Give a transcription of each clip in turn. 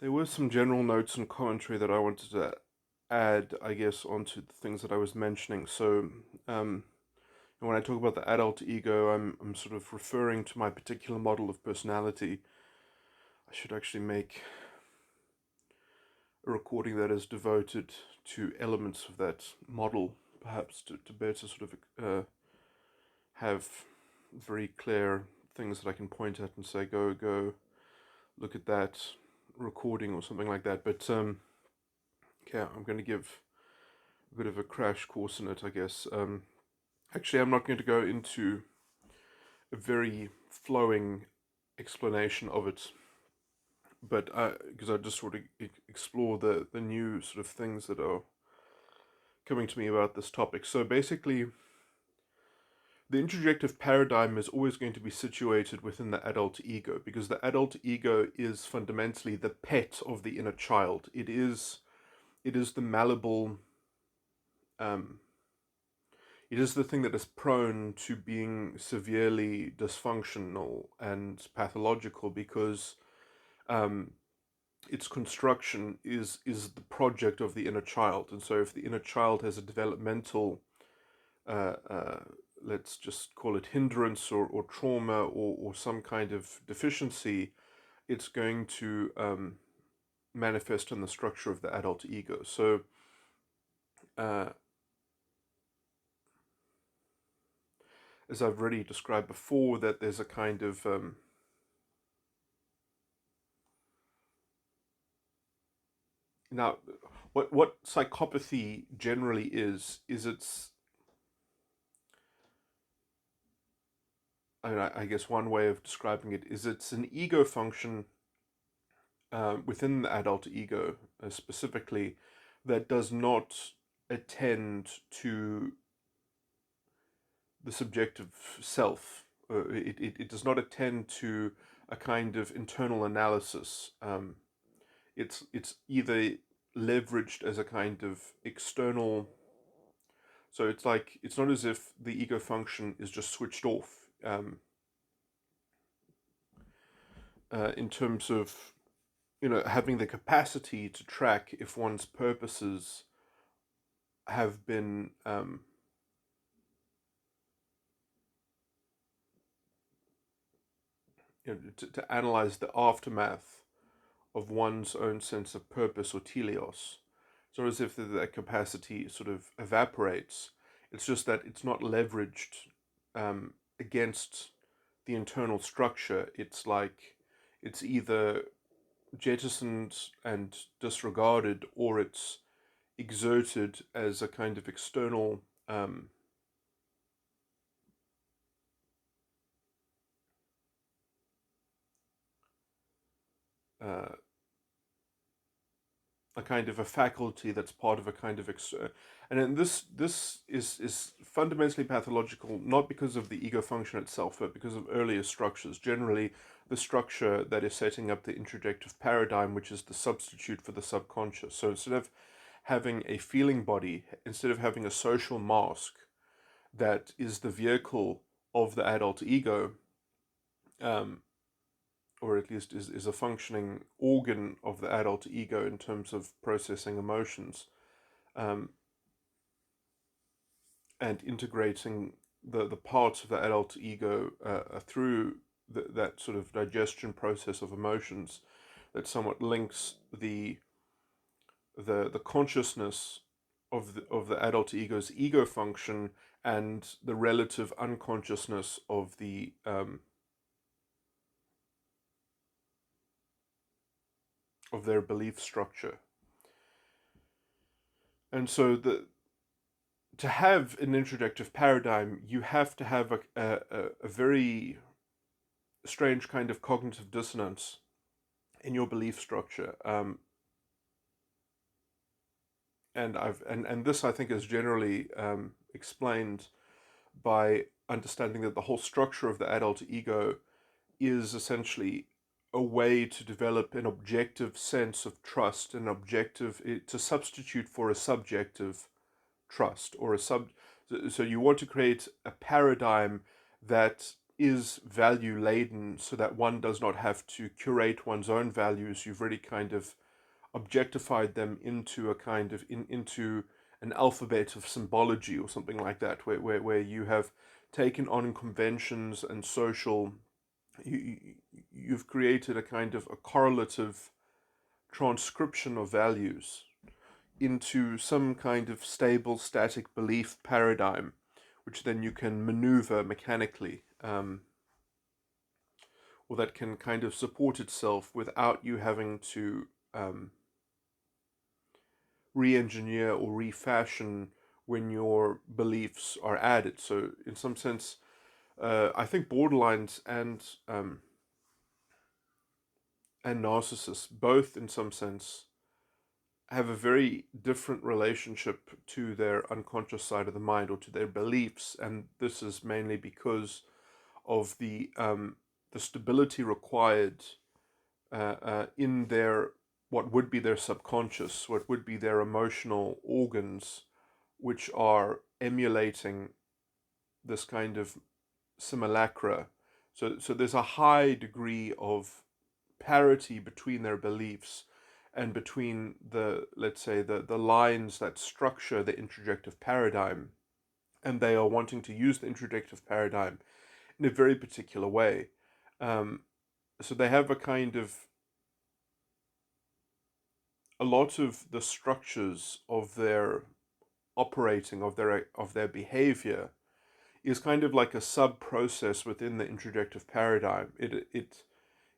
There were some general notes and commentary that I wanted to add, I guess, onto the things that I was mentioning. Um, when I talk about the adult ego, I'm sort of referring to my particular model of personality. I should actually make a recording that is devoted to elements of that model, perhaps to better sort of have very clear things that I can point at and say, go, look at that recording or something like that. But yeah, I'm going to give a bit of a crash course in it, I guess. Actually, I'm not going to go into a very flowing explanation of it, but because I just sort of explore the new sort of things that are coming to me about this topic. So basically, the introjective paradigm is always going to be situated within the adult ego, because the adult ego is fundamentally the pet of the inner child. It is the malleable. Um, it is the thing that is prone to being severely dysfunctional and pathological because um, its construction is the project of the inner child. And so if the inner child has a developmental, uh, uh, let's just call it hindrance or trauma or some kind of deficiency, it's going to manifest in the structure of the adult ego. So uh, as I've already described before, that there's a kind of now, what psychopathy generally is I guess one way of describing it is it's an ego function within the adult ego specifically that does not attend to the subjective self. It does not attend to a kind of internal analysis. It's either leveraged as a kind of external. So it's like it's not as if the ego function is just switched off in terms of having the capacity to track if one's purposes have been to analyze the aftermath of one's own sense of purpose or teleos. It's not as if that capacity sort of evaporates. It's just that it's not leveraged against the internal structure. It's like it's either jettisoned and disregarded, or it's exerted as a kind of external uh, a kind of a faculty that's part of a kind of and then this is fundamentally pathological, not because of the ego function itself, but because of earlier structures, generally the structure that is setting up the introjective paradigm, which is the substitute for the subconscious. So instead of having a feeling body, instead of having a social mask that is the vehicle of the adult ego, um, or at least is a functioning organ of the adult ego in terms of processing emotions, um, and integrating the parts of the adult ego through that sort of digestion process of emotions that somewhat links the consciousness of the adult ego's ego function and the relative unconsciousness of their belief structure. And so to have an introjective paradigm, you have to have a very strange kind of cognitive dissonance in your belief structure. And this I think is generally explained by understanding that the whole structure of the adult ego is essentially a way to develop an objective sense of trust, an objective to substitute for a subjective trust or a sub. So you want to create a paradigm that is value laden, so that one does not have to curate one's own values. You've really kind of objectified them into a kind of into an alphabet of symbology or something like that, where you have taken on conventions and social, you've created a kind of a correlative transcription of values into some kind of stable static belief paradigm, which then you can maneuver mechanically, or that can kind of support itself without you having to re-engineer or refashion when your beliefs are added. So in some sense, I think borderlines and narcissists both, in some sense, have a very different relationship to their unconscious side of the mind, or to their beliefs, and this is mainly because of the stability required in their, what would be their subconscious, what would be their emotional organs, which are emulating this kind of simulacra. So there's a high degree of parity between their beliefs and between the, let's say, the lines that structure the introjective paradigm, and they are wanting to use the introjective paradigm in a very particular way. So they have a kind of, a lot of the structures of their operating, of their behavior, is kind of like a sub process within the introjective paradigm.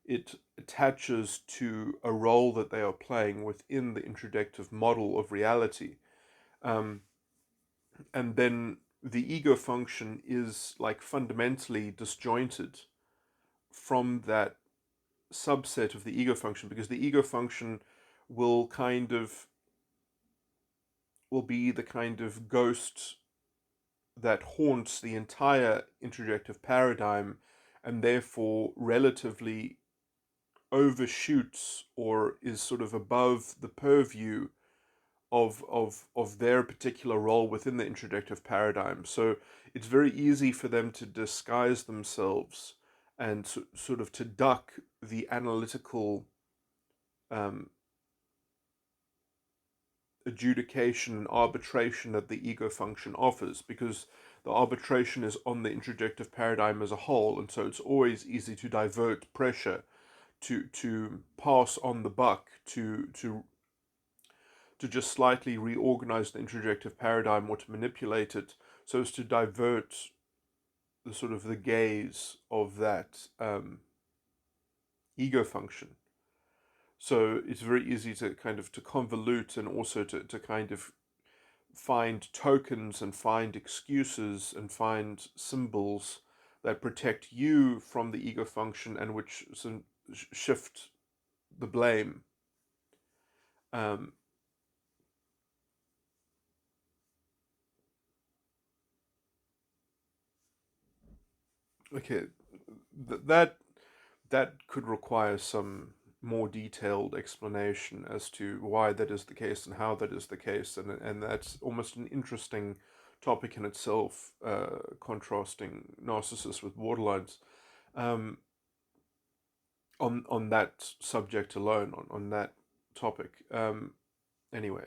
It attaches to a role that they are playing within the introjective model of reality, and then the ego function is like fundamentally disjointed from that subset of the ego function, because the ego function will be the kind of ghost that haunts the entire introjective paradigm, and therefore relatively overshoots or is sort of above the purview of their particular role within the introjective paradigm. So it's very easy for them to disguise themselves and sort of to duck the analytical adjudication and arbitration that the ego function offers, because the arbitration is on the introjective paradigm as a whole, and so it's always easy to divert pressure, to pass on the buck, to just slightly reorganize the introjective paradigm, or to manipulate it so as to divert the sort of the gaze of that ego function. So it's very easy to kind of to convolute, and also to kind of find tokens and find excuses and find symbols that protect you from the ego function, and which shift the blame. Okay, that could require some more detailed explanation as to why that is the case and how that is the case, and that's almost an interesting topic in itself, contrasting narcissists with borderlines, on that subject alone, on that topic. Anyway,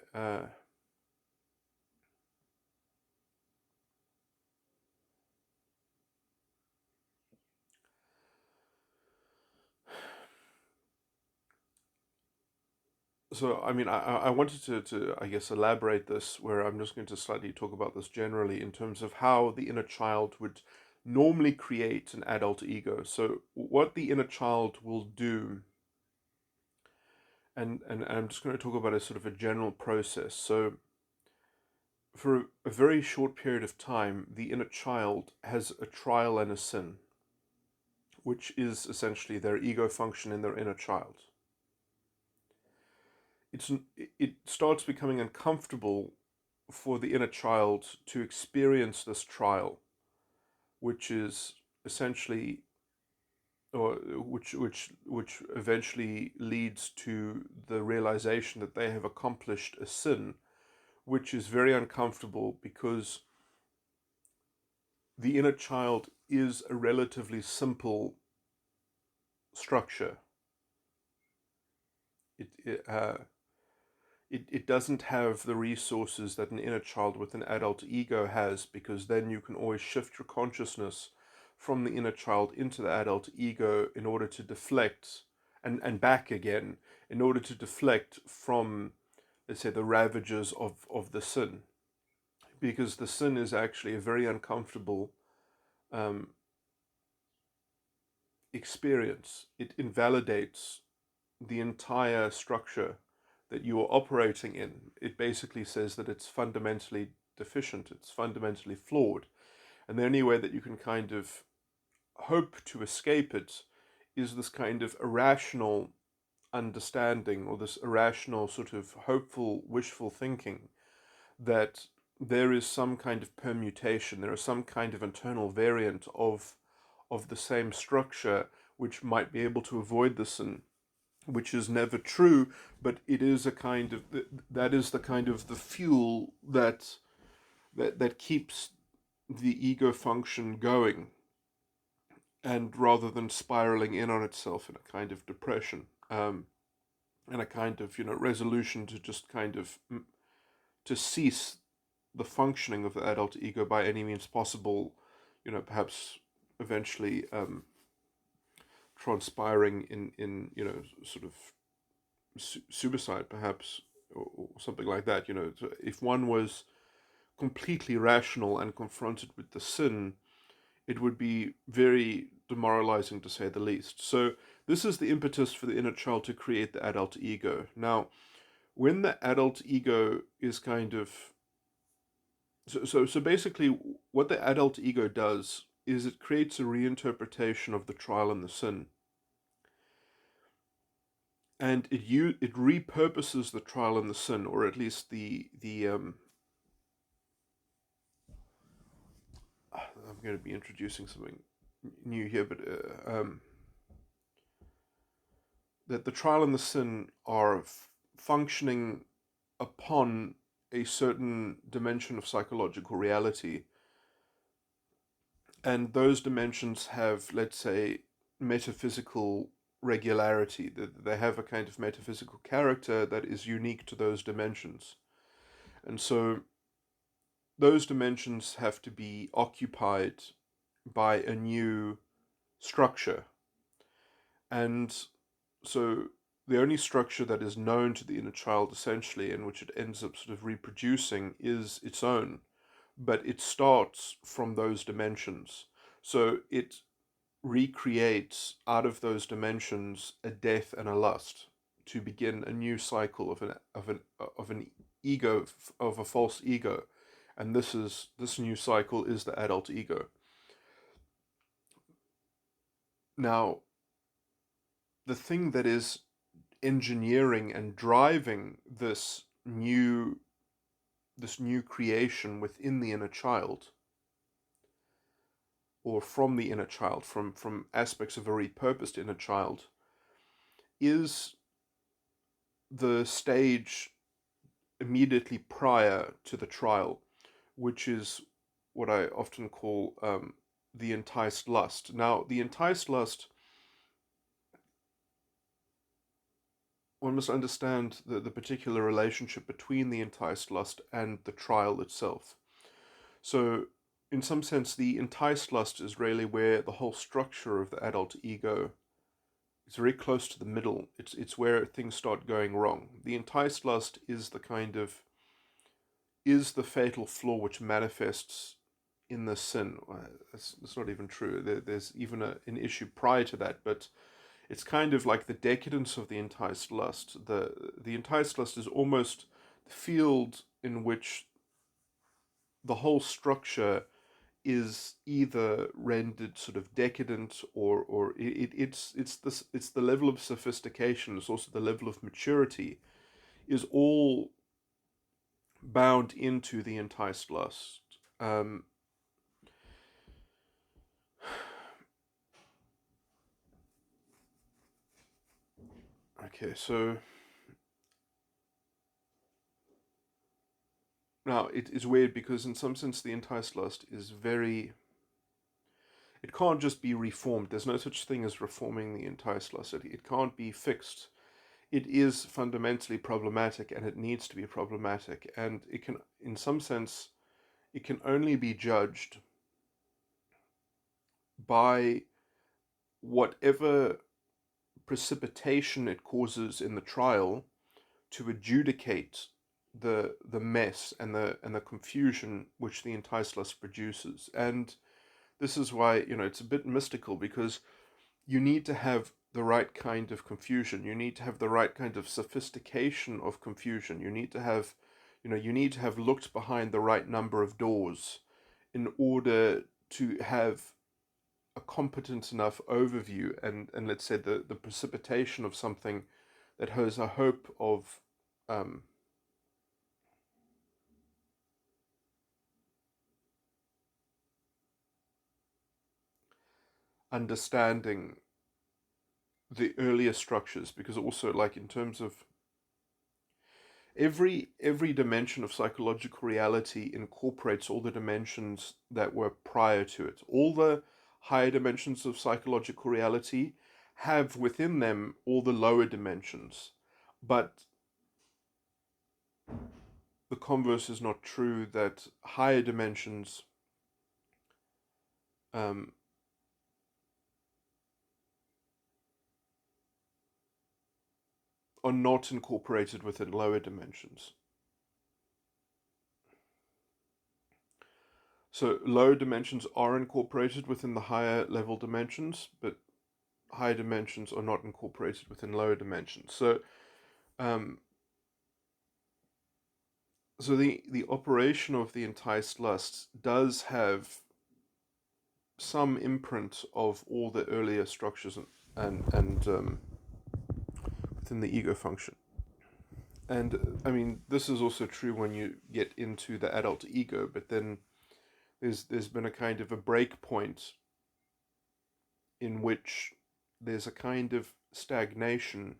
so I mean, I wanted to I guess elaborate this, where I'm just going to slightly talk about this generally in terms of how the inner child would normally create an adult ego. So what the inner child will do, and I'm just going to talk about a sort of a general process. So for a very short period of time, the inner child has a trial and a sin, which is essentially their ego function in their inner child. It starts becoming uncomfortable for the inner child to experience this trial, which is essentially, or which eventually leads to the realization that they have accomplished a sin, which is very uncomfortable, because the inner child is a relatively simple structure. It it, uh, it doesn't have the resources that an inner child with an adult ego has, because then you can always shift your consciousness from the inner child into the adult ego in order to deflect, and back again, in order to deflect from, let's say, the ravages of the sin. Because the sin is actually a very uncomfortable um, experience. It invalidates the entire structure that you are operating in. It basically says that it's fundamentally deficient, it's fundamentally flawed. And the only way that you can kind of hope to escape it is this kind of irrational understanding, or this irrational sort of hopeful, wishful thinking that there is some kind of permutation, there is some kind of internal variant of the same structure which might be able to avoid the sin, which is never true, but it is a kind of, that is the kind of the fuel that keeps the ego function going, and rather than spiraling in on itself in a kind of depression, and a kind of resolution to just kind of to cease the functioning of the adult ego by any means possible, perhaps eventually transpiring in sort of suicide, perhaps, or something like that. If one was completely rational and confronted with the sin, it would be very demoralizing, to say the least. So this is the impetus for the inner child to create the adult ego. Now, when the adult ego is kind of so basically, what the adult ego does is it creates a reinterpretation of the trial and the sin, and it repurposes the trial and the sin, or at least the I'm going to be introducing something new here, but that the trial and the sin are functioning upon a certain dimension of psychological reality, and those dimensions have, let's say, metaphysical regularity. That they have a kind of metaphysical character that is unique to those dimensions, and so those dimensions have to be occupied by a new structure. And so the only structure that is known to the inner child, essentially, and which it ends up sort of reproducing, is its own. But it starts from those dimensions. So it recreates out of those dimensions a death and a lust, to begin a new cycle of an ego, of a false ego. And this new cycle is the adult ego. Now, the thing that is engineering and driving this new creation within the inner child, or from the inner child, from aspects of a repurposed inner child, is the stage immediately prior to the trial, which is what I often call the enticed lust. Now, the enticed lust, one must understand the particular relationship between the enticed lust and the trial itself. So, in some sense, the enticed lust is really where the whole structure of the adult ego is very close to the middle. It's where things start going wrong. The enticed lust is the fatal flaw which manifests in the sin. That's not even true. There's even an issue prior to that, but it's kind of like the decadence of the enticed lust. The enticed lust is almost the field in which the whole structure is either rendered sort of decadent, or it's the level of sophistication, it's also the level of maturity, is all bound into the enticed lust. Okay, so now it is weird, because in some sense the enticed lust is very, it can't just be reformed. There's no such thing as reforming the enticed lust. It can't be fixed. It is fundamentally problematic, and it needs to be problematic. And it can, in some sense, it can only be judged by whatever precipitation it causes in the trial to adjudicate the mess and the confusion which the enticed lust produces. And this is why, it's a bit mystical, because you need to have the right kind of confusion. You need to have the right kind of sophistication of confusion. You need to have, looked behind the right number of doors in order to have a competent enough overview and let's say the precipitation of something that has a hope of understanding the earlier structures, because also, like, in terms of every dimension of psychological reality incorporates all the dimensions that were prior to it. All the higher dimensions of psychological reality have within them all the lower dimensions, but the converse is not true, that higher dimensions um, are not incorporated within lower dimensions. So lower dimensions are incorporated within the higher level dimensions, but higher dimensions are not incorporated within lower dimensions. So um, the operation of the enticed lust does have some imprint of all the earlier structures and within the ego function. And I mean, this is also true when you get into the adult ego, but then there's been a kind of a break point in which there's a kind of stagnation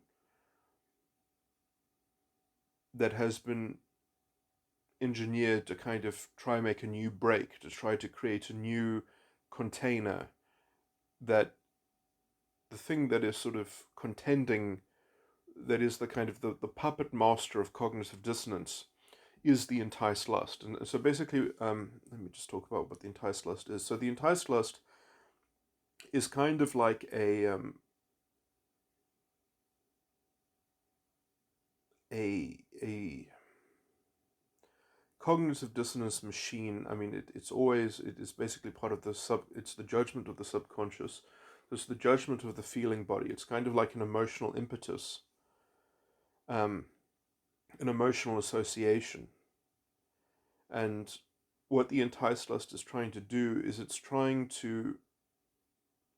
that has been engineered to kind of try make a new break, to try to create a new container, that the thing that is sort of contending, that is the kind of the puppet master of cognitive dissonance, is the enticed lust. And so basically, let me just talk about what the enticed lust is. So the enticed lust is kind of like a cognitive dissonance machine. I mean, it is basically part of it's the judgment of the subconscious. It's the judgment of the feeling body. It's kind of like an emotional impetus, an emotional association. And what the enticed lust is trying to do is it's trying to,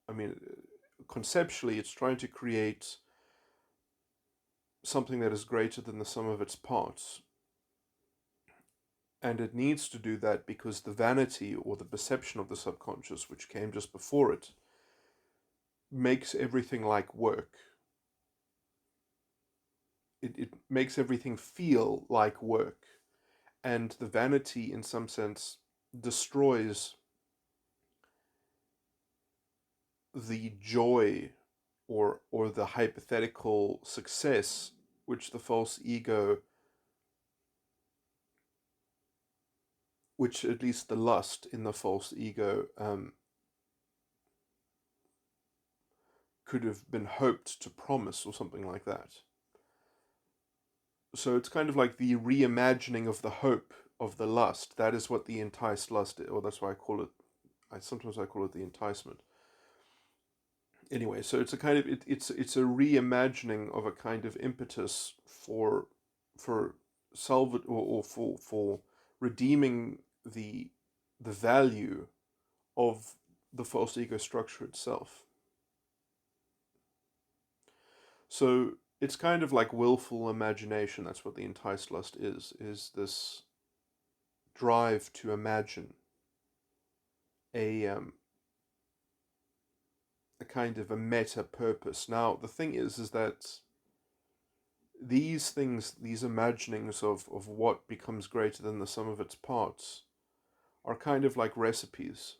I mean, conceptually, it's trying to create something that is greater than the sum of its parts. And it needs to do that because the vanity or the perception of the subconscious, which came just before it, makes everything like work. It makes everything feel like work. And the vanity, in some sense, destroys the joy or the hypothetical success which the false ego, which at least the lust in the false ego could have been hoped to promise, or something like that. So it's kind of like the reimagining of the hope of the lust. That is what the enticed lust is, or that's why sometimes I call it the enticement. Anyway, so it's a kind of it's a reimagining of a kind of impetus for salvage, or for redeeming the value of the false ego structure itself. So it's kind of like willful imagination. That's what the enticed lust is this drive to imagine a kind of a meta purpose. Now the thing is that these things, these imaginings of what becomes greater than the sum of its parts, are kind of like recipes.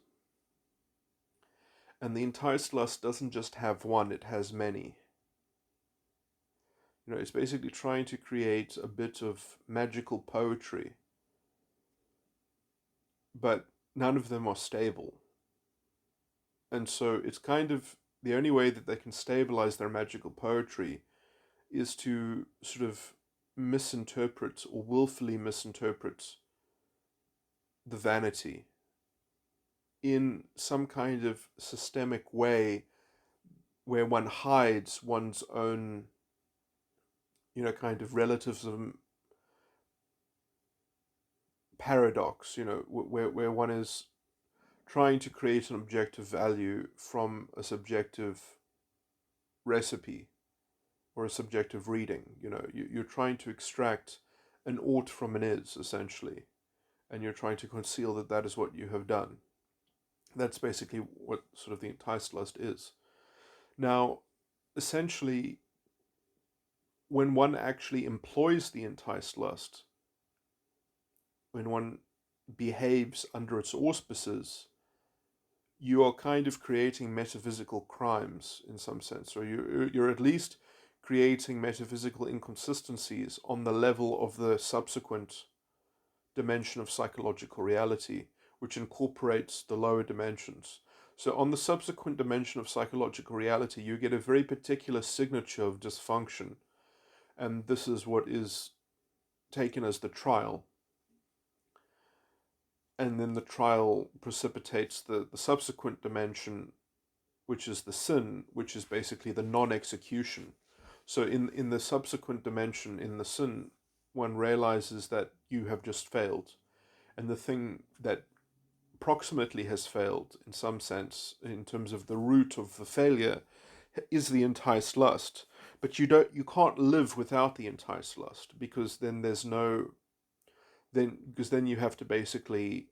And the enticed lust doesn't just have one, it has many. It's basically trying to create a bit of magical poetry, but none of them are stable. And so it's kind of the only way that they can stabilize their magical poetry is to sort of misinterpret or willfully misinterpret the vanity in some kind of systemic way where one hides one's own, kind of relativism paradox, where one is trying to create an objective value from a subjective recipe or a subjective reading. You're trying to extract an ought from an is, essentially, and you're trying to conceal that that is what you have done. That's basically what sort of the enticed lust is. Now, essentially, when one actually employs the enticed lust, when one behaves under its auspices, you are kind of creating metaphysical crimes in some sense, or you're at least creating metaphysical inconsistencies on the level of the subsequent dimension of psychological reality, which incorporates the lower dimensions. So on the subsequent dimension of psychological reality, you get a very particular signature of dysfunction, and this is what is taken as the trial. And then the trial precipitates the subsequent dimension, which is the sin, which is basically the non-execution. So in the subsequent dimension, in the sin, one realizes that you have just failed. And the thing that proximately has failed, in some sense, in terms of the root of the failure, is the enticed lust. But you can't live without the enticed lust, because then then you have to basically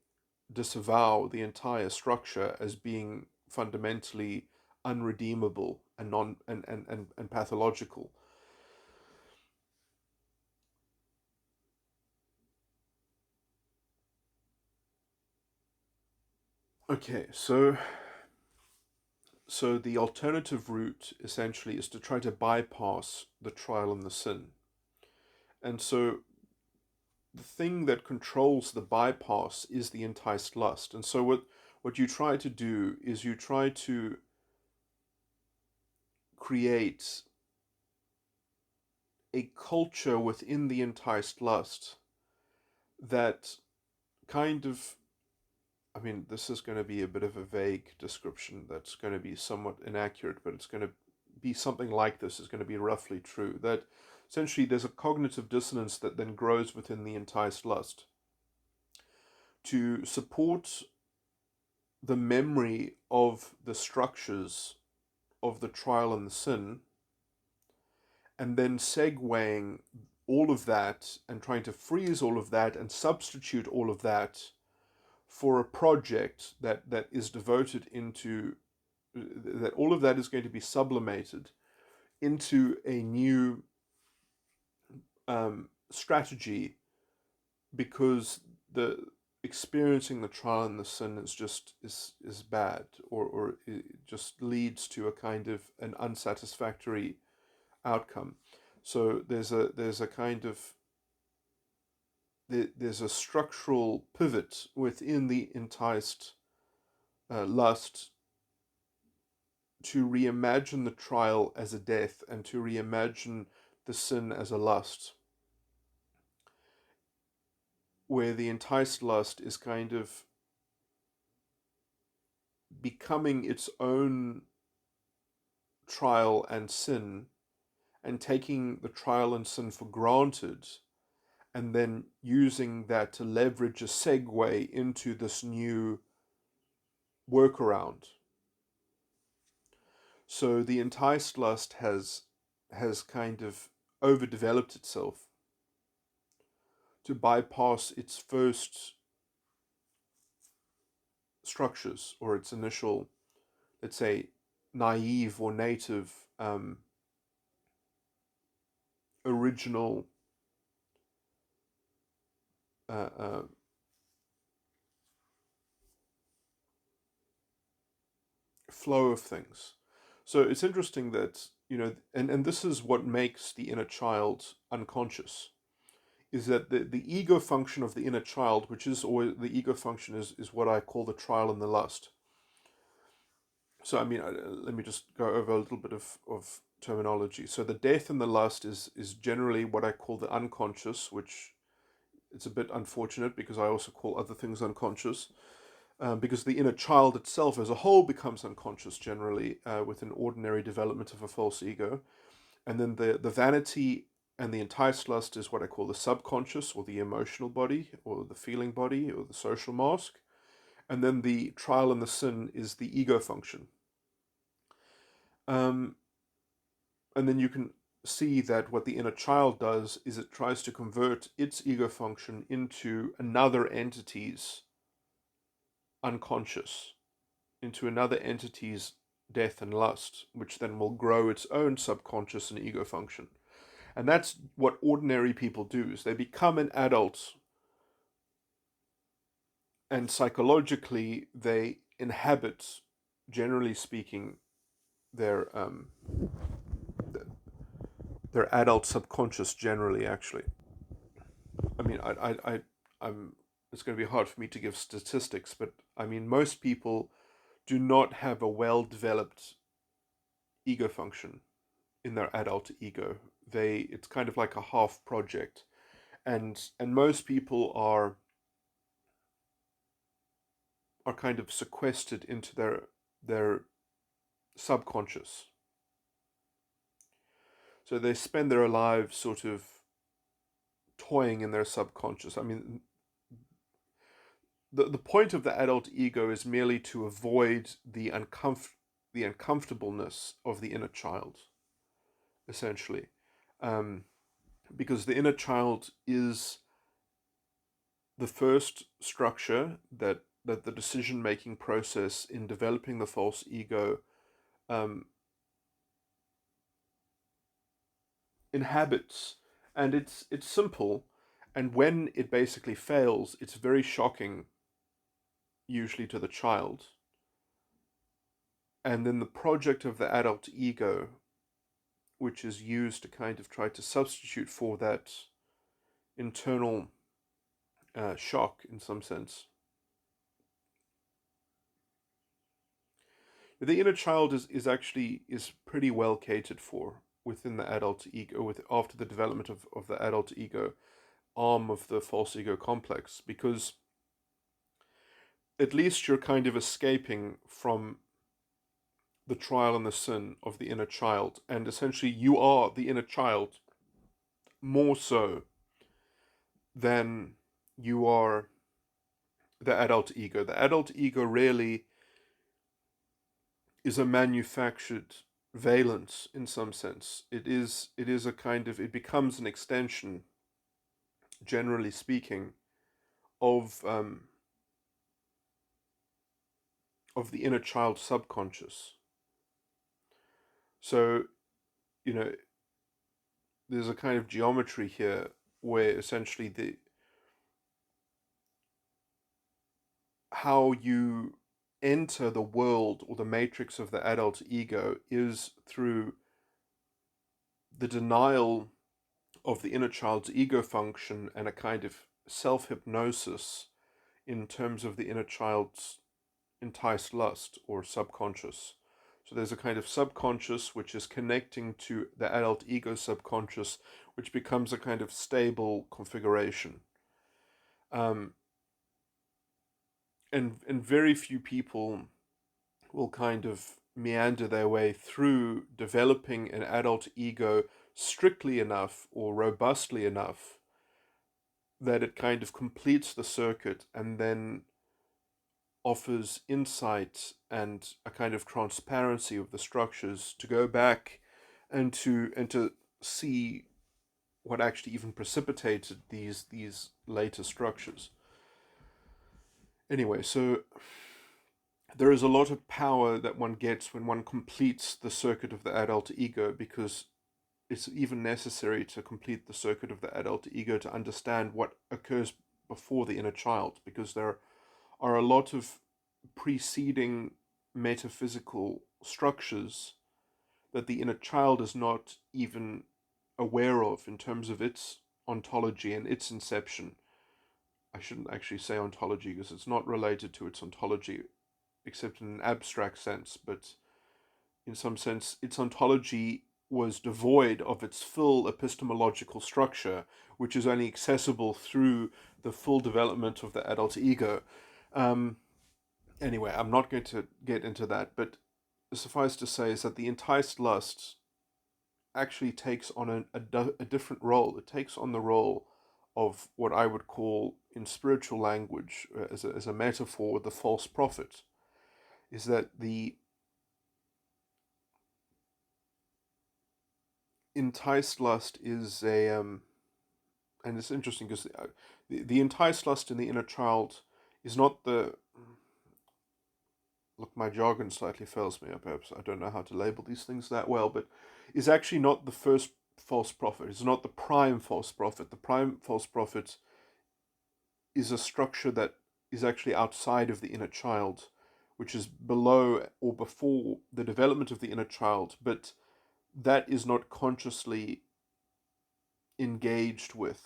disavow the entire structure as being fundamentally unredeemable and and pathological. Okay, so the alternative route essentially is to try to bypass the trial and the sin. And so the thing that controls the bypass is the enticed lust. And so what you try to do is you try to create a culture within the enticed lust that kind of, I mean, this is going to be a bit of a vague description that's going to be somewhat inaccurate, but it's going to be something like this. Is going to be roughly true. That essentially there's a cognitive dissonance that then grows within the enticed lust to support the memory of the structures of the trial and the sin, and then segueing all of that and trying to freeze all of that and substitute all of that for a project that is devoted into that all of that is going to be sublimated into a new strategy, because the experiencing the trial and the sin is bad, or it just leads to a kind of an unsatisfactory outcome. So there's a kind of there's a structural pivot within the enticed lust to reimagine the trial as a death and to reimagine the sin as a lust, where the enticed lust is kind of becoming its own trial and sin and taking the trial and sin for granted, and then using that to leverage a segue into this new workaround. So the enticed lust has kind of overdeveloped itself to bypass its first structures, or its initial, let's say, naive or native original uh, uh, flow of things. So it's interesting that, and this is what makes the inner child unconscious, is that the ego function of the inner child, which is always the ego function, is what I call the trial and the lust. So, I mean, let me just go over a little bit of terminology. So the death and the lust is generally what I call the unconscious, which it's a bit unfortunate because I also call other things unconscious, because the inner child itself as a whole becomes unconscious generally with an ordinary development of a false ego. And then the vanity and the enticed lust is what I call the subconscious, or the emotional body, or the feeling body, or the social mask. And then the trial and the sin is the ego function. Um, and then you can see that what the inner child does is it tries to convert its ego function into another entity's unconscious, into another entity's death and lust, which then will grow its own subconscious and ego function. And that's what ordinary people do, is they become an adult, and psychologically they inhabit, generally speaking, their their adult subconscious generally, actually. I mean, I'm. It's going to be hard for me to give statistics, but I mean, most people do not have a well-developed ego function in their adult ego. It's kind of like a half project, and most people are kind of sequestered into their subconscious. So they spend their lives sort of toying in their subconscious. I mean, the point of the adult ego is merely to avoid the uncomfortableness of the inner child, essentially, um, because the inner child is the first structure that the decision making process in developing the false ego um, inhabits, and it's simple, and when it basically fails, it's very shocking, usually to the child. And then the project of the adult ego, which is used to kind of try to substitute for that internal shock in some sense. The inner child is actually is pretty well catered for within the adult ego, with after the development of the adult ego arm of the false ego complex, because at least you're kind of escaping from the trial and the sin of the inner child, and essentially you are the inner child more so than you are the adult ego. The adult ego really is a manufactured valence in some sense. It is a kind of, it becomes an extension, generally speaking, of of the inner child subconscious. So, you know, there's a kind of geometry here where essentially the how you enter the world or the matrix of the adult ego is through the denial of the inner child's ego function and a kind of self-hypnosis in terms of the inner child's enticed lust or subconscious. So there's a kind of subconscious which is connecting to the adult ego subconscious, which becomes a kind of stable configuration. Um, and very few people will kind of meander their way through developing an adult ego strictly enough or robustly enough that it kind of completes the circuit and then offers insight and a kind of transparency of the structures to go back and to see what actually even precipitated these later structures. Anyway, so there is a lot of power that one gets when one completes the circuit of the adult ego, because it's even necessary to complete the circuit of the adult ego to understand what occurs before the inner child, because there are a lot of preceding metaphysical structures that the inner child is not even aware of in terms of its ontology and its inception. I shouldn't actually say ontology because it's not related to its ontology except in an abstract sense, but in some sense its ontology was devoid of its full epistemological structure, which is only accessible through the full development of the adult ego. Anyway, I'm not going to get into that, but suffice to say is that the enticed lust actually takes on a different role. It takes on the role of what I would call, in spiritual language, as a metaphor, the false prophet. Is that the enticed lust is and it's interesting because the enticed lust in the inner child is not the, look, my jargon slightly fails me. Perhaps I don't know how to label these things that well, but is actually not the first false prophet. It's not the prime false prophet. The prime false prophet is a structure that is actually outside of the inner child, which is below or before the development of the inner child, but that is not consciously engaged with.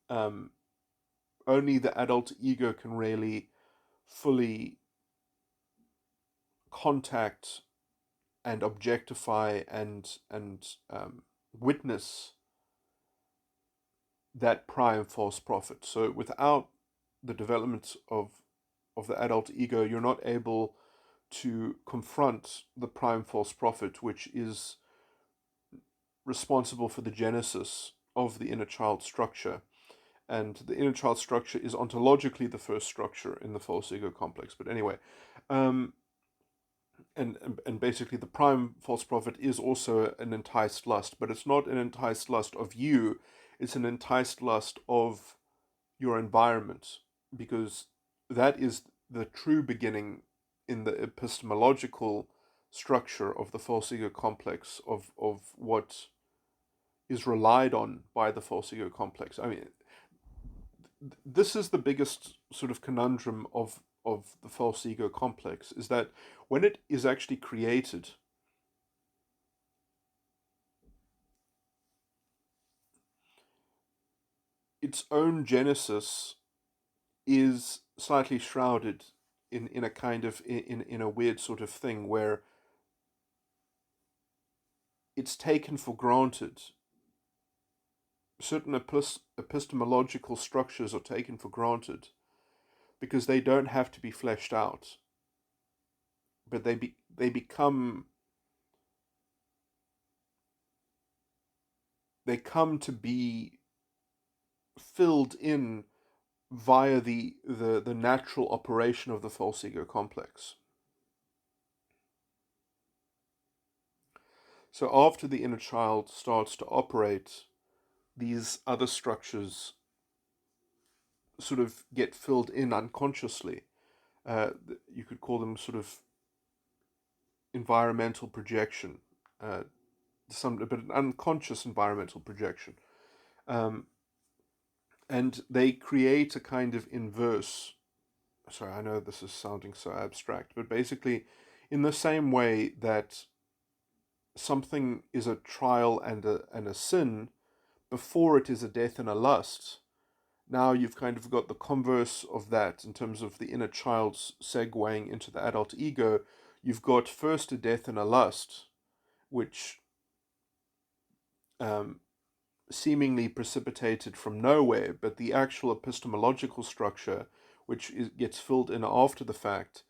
Only the adult ego can really fully contact and objectify and witness that prime false prophet. So without the development of the adult ego, you're not able to confront the prime false prophet, which is responsible for the genesis of the inner child structure. And the inner child structure is ontologically the first structure in the false ego complex. But anyway, and basically the prime false prophet is also an enticed lust, but it's not an enticed lust of you, it's an enticed lust of your environment, because that is the true beginning in the epistemological structure of the false ego complex, of what is relied on by the false ego complex. I mean, this is the biggest sort of conundrum of the false ego complex, is that when it is actually created, its own genesis is slightly shrouded in a kind of in a weird sort of thing where it's taken for granted. Certain epistemological structures are taken for granted because they don't have to be fleshed out, but they come to be filled in via the natural operation of the false ego complex. So after the inner child starts to operate, these other structures sort of get filled in unconsciously. You could call them sort of environmental projection, but an unconscious environmental projection. And they create a kind of inverse. Sorry, I know this is sounding so abstract, but basically, in the same way that something is a trial and a sin before it is a death and a lust, now you've kind of got the converse of that in terms of the inner child's segueing into the adult ego. You've got first a death and a lust, which seemingly precipitated from nowhere, but the actual epistemological structure, which gets filled in after the fact,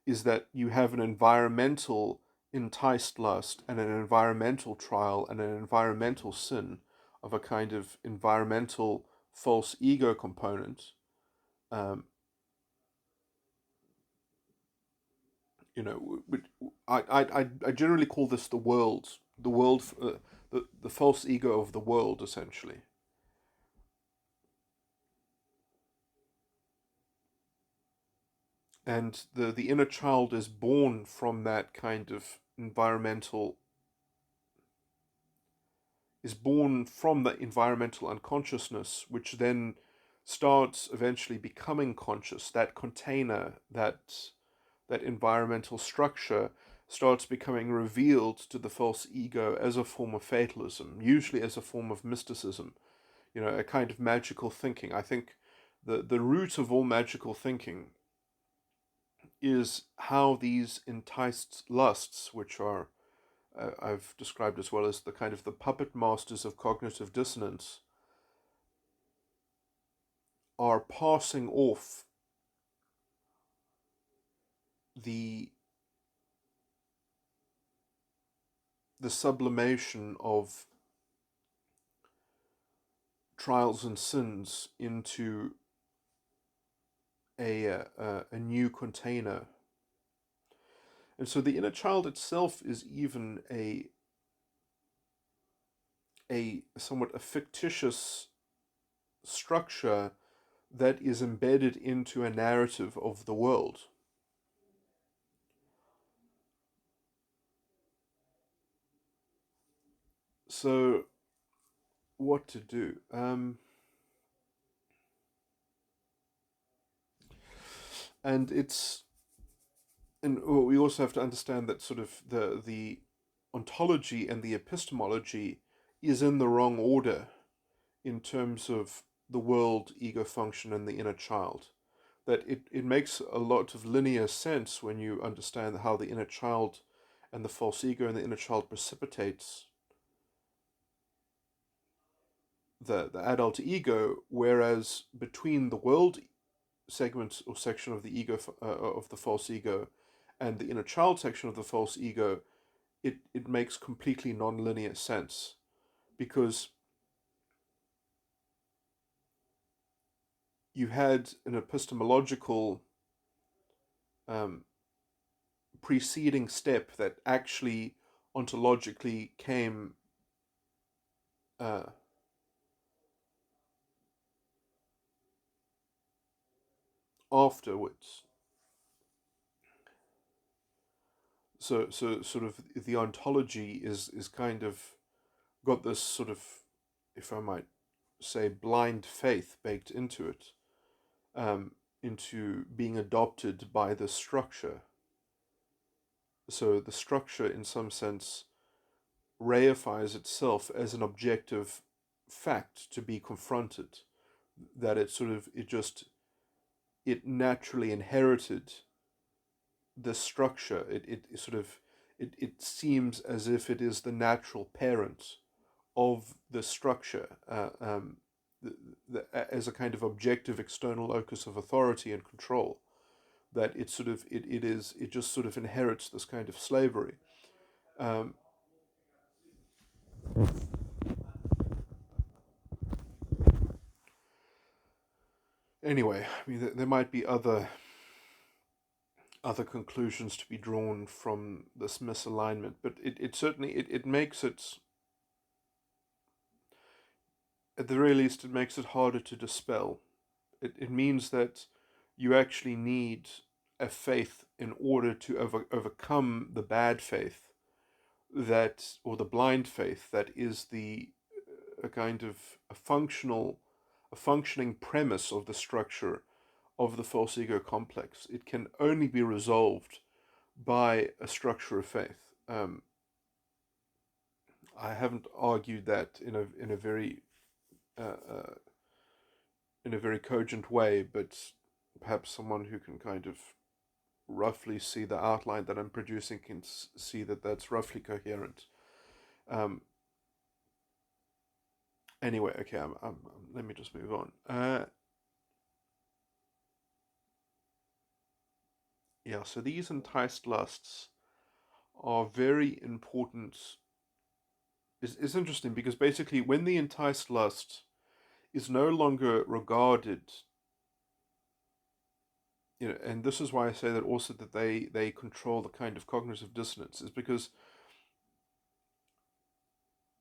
is that you have an environmental enticed lust and an environmental trial and an environmental sin of a kind of environmental false ego component. You know, I generally call this the world, the false ego of the world, essentially. And the inner child is born from that kind of environmental, is born from the environmental unconsciousness, which then starts eventually becoming conscious, that container, that that environmental structure starts becoming revealed to the false ego as a form of fatalism, usually as a form of mysticism, a kind of magical thinking. I think the root of all magical thinking is how these enticed lusts, which are I've described as well as the kind of the puppet masters of cognitive dissonance, are passing off the sublimation of trials and sins into a new container. And so the inner child itself is even a somewhat a fictitious structure that is embedded into a narrative of the world. So what to do? And it's and we also have to understand that sort of the ontology and the epistemology is in the wrong order in terms of the world, ego function, and the inner child. That it makes a lot of linear sense when you understand how the inner child and the false ego and the inner child precipitates the adult ego, whereas between the world segment or section of the ego of the false ego and the inner child section of the false ego, it makes completely non-linear sense, because you had an epistemological um, preceding step that actually ontologically came uh, afterwards. So sort of the ontology is kind of got this sort of, if I might say, blind faith baked into it, into being adopted by the structure. So the structure, in some sense, reifies itself as an objective fact to be confronted. That it naturally inherited this structure. It seems as if it is the natural parent of the structure, as a kind of objective external locus of authority and control. That it just sort of inherits this kind of slavery. Um, anyway, I mean, there might be other conclusions to be drawn from this misalignment, but it certainly it makes it, at the very least, it makes it harder to dispel. It means that you actually need a faith in order to overcome the bad faith that, or the blind faith that is a kind of a functioning premise of the structure of the false ego complex. It can only be resolved by a structure of faith. I haven't argued that uh, uh, in a very cogent way, but perhaps someone who can kind of roughly see the outline that I'm producing can see that that's roughly coherent. Um, anyway, okay, let me just move on. Yeah, so these enticed lusts are very important. It's interesting because basically, when the enticed lust is no longer regarded, and this is why I say that also that they control the kind of cognitive dissonance, is because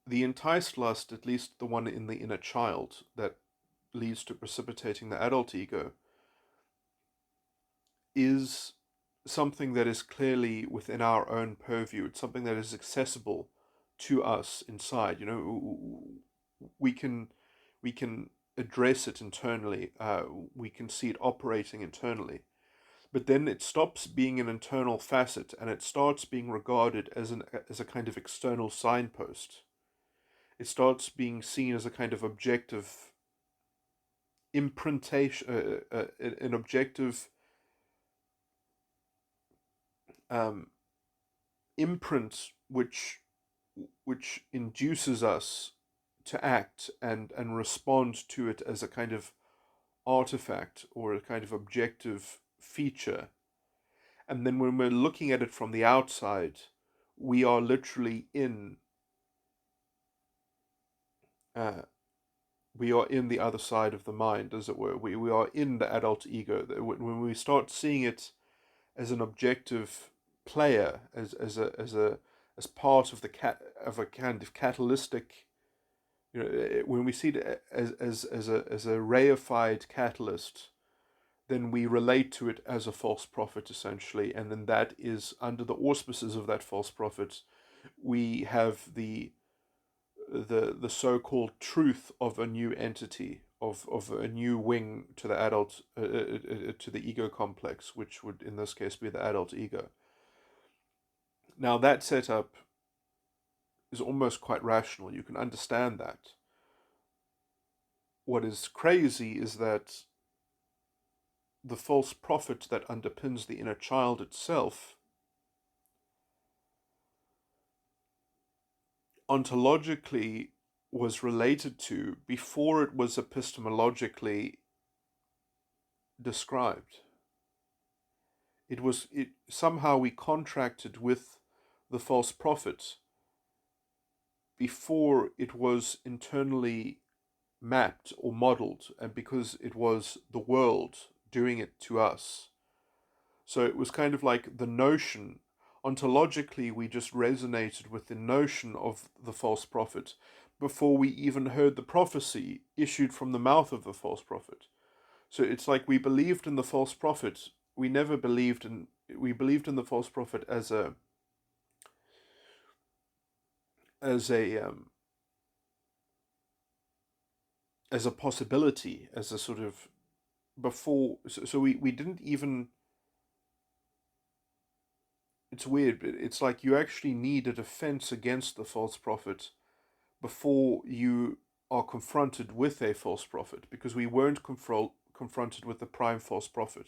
the enticed lust, at least the one in the inner child that leads to precipitating the adult ego, is something that is clearly within our own purview. It's something that is accessible to us inside. We can address it internally. We can see it operating internally. but then it stops being an internal facet and it starts being regarded as a kind of external signpost. It starts being seen as a kind of objective imprintation, an objective um, imprint which induces us to act and respond to it as a kind of artifact or a kind of objective feature. And then when we're looking at it from the outside, we are literally uh, we are in the other side of the mind, as it were. We are in the adult ego. When we start seeing it as an objective player, as part of a kind of catalytic, when we see it as a reified catalyst, then we relate to it as a false prophet, essentially, and then that is under the auspices of that false prophet. We have the so-called truth of a new entity, of a new wing to the adult, to the ego complex, which would in this case be the adult ego. Now that setup is almost quite rational. You can understand that. What is crazy is that the false prophet that underpins the inner child itself ontologically was related to before it was epistemologically described. It somehow we contracted with the false prophet before it was internally mapped or modeled, and because it was the world doing it to us. So it was kind of like the notion, ontologically, we just resonated with the notion of the false prophet before we even heard the prophecy issued from the mouth of the false prophet. So it's like we believed in the false prophet. We believed in the false prophet as as a um, as a possibility, as a sort of before. So we didn't even. It's weird, but it's like you actually need a defense against the false prophet before you are confronted with a false prophet, because we weren't confronted with the prime false prophet.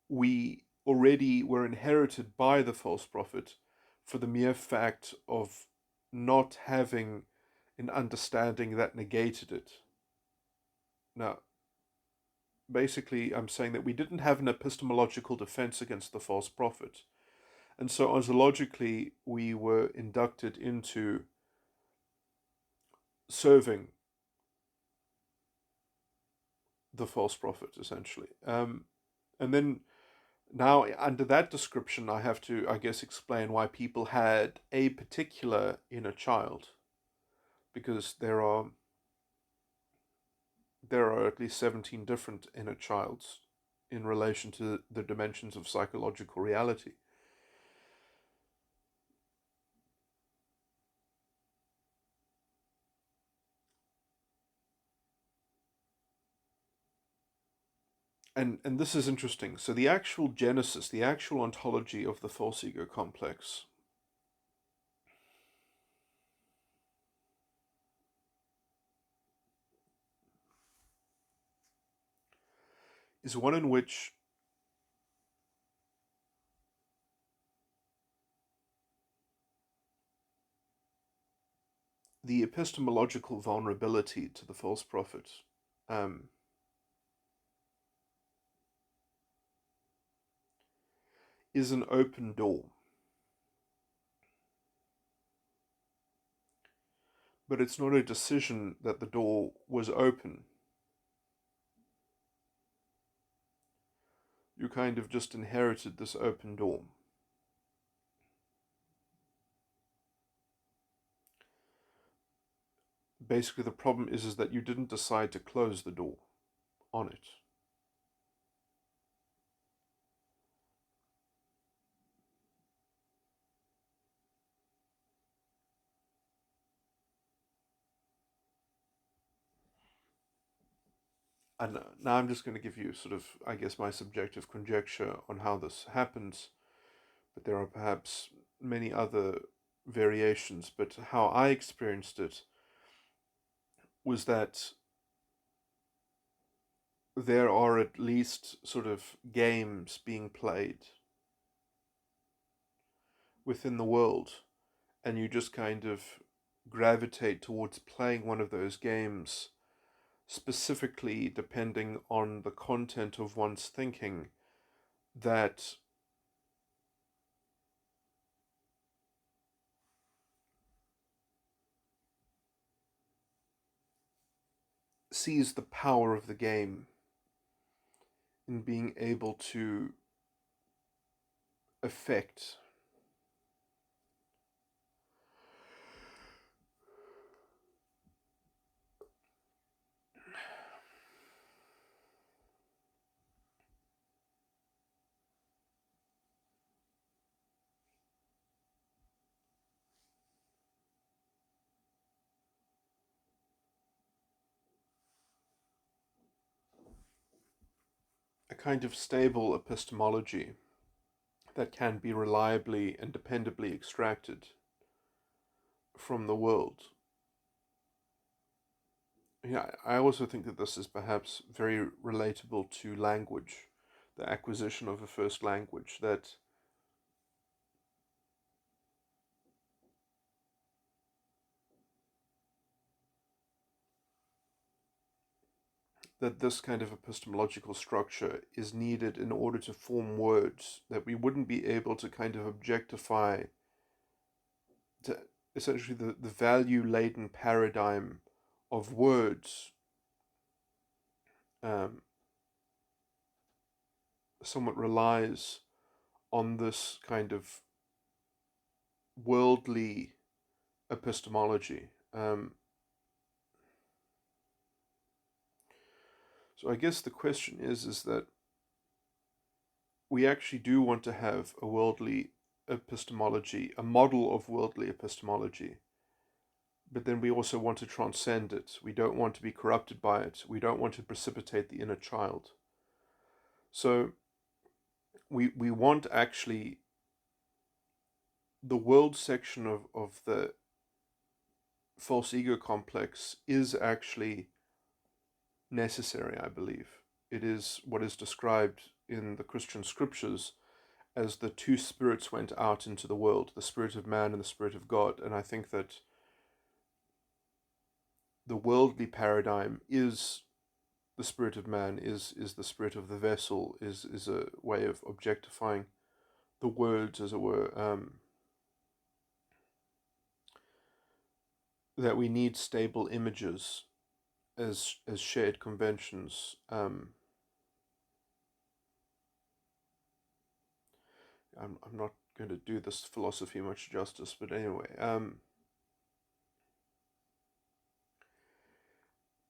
We already were inherited by the false prophet for the mere fact of not having an understanding that negated it. Now, basically, I'm saying that we didn't have an epistemological defense against the false prophet. And so ontologically, we were inducted into serving the false prophet, essentially. And then now, under that description, I have to, I guess, explain why people had a particular inner child, because there are at least 17 different inner childs in relation to the dimensions of psychological reality. And this is interesting. So the actual genesis, the actual ontology of the false ego complex is one in which the epistemological vulnerability to the false prophet um, is an open door. But it's not a decision that the door was open. You kind of just inherited this open door. Basically, the problem is that you didn't decide to close the door on it. And now I'm just going to give you sort of, I guess, my subjective conjecture on how this happens, but there are perhaps many other variations. But how I experienced it was that there are at least sort of games being played within the world, and you just kind of gravitate towards playing one of those games, specifically depending on the content of one's thinking that sees the power of the game in being able to affect a kind of stable epistemology that can be reliably and dependably extracted from the world. Yeah, I also think that this is perhaps very relatable to language, the acquisition of a first language, that this kind of epistemological structure is needed in order to form words that we wouldn't be able to kind of objectify, to essentially the value laden paradigm of words um, somewhat relies on this kind of worldly epistemology. So I guess the question is that we actually do want to have a worldly epistemology, a model of worldly epistemology, but then we also want to transcend it. We don't want to be corrupted by it. We don't want to precipitate the inner child. So we want actually the world section of the false ego complex is actually necessary, I believe. It is what is described in the Christian scriptures as the two spirits went out into the world, the spirit of man and the spirit of God. And I think that the worldly paradigm is the spirit of man, is the spirit of the vessel, is a way of objectifying the words, as it were, that we need stable images as shared conventions. I'm not going to do this philosophy much justice, but anyway,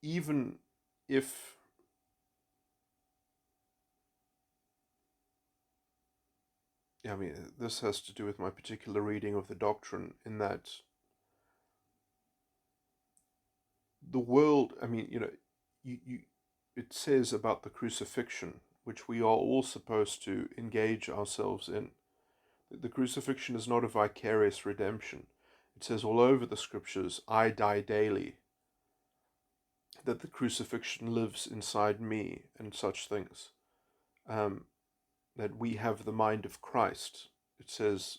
even if I mean, this has to do with my particular reading of the doctrine, in that the world, I mean, it says about the crucifixion, which we are all supposed to engage ourselves in. The crucifixion is not a vicarious redemption. It says all over the scriptures, I die daily, that the crucifixion lives inside me, and such things. That we have the mind of Christ. It says,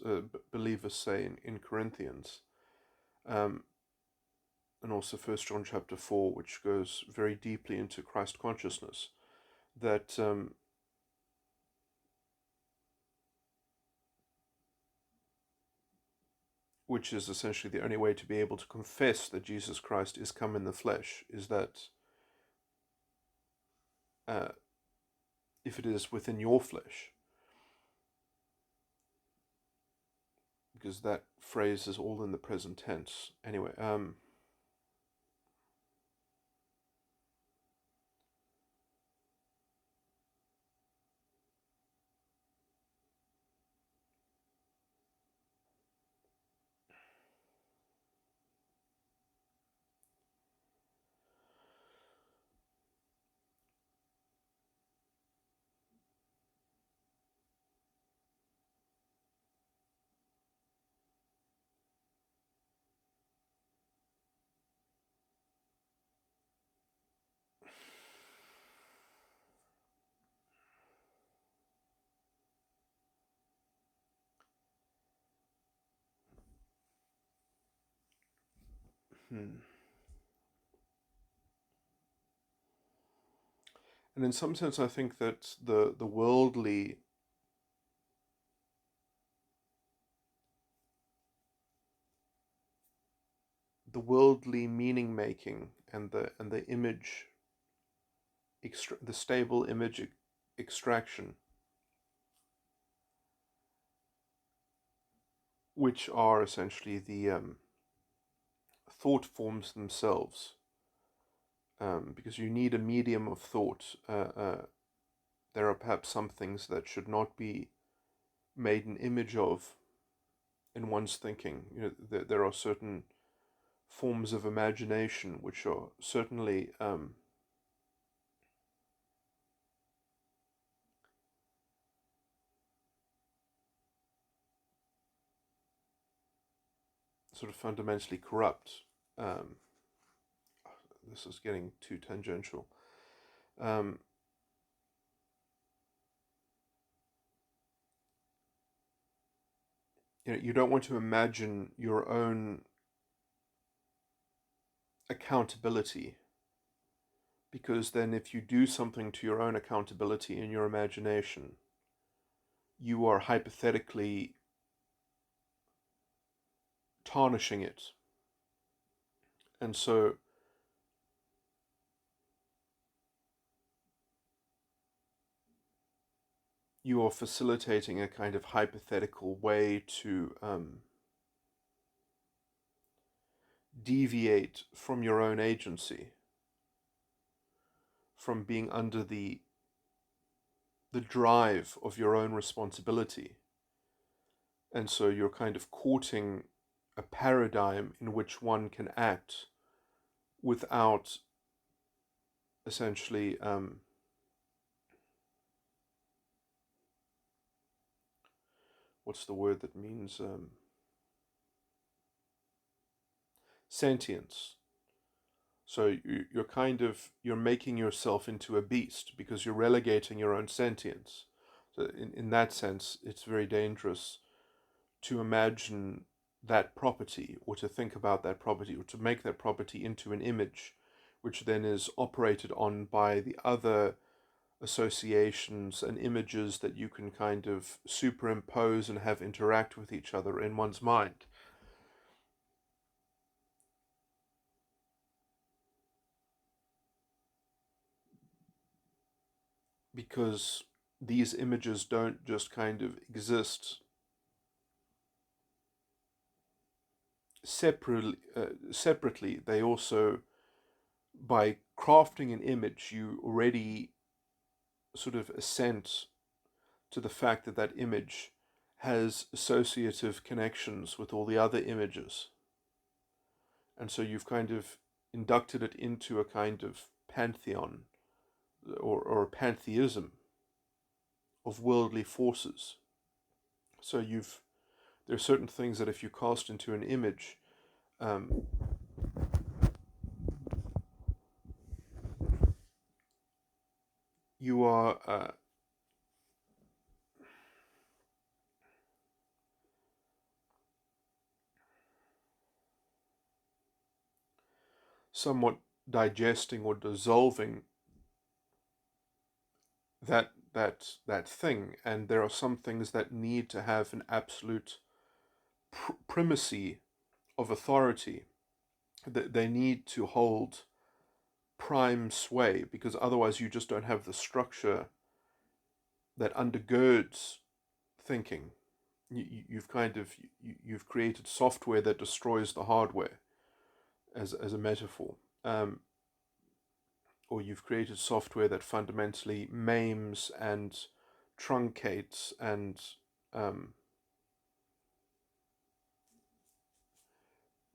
believers say in Corinthians, and also 1 John chapter 4, which goes very deeply into Christ consciousness, that which is essentially the only way to be able to confess that Jesus Christ is come in the flesh, is that if it is within your flesh, because that phrase is all in the present tense. Anyway, Hmm. And in some sense, I think that the worldly meaning making and the image the stable image extraction, which are essentially the thought forms themselves, because you need a medium of thought. There are perhaps some things that should not be made an image of in one's thinking. There are certain forms of imagination which are certainly sort of fundamentally corrupt. Um, this is getting too tangential. Um, you don't want to imagine your own accountability, because then if you do something to your own accountability in your imagination, you are hypothetically tarnishing it. And so you are facilitating a kind of hypothetical way to deviate from your own agency, from being under the drive of your own responsibility. And so you're kind of courting a paradigm in which one can act without essentially what's the word that means sentience. So you're making yourself into a beast because you're relegating your own sentience. So in that sense, it's very dangerous to imagine that property, or to think about that property, or to make that property into an image, which then is operated on by the other associations and images that you can kind of superimpose and have interact with each other in one's mind. Because these images don't just kind of exist separately. They also, by crafting an image, you already sort of assent to the fact that that image has associative connections with all the other images. And so you've kind of inducted it into a kind of pantheon, or a pantheism of worldly forces. So there are certain things that if you cast into an image, um, you are somewhat digesting or dissolving that thing, and there are some things that need to have an absolute primacy of authority. They need to hold prime sway, because otherwise you just don't have the structure that undergirds thinking. You've kind of you've created software that destroys the hardware, as a metaphor, or you've created software that fundamentally maims and truncates and um,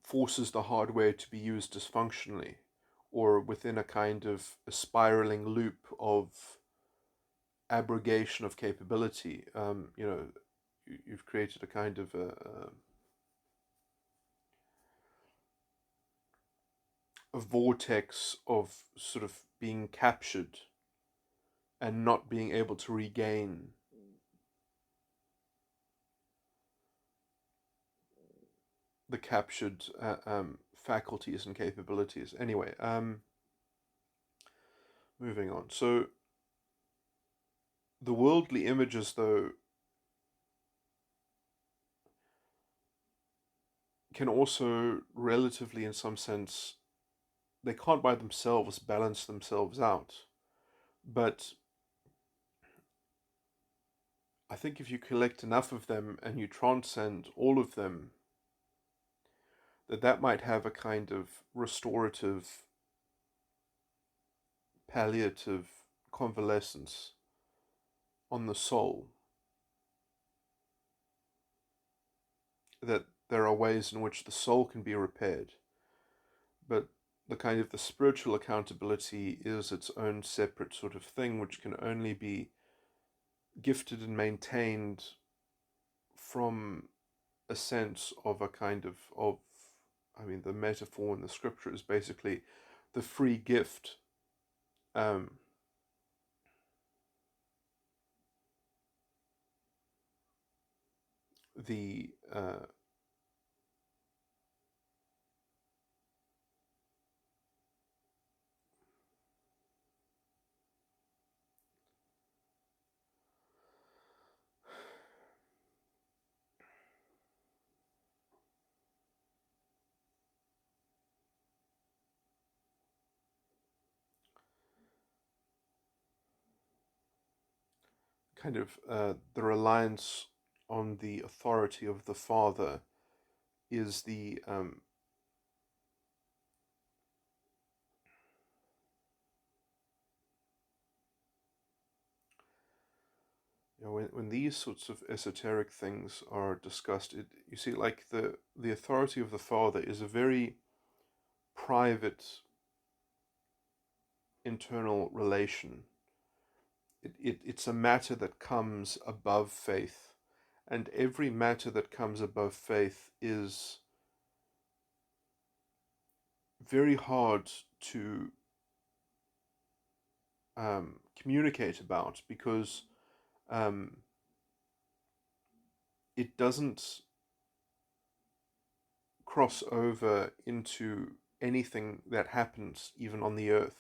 forces the hardware to be used dysfunctionally, or within a kind of a spiraling loop of abrogation of capability. You've created a kind of a vortex of sort of being captured and not being able to regain the captured faculties and capabilities. Anyway, moving on. So the worldly images, though, can also relatively, in some sense, they can't by themselves balance themselves out. But I think if you collect enough of them and you transcend all of them, that might have a kind of restorative, palliative convalescence on the soul. That there are ways in which the soul can be repaired, but the kind of the spiritual accountability is its own separate sort of thing, which can only be gifted and maintained from a sense of a kind of I mean, the metaphor in the scripture is basically the free gift. Um, the kind of the reliance on the authority of the Father is the when these sorts of esoteric things are discussed, you see, like the authority of the Father is a very private internal relation. It's a matter that comes above faith, and every matter that comes above faith is very hard to communicate about, because um, it doesn't cross over into anything that happens even on the earth,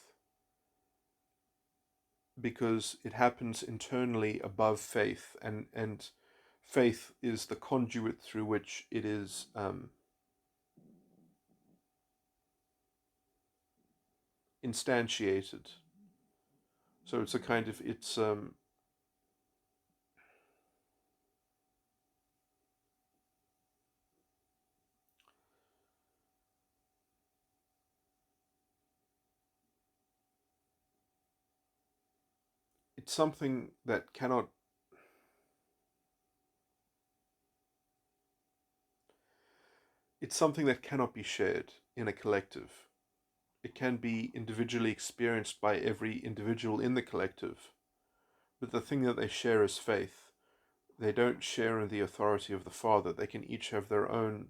because it happens internally above faith, and faith is the conduit through which it is instantiated. So it's a kind of it's something that cannot it's something that cannot be shared in a collective. It can be individually experienced by every individual in the collective, but the thing that they share is faith. They don't share in the authority of the Father. They can each have their own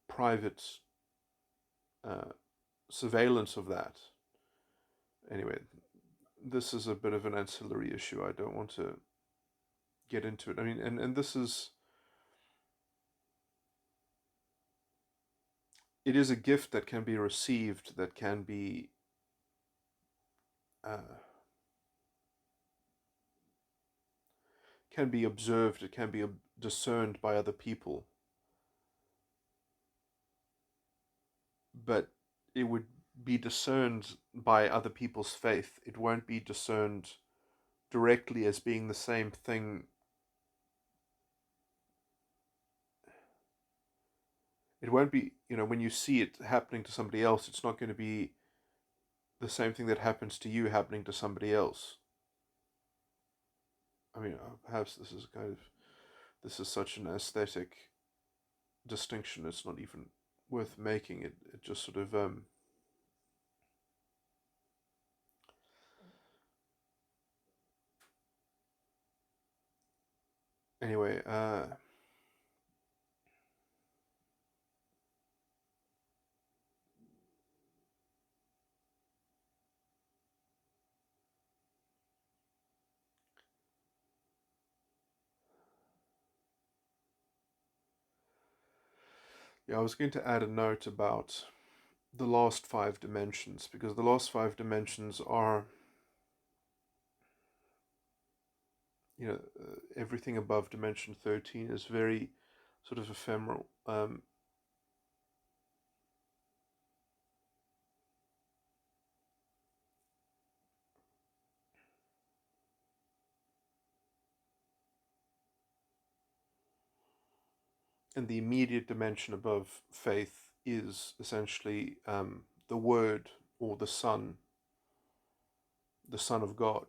private uh, surveillance of that. Anyway, this is a bit of an ancillary issue. I don't want to get into it. I mean, and this is, it is a gift that can be received, that uh, can be observed, it can be discerned by other people, but it would be discerned by other people's faith. It won't be discerned directly as being the same thing. It won't be, when you see it happening to somebody else, it's not going to be the same thing that happens to you happening to somebody else. I mean, perhaps this is such an aesthetic distinction, it's not even worth making. It just sort of, anyway, yeah, I was going to add a note about the last five dimensions, because the last five dimensions are, everything above dimension 13 is very sort of ephemeral. And the immediate dimension above faith is essentially the Word, or the Son of God,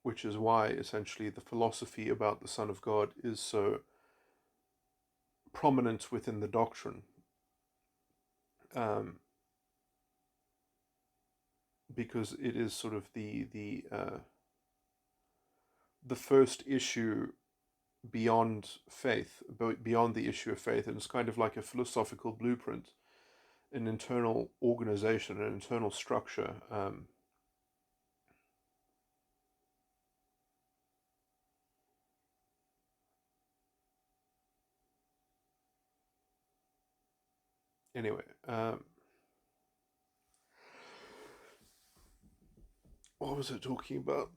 which is why essentially the philosophy about the Son of God is so prominent within the doctrine, um, because it is sort of the first issue beyond faith, beyond the issue of faith, and it's kind of like a philosophical blueprint, an internal organization, an internal structure. Anyway, what was I talking about?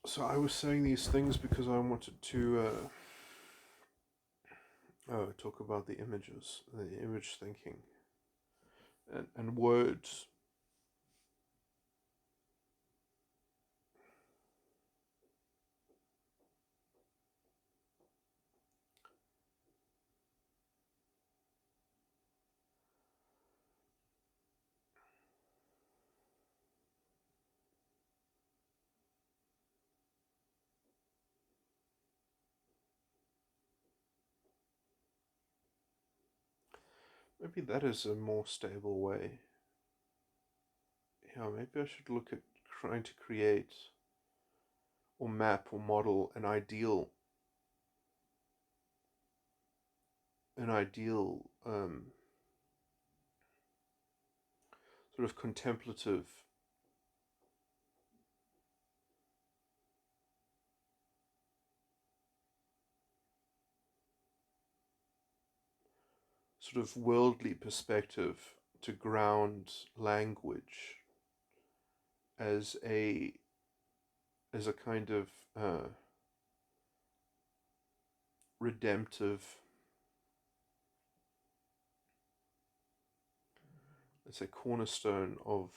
So I was saying these things because I wanted to talk about the images, the image thinking, and words. Maybe that is a more stable way. Yeah, maybe I should look at trying to create or map or model an ideal sort of contemplative sort of worldly perspective to ground language as a kind of redemptive, let's say, cornerstone of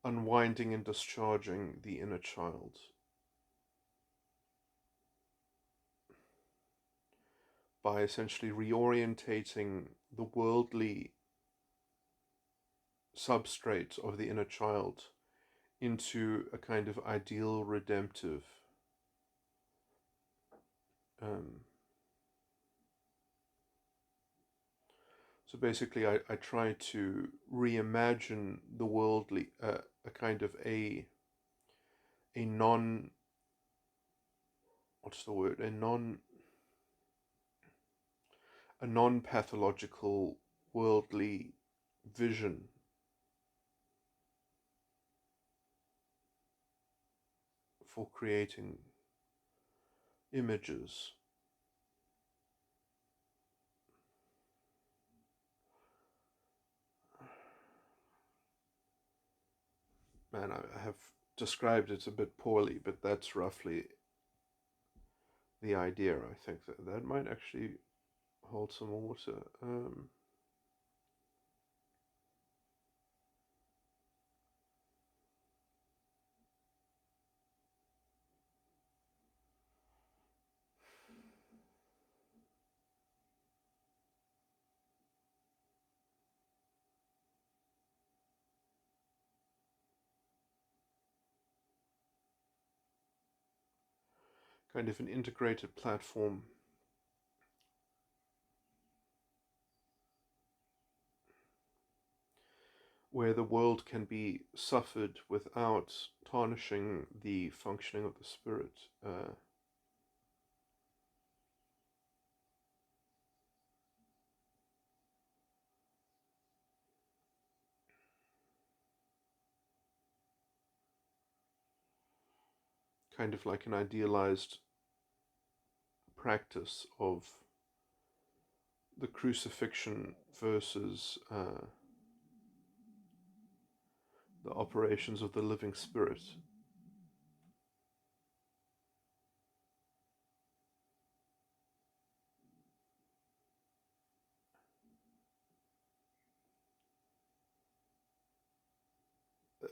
unwinding and discharging the inner child by essentially reorientating the worldly substrate of the inner child into a kind of ideal redemptive um, so basically I try to reimagine the worldly, a kind of a non what's the word a non-pathological worldly vision for creating images. Man, I have described it a bit poorly, but that's roughly the idea. I think that might actually hold some water. Kind of an integrated platform where the world can be suffered without tarnishing the functioning of the spirit. kind of like an idealized practice of the crucifixion versus the operations of the living spirit.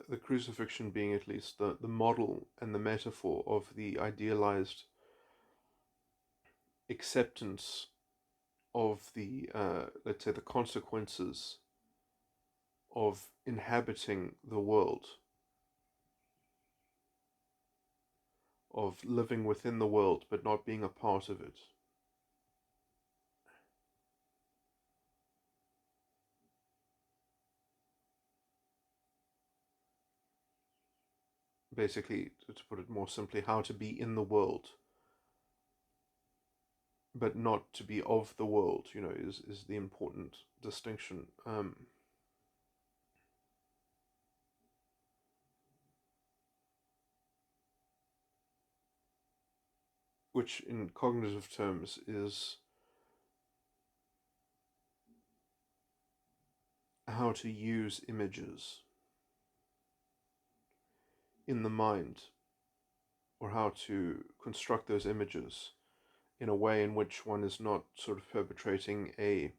The crucifixion being at least the model and the metaphor of the idealized acceptance of the, let's say, the consequences of inhabiting the world, of living within the world but not being a part of it. Basically, to put it more simply, how to be in the world but not to be of the world, is the important distinction. Which in cognitive terms is how to use images in the mind, or how to construct those images in a way in which one is not sort of perpetrating a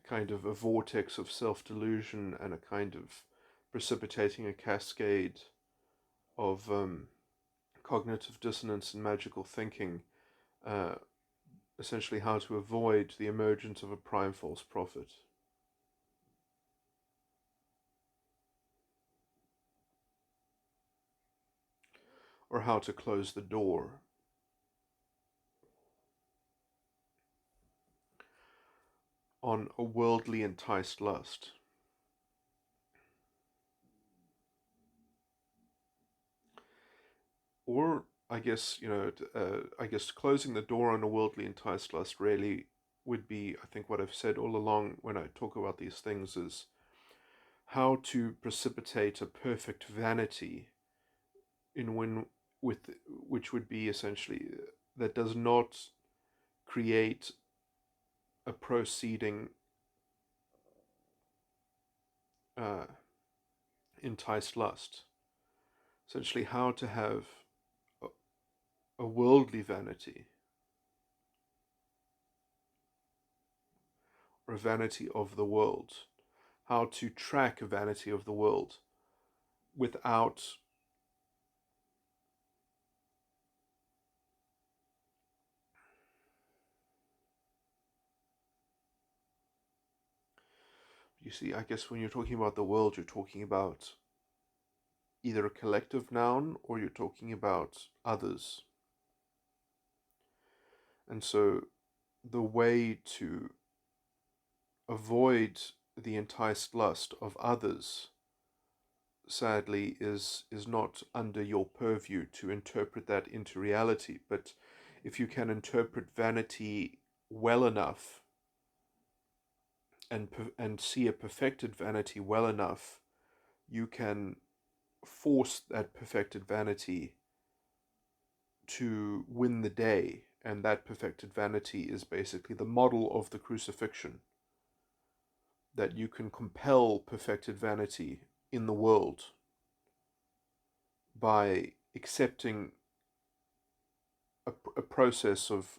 kind of a vortex of self-delusion and a kind of precipitating a cascade of cognitive dissonance and magical thinking, uh, essentially how to avoid the emergence of a prime false prophet. Or how to close the door on a worldly enticed lust. Or I guess, I guess closing the door on a worldly enticed lust really would be, I think, what I've said all along when I talk about these things is how to precipitate a perfect vanity in when with which would be essentially that does not create a proceeding uh, enticed lust. Essentially, how to have a, a worldly vanity, or a vanity of the world. How to track a vanity of the world without you see, I guess when you're talking about the world, you're talking about either a collective noun or you're talking about others. And so the way to avoid the enticed lust of others, sadly, is not under your purview to interpret that into reality. But if you can interpret vanity well enough and see a perfected vanity well enough, you can force that perfected vanity to win the day. And that perfected vanity is basically the model of the crucifixion. That you can compel perfected vanity in the world by accepting a process of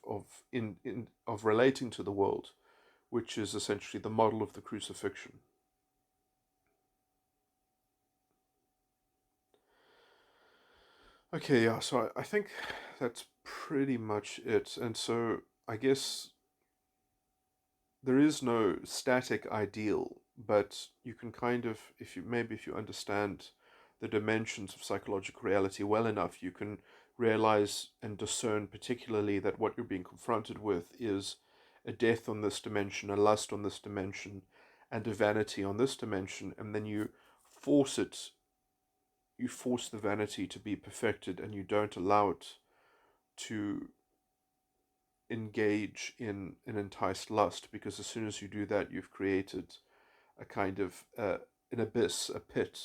relating to the world, which is essentially the model of the crucifixion. Okay, yeah, so I think that's pretty much it. And so I guess there is no static ideal, but you can kind of, if you understand the dimensions of psychological reality well enough, you can realize and discern particularly that what you're being confronted with is a death on this dimension, a lust on this dimension, and a vanity on this dimension, and then force it, you force the vanity to be perfected, and you don't allow it to engage in an enticed lust, because as soon as you do that, you've created a kind of an abyss, a pit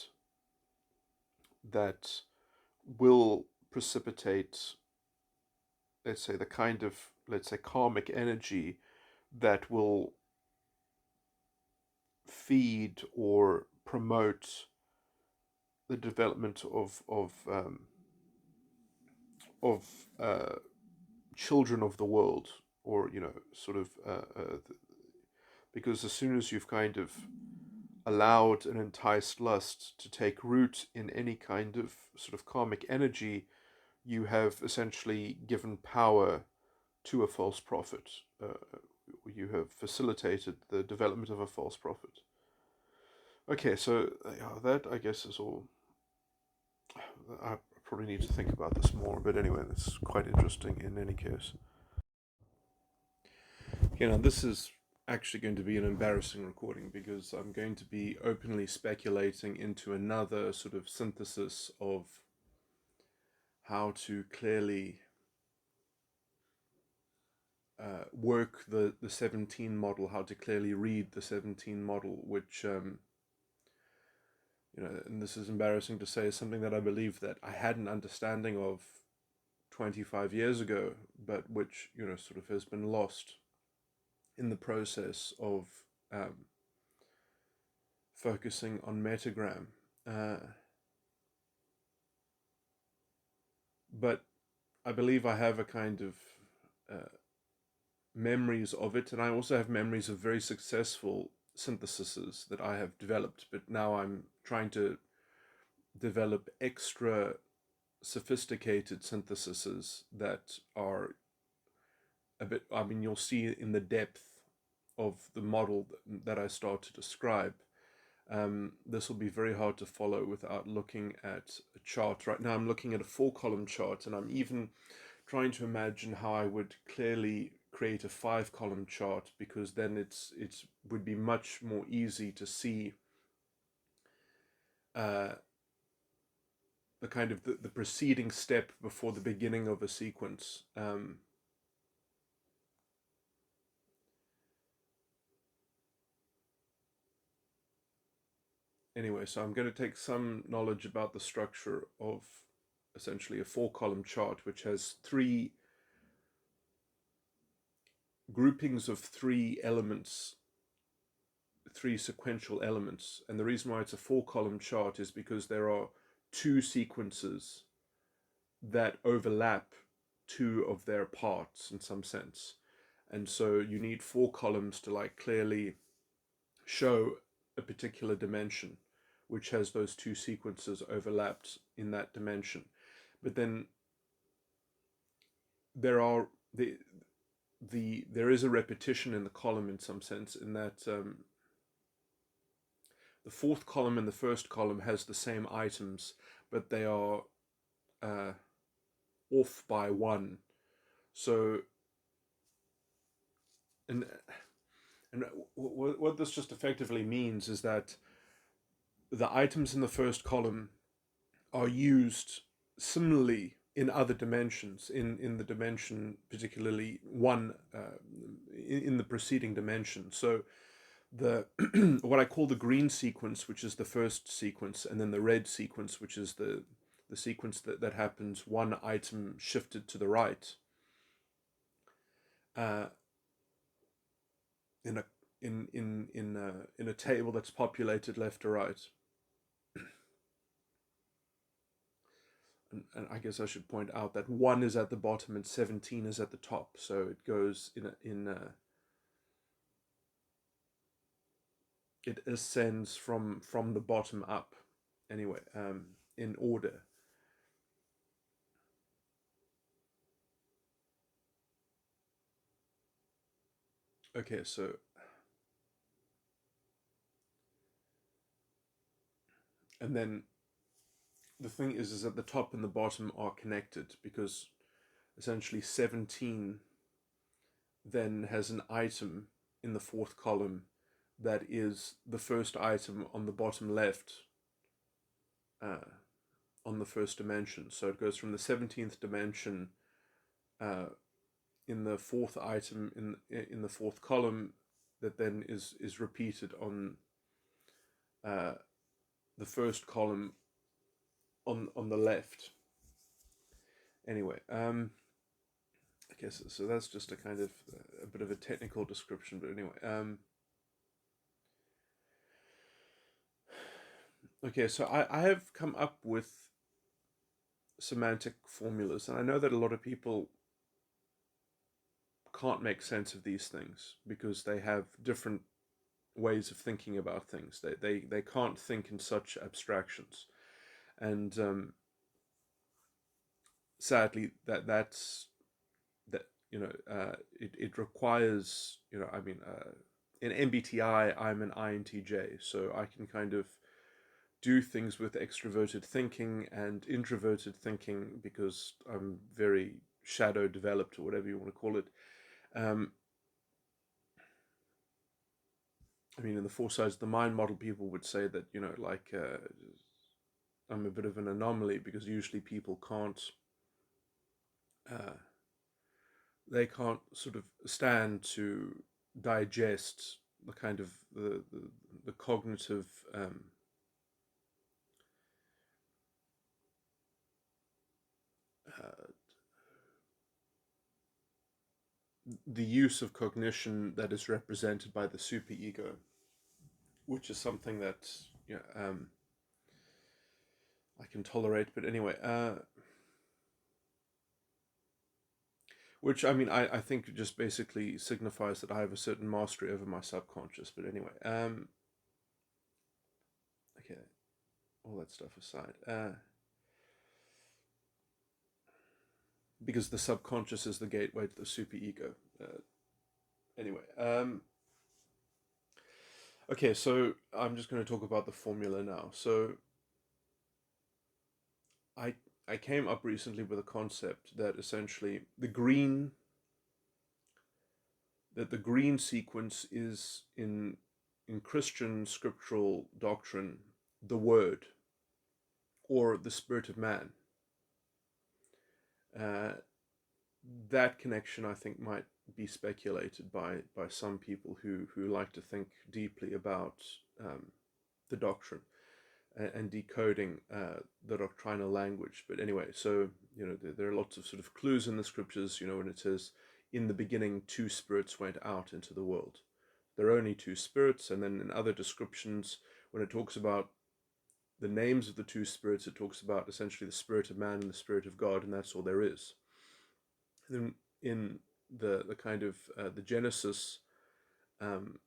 that will precipitate, let's say, the kind of, let's say, karmic energy that will feed or promote the development of children of the world, or sort of because as soon as you've kind of allowed and enticed lust to take root in any kind of sort of karmic energy, you have essentially given power to a false prophet. You have facilitated the development of a false prophet. Okay, so that I guess is all. I probably need to think about this more, but anyway, it's quite interesting in any case. Okay, now this is actually going to be an embarrassing recording because I'm going to be openly speculating into another sort of synthesis of how to clearly work the 17 model, how to clearly read the 17 model, which and this is embarrassing to say, is something that I believe that I had an understanding of 25 years ago, but which sort of has been lost in the process of focusing on Megagram. But I believe I have a kind of memories of it, and I also have memories of very successful syntheses that I have developed, but now I'm trying to develop extra sophisticated syntheses that are a bit, I mean, you'll see in the depth of the model that I start to describe. This will be very hard to follow without looking at a chart. Right now I'm looking at a 4-column chart, and I'm even trying to imagine how I would clearly create a 5-column chart, because then it would be much more easy to see the kind of the preceding step before the beginning of a sequence. Anyway, so I'm going to take some knowledge about the structure of essentially a 4-column chart, which has 3 groupings of 3 elements, 3 sequential elements. And the reason why it's a 4-column chart is because there are 2 sequences that overlap 2 of their parts in some sense. And so you need 4 columns to like clearly show a particular dimension which has those 2 sequences overlapped in that dimension. But then there is a repetition in the column in some sense, in that the 4th column and the 1st column has the same items, but they are off by 1. So and what this just effectively means is that the items in the 1st column are used similarly in other dimensions, in the dimension particularly 1, in the preceding dimension. So the what I call the green sequence, which is the 1st sequence, and then the red sequence, which is the sequence that happens 1 item shifted to the right, in a table that's populated left to right. And I guess I should point out that 1 is at the bottom and 17 is at the top, so it goes it ascends from the bottom up. Anyway, in order. Okay, so and then the thing is that the top and the bottom are connected, because essentially 17 then has an item in the 4th column that is the 1st item on the bottom left on the 1st dimension. So it goes from the 17th dimension in the 4th item in the 4th column, that then is repeated on the 1st column on the left. Anyway, I guess so. That's just a kind of a bit of a technical description, but anyway, okay. So I have come up with semantic formulas, and I know that a lot of people can't make sense of these things because they have different ways of thinking about things. They can't think in such abstractions, and sadly, it requires, I mean, in MBTI, I'm an INTJ, so I can kind of do things with extroverted thinking and introverted thinking because I'm very shadow developed, or whatever you want to call it. Um, I mean, in the Four Sides of the Mind model, people would say that, I'm a bit of an anomaly because usually people uh, they can't sort of stand to digest the kind of the cognitive uh, the use of cognition that is represented by the superego, which is something that I can tolerate. But anyway, which I mean, I think just basically signifies that I have a certain mastery over my subconscious. But anyway, okay, all that stuff aside, because the subconscious is the gateway to the superego. Anyway, okay, so I'm just going to talk about the formula now. So I I came up recently with a concept that essentially the green sequence is in Christian scriptural doctrine the word or the spirit of man. Uh, that connection, I think, might be speculated by some people who like to think deeply about the doctrine and decoding the doctrinal language. But anyway, so there are lots of sort of clues in the scriptures. When it says, "In the beginning, two spirits went out into the world." There are only two spirits, and then in other descriptions, when it talks about the names of the two spirits, it talks about essentially the spirit of man and the spirit of God, and that's all there is. And then in the kind of the Genesis um,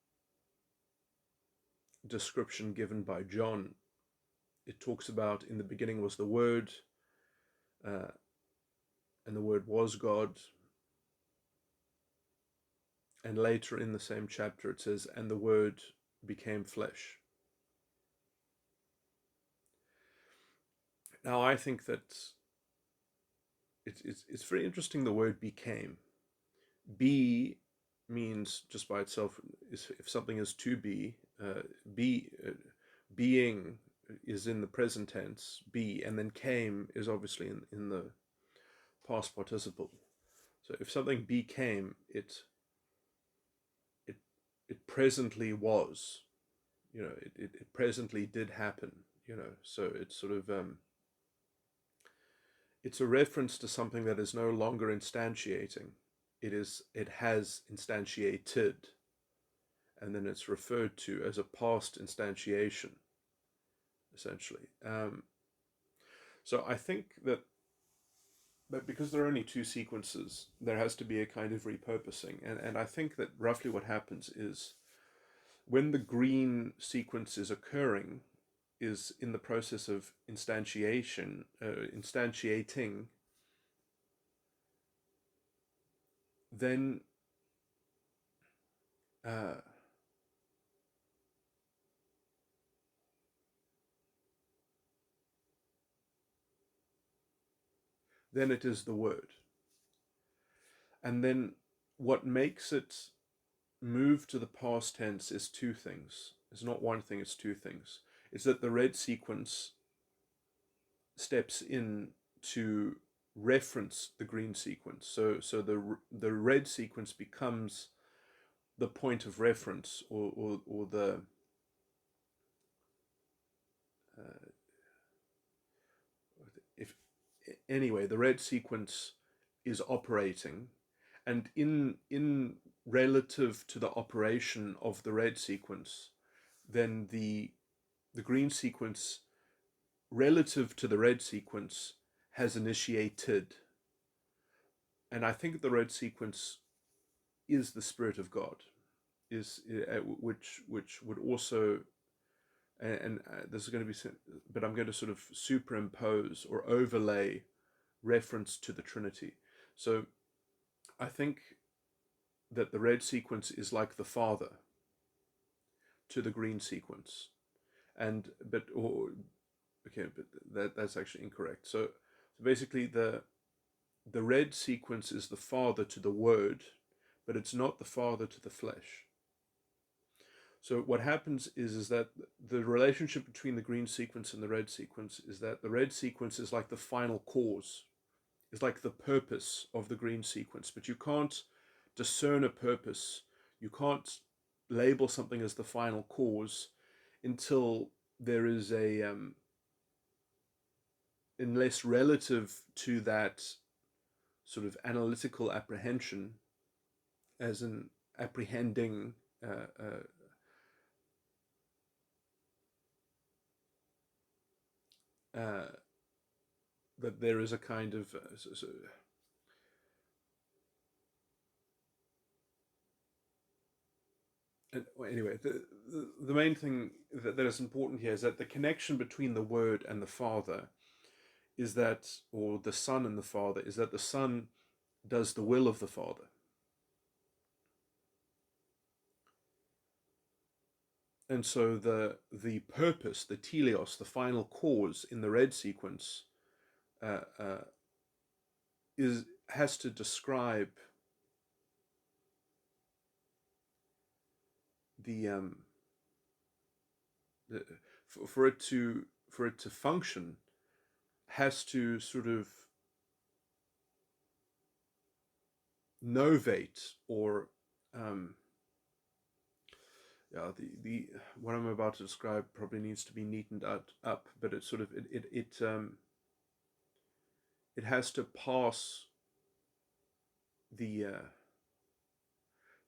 description given by John, it talks about in the beginning was the Word, uh, and the Word was God. And later in the same chapter, it says, and the Word became flesh. Now, I think that it's very interesting, the word became. Be means just by itself, if something is to be, being is in the present tense, be, and then came is obviously in the past participle. So if something became, it it presently was, it presently did happen, so it's sort of it's a reference to something that is no longer instantiating. It has instantiated, and then it's referred to as a past instantiation, essentially. So I think that because there are only two sequences, there has to be a kind of repurposing, and I think that roughly what happens is when the green sequence is occurring, is in the process of instantiating, then uh, then it is the word. And then what makes it move to the past tense is two things. It's not one thing, it's two things. It's that the red sequence steps in to reference the green sequence. So the red sequence becomes the point of reference, or the uh, if anyway, the red sequence is operating, and in relative to the operation of the red sequence, then the green sequence relative to the red sequence has initiated. And I think the red sequence is the Spirit of God, is which would also, and this is going to be, but I'm going to sort of superimpose or overlay reference to the Trinity. So I think that the red sequence is like the Father to the green sequence, and but or okay, but that's actually incorrect. So basically, the red sequence is the Father to the Word, but it's not the Father to the flesh. So what happens is that the relationship between the green sequence and the red sequence is that the red sequence is like the final cause, is like the purpose of the green sequence, but you can't discern a purpose. You can't label something as the final cause until there is unless relative to that sort of analytical apprehension, as in apprehending that there is a kind of anyway, the main thing that is important here is that the connection between the Word and the Father is that, or the Son and the Father, is that the Son does the will of the Father. And so the purpose, the teleos, the final cause in the red sequence has to describe the for it to function, has to sort of novate or yeah, the what I'm about to describe probably needs to be neatened up, but it sort of it has to pass the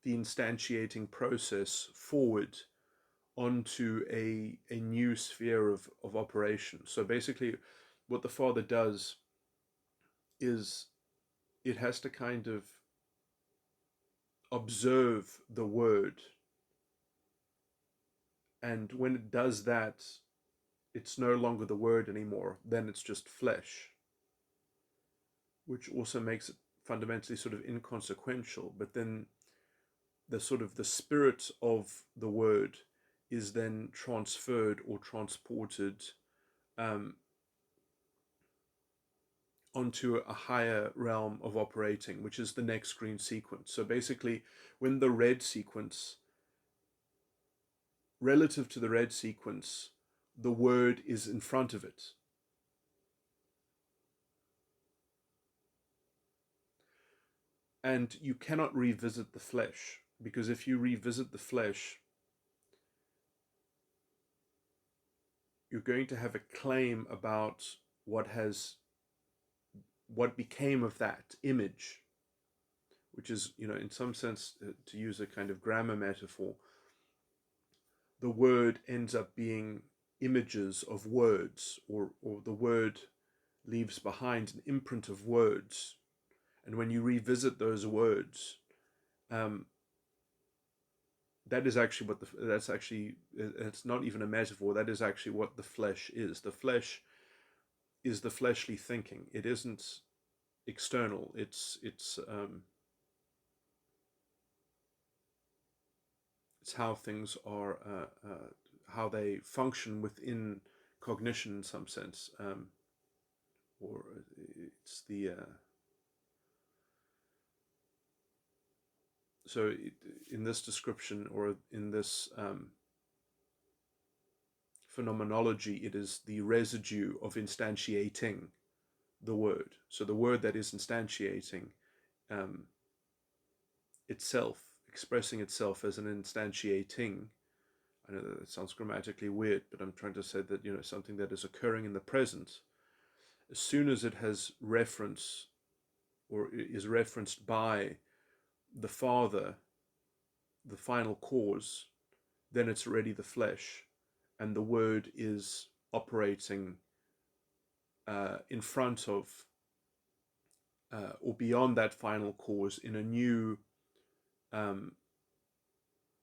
instantiating process forward onto a new sphere of operation. So basically, what the Father does is it has to kind of observe the Word, and when it does that, it's no longer the Word anymore. Then it's just flesh, which also makes it fundamentally sort of inconsequential. But then the sort of the spirit of the Word is then transferred or transported onto a higher realm of operating, which is the next green sequence. So basically, when the red sequence, relative to the red sequence, the Word is in front of it. And you cannot revisit the flesh, because if you revisit the flesh, you're going to have a claim about what became of that image, which is, in some sense, to use a kind of grammar metaphor, the Word ends up being images of words, or the Word leaves behind an imprint of words. And when you revisit those words, that is actually it's not even a metaphor. That is actually what the flesh is. The flesh is the fleshly thinking. It isn't external. It's how things are, how they function within cognition in some sense, or it's the so in this description, or in this phenomenology, it is the residue of instantiating the Word. So the Word that is instantiating itself, expressing itself as an instantiating. I know that sounds grammatically weird, but I'm trying to say that, something that is occurring in the present, as soon as it has reference or is referenced by the Father, the final cause, then it's already the flesh, and the Word is operating in front of or beyond that final cause in a new um,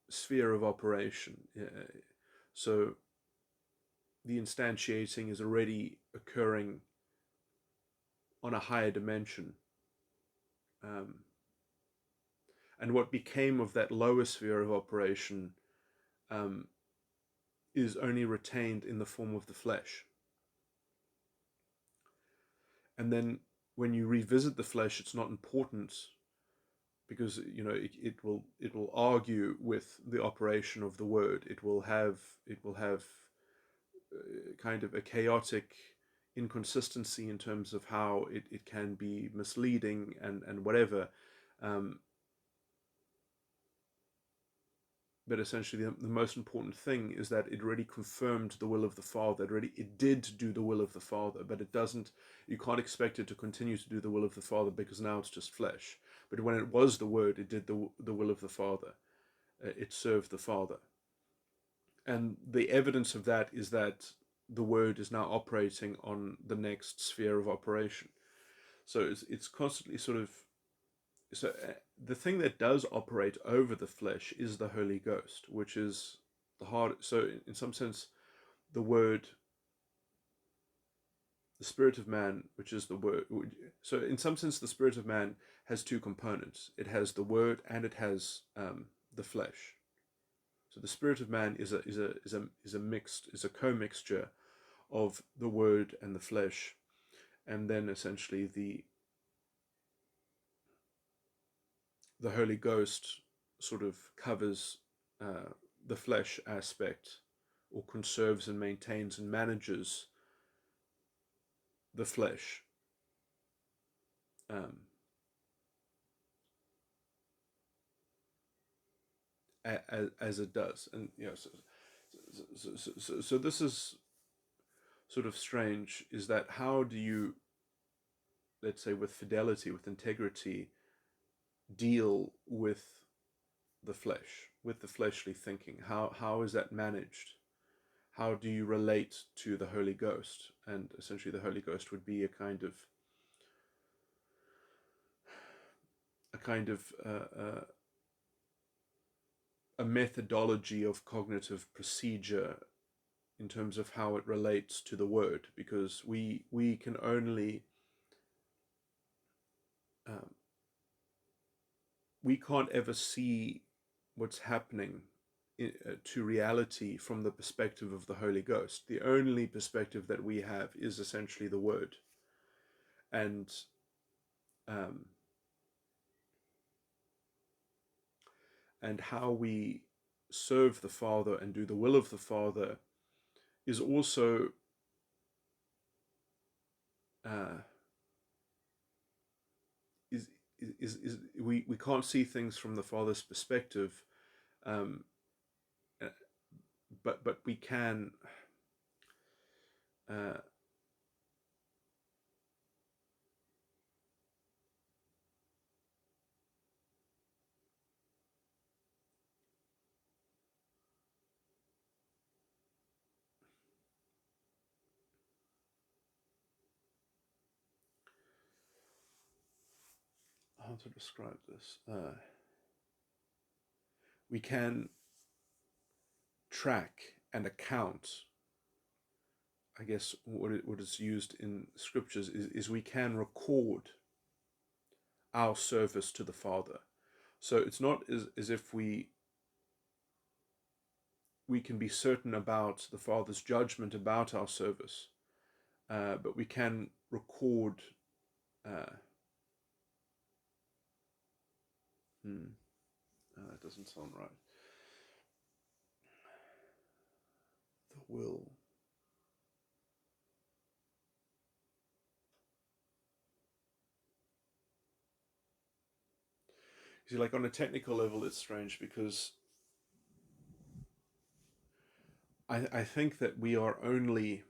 sphere of operation. So the instantiating is already occurring on a higher dimension. And what became of that lower sphere of operation um, is only retained in the form of the flesh. And then when you revisit the flesh, it's not important because it will argue with the operation of the Word. It will have kind of a chaotic inconsistency in terms of how it can be misleading and whatever. But essentially the most important thing is that it really confirmed the will of the Father. It did do the will of the Father, but you can't expect it to continue to do the will of the Father because now it's just flesh. But when it was the Word, it did the will of the Father. It served the Father. And the evidence of that is that the Word is now operating on the next sphere of operation. So it's constantly sort of, so the thing that does operate over the flesh is the Holy Ghost, which is the heart. So in some sense, the Word, the Spirit of man, which is the Word. So in some sense, the Spirit of man has two components. It has the Word and it has the flesh. So the Spirit of man is a co-mixture of the Word and the flesh, and then essentially the Holy Ghost sort of covers the flesh aspect, or conserves and maintains and manages the flesh. As it does, and so this is sort of strange. Is that how do you, let's say, with fidelity, with integrity, deal with the flesh, with the fleshly thinking? How is that managed? How do you relate to the Holy Ghost? And essentially the Holy Ghost would be a kind of a methodology of cognitive procedure in terms of how it relates to the Word, because we can only we can't ever see what's happening to reality from the perspective of the Holy Ghost. The only perspective that we have is essentially the Word, and how we serve the Father and do the will of the Father is also we can't see things from the Father's perspective, but we can how to describe this? We can track and account. I guess what is used in scriptures is we can record our service to the Father. So it's not as if we can be certain about the Father's judgment about our service, but we can record. That doesn't sound right. The will. See, like on a technical level, it's strange because I think that we are only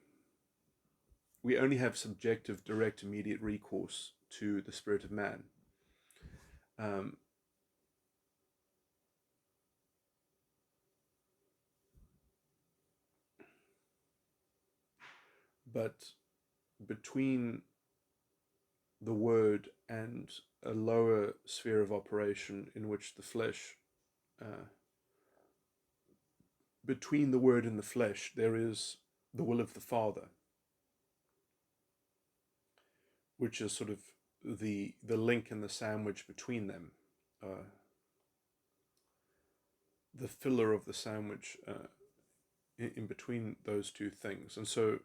we only have subjective, direct, immediate recourse to the spirit of man. Um, but between the word and a lower sphere of operation in which the flesh, uh, between the word and the flesh, there is the will of the Father, which is sort of the link and the sandwich between them, the filler of the sandwich in between those two things. And so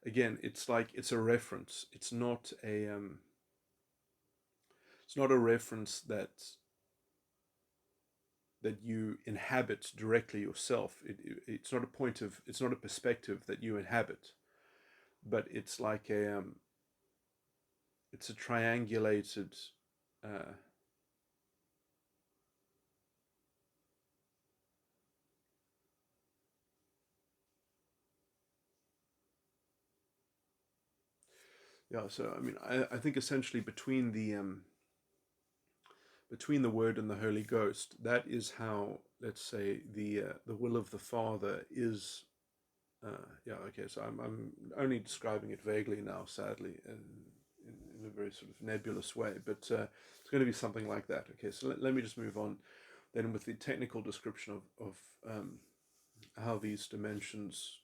again, it's like it's a reference. It's not a reference that you inhabit directly yourself. It's not a point of, it's not a perspective that you inhabit, but it's like it's a triangulated, uh, yeah. So I mean, I think essentially between the Word and the Holy Ghost, that is how, let's say, the will of the Father is. Yeah, okay. So I'm only describing it vaguely now, sadly, in a very sort of nebulous way. But it's going to be something like that. Okay. So let me just move on then with the technical description of how these dimensions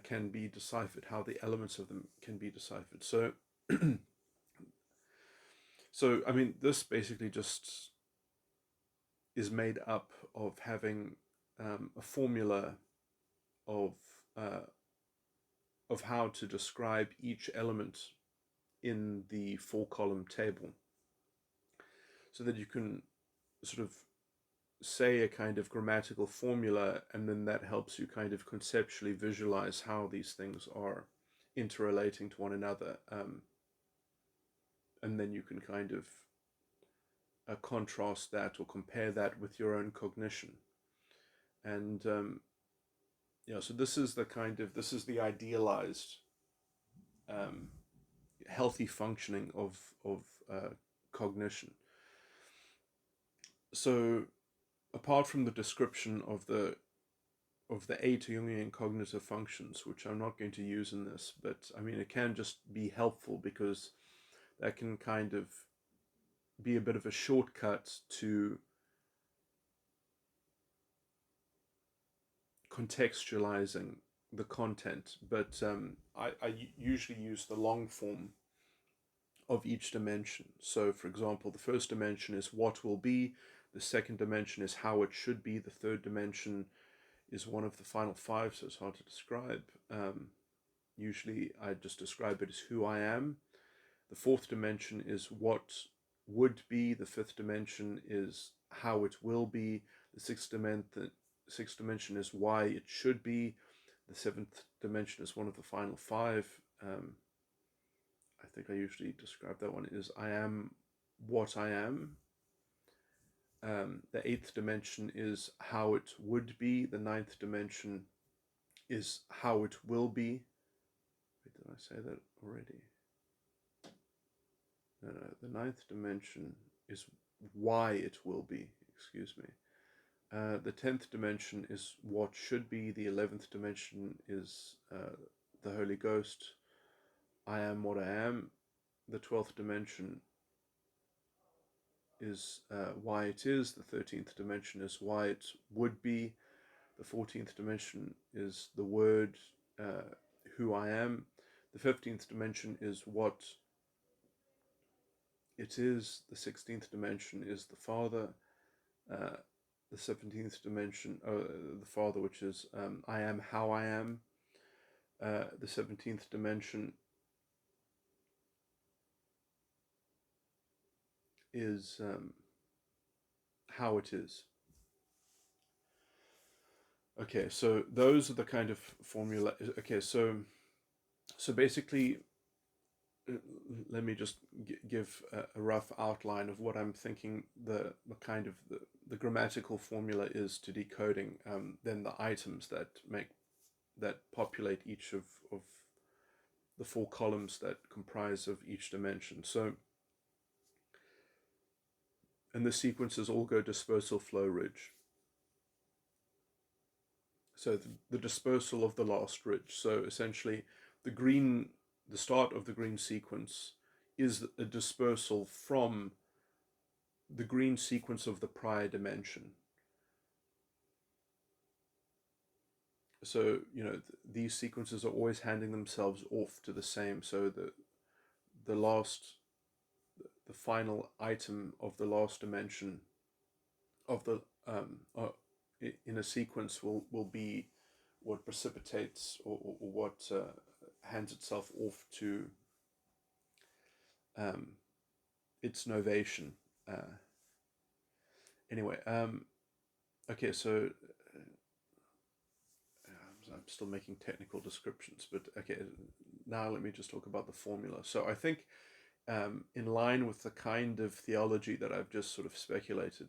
can be deciphered, how the elements of them can be deciphered. So, so I mean, this basically just is made up of having a formula of uh, of how to describe each element in the 4-column table, so that you can sort of say a kind of grammatical formula, and then that helps you kind of conceptually visualize how these things are interrelating to one another, and then you can kind of contrast that or compare that with your own cognition. And yeah, so this is the idealized healthy functioning of cognition. So apart from the description of the 8 Jungian cognitive functions, which I'm not going to use in this, but I mean, it can just be helpful because that can kind of be a bit of a shortcut to contextualizing the content. But I usually use the long form of each dimension. So, for example, the first dimension is what will be, the second dimension is how it should be, the third dimension is one of the final 5, so it's hard to describe. Usually I just describe it as who I am. The fourth dimension is what would be, the fifth dimension is how it will be, the sixth dimension is why it should be, the seventh dimension is one of the final 5. I think I usually describe that one as I am what I am. The eighth dimension is how it would be. The ninth dimension is how it will be. Wait, did I say that already? No, the ninth dimension is why it will be. Excuse me. The 10th dimension is what should be. The 11th dimension is the Holy Ghost. I am what I am. The 12th dimension is why it is. The 13th dimension is why it would be. The 14th dimension is the word, who I am. The 15th dimension is what it is. The 16th dimension is the Father. The 17th dimension, the Father, which is I am how I am. The 17th dimension is how it is. Okay, so those are the kind of formula. Okay, so basically, let me just give a rough outline of what I'm thinking the kind of the grammatical formula is to decoding, then the items that populate each of the four columns that comprise of each dimension. So, and the sequences all go dispersal, flow, ridge. So the dispersal of the last ridge. So essentially, the start of the green sequence is a dispersal from the green sequence of the prior dimension. So, these sequences are always handing themselves off to the same. So the last, the final item of the last dimension of the in a sequence will be what precipitates or what hands itself off to its novation. Anyway, okay, so I'm still making technical descriptions, but okay, now let me just talk about the formula. So I think, in line with the kind of theology that I've just sort of speculated,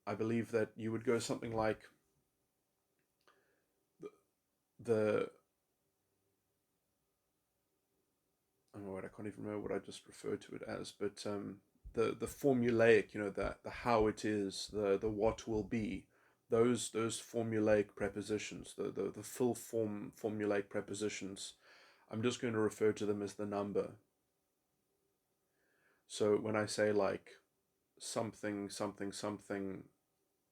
I believe that you would go something like the oh, I can't even remember what I just referred to it as, but the formulaic, the how it is, the what will be, those formulaic prepositions, the full form formulaic prepositions. I'm just going to refer to them as the number. So when I say like something something something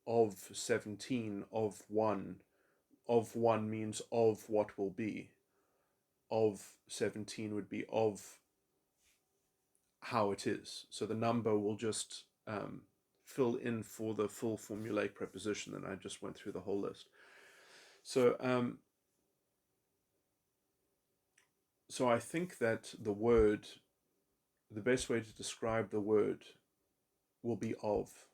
of 17 of one means of what will be. Of 17 would be of how it is. So the number will just fill in for the full formulaic preposition, and I just went through the whole list. So so I think that the best way to describe the word will be of.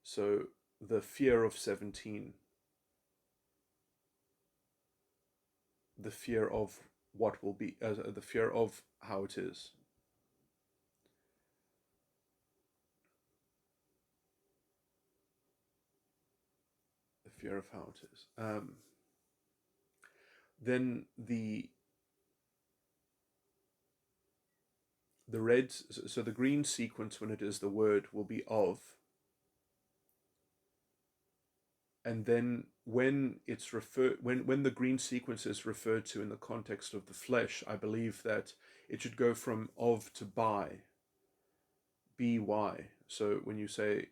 So the fear of 17, the fear of what will be, the fear of how it is. The fear of how it is. Then the red, so the green sequence when it is the word will be of. And then when it's when the green sequence is referred to in the context of the flesh, I believe that it should go from of to by. So when you say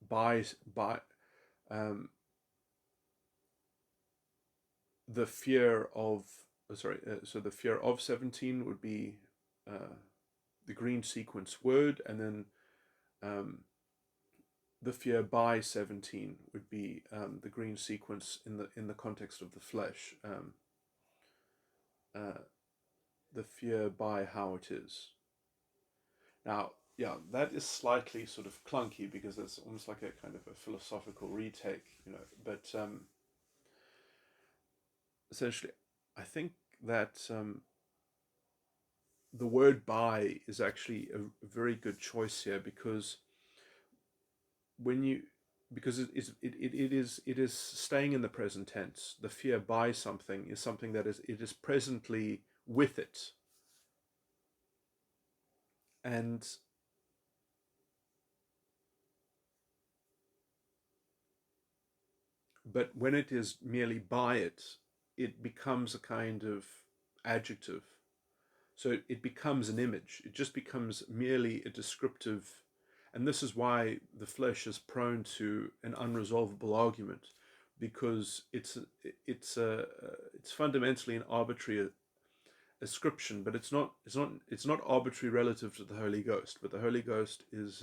by the fear of so the fear of 17 would be the green sequence word, and then the fear by 17 would be the green sequence in the context of the flesh. The fear by how it is. Now, yeah, that is slightly sort of clunky because it's almost like a kind of a philosophical retake, But essentially, I think that the word by is actually a very good choice here because it is staying in the present tense. The fear by something is something that it is presently with it, and but when it is merely by it, it becomes a kind of adjective. So it becomes an image. It just becomes merely a descriptive. And this is why the flesh is prone to an unresolvable argument, because it's fundamentally an arbitrary ascription, but it's not arbitrary relative to the Holy Ghost. But the Holy Ghost is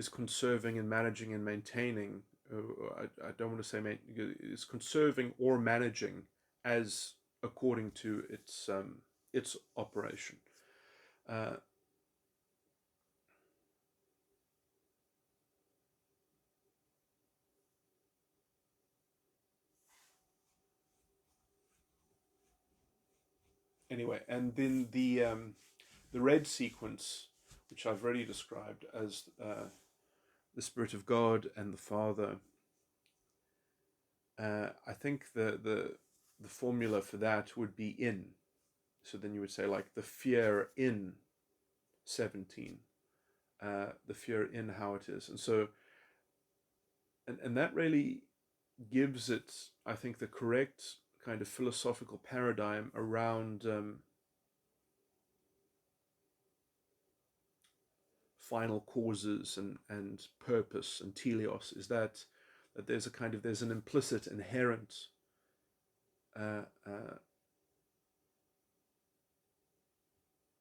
conserving and managing and maintaining. I don't want to say is conserving or managing as according to its operation. anyway, and then the red sequence, which I've already described as the Spirit of God and the Father. I think the formula for that would be in. So then you would say like the fear in 17, the fear in how it is, and so and that really gives it, I think, the correct kind of philosophical paradigm around final causes and purpose and teleos, is that there's a kind of, there's an implicit, inherent uh, uh,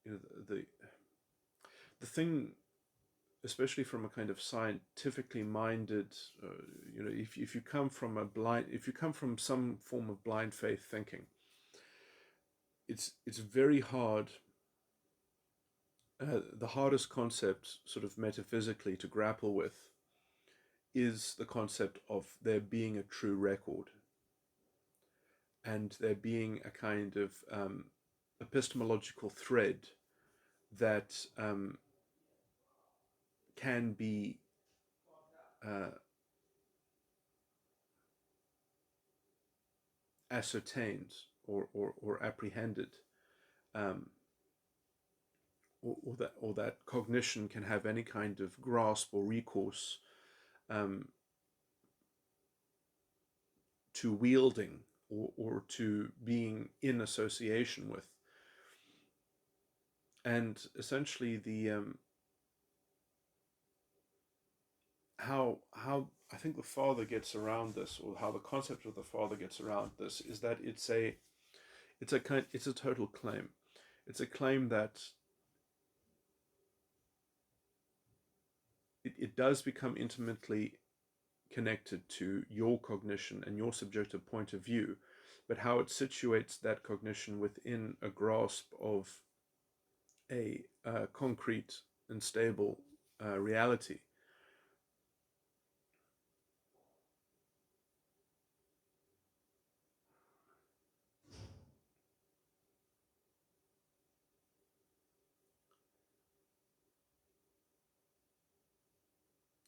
you know, the thing, especially from a kind of scientifically minded, if you come from some form of blind faith thinking, it's very hard. The hardest concept, sort of metaphysically, to grapple with is the concept of there being a true record and there being a kind of epistemological thread that can be ascertained or apprehended, um, or that cognition can have any kind of grasp or recourse to wielding or to being in association with. And essentially how I think the Father gets around this, or how the concept of the Father gets around this, is that it's a total claim. It's a claim that it does become intimately connected to your cognition and your subjective point of view, but how it situates that cognition within a grasp of a concrete and stable reality.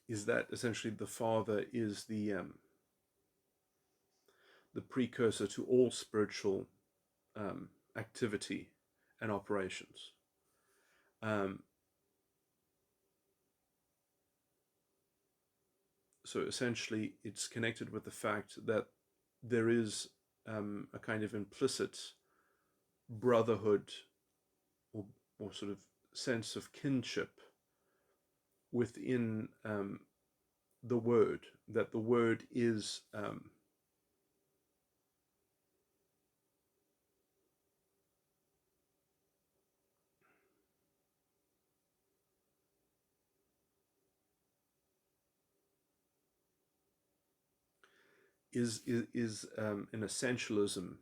Is that essentially the Father is the precursor to all spiritual activity and operations. So essentially, it's connected with the fact that there is a kind of implicit brotherhood or sort of sense of kinship within the Word, that the Word is an essentialism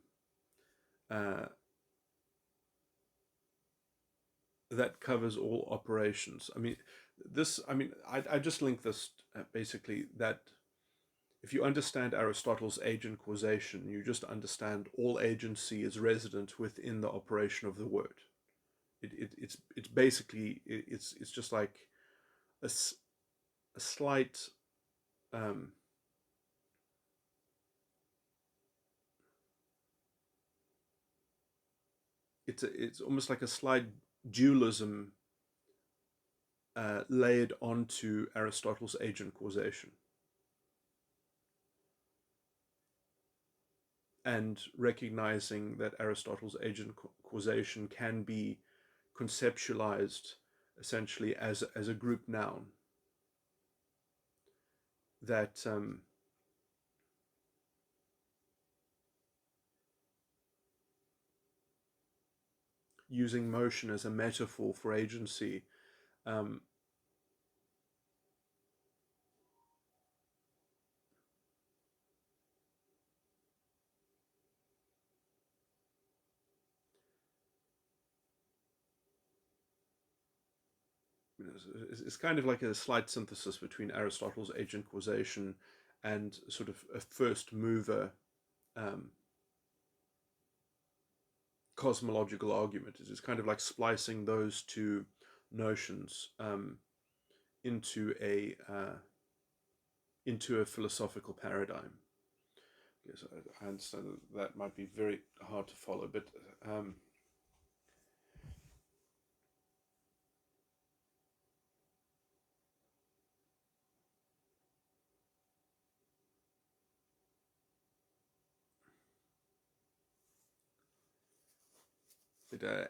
that covers all operations. I just link this basically that if you understand Aristotle's agent causation, you just understand all agency is resident within the operation of the Word. It's basically it's just like a slight it's almost like a slight dualism layered onto Aristotle's agent causation, and recognizing that Aristotle's agent causation can be conceptualized essentially as a group noun that using motion as a metaphor for agency it's kind of like a slight synthesis between Aristotle's agent causation and sort of a first mover cosmological argument. It's kind of like splicing those two notions into a philosophical paradigm. Yes, I understand that might be very hard to follow, but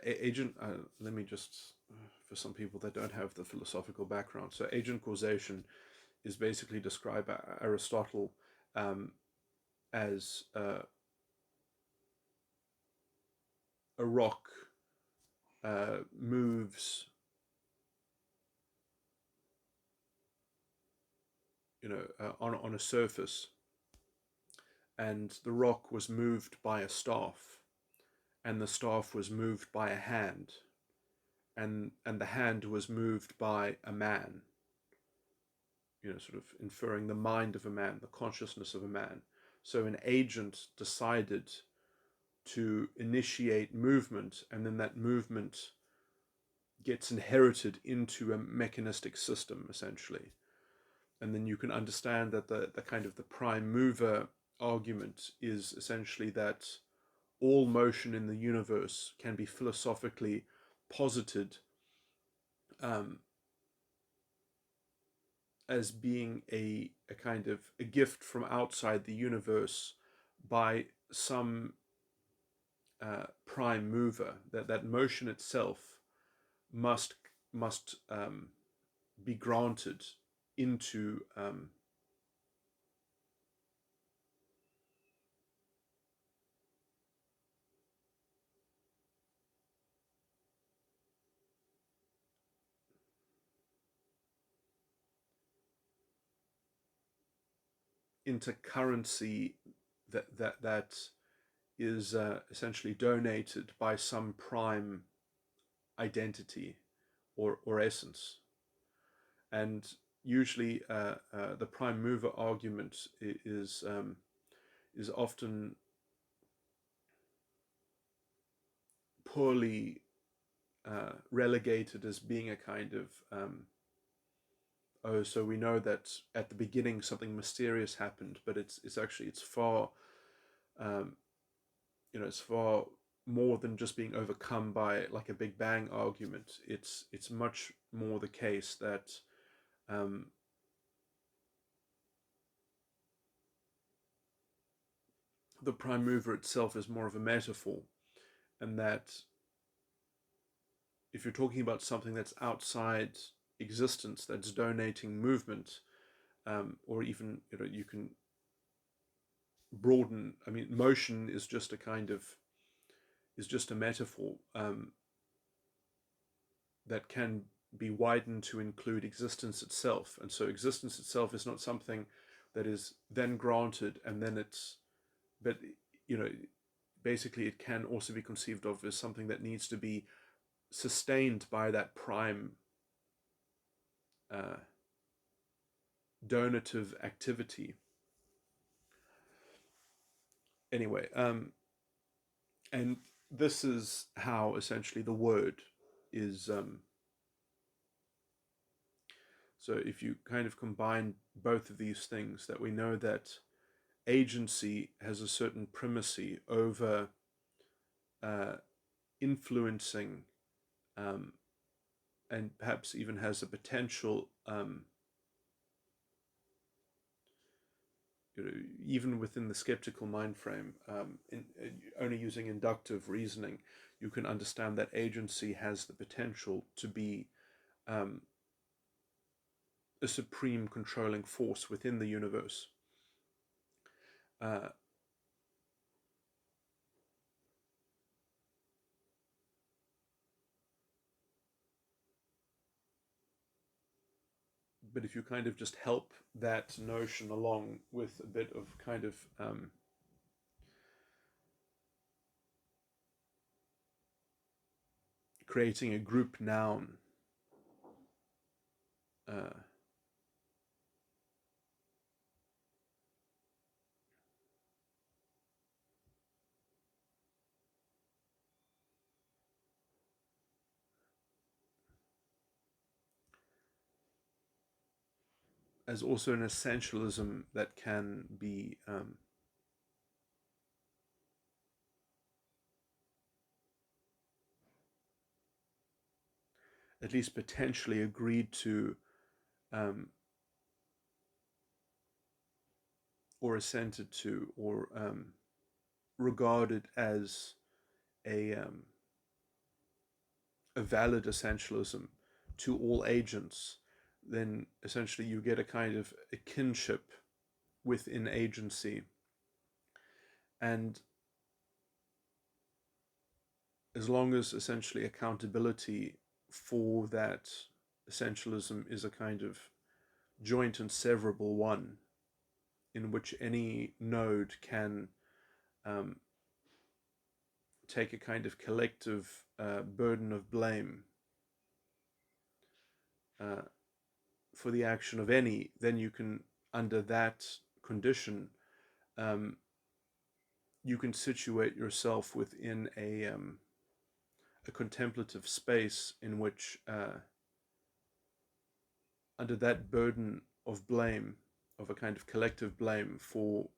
agent. Let me just, for some people that don't have the philosophical background, so agent causation is basically described by Aristotle as a rock moves, on a surface, and the rock was moved by a staff, and the staff was moved by a hand, and the hand was moved by a man, sort of inferring the mind of a man, the consciousness of a man. So an agent decided to initiate movement, and then that movement gets inherited into a mechanistic system, essentially. And then you can understand that the kind of the prime mover argument is essentially that all motion in the universe can be philosophically posited as being a kind of a gift from outside the universe by some prime mover. That motion itself must be granted into into currency that is essentially donated by some prime identity or essence. And usually the prime mover argument is often poorly relegated as being a kind of so we know that at the beginning something mysterious happened, but it's far it's far more than just being overcome by like a Big Bang argument. It's much more the case that the prime mover itself is more of a metaphor, and that if you're talking about something that's outside existence, that's donating movement, or even you can broaden. I mean, motion is just a metaphor that can be widened to include existence itself. And so existence itself is not something that is then granted and then but basically it can also be conceived of as something that needs to be sustained by that prime donative activity. Anyway, and this is how essentially the word is. So if you kind of combine both of these things, that we know that agency has a certain primacy over influencing and perhaps even has a potential, even within the skeptical mind frame, only using inductive reasoning, you can understand that agency has the potential to be a supreme controlling force within the universe. But if you kind of just help that notion along with a bit of kind of creating a group noun, as also an essentialism that can be at least potentially agreed to, um, or assented to, or regarded as a a valid essentialism to all agents, then essentially you get a kind of a kinship within agency. And as long as essentially accountability for that essentialism is a kind of joint and severable one, in which any node can um, take a kind of collective burden of blame uh, for the action of any, then you can, under that condition, um, you can situate yourself within a contemplative space in which, under that burden of blame, of a kind of collective blame for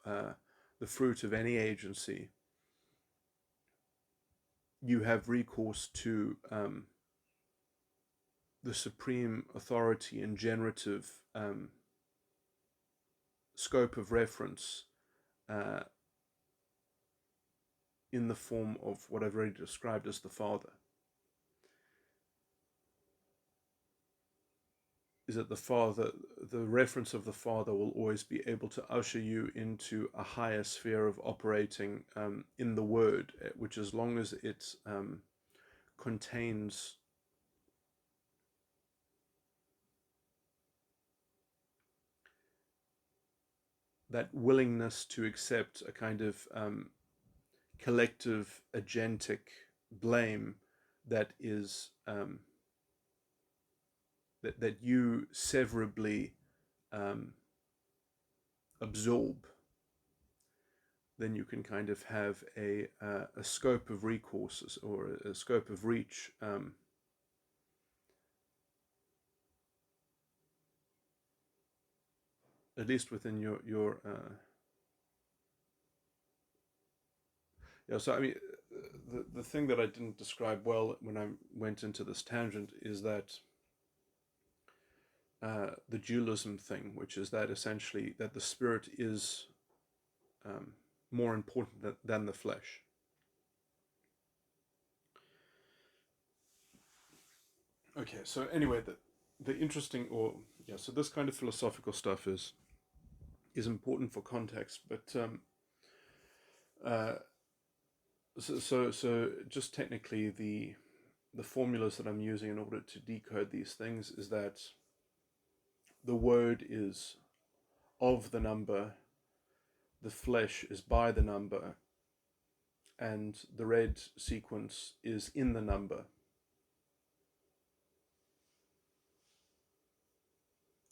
the fruit of any agency, you have recourse to the supreme authority and generative scope of reference uh, in the form of what I've already described as the Father. Is that the reference of the Father will always be able to usher you into a higher sphere of operating in the Word, which, as long as it contains that willingness to accept a kind of collective agentic blame that is that you severably absorb, then you can kind of have a scope of recourses, or a scope of reach at least within your yeah. So I mean, the thing that I didn't describe well when I went into this tangent is that the dualism thing, which is that essentially that the spirit is more important than the flesh. Okay, so anyway, the interesting, or yeah, so this kind of philosophical stuff is important for context, but uh, so just technically the formulas that I'm using in order to decode these things is that the word is of the number, the flesh is by the number, and the red sequence is in the number.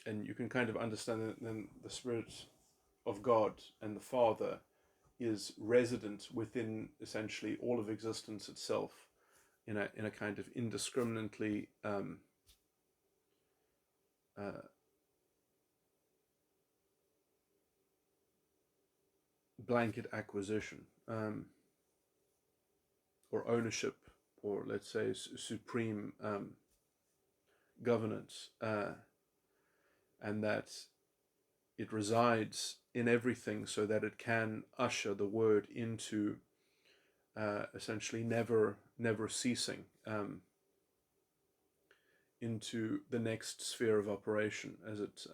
And you can kind of understand that then the Spirit of God and the Father is resident within essentially all of existence itself in a kind of indiscriminately blanket acquisition, or ownership, or let's say supreme governance, and that it resides in everything so that it can usher the word into essentially never ceasing, into the next sphere of operation as it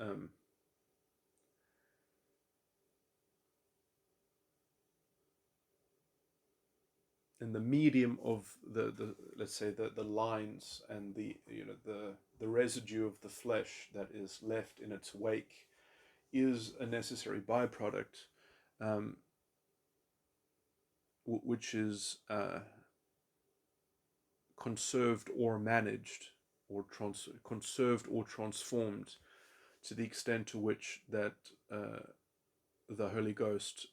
in the medium of the let's say the lines and the residue of the flesh that is left in its wake is a necessary byproduct, um, which is conserved or managed, or conserved or transformed to the extent to which that the Holy Ghost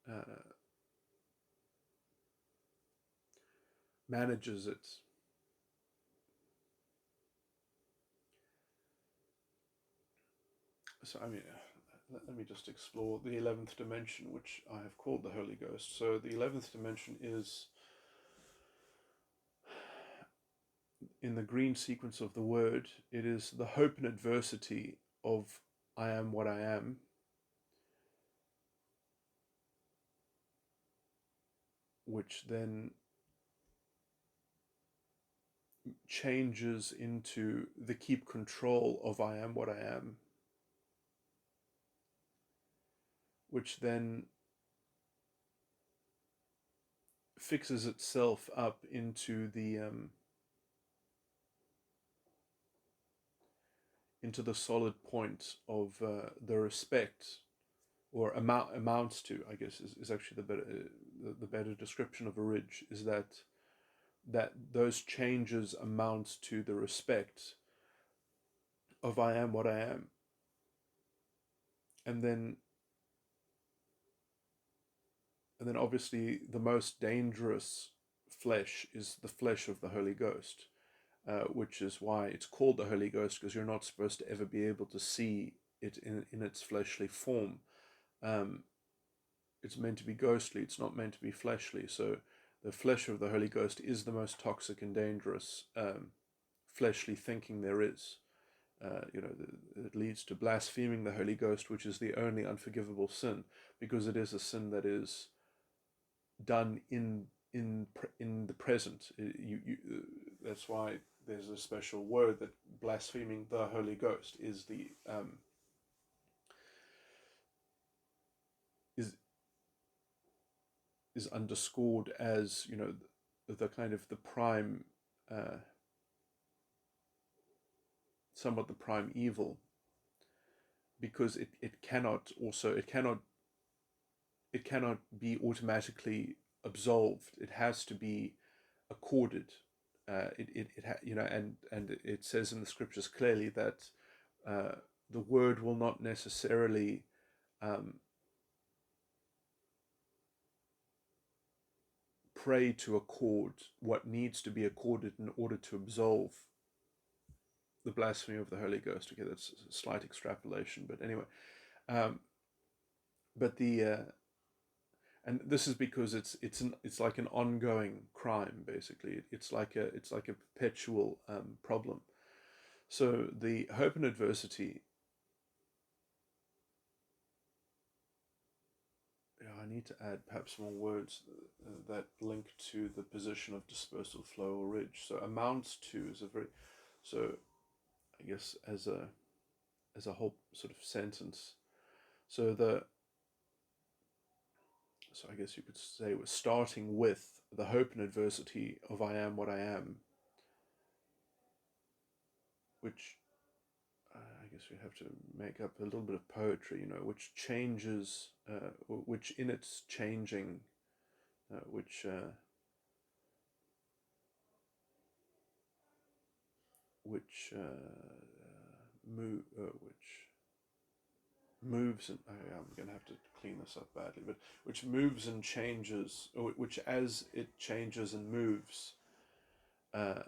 uh, manages it So I mean, let me just explore the 11th dimension, which I have called the Holy Ghost. So the 11th dimension is, in the green sequence of the word, it is the hope and adversity of I am what I am, which then changes into the keep control of I am what I am, which then fixes itself up into the solid point of the respect, or amounts to, I guess, is actually the better description of a ridge, is that those changes amount to the respect of I am what I am. And then obviously the most dangerous flesh is the flesh of the Holy Ghost, which is why it's called the Holy Ghost, because you're not supposed to ever be able to see it in its fleshly form. It's meant to be ghostly, it's not meant to be fleshly. So the flesh of the Holy Ghost is the most toxic and dangerous fleshly thinking there is. It leads to blaspheming the Holy Ghost, which is the only unforgivable sin, because it is a sin that is done in the present. That's why there's a special word that blaspheming the Holy Ghost is is underscored as, the kind of the prime, somewhat the prime evil, because it cannot be automatically absolved. It has to be accorded. And it says in the scriptures clearly that the word will not necessarily pray to accord what needs to be accorded in order to absolve the blasphemy of the Holy Ghost. Okay, that's a slight extrapolation, but anyway, but and this is because it's like an ongoing crime. Basically, it's like a perpetual problem. So the hope and adversity. I need to add perhaps more words that link to the position of dispersal, flow, or ridge. So amounts to is a very, so I guess as a whole sort of sentence. So I guess you could say we're starting with the hope and adversity of I am what I am, which I guess we have to make up a little bit of poetry, which changes, which in its changing, which moves, and I'm going to have to clean this up badly, but which moves and changes, or which as it changes and moves, as,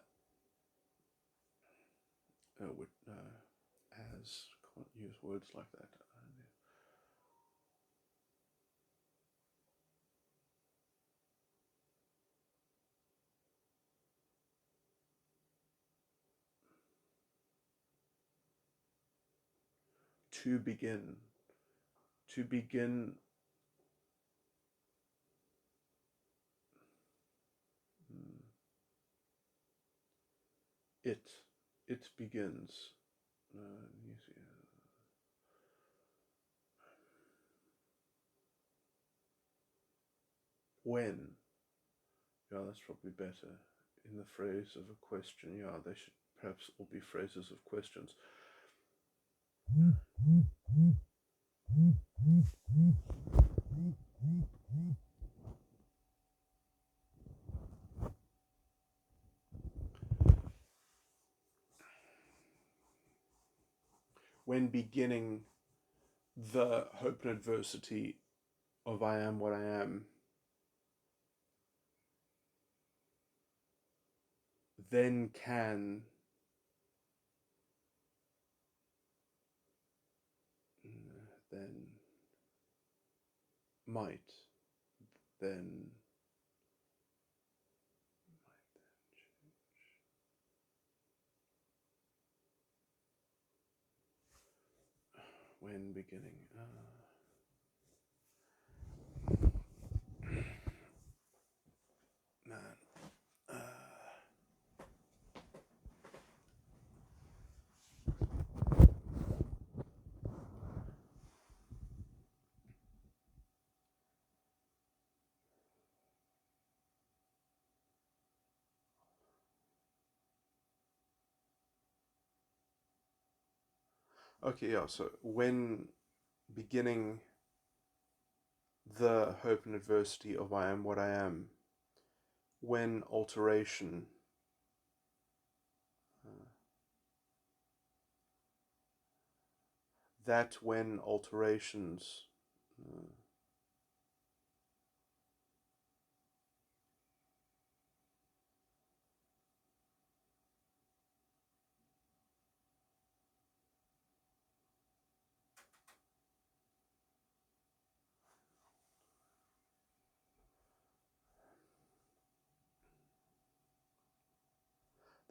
can't use words like that. To begin. It begins. When? Yeah, that's probably better. In the phrase of a question. Yeah, they should perhaps all be phrases of questions. When beginning the hope and adversity of I am what I am, then can might then when beginning. Man. Okay, yeah, so when beginning the hope and adversity of I am what I am, when alteration, uh, that when alterations, uh,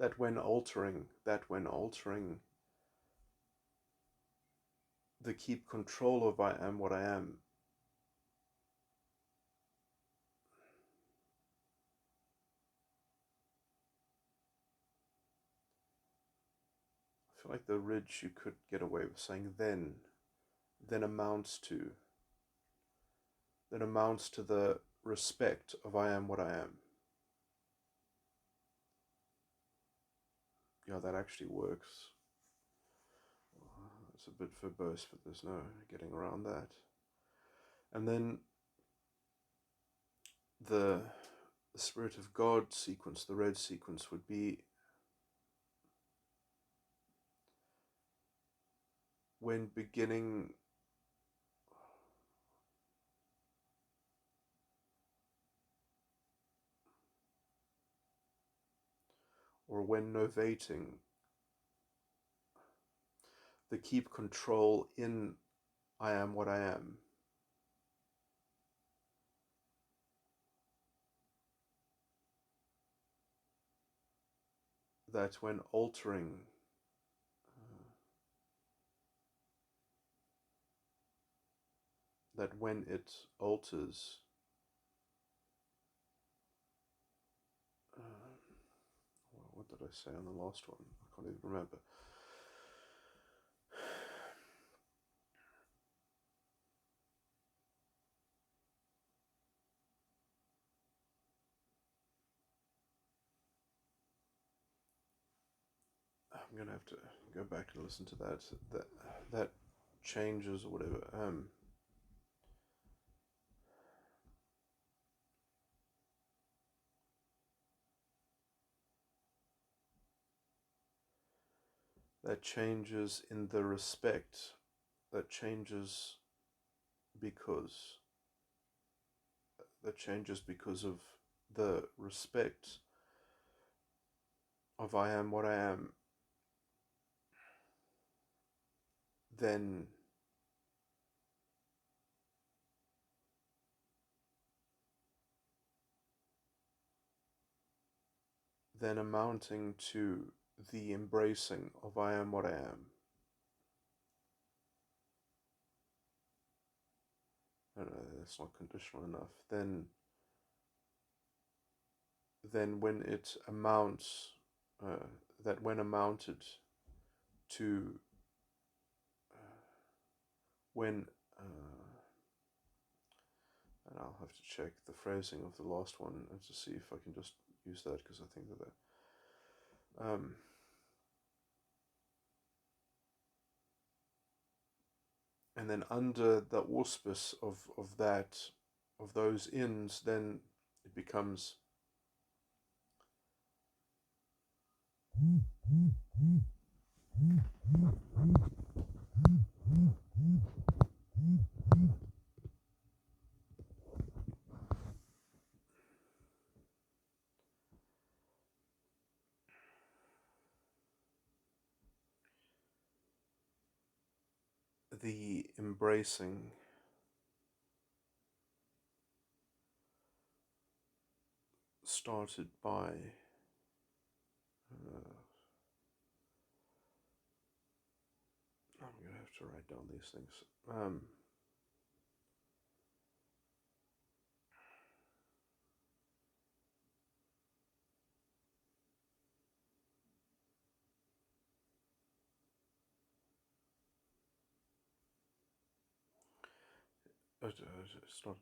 that when altering the keep control of I am what I am, I feel like the ridge you could get away with saying then amounts to the respect of I am what I am. Yeah, that actually works. It's a bit verbose, but there's no getting around that. And then the Spirit of God sequence, the red sequence, would be when beginning or when novating the keep control in I am what I am. That when altering that when it alters what did I say on the last one? I can't even remember. I'm gonna have to go back and listen to that changes or whatever. That changes in the respect. That changes because of the respect of I am what I am. Then amounting to the embracing of I am what I am. No, that's not conditional enough. Then when it amounts, that when amounted to, when, and I'll have to check the phrasing of the last one and to see if I can just use that, because I think that and then under the auspice of those ends, then it becomes the embracing started by I'm going to have to write down these things. It's not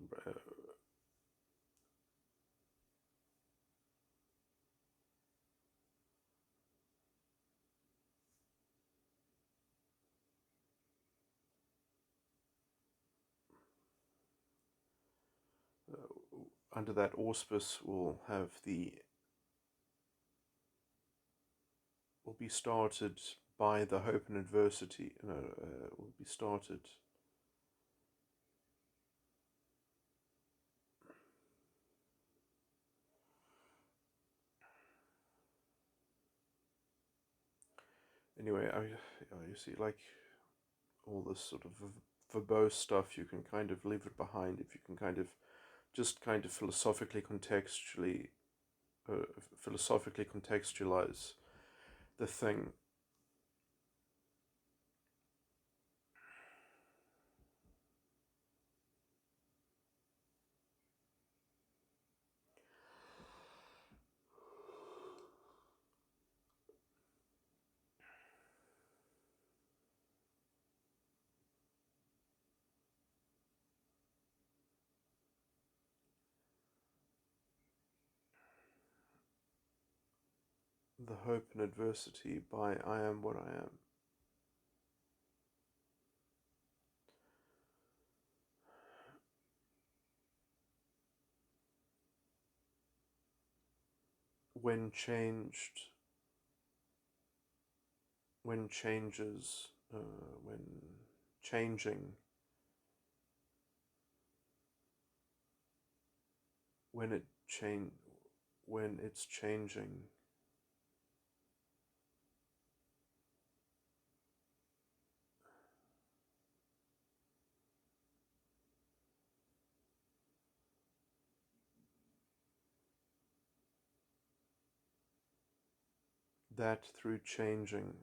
under that auspice will be started by the hope and adversity. Will be started. Anyway, you see, like all this sort of verbose stuff, you can kind of leave it behind if you can kind of just kind of philosophically contextualize the thing. The hope and adversity by I am what I am. When changed, when changes, when changing, when it's changing, that through changing.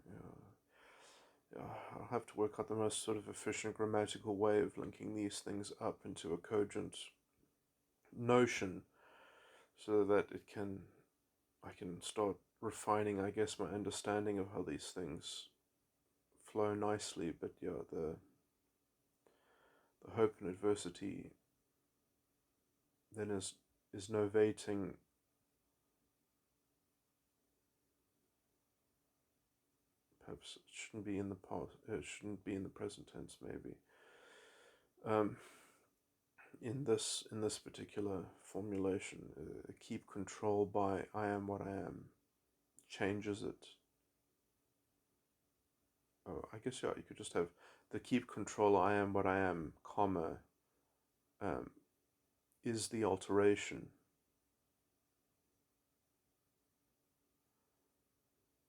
I'll have to work out the most sort of efficient grammatical way of linking these things up into a cogent notion, so that I can start refining, I guess, my understanding of how these things flow nicely. But yeah, the hope and adversity then is novating. Perhaps it shouldn't be in the past. It shouldn't be in the present tense. Maybe in this particular formulation, keep control by I am what I am changes it. Oh, I guess yeah. You could just have the keep control I am what I am, comma, is the alteration,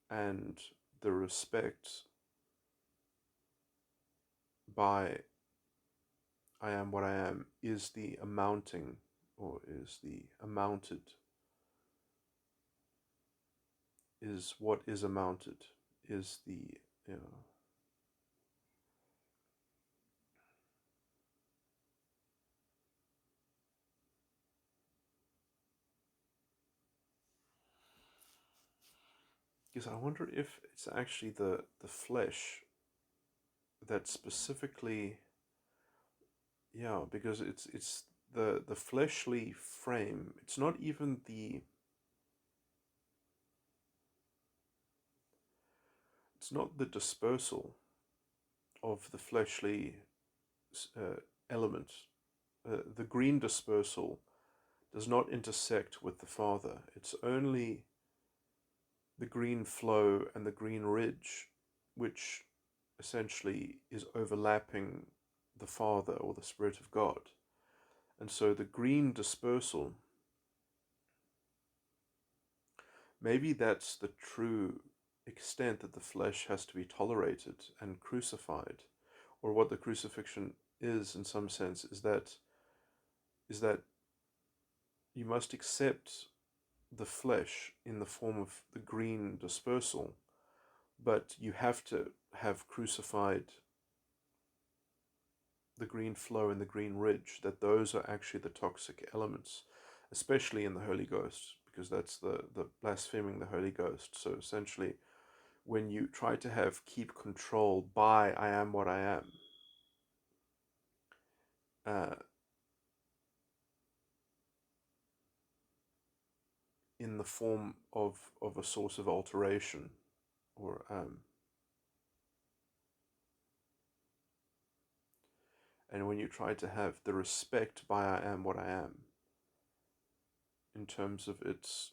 and the respect by I am what I am is the amounting, or is the amounted, is what is amounted, is the, you know, because I wonder if it's actually the flesh that specifically, yeah, because it's the fleshly frame. It's not even it's not the dispersal of the fleshly element. The green dispersal does not intersect with the Father. It's only the green flow and the green ridge, which essentially is overlapping the Father or the Spirit of God. And so the green dispersal, maybe that's the true extent that the flesh has to be tolerated and crucified, or what the crucifixion is in some sense, is that you must accept the flesh in the form of the green dispersal, but you have to have crucified the green flow and the green ridge, that those are actually the toxic elements, especially in the Holy Ghost, because that's the blaspheming the Holy Ghost. So essentially, when you try to keep control by I am what I am, uh, in the form of a source of alteration, or and when you try to have the respect by I am what I am, in terms of its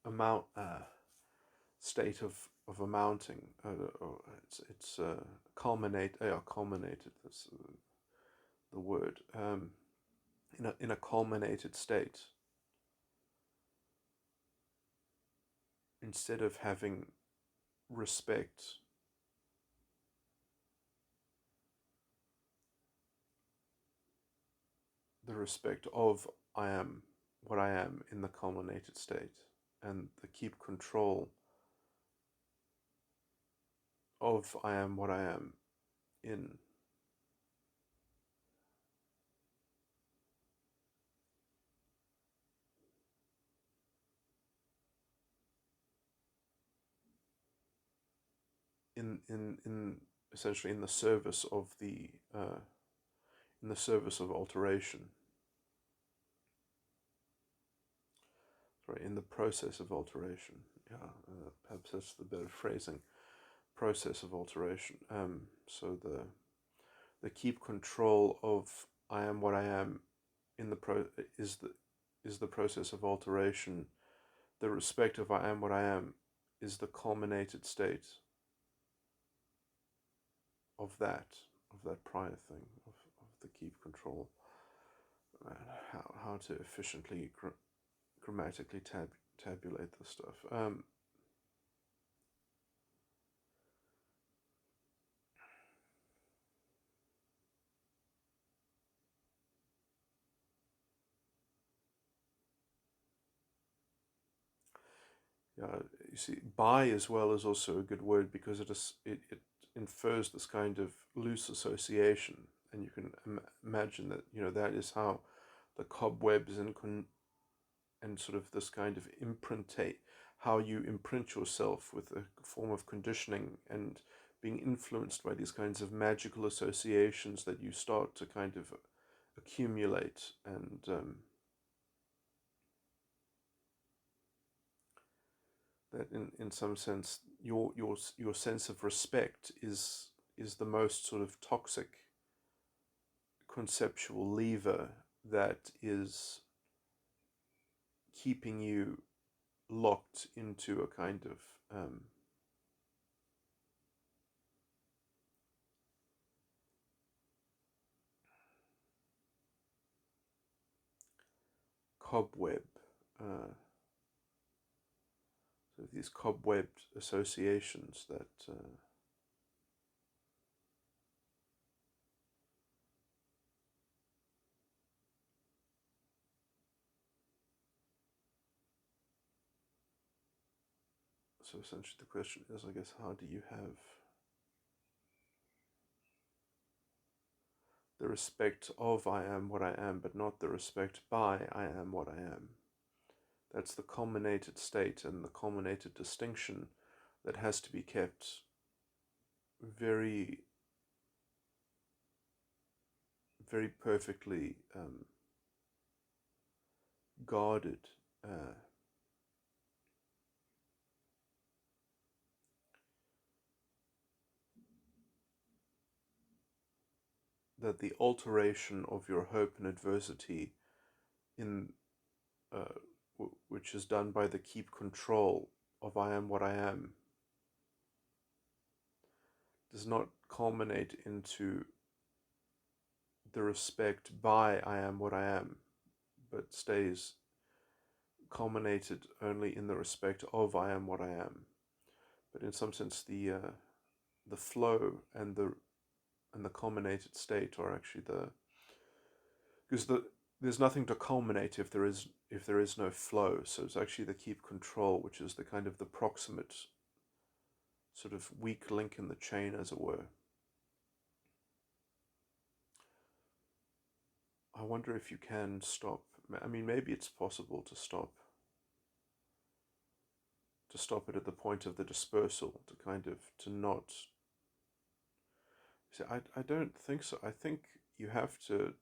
amount, state of amounting, or it's culminated. That's the word. In a culminated state, instead of having respect, the respect of I am what I am in the culminated state, and the keep control of I am what I am in in essentially in the service of alteration. Sorry, in the process of alteration. Yeah, perhaps that's the better phrasing. Process of alteration. So the keep control of I am what I am in the is the process of alteration. The respect of I am what I am is the culminated state of that prior thing, of the keep control. How to efficiently grammatically tabulate this stuff. Yeah, you see, by as well is also a good word, because it infers this kind of loose association, and you can imagine that that is how the cobwebs and sort of this kind of imprintate, how you imprint yourself with a form of conditioning and being influenced by these kinds of magical associations that you start to kind of accumulate, and that in some sense your sense of respect is the most sort of toxic conceptual lever that is keeping you locked into a kind of cobweb, so these cobwebbed associations that so essentially the question is, I guess, how do you have the respect of I am what I am, but not the respect by I am what I am? That's the culminated state and the culminated distinction that has to be kept very, very perfectly guarded. That the alteration of your hope and adversity, in which is done by the keep control of I am what I am, does not culminate into the respect by I am what I am, but stays culminated only in the respect of I am what I am. But in some sense, the flow and and the culminated state are actually because there's nothing to culminate if there is no flow. So it's actually the keep control, which is the kind of the proximate sort of weak link in the chain, as it were. I wonder if you can stop. I mean, maybe it's possible to stop it at the point of the dispersal, to kind of to not. See, I don't think so. I think you have to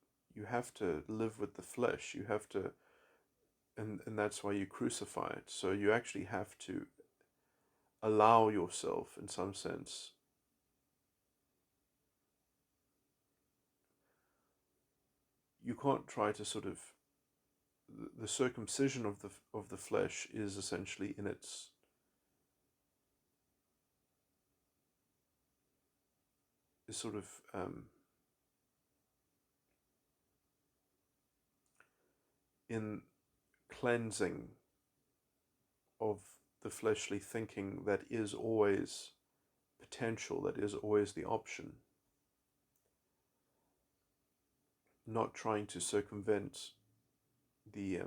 live with the flesh. You have to, and that's why you crucify it. So you actually have to allow yourself, in some sense. You can't try to sort of the circumcision of the flesh is essentially in its is sort of in cleansing of the fleshly thinking that is always potential, that is always the option, not trying to circumvent the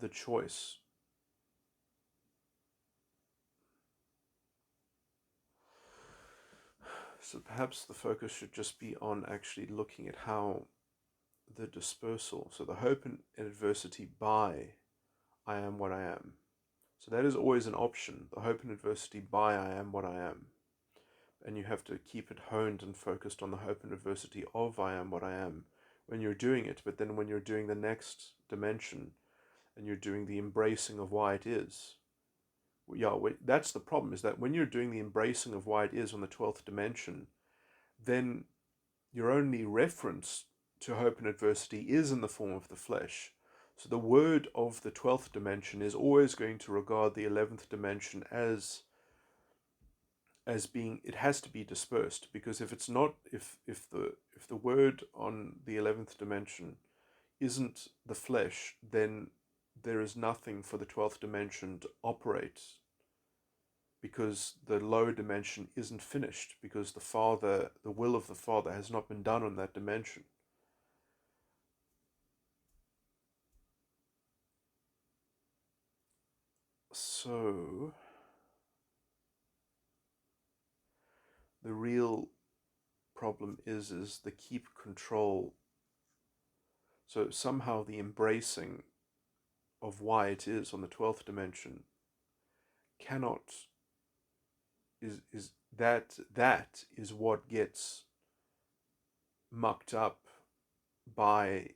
the choice. So perhaps the focus should just be on actually looking at how the dispersal, so the hope in adversity by I am what I am. So that is always an option, the hope in adversity by I am what I am. And you have to keep it honed and focused on the hope and adversity of I am what I am when you're doing it. But then when you're doing the next dimension and you're doing the embracing of why it is, yeah, that's the problem, is that when you're doing the embracing of why it is on the 12th dimension, then your only reference to hope and adversity is in the form of the flesh. So the word of the 12th dimension is always going to regard the 11th dimension as being, it has to be dispersed, because if it's not, if the word on the 11th dimension isn't the flesh, then there is nothing for the 12th dimension to operate, because the lower dimension isn't finished, because the will of the Father has not been done on that dimension. So the real problem is the keep control. So somehow the embracing of why it is on the 12th dimension cannot is that is what gets mucked up by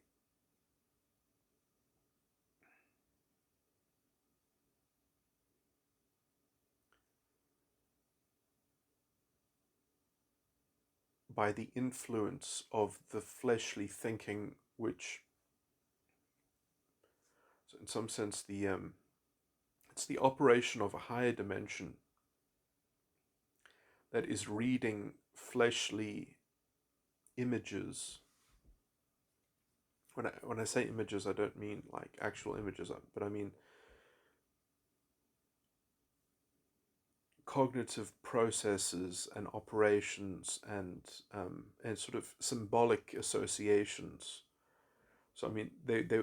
the influence of the fleshly thinking, which, so in some sense, it's the operation of a higher dimension that is reading fleshly images. When I say images, I don't mean like actual images, but I mean cognitive processes and operations and sort of symbolic associations. So I mean,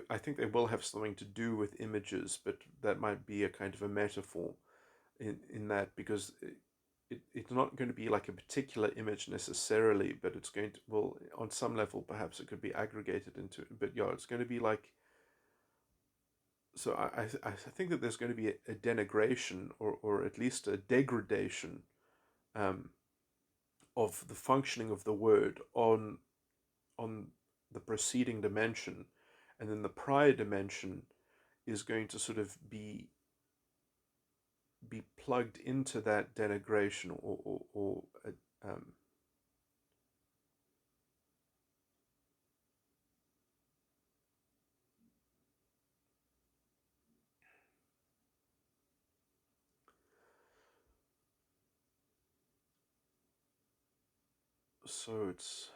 I think they will have something to do with images, but that might be a kind of a metaphor in that, because it's not going to be like a particular image necessarily, but it's going to, well, on some level perhaps it could be aggregated into, but yeah, it's going to be like, so I think that there's going to be a denigration, or at least a degradation um, of the functioning of the word on the preceding dimension, and then the prior dimension is going to sort of be plugged into that denigration, or so it's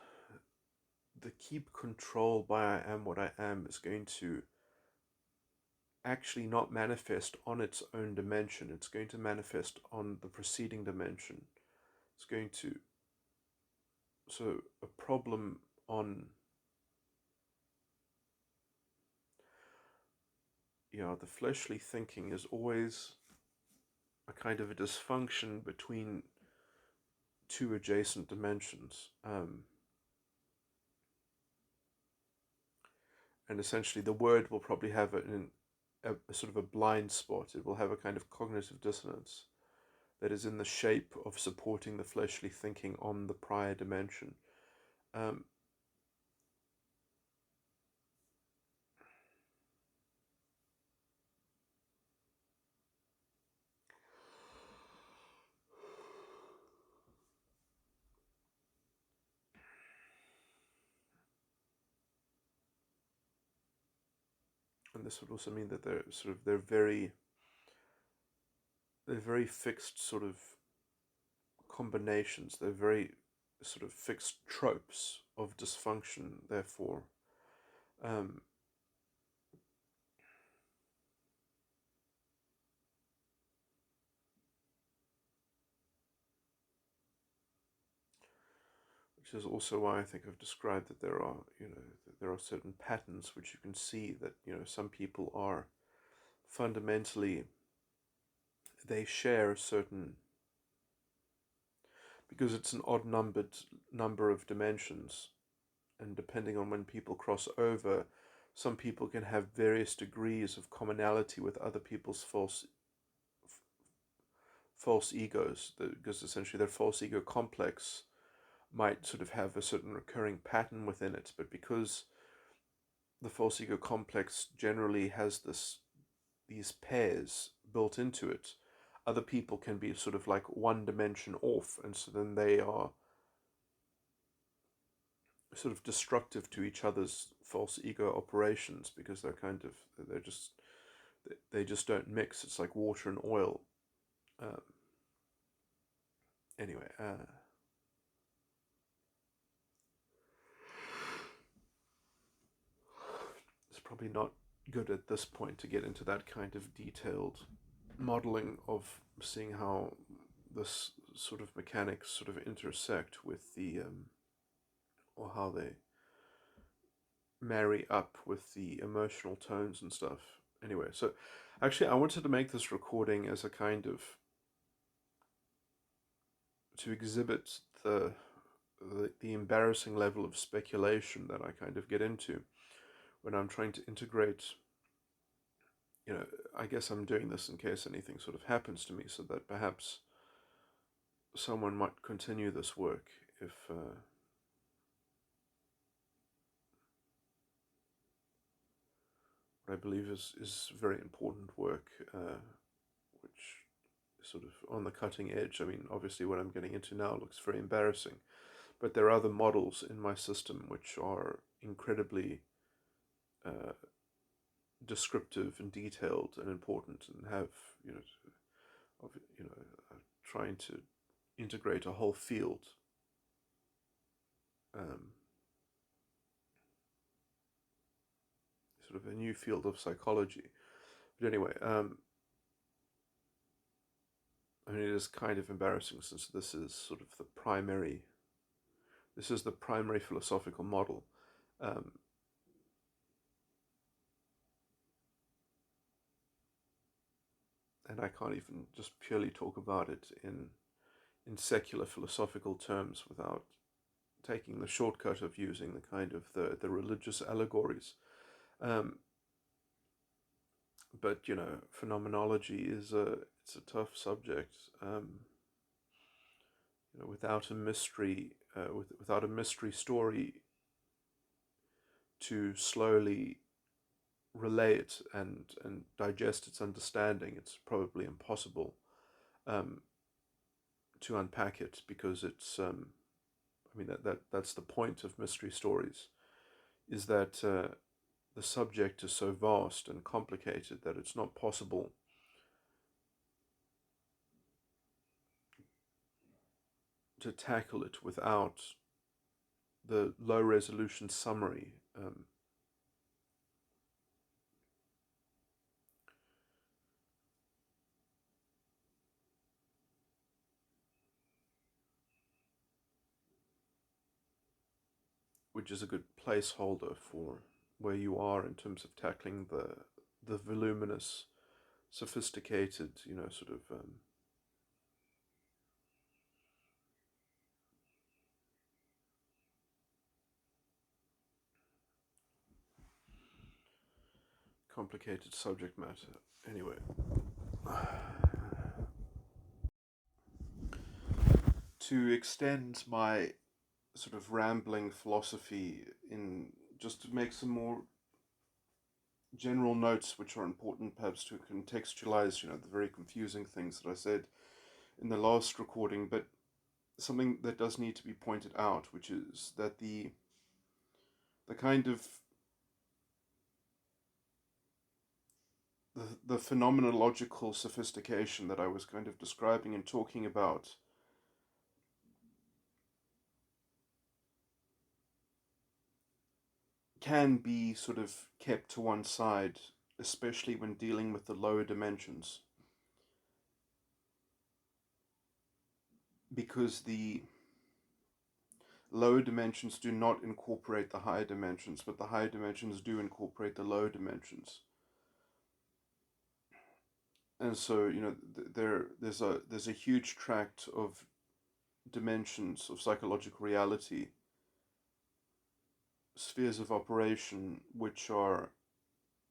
the keep control by I am what I am is going to actually not manifest on its own dimension. It's going to manifest on the preceding dimension. is going to, so a problem on, the fleshly thinking is always a kind of a dysfunction between two adjacent dimensions. And essentially the word will probably have a sort of a blind spot. It will have a kind of cognitive dissonance that is in the shape of supporting the fleshly thinking on the prior dimension. Um, and this would also mean that they're very fixed sort of combinations. They're very sort of fixed tropes of dysfunction. Therefore, um, which is also why I think I've described that there are certain patterns which you can see that some people are fundamentally, they share a certain, because it's an odd number of dimensions, and depending on when people cross over, some people can have various degrees of commonality with other people's false egos, because essentially their false ego complex might sort of have a certain recurring pattern within it, but because the false ego complex generally has these pairs built into it, other people can be sort of like one dimension off, and so then they are sort of destructive to each other's false ego operations, because they just don't mix. It's like water and oil. Um, anyway, it's probably not good at this point to get into that kind of detailed modeling of seeing how this sort of mechanics sort of intersect with or how they marry up with the emotional tones and stuff. Anyway, so actually I wanted to make this recording as a kind of, to exhibit the embarrassing level of speculation that I kind of get into when I'm trying to integrate. I guess I'm doing this in case anything sort of happens to me, so that perhaps someone might continue this work if what I believe is very important work, which is sort of on the cutting edge. I mean, obviously what I'm getting into now looks very embarrassing, but there are other models in my system which are incredibly descriptive and detailed and important, and have trying to integrate a whole field, sort of a new field of psychology. But anyway, I mean, it is kind of embarrassing, since this is sort of the primary philosophical model. And I can't even just purely talk about it in secular philosophical terms without taking the shortcut of using the kind of the religious allegories. But phenomenology it's a tough subject. Without a mystery, without a mystery story to slowly relay it and digest its understanding, it's probably impossible to unpack it, because it's I mean, that's the point of mystery stories, is that the subject is so vast and complicated that it's not possible to tackle it without the low resolution summary. which is a good placeholder for where you are in terms of tackling the voluminous, sophisticated, sort of complicated subject matter. Anyway, to extend my sort of rambling philosophy in just to make some more general notes which are important perhaps to contextualize the very confusing things that I said in the last recording, but something that does need to be pointed out, which is that the kind of the phenomenological sophistication that I was kind of describing and talking about can be sort of kept to one side, especially when dealing with the lower dimensions, because the lower dimensions do not incorporate the higher dimensions, but the higher dimensions do incorporate the lower dimensions. And so, there's a huge tract of dimensions of psychological reality, spheres of operation, which are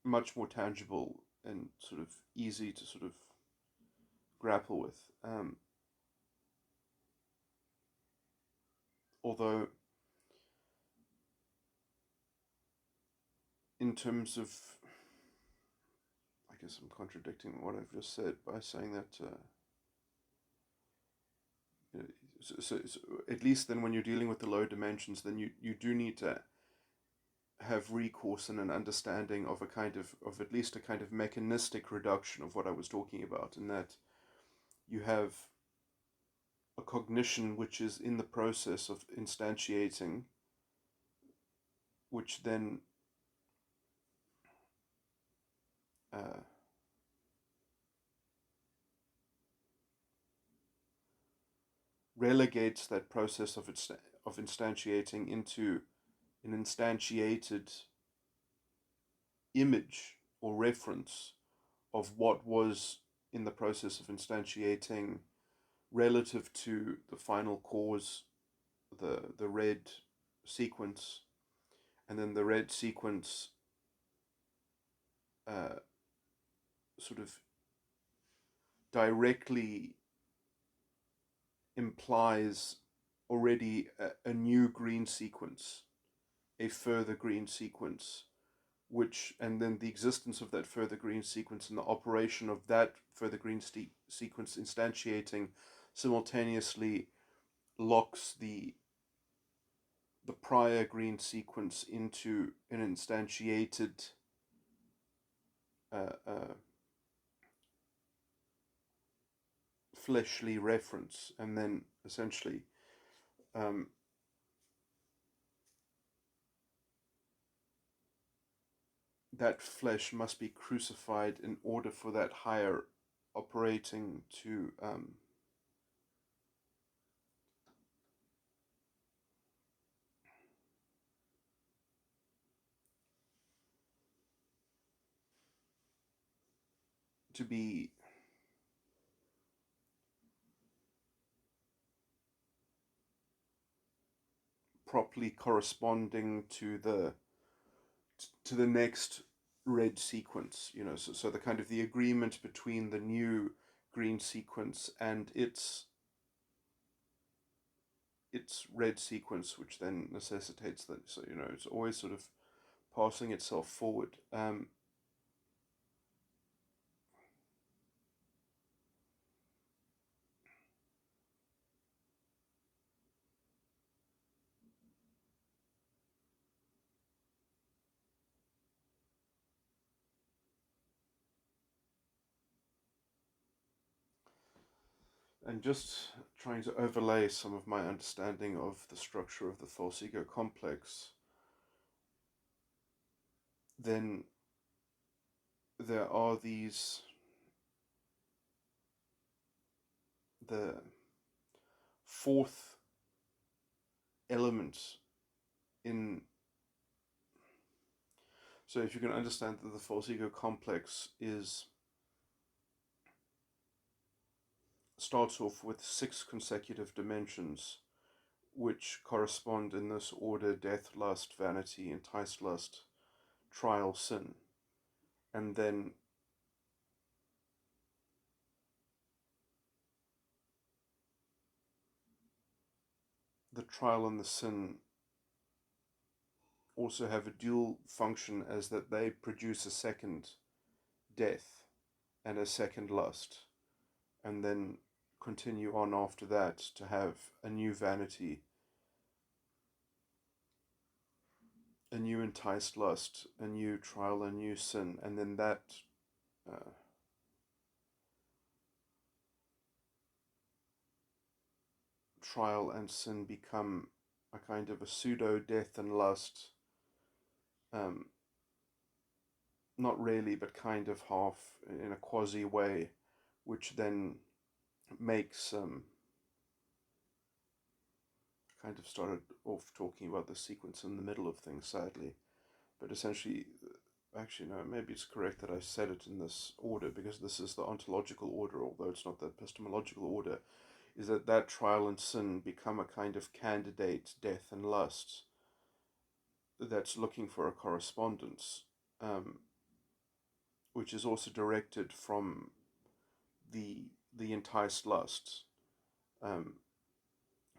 much more tangible and sort of easy to sort of grapple with. Although, in terms of, I guess I'm contradicting what I've just said by saying that, so at least then when you're dealing with the low dimensions, then you do need to have recourse and an understanding of at least a kind of mechanistic reduction of what I was talking about, in that you have a cognition which is in the process of instantiating, which then uh, relegates that process of instantiating into an instantiated image or reference of what was in the process of instantiating relative to the final cause, the red sequence, and then the red sequence uh, sort of directly implies already a new green sequence, a further green sequence, and then the existence of that further green sequence and the operation of that further green sequence instantiating simultaneously locks the prior green sequence into an instantiated uh, uh, fleshly reference, and then essentially um, that flesh must be crucified in order for that higher operating to be properly corresponding to the next red sequence. So the kind of the agreement between the new green sequence and its red sequence, which then necessitates that. So it's always sort of passing itself forward. And just trying to overlay some of my understanding of the structure of the false ego complex, then there are the 4th element in so if you can understand that the false ego complex is starts off with 6 consecutive dimensions which correspond in this order: death, lust, vanity, enticed lust, trial, sin. And then the trial and the sin also have a dual function, as that they produce a second death and a second lust, and then continue on after that to have a new vanity, a new enticed lust, a new trial, a new sin, and then that uh, trial and sin become a kind of a pseudo death and lust, um, not really, but kind of half in a quasi way, which then makes kind of started off talking about the sequence in the middle of things, sadly, but essentially, actually no, maybe it's correct that I said it in this order, because this is the ontological order, although it's not the epistemological order, is that trial and sin become a kind of candidate death and lust that's looking for a correspondence, um, which is also directed from the enticed lust. Um,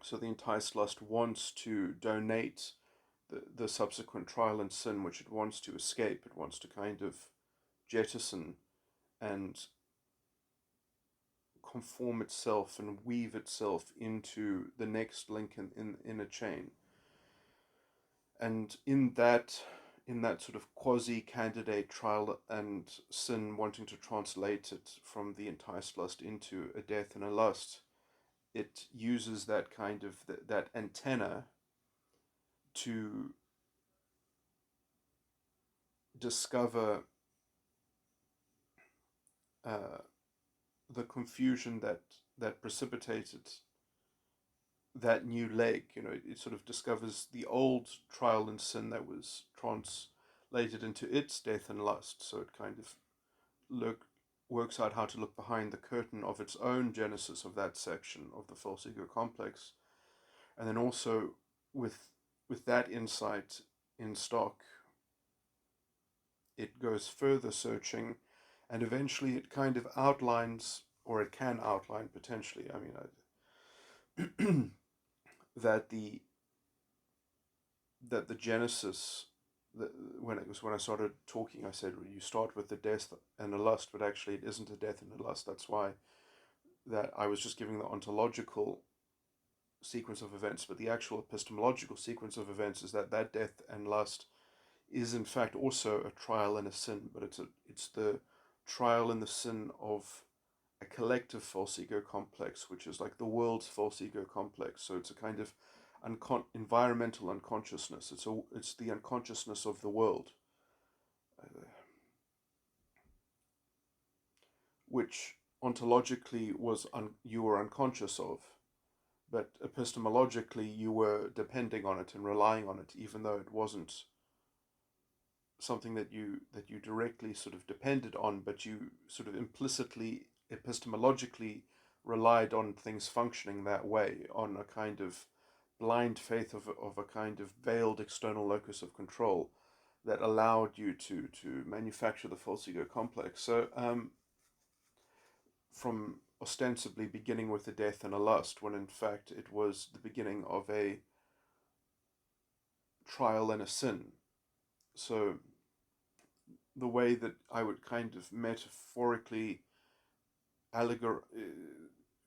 so the enticed lust wants to donate the subsequent trial and sin, which it wants to escape. It wants to kind of jettison and conform itself and weave itself into the next link in a chain. And in that sort of quasi candidate trial and sin, wanting to translate it from the enticed lust into a death and a lust, it uses that kind of that antenna to discover uh, the confusion that precipitated that new leg. It sort of discovers the old trial and sin that was translated into its death and lust. So it kind of works out how to look behind the curtain of its own genesis of that section of the false ego complex, and then also with that insight in stock, it goes further searching, and eventually it kind of outlines, or it can outline potentially. That the genesis, when I started talking, I said, well, you start with the death and the lust, but actually it isn't a death and a lust. That's why that I was just giving the ontological sequence of events, but the actual epistemological sequence of events is that death and lust is in fact also a trial and a sin, but it's the trial and the sin of a collective false ego complex, which is like the world's false ego complex. So it's a kind of environmental unconsciousness. It's the unconsciousness of the world, which ontologically you were unconscious of, but epistemologically you were depending on it and relying on it, even though it wasn't something that you directly sort of depended on, but you sort of implicitly epistemologically relied on things functioning that way, on a kind of blind faith of a kind of veiled external locus of control that allowed you to manufacture the false ego complex. So from ostensibly beginning with a death and a lust, when in fact it was the beginning of a trial and a sin. So the way that I would kind of metaphorically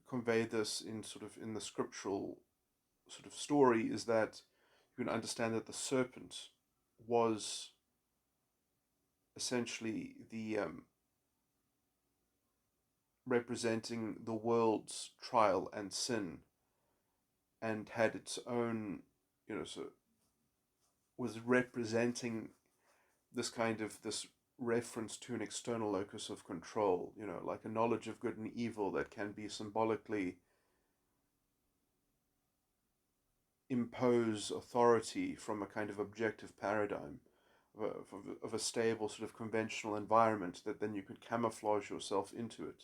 convey this in sort of in the scriptural sort of story is that you can understand that the serpent was essentially the representing the world's trial and sin, and had its own, so was representing this reference to an external locus of control, like a knowledge of good and evil that can be symbolically impose authority from a kind of objective paradigm of a stable sort of conventional environment that then you could camouflage yourself into it.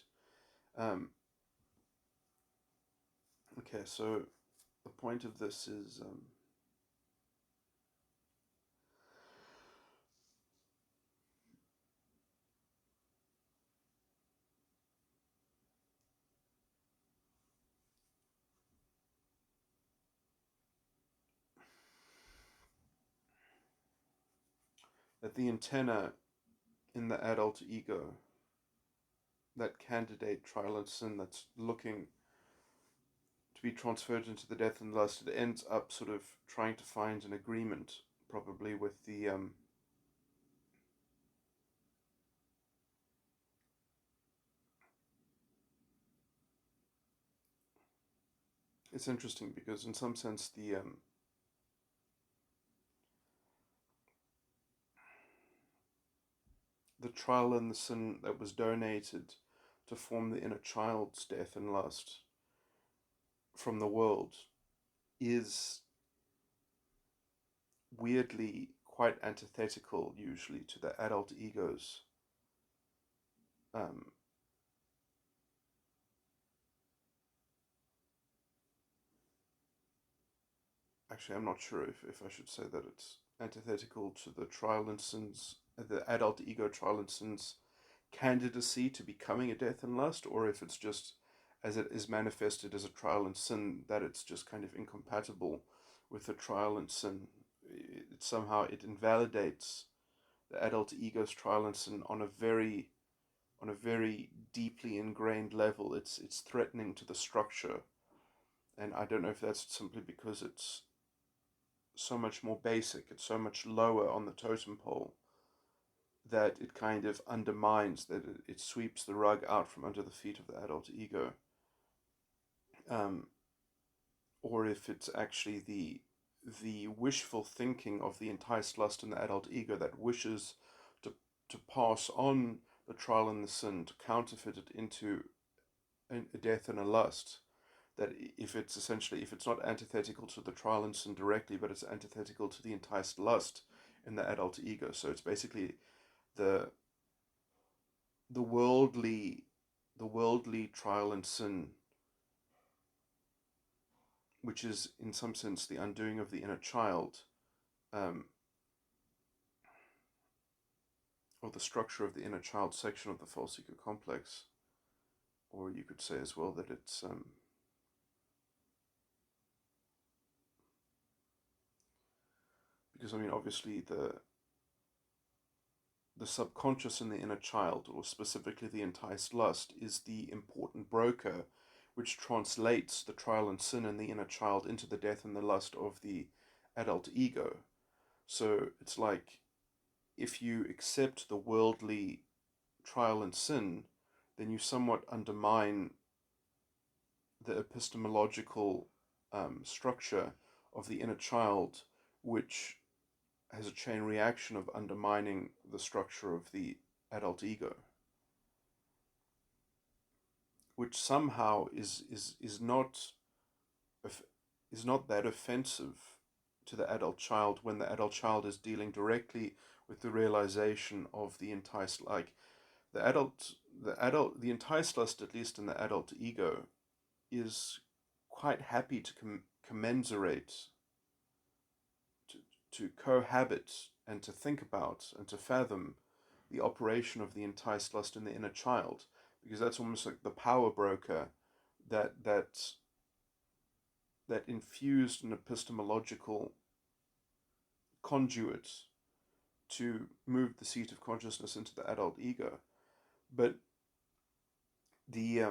Um, okay, so the point of this is that the antenna in the adult ego, that candidate trial sin that's looking to be transferred into the death and lust, it ends up sort of trying to find an agreement, probably with the it's interesting because in some sense the trial and the sin that was donated to form the inner child's death and lust from the world is weirdly quite antithetical usually to the adult ego's um, actually I'm not sure if I should say that it's antithetical to the trial and sins, the adult ego trial and sins candidacy to becoming a death and lust, or if it's just as it is manifested as a trial and sin that it's just kind of incompatible with the trial and sin. It somehow it invalidates the adult ego's trial and sin on a very deeply ingrained level. It's threatening to the structure, and I don't know if that's simply because it's so much more basic, it's so much lower on the totem pole that it kind of undermines, that it sweeps the rug out from under the feet of the adult ego, um, or if it's actually the wishful thinking of the enticed lust in the adult ego that wishes to to pass on the trial and the sin, to counterfeit it into a death and a lust. That if it's essentially, if it's not antithetical to the trial and sin directly, but it's antithetical to the enticed lust in the adult ego. So it's basically the the worldly the worldly trial and sin, which is in some sense the undoing of the inner child, um, or the structure of the inner child section of the false ego complex. Or you could say as well that it's because I mean obviously the subconscious in the inner child, or specifically the enticed lust, is the important broker which translates the trial and sin in the inner child into the death and the lust of the adult ego. So it's like if you accept the worldly trial and sin, then you somewhat undermine the epistemological structure of the inner child, which has a chain reaction of undermining the structure of the adult ego, which somehow is not that offensive to the adult child when the adult child is dealing directly with the realization of the enticed, like the enticed lust, at least in the adult ego, is quite happy to commensurate, to, to cohabit and to think about and to fathom the operation of the enticed lust in the inner child, because that's almost like the power broker that that infused an epistemological conduit to move the seat of consciousness into the adult ego. But the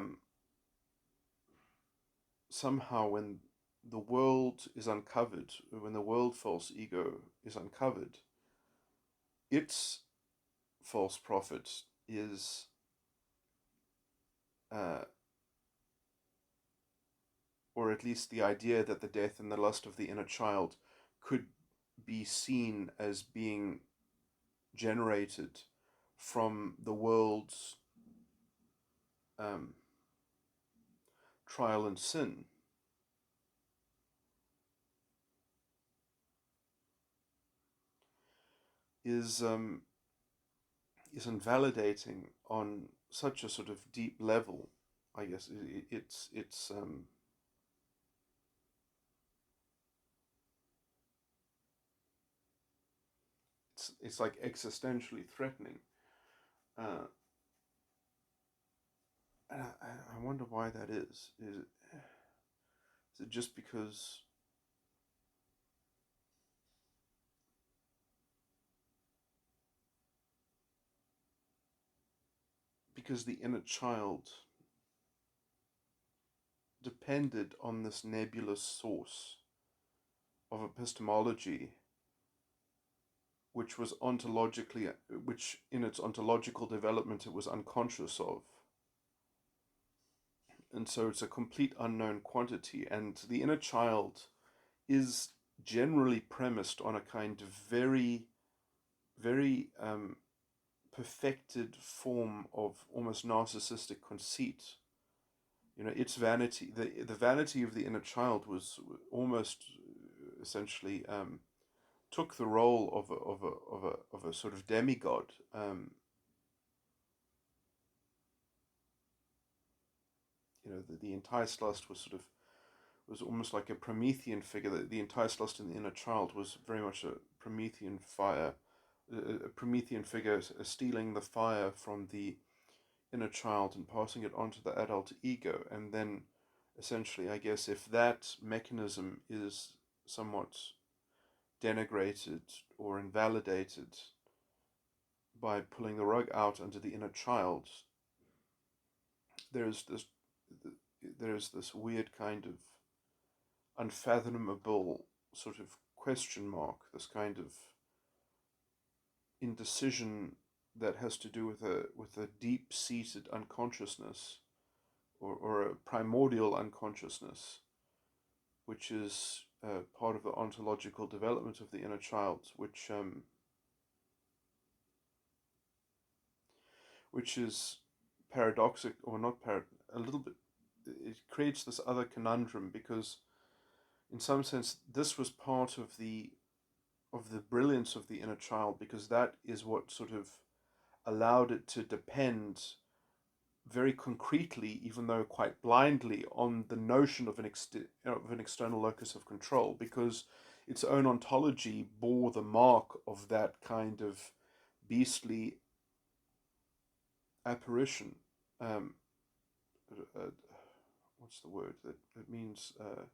somehow when the world is uncovered, when the world false ego is uncovered, its false prophet is uh, or at least the idea that the death and the lust of the inner child could be seen as being generated from the world's um, trial and sin, is invalidating on such a sort of deep level. I guess it's like existentially threatening. Uh, and I wonder why that is. Is it just because the inner child depended on this nebulous source of epistemology, which was ontologically, which in its ontological development it was unconscious of, and so it's a complete unknown quantity. And the inner child is generally premised on a kind of very, very perfected form of almost narcissistic conceit. You know, its vanity, the vanity of the inner child was almost essentially took the role of a sort of demigod. You know, the Enticed was almost like a Promethean figure. The enticed lust in the inner child was very much a Promethean fire, a Promethean figure stealing the fire from the inner child and passing it on to the adult ego. And then essentially, I guess, if that mechanism is somewhat denigrated or invalidated by pulling the rug out under the inner child, there's this there's this weird kind of unfathomable sort of question mark, this kind of indecision that has to do with a deep seated unconsciousness, or a primordial unconsciousness, which is part of the ontological development of the inner child, which is paradoxic, or not a little bit. It creates this other conundrum because, in some sense, this was part of the brilliance of the inner child, because that is what sort of allowed it to depend very concretely, even though quite blindly, on the notion of an external locus of control, because its own ontology bore the mark of that kind of beastly apparition. Um, uh, what's the word that means? Uh,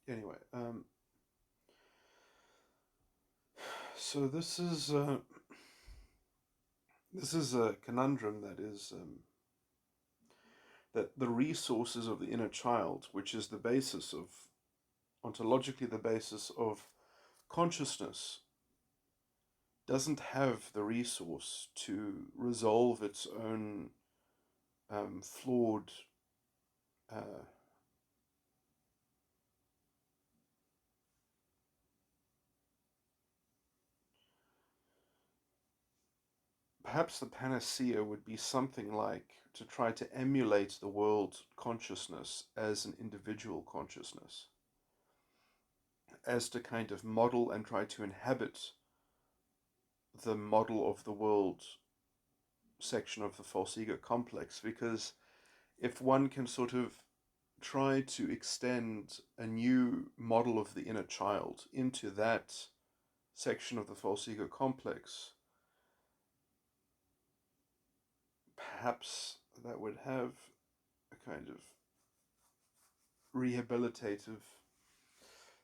anyway, so this is a conundrum that is that the resources of the inner child, which is the basis of ontologically the basis of consciousness, doesn't have the resource to resolve its own flawed uh, perhaps the panacea would be something like to try to emulate the world consciousness as an individual consciousness, as to kind of model and try to inhabit the model of the world section of the false ego complex. Because if one can sort of try to extend a new model of the inner child into that section of the false ego complex, perhaps that would have a kind of rehabilitative.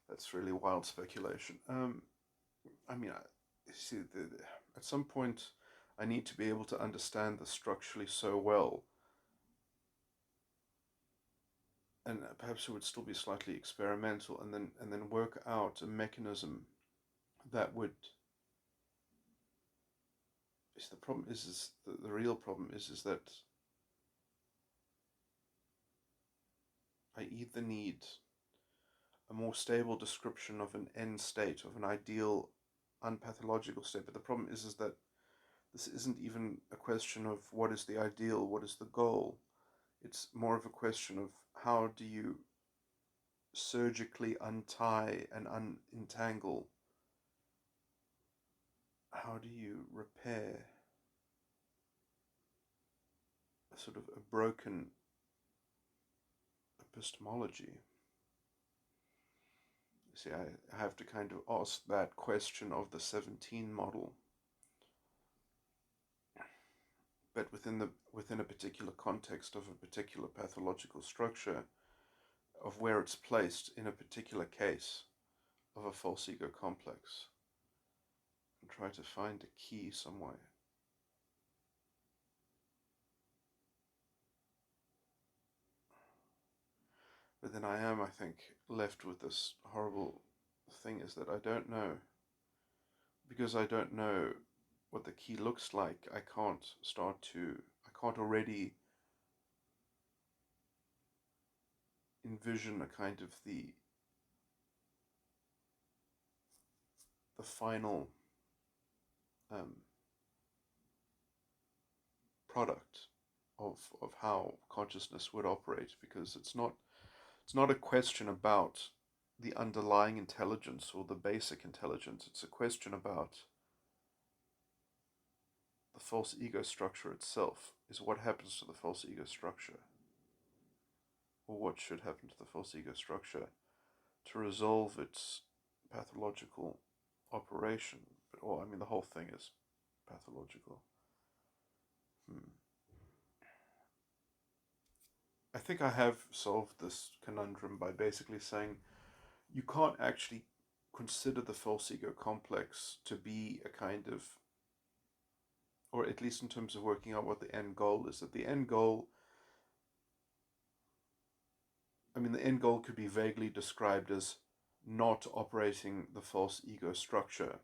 That's really wild speculation. I mean, see, at some point, I need to be able to understand this structurally so well, and perhaps it would still be slightly experimental, and then work out a mechanism that would. The problem is the real problem is that I either need a more stable description of an end state, of an ideal, unpathological state. But the problem is that this isn't even a question of what is the ideal, what is the goal. It's more of a question of how do you surgically untie and unentangle. How do you repair a sort of a broken epistemology? See, I have to kind of ask that question of the 17 model, but within a particular context of a particular pathological structure, of where it's placed in a particular case of a false ego complex, and try to find a key somewhere. But then I think, left with this horrible thing is that I don't know. Because I don't know what the key looks like, I can't already envision a kind of the final product of how consciousness would operate, because it's not a question about the underlying intelligence or the basic intelligence. It's a question about the false ego structure itself. Is what happens to the false ego structure, or what should happen to the false ego structure to resolve its pathological operation. But well, I mean, the whole thing is pathological. I think I have solved this conundrum by basically saying you can't actually consider the false ego complex to be a kind of, or at least in terms of working out what the end goal is, that the end goal, I mean, the end goal could be vaguely described as not operating the false ego structure.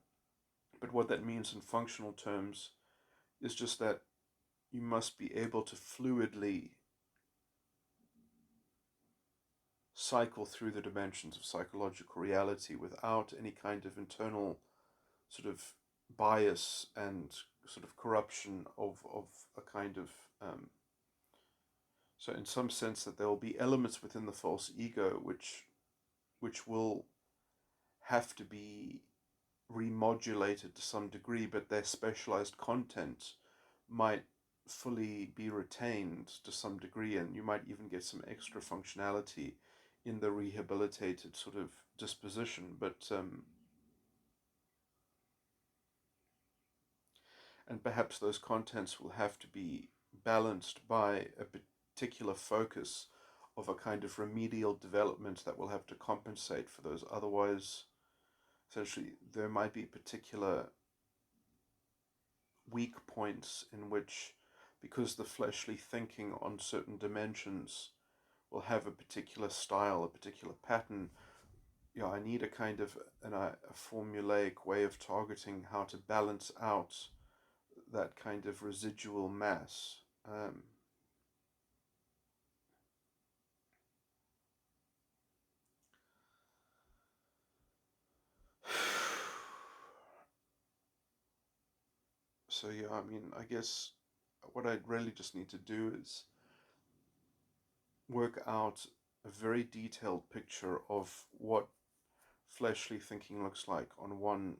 But what that means in functional terms is just that you must be able to fluidly cycle through the dimensions of psychological reality without any kind of internal sort of bias and sort of corruption of a kind of so in some sense that there will be elements within the false ego which will have to be remodulated to some degree, but their specialized content might fully be retained to some degree, and you might even get some extra functionality in the rehabilitated sort of disposition. But and perhaps those contents will have to be balanced by a particular focus of a kind of remedial development that will have to compensate for those. Otherwise, essentially, there might be particular weak points in which, because the fleshly thinking on certain dimensions will have a particular style, a particular pattern, I need a kind of a formulaic way of targeting how to balance out that kind of residual mass. So I mean, I guess what I'd really just need to do is work out a very detailed picture of what fleshly thinking looks like on one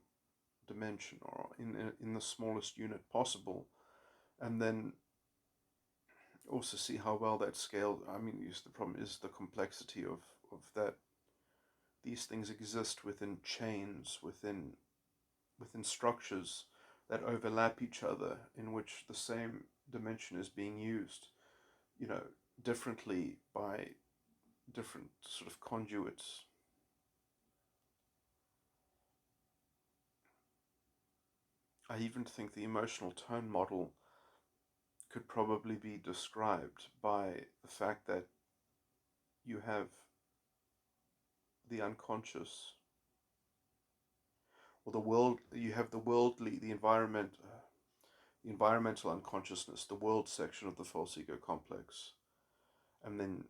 dimension, or in the smallest unit possible, and then also see how well that scales. I mean, the problem is the complexity of that. These things exist within chains, within structures that overlap each other, in which the same dimension is being used, differently by different sort of conduits. I even think the emotional tone model could probably be described by the fact that you have the unconscious, or the world, you have the worldly, the environmental unconsciousness, the world section of the false ego complex, and then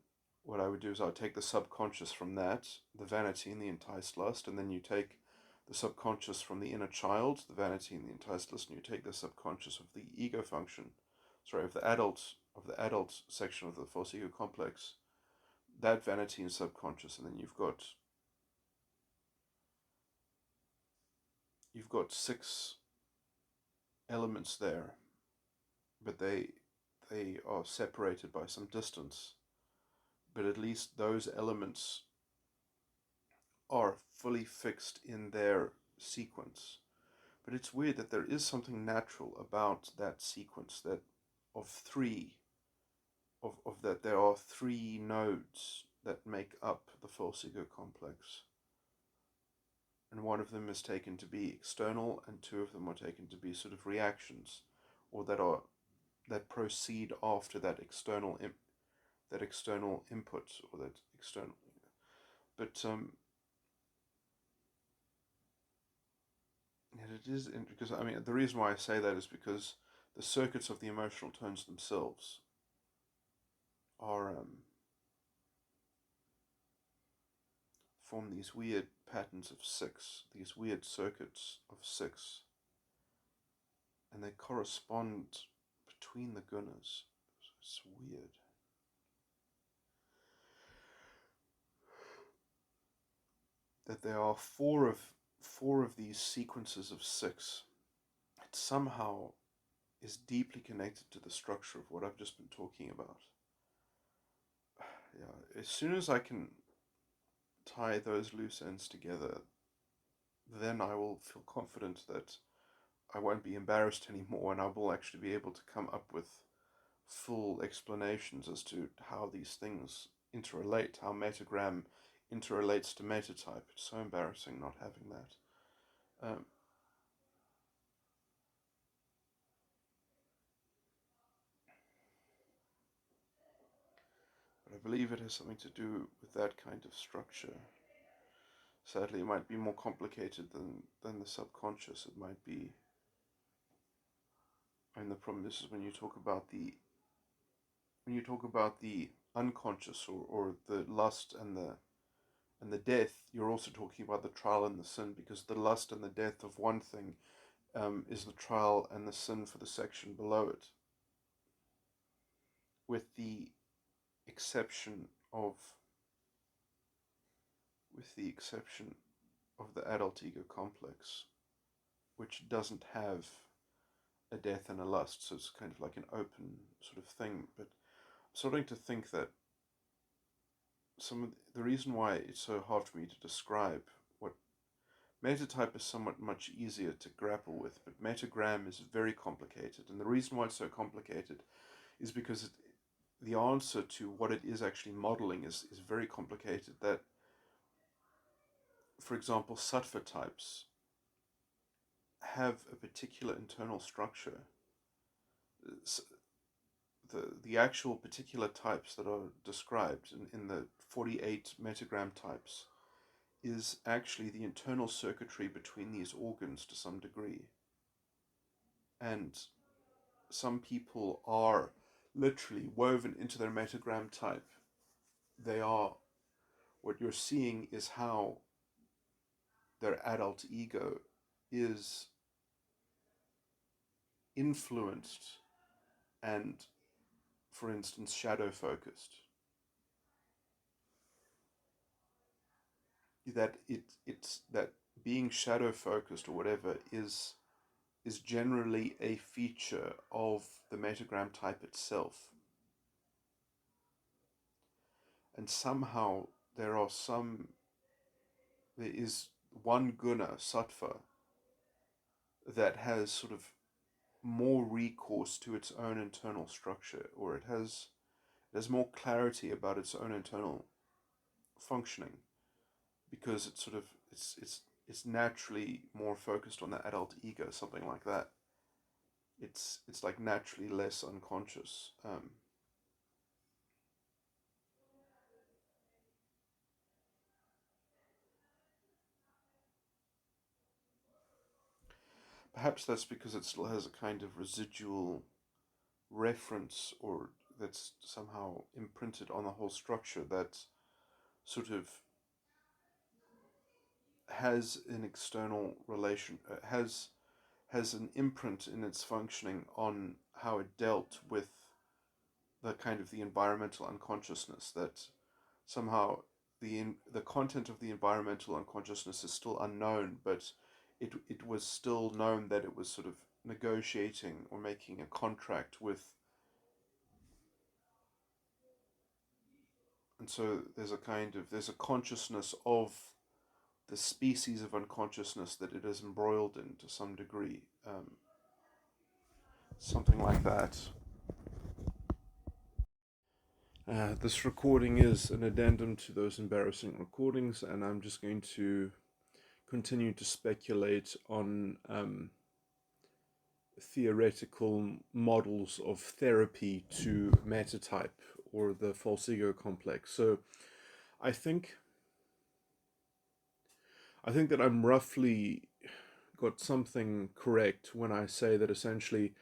what I would do is I would take the subconscious from that, the vanity and the enticed lust, and then you take the subconscious from the inner child, the vanity and the enticed lust, and you take the subconscious of the ego function, sorry, of the adult section of the false ego complex, that vanity and subconscious, and then you've got 6 elements there, but they are separated by some distance. But at least those elements are fully fixed in their sequence. But it's weird that there is something natural about that sequence, that of three of that there are 3 nodes that make up the false ego complex. And one of them is taken to be external, and 2 of them are taken to be sort of reactions, or that proceed after that external input, or that external. But it is because I mean the reason why I say that is because the circuits of the emotional tones themselves are form these weird patterns of 6, these weird circuits of 6, and they correspond between the gunas. It's weird. That there are four of these sequences of 6. It somehow is deeply connected to the structure of what I've just been talking about. Yeah, as soon as I can tie those loose ends together, then I will feel confident that I won't be embarrassed anymore, and I will actually be able to come up with full explanations as to how these things interrelate, how metagram interrelates to metatype. It's so embarrassing not having that. But I believe it has something to do with that kind of structure. Sadly, it might be more complicated than the subconscious. It might be. And the problem is when you talk about the unconscious, or the lust and the death, you're also talking about the trial and the sin, because the lust and the death of one thing is the trial and the sin for the section below it, with the exception of the adult ego complex, which doesn't have a death and a lust, so it's kind of like an open sort of thing. But I'm starting to think that the reason why it's so hard for me to describe what metatype is somewhat much easier to grapple with, but metagram is very complicated, and the reason why it's so complicated is because the answer to what it is actually modeling is very complicated. That, for example, sattva types have a particular internal structure. The actual particular types that are described in the 48 metagram types is actually the internal circuitry between these organs to some degree. And some people are literally woven into their metagram type. They are, what you're seeing is how their adult ego is influenced and, for instance, shadow focused. It's that being shadow focused or whatever is generally a feature of the metagram type itself. And somehow there is one guna, sattva, that has sort of more recourse to its own internal structure, or there's more clarity about its own internal functioning, because it's naturally more focused on the adult ego, something like that. It's like naturally less unconscious. Perhaps that's because it still has a kind of residual reference, or that's somehow imprinted on the whole structure that sort of has an external relation, has an imprint in its functioning on how it dealt with the kind of the environmental unconsciousness, that somehow the content of the environmental unconsciousness is still unknown, but it was still known that it was sort of negotiating or making a contract with. And so there's a consciousness of the species of unconsciousness that it is embroiled in to some degree, something like that. This recording is an addendum to those embarrassing recordings, and I'm just going to continue to speculate on theoretical models of therapy to metatype or the false ego complex. So I think that I'm roughly got something correct when I say that essentially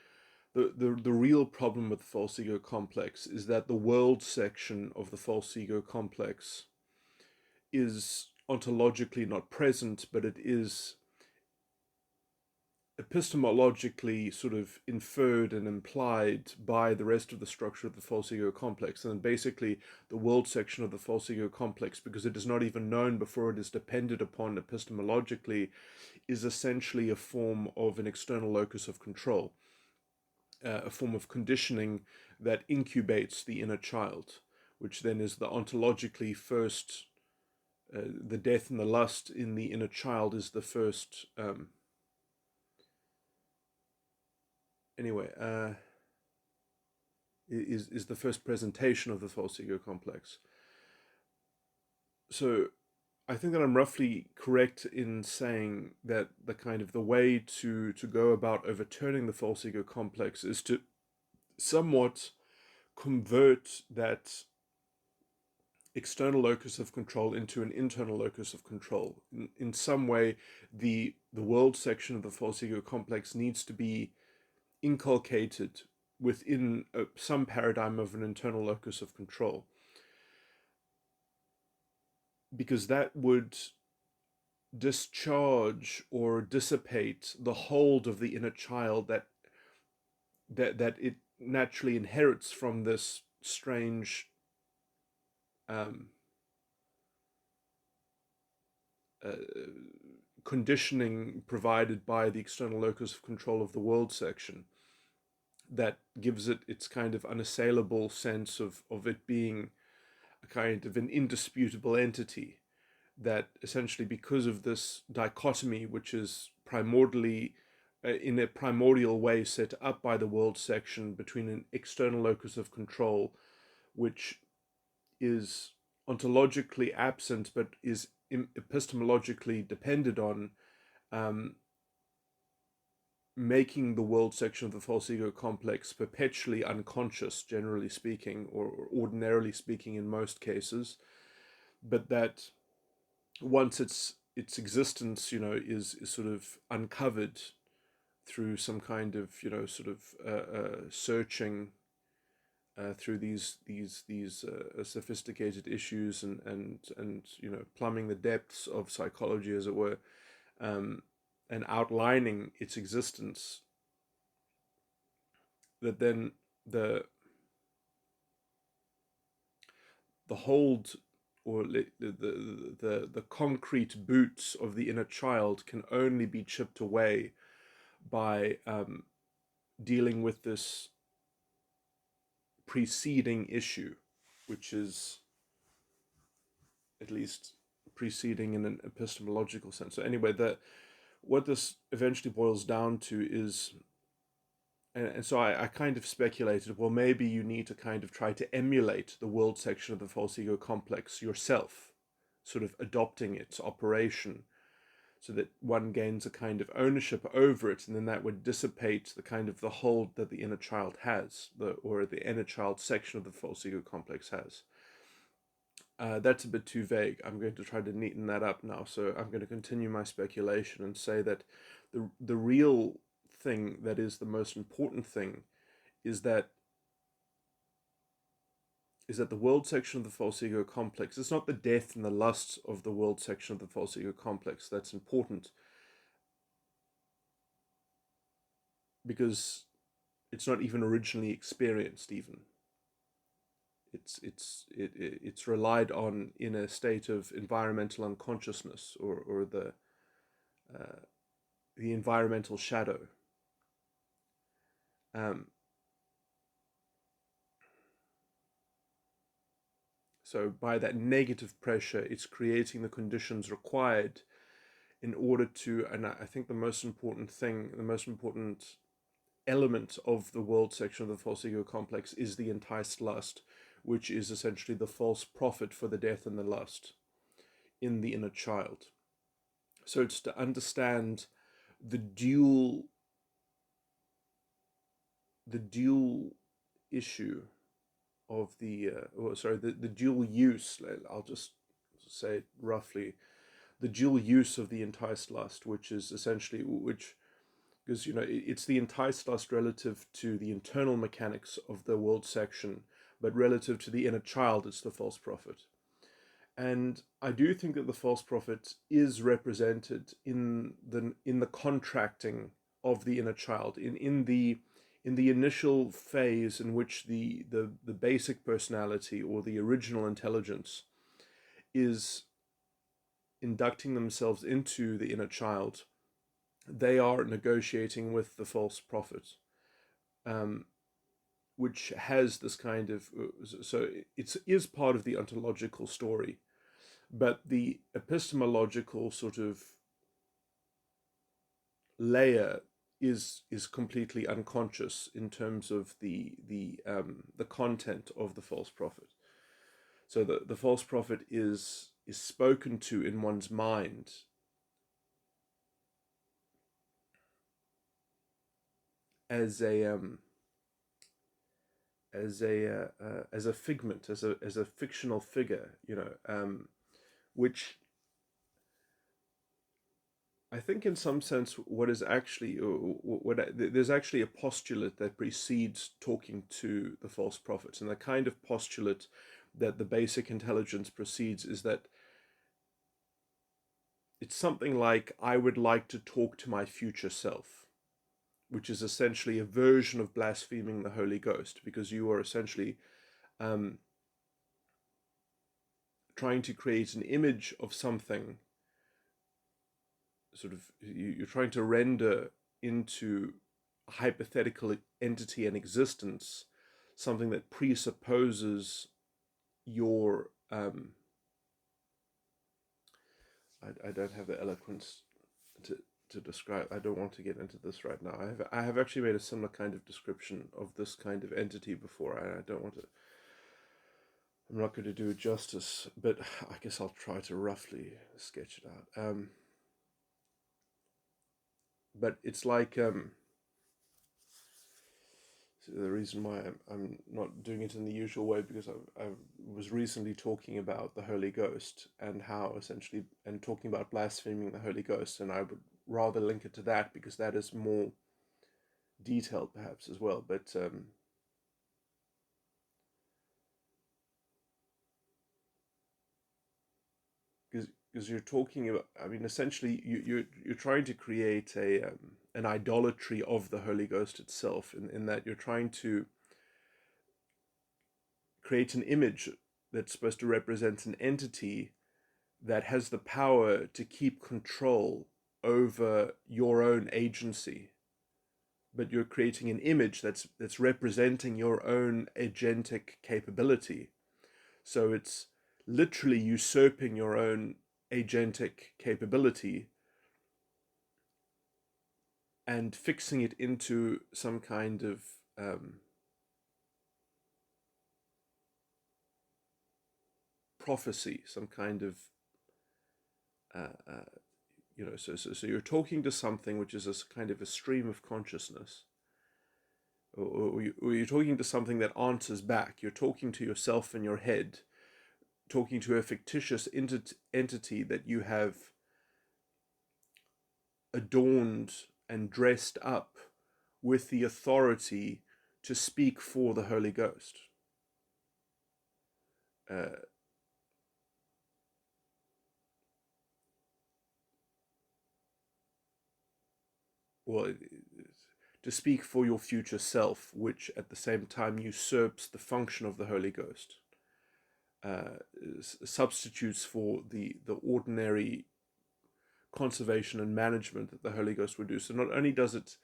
the real problem with the false ego complex is that the world section of the false ego complex is ontologically not present, but it is epistemologically sort of inferred and implied by the rest of the structure of the false ego complex. And basically the world section of the false ego complex, because it is not even known before it is depended upon epistemologically, is essentially a form of an external locus of control, a form of conditioning that incubates the inner child, which then is the ontologically first, the death and the lust in the inner child is the first, is the first presentation of the false ego complex. So I think that I'm roughly correct in saying that the kind of the way to go about overturning the false ego complex is to somewhat convert that external locus of control into an internal locus of control. In some way, the world section of the false ego complex needs to be inculcated within some paradigm of an internal locus of control, because that would discharge or dissipate the hold of the inner child that it naturally inherits from this strange conditioning provided by the external locus of control of the world section, that gives it its kind of unassailable sense of it being a kind of an indisputable entity, that essentially because of this dichotomy, which is primordially in a primordial way set up by the world section between an external locus of control, which is ontologically absent but is epistemologically depended on, making the world section of the false ego complex perpetually unconscious, generally speaking, or ordinarily speaking in most cases, but that once its existence, is sort of uncovered through some kind of, sort of searching through these sophisticated issues and plumbing the depths of psychology, as it were, and outlining its existence, that then the hold, or the concrete boots of the inner child can only be chipped away by dealing with this preceding issue, which is at least preceding in an epistemological sense. So anyway, what this eventually boils down to is, and so I kind of speculated, well, maybe you need to kind of try to emulate the world section of the false ego complex yourself, sort of adopting its operation, so that one gains a kind of ownership over it, and then that would dissipate the kind of the hold that the inner child has, or the inner child section of the false ego complex has. That's a bit too vague. I'm going to try to neaten that up now. So I'm going to continue my speculation and say that the real thing that is the most important thing is that is that the world section of the false ego complex, it's not the death and the lust of the world section of the false ego complex that's important, because it's not even originally experienced. Even it's relied on in a state of environmental unconsciousness, or uh, the environmental shadow. Um, so by that negative pressure, it's creating the conditions required in order to, and I think the most important element of the world section of the false ego complex is the enticed lust, which is essentially the false prophet for the death and the lust in the inner child. So it's to understand the dual issue of the dual use. I'll just say it roughly: the dual use of the enticed lust, which is essentially, because it's the enticed lust relative to the internal mechanics of the world section, but relative to the inner child, it's the false prophet. And I do think that the false prophet is represented in the contracting of the inner child, in the initial phase in which the basic personality, or the original intelligence, is inducting themselves into the inner child. They are negotiating with the false prophet, which has this kind of, so it is part of the ontological story, but the epistemological sort of layer is completely unconscious in terms of the content of the false prophet. So the false prophet is spoken to in one's mind as a figment, as a fictional figure, which I think, in some sense, there's actually a postulate that precedes talking to the false prophets, and the kind of postulate that the basic intelligence precedes is that it's something like, I would like to talk to my future self, which is essentially a version of blaspheming the Holy Ghost, because you are essentially trying to create an image of something, sort of, you're trying to render into a hypothetical entity and existence something that presupposes your I don't have the eloquence to describe. I don't want to get into this right now. I have actually made a similar kind of description of this kind of entity before. I don't want to. I'm not going to do it justice, but I guess I'll try to roughly sketch it out. But it's like, so the reason why I'm not doing it in the usual way, because I was recently talking about the Holy Ghost, and how essentially, and talking about blaspheming the Holy Ghost, and I would rather link it to that, because that is more detailed perhaps as well. But because you're talking about, I mean, essentially you're trying to create an idolatry of the Holy Ghost itself, in that you're trying to create an image that's supposed to represent an entity that has the power to keep control over your own agency, but you're creating an image that's representing your own agentic capability. So it's literally usurping your own agentic capability and fixing it into some kind of prophecy, some kind of so you're talking to something which is a kind of a stream of consciousness, or you're talking to something that answers back. You're talking to yourself in your head, talking to a fictitious entity that you have adorned and dressed up with the authority to speak for the Holy Ghost. uh, well, to speak for your future self, which at the same time usurps the function of the Holy Ghost, uh, substitutes for the ordinary conservation and management that the Holy Ghost would do. So not only does it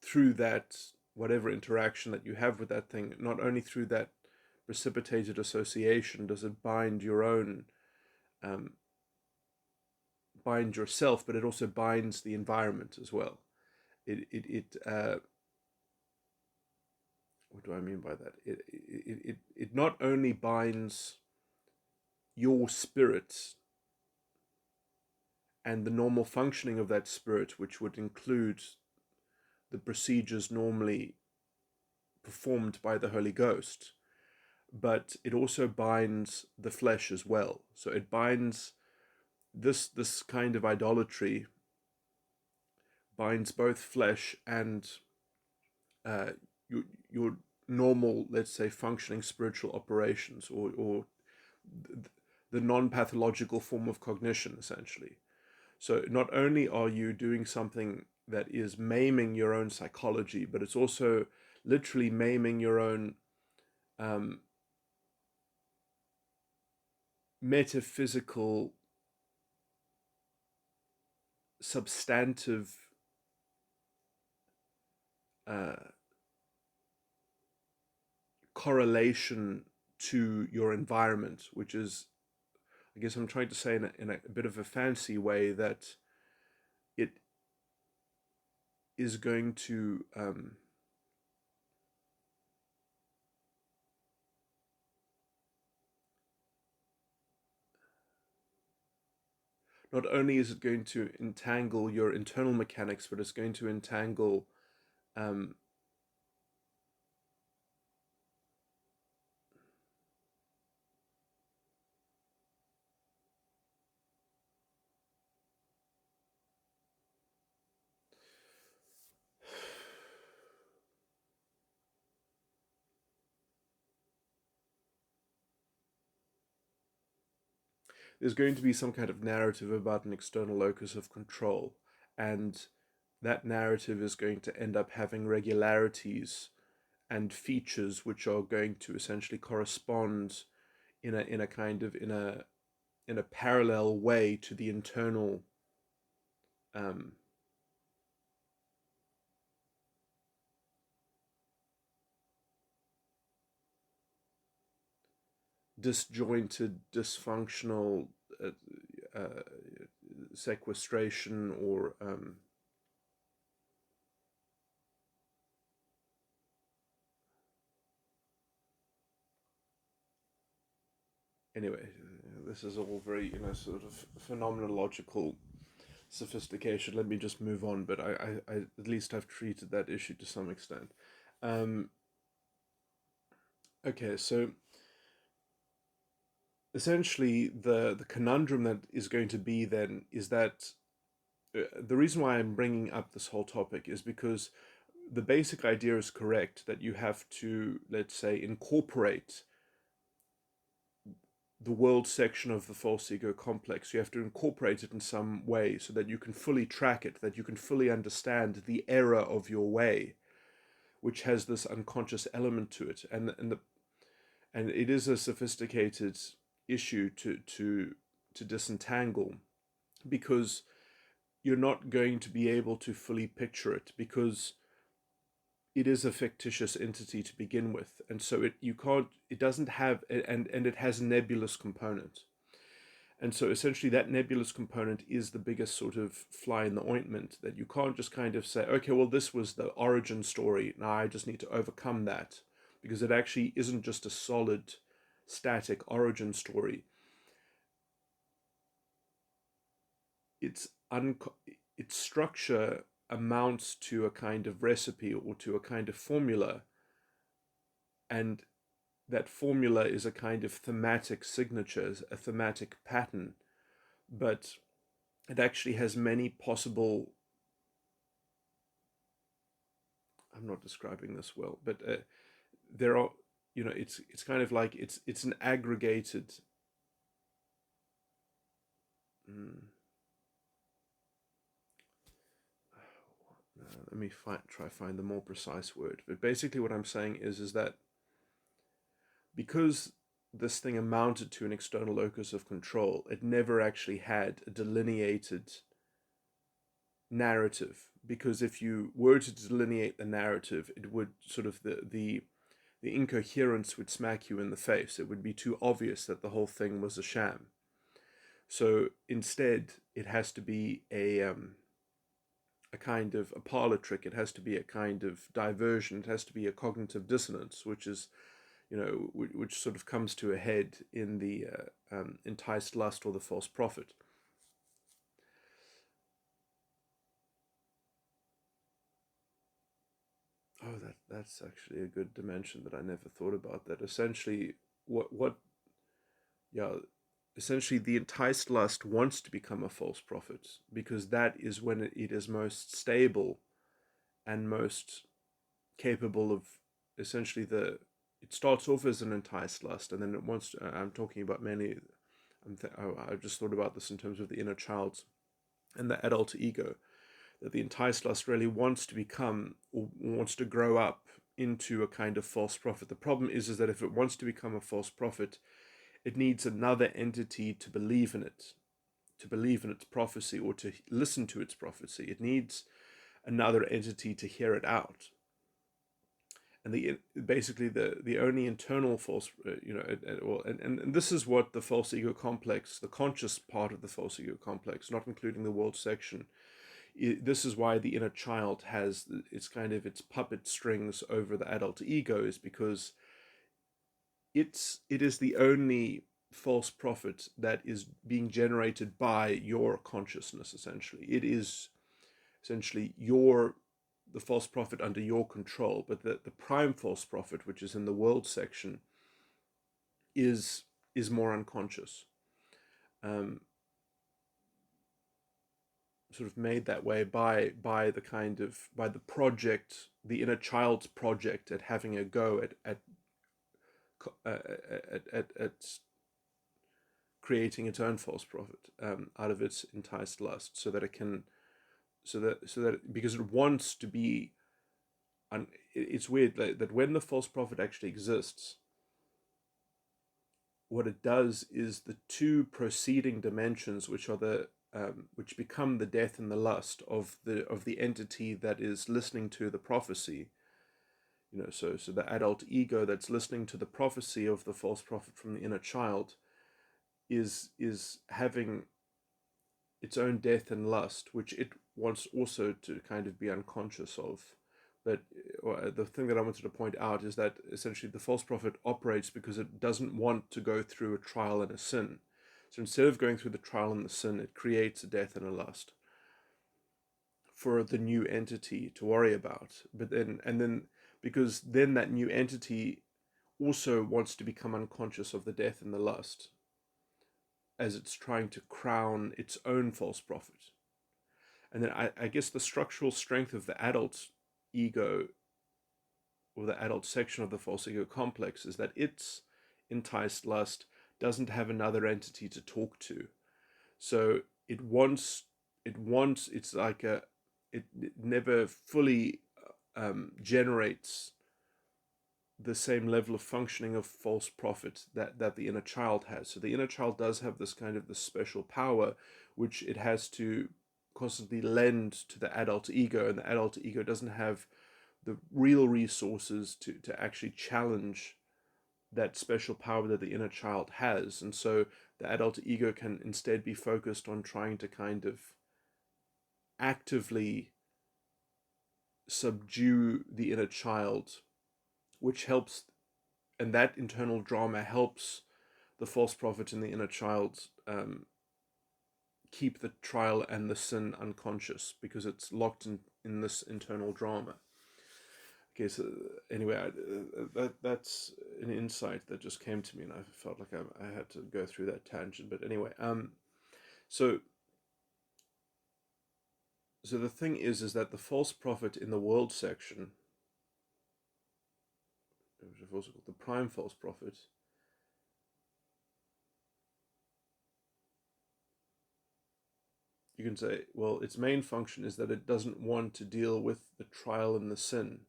through that whatever interaction that you have with that thing, not only through that precipitated association does it bind your own um, bind yourself, but it also binds the environment as well. It what do I mean by that? It not only binds your spirit and the normal functioning of that spirit, which would include the procedures normally performed by the Holy Ghost, but it also binds the flesh as well. So it binds this kind of idolatry binds both flesh and uh, your normal, let's say, functioning spiritual operations, or the non-pathological form of cognition, essentially. So not only are you doing something that is maiming your own psychology, but it's also literally maiming your own um, metaphysical, substantive uh, correlation to your environment, which is, I guess I'm trying to say in a bit of a fancy way, that it is going to not only is it going to entangle your internal mechanics, but it's going to entangle um, there's going to be some kind of narrative about an external locus of control, and that narrative is going to end up having regularities and features which are going to essentially correspond in a kind of in a parallel way to the internal um, disjointed, dysfunctional uh, uh, sequestration, or anyway, this is all very, sort of phenomenological sophistication. Let me just move on, but I at least have treated that issue to some extent. Um, okay, so essentially the conundrum that is going to be then is that the reason why I'm bringing up this whole topic is because the basic idea is correct, that you have to, let's say, incorporate the world section of the false ego complex. You have to incorporate it in some way so that you can fully track it, that you can fully understand the error of your way, which has this unconscious element to it, and it is a sophisticated issue to disentangle, because you're not going to be able to fully picture it, because it is a fictitious entity to begin with, and so it doesn't have, and it has a nebulous component. And so essentially that nebulous component is the biggest sort of fly in the ointment, that you can't just kind of say, okay, well, this was the origin story, now I just need to overcome that, because it actually isn't just a solid static origin story. its its structure amounts to a kind of recipe or to a kind of formula, and that formula is a kind of thematic signature, a thematic pattern, but it actually has many possible, I'm not describing this well, but there are, it's kind of like it's an aggregated. Mm, let me try find the more precise word. But basically, what I'm saying is that because this thing amounted to an external locus of control, it never actually had a delineated narrative. Because if you were to delineate the narrative, it would sort of the incoherence would smack you in the face. It would be too obvious that the whole thing was a sham. So instead, it has to be a kind of a parlor trick. It has to be a kind of diversion. It has to be a cognitive dissonance, which is, which sort of comes to a head in the enticed lust or the false prophet. Oh, that's actually a good dimension that I never thought about. That essentially, what yeah, essentially the enticed lust wants to become a false prophet because that is when it is most stable and most capable of essentially it starts off as an enticed lust and then it wants to, I'm talking about mainly, I just thought about this in terms of the inner child and the adult ego, that the enticed lust really wants to become or wants to grow up into a kind of false prophet. The problem is that if it wants to become a false prophet, it needs another entity to believe in it, to believe in its prophecy or to listen to its prophecy. It needs another entity to hear it out. And basically the only internal false, and this is what the false ego complex, the conscious part of the false ego complex, not including the world section, this is why the inner child has its kind of its puppet strings over the adult ego, is because it is the only false prophet that is being generated by your consciousness. Essentially, it is essentially the false prophet under your control. But the prime false prophet, which is in the world section, is more unconscious, um, sort of made that way by the kind of by the project, the inner child's project at having a go at creating its own false prophet out of its enticed lust, so that it can, because it wants to be. And it's weird that when the false prophet actually exists, what it does is the two preceding dimensions, which are which become the death and the lust of the entity that is listening to the prophecy. So the adult ego that's listening to the prophecy of the false prophet from the inner child is having its own death and lust, which it wants also to kind of be unconscious of. But the thing that I wanted to point out is that essentially the false prophet operates because it doesn't want to go through a trial and a sin. So instead of going through the trial and the sin, it creates a death and a lust for the new entity to worry about. But then because then that new entity also wants to become unconscious of the death and the lust as it's trying to crown its own false prophet. And then I guess the structural strength of the adult ego, or the adult section of the false ego complex, is that its enticed lust doesn't have another entity to talk to. So it's like it never fully generates the same level of functioning of false prophet that the inner child has. So the inner child does have this kind of this special power, which it has to constantly lend to the adult ego, and the adult ego doesn't have the real resources to actually challenge that special power that the inner child has. And so the adult ego can instead be focused on trying to kind of actively subdue the inner child, which helps, and that internal drama helps the false prophet and the inner child keep the trial and the sin unconscious, because it's locked in this internal drama. Okay, so anyway, that's an insight that just came to me, and I felt like I had to go through that tangent. But anyway, so the thing is that the false prophet in the world section which is also called the prime false prophet, you can say, well, its main function is that it doesn't want to deal with the trial and the sin.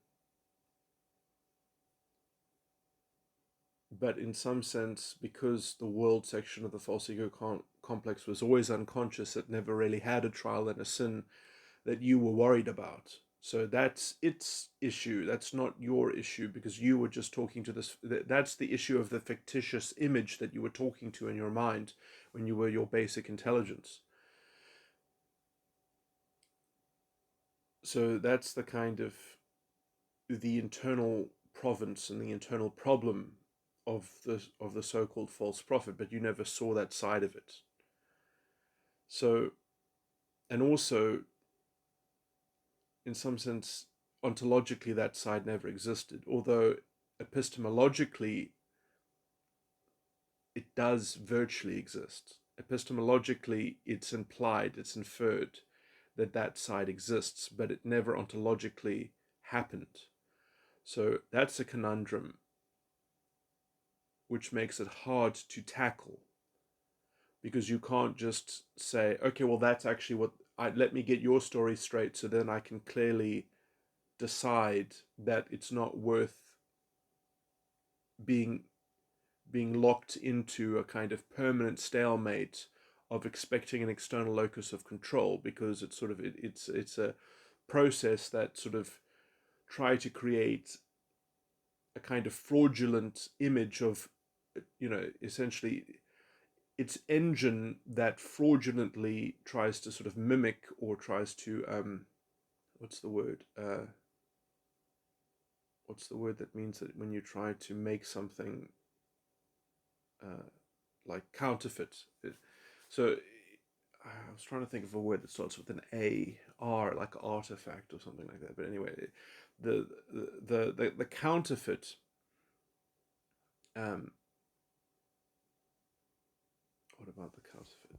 But in some sense, because the world section of the false ego complex was always unconscious, it never really had a trial and a sin that you were worried about. So that's its issue. That's not your issue, because you were just talking to this. That's the issue of the fictitious image that you were talking to in your mind when you were your basic intelligence. So that's the kind of the internal province and the internal problem of the so-called false prophet, but you never saw that side of it. So, and also, in some sense, ontologically, that side never existed, although epistemologically it does virtually exist. Epistemologically, it's implied, it's inferred that that side exists, but it never ontologically happened. So that's a conundrum which makes it hard to tackle, because you can't just say, okay, well, that's actually what let me get your story straight, so then I can clearly decide that it's not worth being locked into a kind of permanent stalemate of expecting an external locus of control, because it's sort of it's a process that sort of try to create a kind of fraudulent image of, essentially its engine that fraudulently tries to sort of mimic, or tries to what's the word what's the word that means that when you try to make something like counterfeit it. So I was trying to think of a word that starts with an A-R, like artifact or something like that. But anyway, the counterfeit, what about the counterfeit?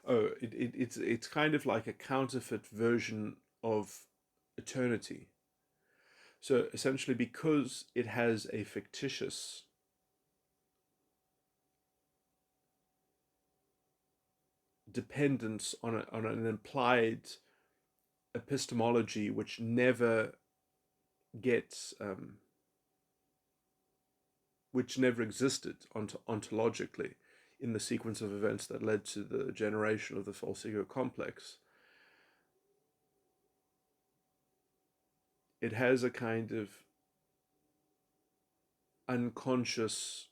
Oh, it's kind of like a counterfeit version of eternity. So essentially, because it has a fictitious dependence on an implied epistemology which never gets which never existed ontologically in the sequence of events that led to the generation of the false ego complex, it has a kind of unconscious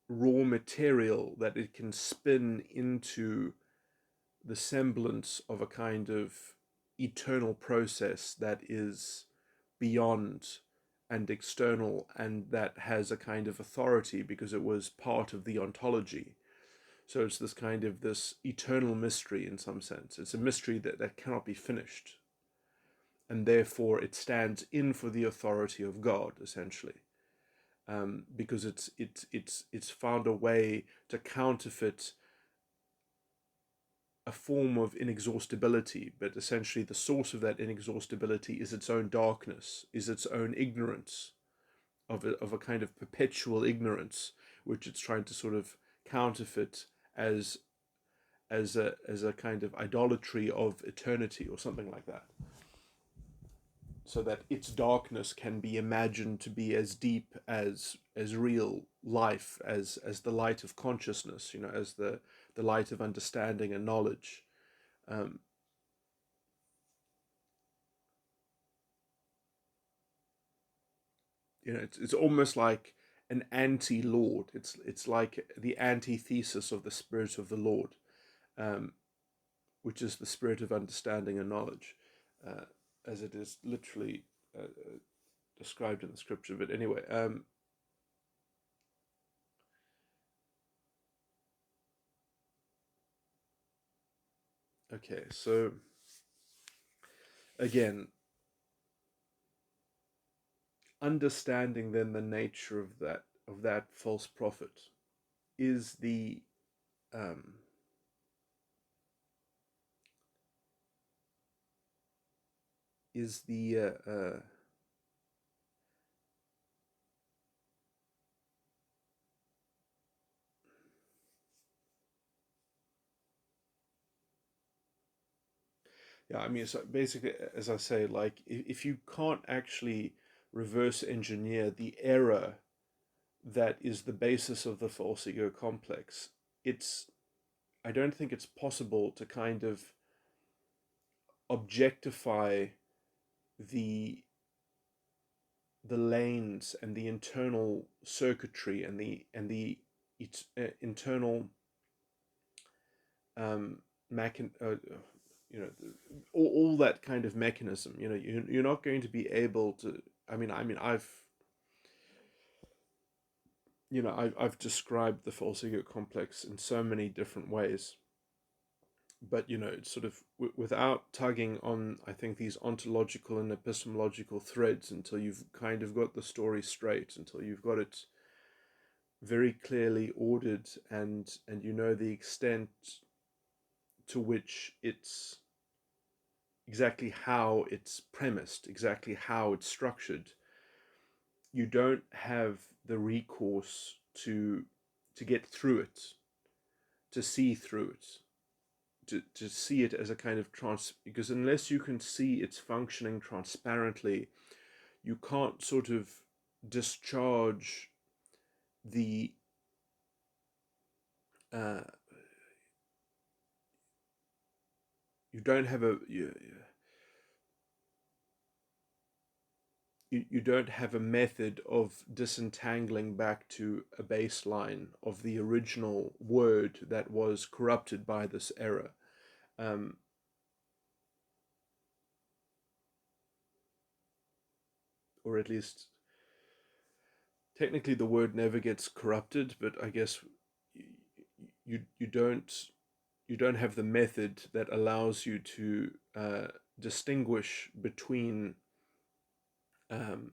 raw material that it can spin into the semblance of a kind of eternal process that is beyond and external, and that has a kind of authority because it was part of the ontology. So it's this kind of this eternal mystery in some sense. It's a mystery that cannot be finished, and therefore it stands in for the authority of God, essentially. Because it's found a way to counterfeit a form of inexhaustibility, but essentially the source of that inexhaustibility is its own darkness, is its own ignorance, of a kind of perpetual ignorance, which it's trying to sort of counterfeit as a kind of idolatry of eternity or something like that, so that its darkness can be imagined to be as deep as real life, as the light of consciousness, as the light of understanding and knowledge. Um, it's almost like an anti-Lord. It's like the antithesis of the Spirit of the Lord, um, which is the spirit of understanding and knowledge, uh, as it is literally described in the scripture. But anyway, okay, so again, understanding then the nature of that false prophet is the um, is the yeah, I mean, so basically, as I say, like if you can't actually reverse engineer the error that is the basis of the false ego complex, it's I don't think it's possible to kind of objectify the the lanes and the internal circuitry and the internal um, you know, all that kind of mechanism. You know, you're not going to be able to. I've I've described the false ego complex in so many different ways, but it's sort of without tugging on, I think, these ontological and epistemological threads until you've kind of got the story straight, until you've got it very clearly ordered, and you know the extent to which it's exactly how it's premised, exactly how it's structured. You don't have the recourse to get through it, to see through it, to see it as a kind of because unless you can see it's functioning transparently, you can't sort of discharge the uh, you don't have you don't have a method of disentangling back to a baseline of the original word that was corrupted by this error. Um, or at least technically the word never gets corrupted, but I guess you don't have the method that allows you to distinguish between um,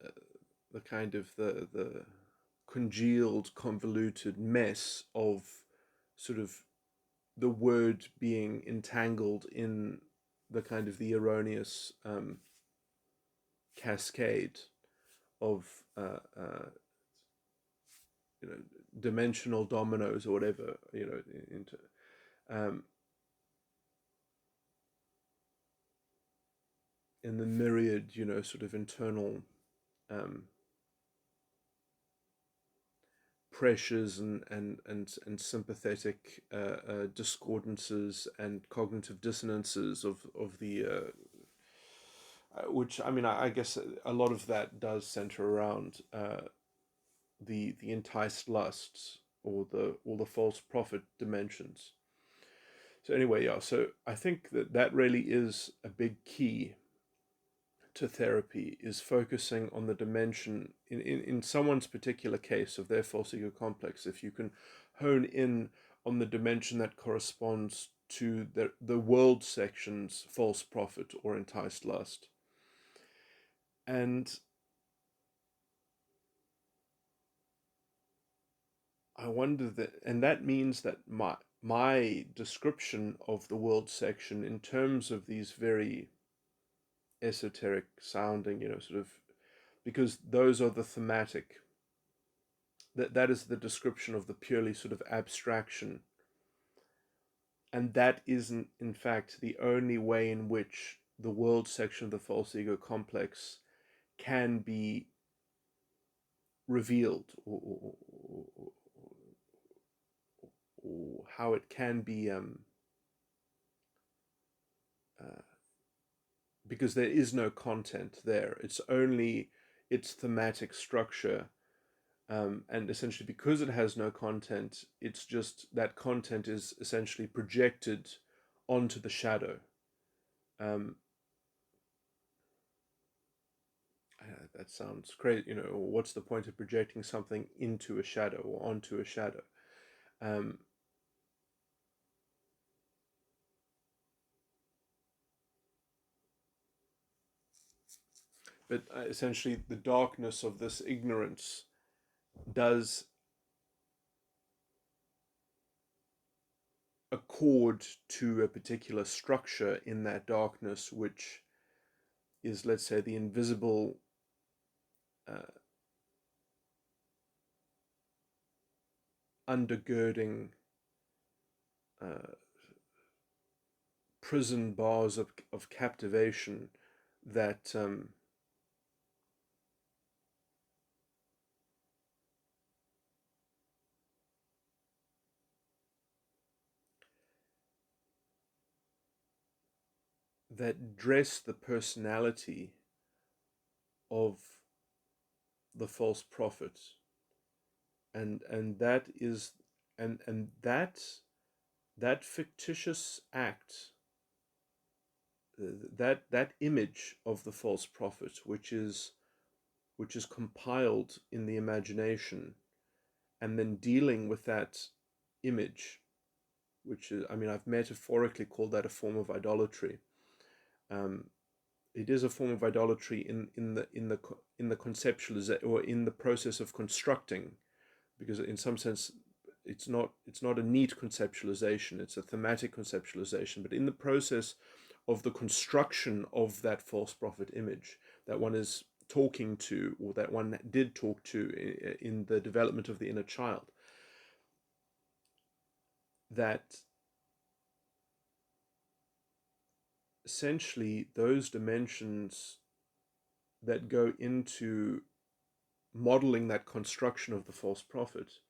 uh, the kind of the congealed, convoluted mess of sort of the word being entangled in the kind of the erroneous cascade of you know dimensional dominoes or whatever into um, in the myriad sort of internal um, pressures and sympathetic discordances and cognitive dissonances of the which I guess a lot of that does center around the enticed lusts or the false prophet dimensions. So anyway, yeah. So I think that really is a big key to therapy, is focusing on the dimension in someone's particular case of their false ego complex. If you can hone in on the dimension that corresponds to the world section's false prophet or enticed lust, and I wonder and that means that my description of the world section in terms of these very esoteric sounding, sort of, because those are the thematic, that is the description of the purely sort of abstraction, and that isn't in fact the only way in which the world section of the false ego complex can be revealed, or how it can be uh, because there is no content there. It's only its thematic structure. And essentially, because it has no content, it's just that content is essentially projected onto the shadow. Um, that sounds crazy, what's the point of projecting something into a shadow or onto a shadow? Um, but essentially the darkness of this ignorance does accord to a particular structure in that darkness, which is, let's say, the invisible undergirding prison bars of captivation that that dress the personality of the false prophet, and that is and that fictitious act, that image of the false prophet, which is compiled in the imagination, and then dealing with that image, which is, I mean, I've metaphorically called that a form of idolatry. It is a form of idolatry in the conceptualization, or in the process of constructing, because in some sense it's not a neat conceptualization, it's a thematic conceptualization, but in the process of the construction of that false prophet image that one is talking to, or that one did talk to in the development of the inner child, that essentially those dimensions that go into modeling that construction of the false prophet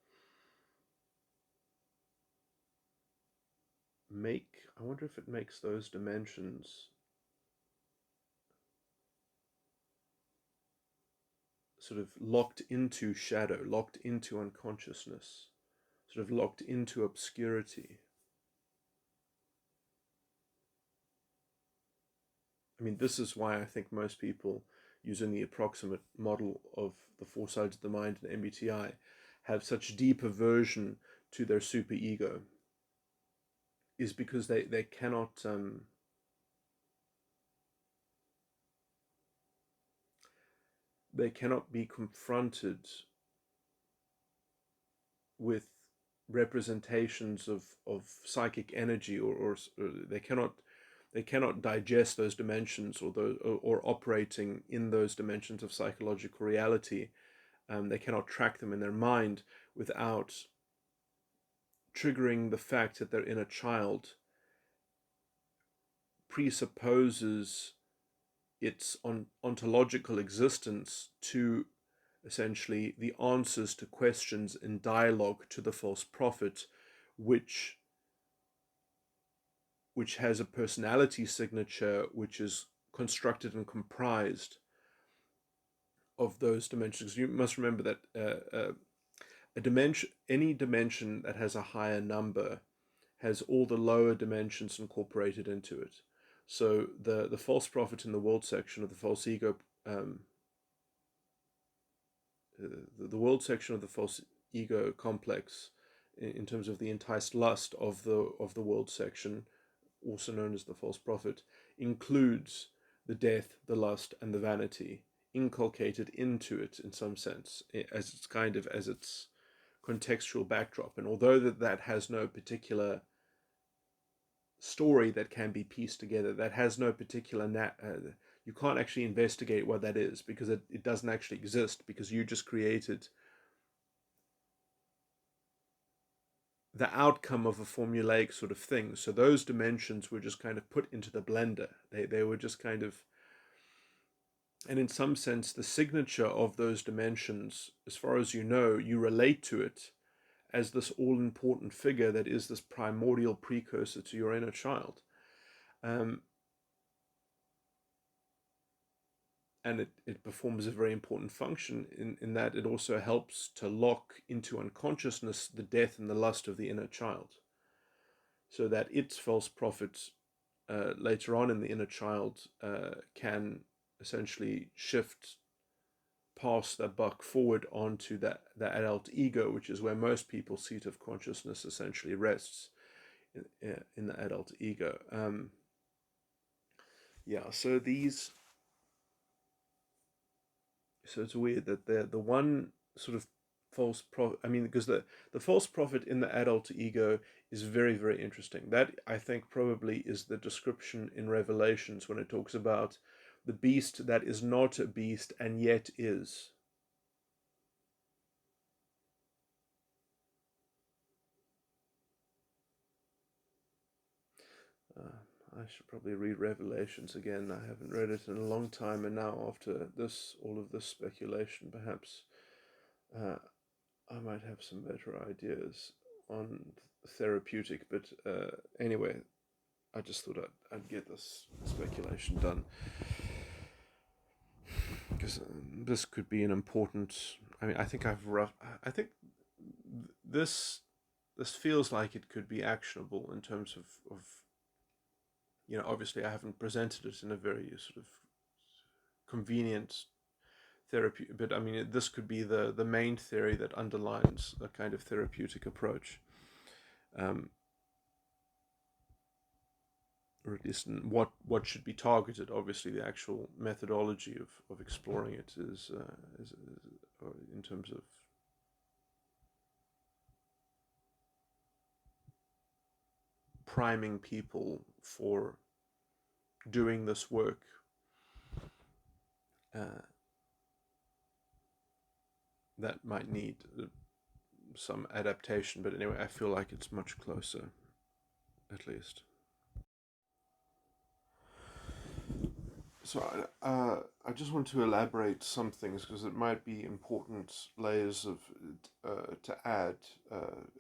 I wonder if it makes those dimensions sort of locked into shadow, locked into unconsciousness, sort of locked into obscurity. I mean, this is why I think most people using the approximate model of the four sides of the mind and MBTI have such deep aversion to their superego, is because they cannot be confronted with representations of psychic energy, or they cannot digest those dimensions, or operating in those dimensions of psychological reality. They cannot track them in their mind without triggering the fact that their inner child presupposes its ontological existence to essentially the answers to questions in dialogue to the false prophet, which has a personality signature which is constructed and comprised of those dimensions. You must remember that a dimension, any dimension that has a higher number, has all the lower dimensions incorporated into it. So the false prophet in the world section of the false ego, the world section of the false ego complex, in terms of the enticed lust of the world section, also known as the false prophet, includes the death, the lust, and the vanity inculcated into it in some sense, as its contextual backdrop. And although that has no particular story that can be pieced together, that has no particular you can't actually investigate what that is, because it doesn't actually exist, because you just created the outcome of a formulaic sort of thing. So those dimensions were just kind of put into the blender. They were just kind of, and in some sense, the signature of those dimensions, as far as you know, you relate to it as this all-important figure that is this primordial precursor to your inner child. And it performs a very important function in that it also helps to lock into unconsciousness the death and the lust of the inner child, so that its false prophet later on in the inner child can essentially shift past that buck forward onto the adult ego, which is where most people's seat of consciousness essentially rests, in the adult ego. So these So it's weird that the one sort of false prophet. I mean, because the false prophet in the adult ego is very, very interesting. That, I think, probably is the description in Revelations when it talks about the beast that is not a beast and yet is. I should probably read Revelations again. I haven't read it in a long time, and now after this, all of this speculation, perhaps uh, I might have some better ideas on therapeutic. But anyway, I just thought I'd get this speculation done because this could be an important. I mean, I think I think this this feels like it could be actionable in terms of obviously I haven't presented it in a very sort of convenient therapy, but I mean this could be the main theory that underlines a kind of therapeutic approach, um, or at least what should be targeted. Obviously, the actual methodology of exploring it is in terms of priming people for doing this work. Uh, that might need some adaptation, but anyway, I feel like it's much closer, at least. So I just want to elaborate some things because it might be important layers of to add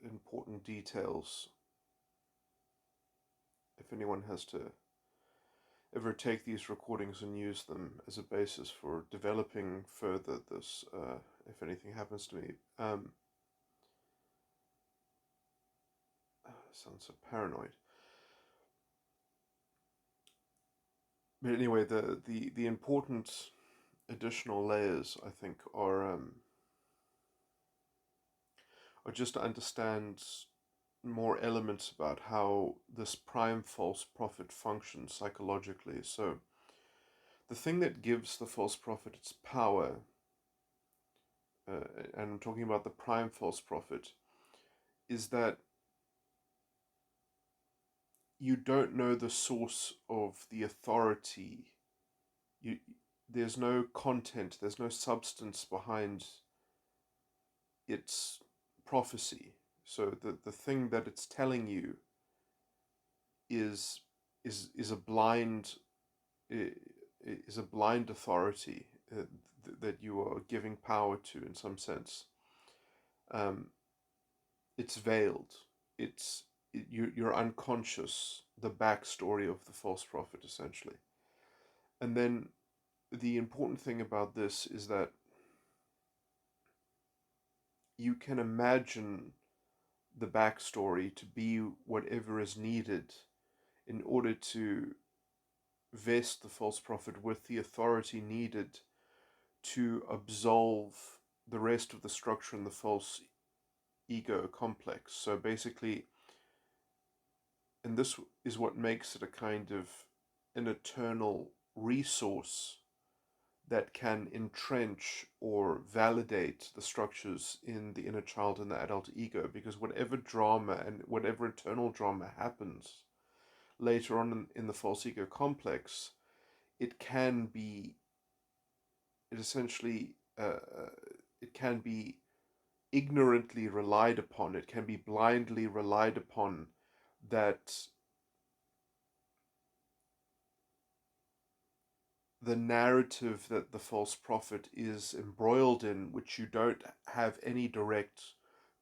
important details if anyone has to ever take these recordings and use them as a basis for developing further this, if anything happens to me. Sounds so paranoid. But anyway, the important additional layers, I think, are just to understand more elements about how this prime false prophet functions psychologically. So the thing that gives the false prophet its power, and I'm talking about the prime false prophet, is that you don't know the source of the authority. You, there's no content, there's no substance behind its prophecy. So the thing that it's telling you is is a blind is a blind authority that you are giving power to in some sense. Um, it's veiled. You're unconscious. The backstory of the false prophet, essentially. And then the important thing about this is that you can imagine the backstory to be whatever is needed in order to vest the false prophet with the authority needed to absolve the rest of the structure in the false ego complex. So basically, and this is what makes it a kind of an eternal resource that can entrench or validate the structures in the inner child and the adult ego, because whatever drama and whatever internal drama happens later on in the false ego complex, it can be, it essentially, it can be ignorantly relied upon, it can be blindly relied upon, that the narrative that the false prophet is embroiled in, which you don't have any direct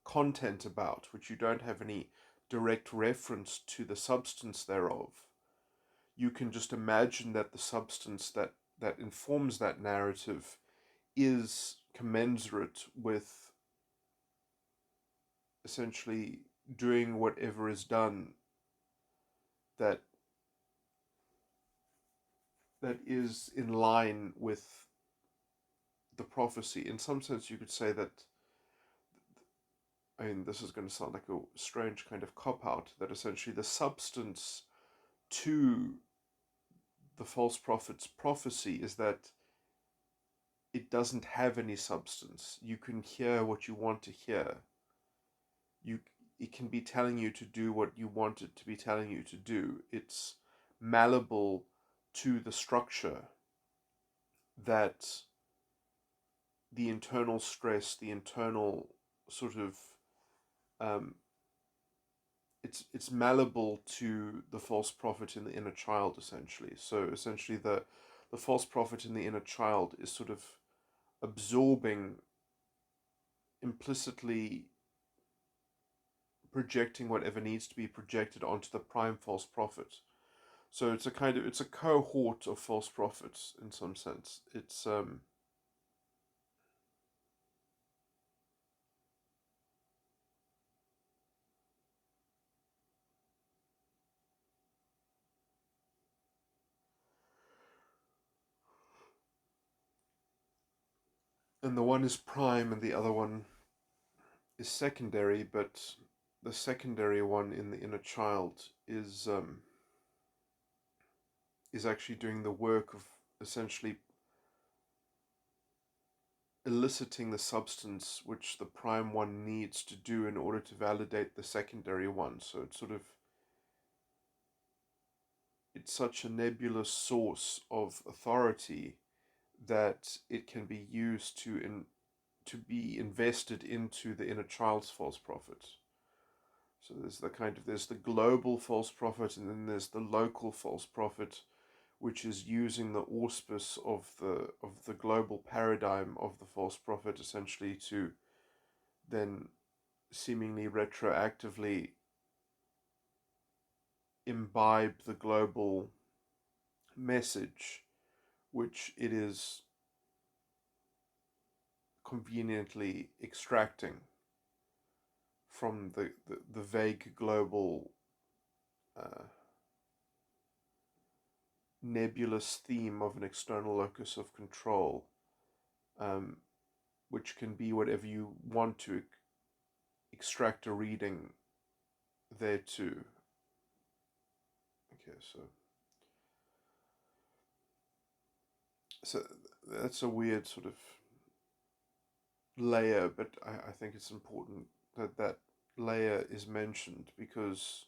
content about, which you don't have any direct reference to the substance thereof, you can just imagine that the substance that informs that narrative is commensurate with essentially doing whatever is done that is in line with the prophecy. In some sense, you could say that, I mean, this is going to sound like a strange kind of cop out, that essentially the substance to the false prophet's prophecy is that it doesn't have any substance. You can hear what you want to hear. You it can be telling you to do what you want it to be telling you to do. It's malleable to the structure that the internal stress, the internal sort of um, it's malleable to the false prophet in the inner child, essentially. So essentially, the false prophet in the inner child is sort of absorbing, implicitly projecting whatever needs to be projected onto the prime false prophet. So it's a cohort of false prophets in some sense. It's and the one is prime and the other one is secondary, but the secondary one in the inner child is actually doing the work of essentially eliciting the substance which the prime one needs to do in order to validate the secondary one. So it's such a nebulous source of authority that it can be used to be invested into the inner child's false prophet. So there's the global false prophet, and then there's the local false prophet, which is using the auspice of the global paradigm of the false prophet essentially to then seemingly retroactively imbibe the global message which it is conveniently extracting from the vague global uh, nebulous theme of an external locus of control, um, which can be whatever you want to extract a reading there too. Okay, so that's a weird sort of layer, but I think it's important that that layer is mentioned because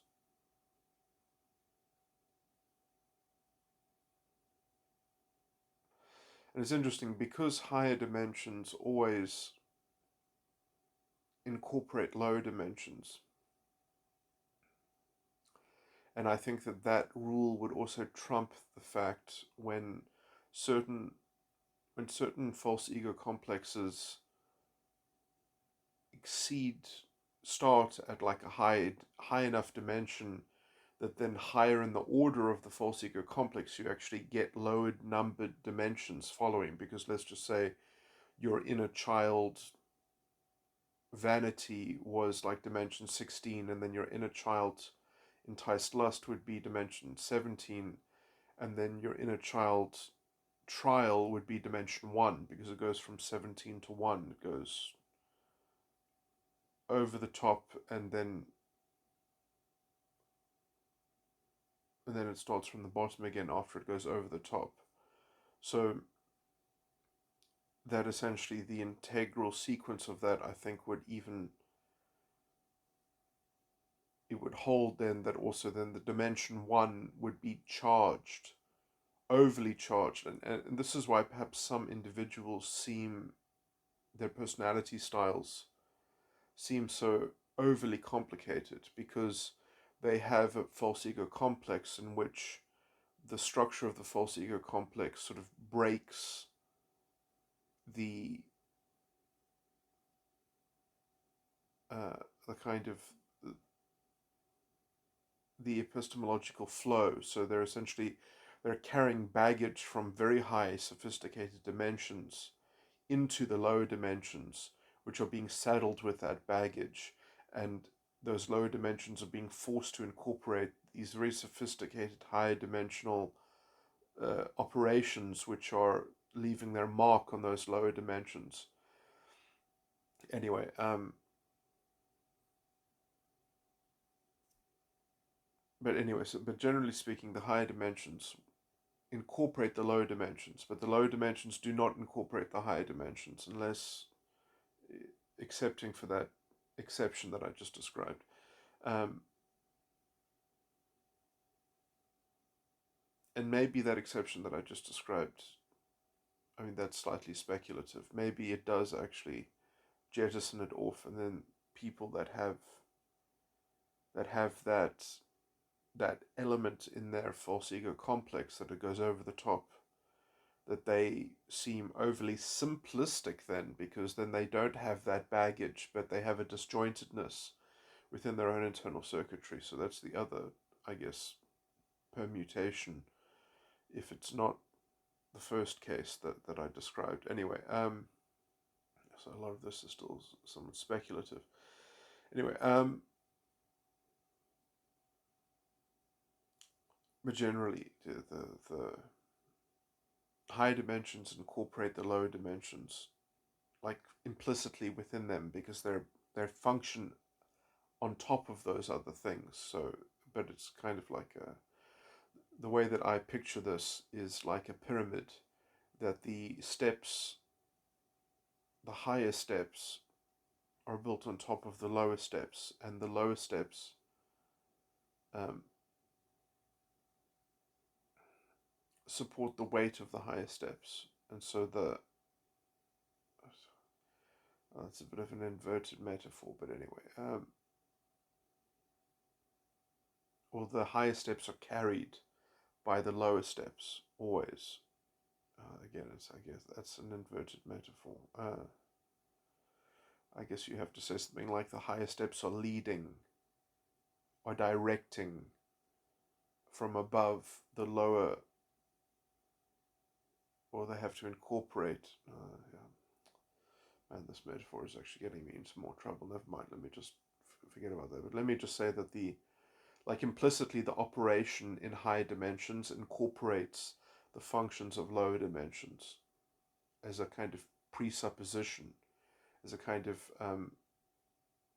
and it's interesting because higher dimensions always incorporate lower dimensions. And I think that that rule would also trump the fact certain when certain false ego complexes exceed start at like a high enough dimension that then higher in the order of the false ego complex you actually get lowered numbered dimensions following, because let's just say your inner child vanity was like dimension 16, and then your inner child enticed lust would be dimension 17, and then your inner child trial would be dimension 1, because it goes from 17 to 1. It goes over the top, and then it starts from the bottom again after it goes over the top. So that essentially the integral sequence of that, I think, would even it would hold then that also then the dimension 1 would be charged, overly charged, and this is why perhaps some individuals seem their personality styles seem so overly complicated, because they have a false ego complex in which the structure of the false ego complex sort of breaks the uh, the kind of the epistemological flow. So they're carrying baggage from very high sophisticated dimensions into the lower dimensions, which are being saddled with that baggage, and those lower dimensions are being forced to incorporate these very sophisticated higher dimensional operations, which are leaving their mark on those lower dimensions. Anyway, but generally speaking, the higher dimensions incorporate the lower dimensions, but the lower dimensions do not incorporate the higher dimensions unless accepting for that exception that I just described. Um, and maybe that exception that I just described, I mean, that's slightly speculative. Maybe it does actually jettison it off, and then people that element in their false ego complex that it goes over the top, that they seem overly simplistic then, because then they don't have that baggage, but they have a disjointedness within their own internal circuitry. So that's the other, I guess, permutation, if it's not the first case that I described. Anyway, so a lot of this is still somewhat speculative. Anyway, but generally, the higher dimensions incorporate the lower dimensions, like implicitly within them, because they're function on top of those other things. So, but it's kind of like the way that I picture this is like a pyramid, that the higher steps are built on top of the lower steps, and the lower steps um, support the weight of the higher steps. And so that's a bit of an inverted metaphor, but anyway, or the higher steps are carried by the lower steps always. Again, I guess that's an inverted metaphor. I guess you have to say something like the higher steps are leading or directing from above the lower, or they have to incorporate. Yeah. Man, this metaphor is actually getting me into more trouble. Never mind, let me just forget about that. But let me just say that like implicitly, the operation in higher dimensions incorporates the functions of lower dimensions as a kind of presupposition, as a kind of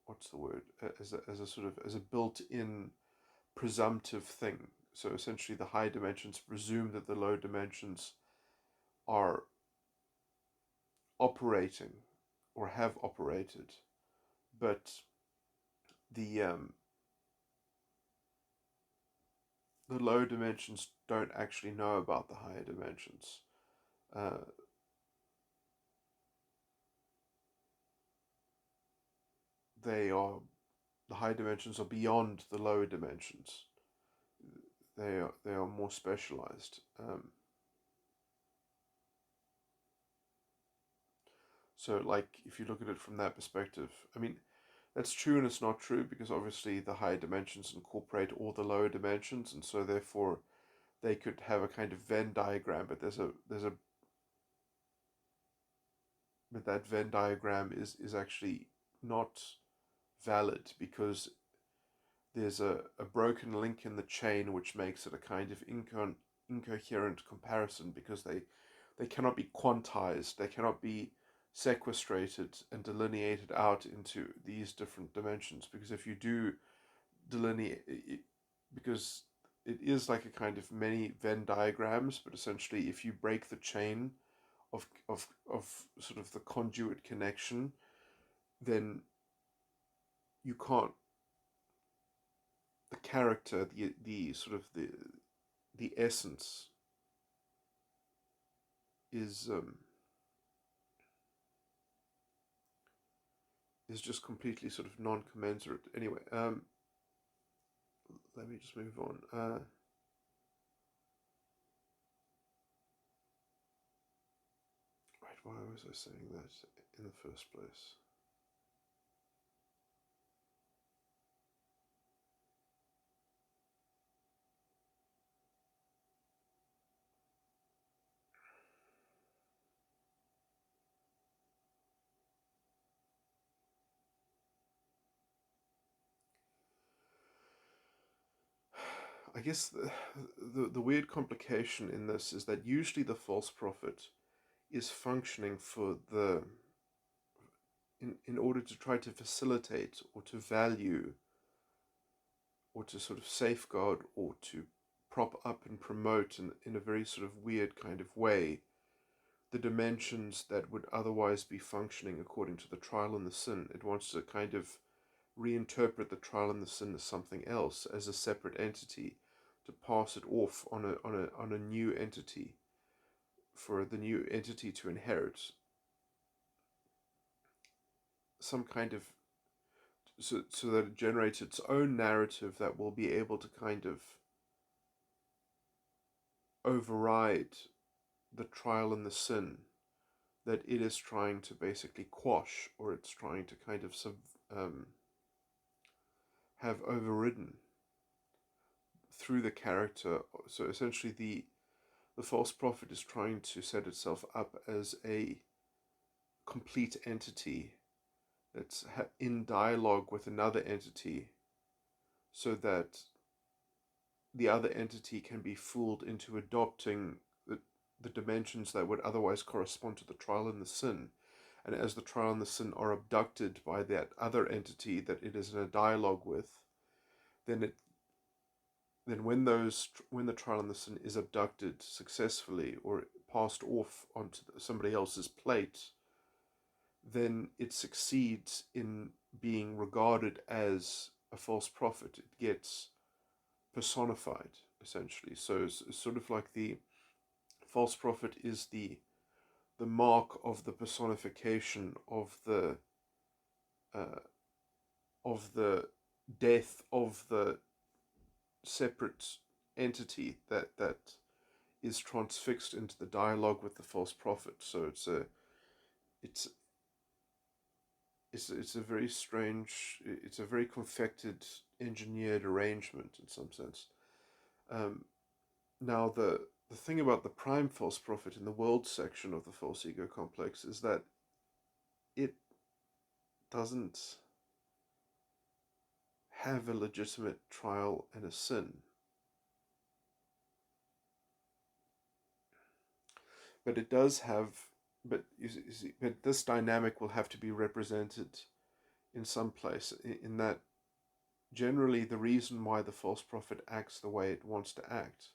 what's the word? As a sort of as a built-in presumptive thing. So essentially, the high dimensions presume that the low dimensions are operating or have operated, but the low dimensions don't actually know about the higher dimensions. Uh, the higher dimensions are beyond the lower dimensions. They are more specialized. So, like, if you look at it from that perspective, I mean, that's true and it's not true, because obviously the higher dimensions incorporate all the lower dimensions, and so therefore they could have a kind of Venn diagram, but but that Venn diagram is actually not valid, because there's a broken link in the chain which makes it a kind of incoherent comparison, because they cannot be quantized, they cannot be sequestrated and delineated out into these different dimensions, because if you do delineate it, because it is like a kind of many Venn diagrams, but essentially if you break the chain of sort of the conduit connection, then you can't, the character, the sort of the essence is is just completely sort of non-commensurate. Anyway, let me just move on. Right, why was I saying that in the first place? I guess the weird complication in this is that usually the false prophet is functioning for in order to try to facilitate or to value or to sort of safeguard or to prop up and promote in a very sort of weird kind of way the dimensions that would otherwise be functioning according to the trial and the sin. It wants to kind of reinterpret the trial and the sin as something else, as a separate entity, to pass it off on a new entity, for the new entity to inherit some kind of, so that it generates its own narrative that will be able to kind of override the trial and the sin that it is trying to basically quash, or it's trying to kind of have overridden through the character. So essentially the false prophet is trying to set itself up as a complete entity that's in dialogue with another entity, so that the other entity can be fooled into adopting the dimensions that would otherwise correspond to the trial and the sin. And as the trial and the sin are abducted by that other entity that it is in a dialogue with, then when the trial and the sin is abducted successfully, or passed off onto somebody else's plate, then it succeeds in being regarded as a false prophet. It gets personified, essentially. So it's sort of like the false prophet is the mark of the personification of the death of the separate entity that is transfixed into the dialogue with the false prophet. So it's a very strange, it's a very confected, engineered arrangement in some sense. Now the thing about the prime false prophet in the world section of the false ego complex is that it doesn't have a legitimate trial and a sin. But it does have, but this dynamic will have to be represented in some place, in that generally the reason why the false prophet acts the way it wants to act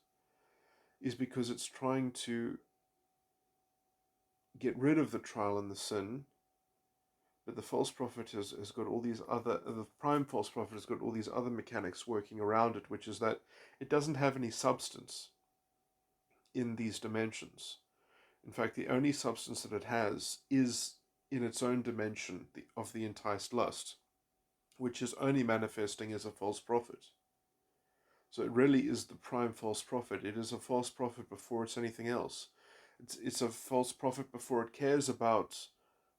is because it's trying to get rid of the trial and the sin. But the false prophet has got all these other, the prime false prophet has got all these other mechanics working around it, which is that it doesn't have any substance in these dimensions. In fact, the only substance that it has is in its own dimension of the enticed lust, which is only manifesting as a false prophet. So it really is the prime false prophet. It is a false prophet before it's anything else. It's a false prophet before it cares about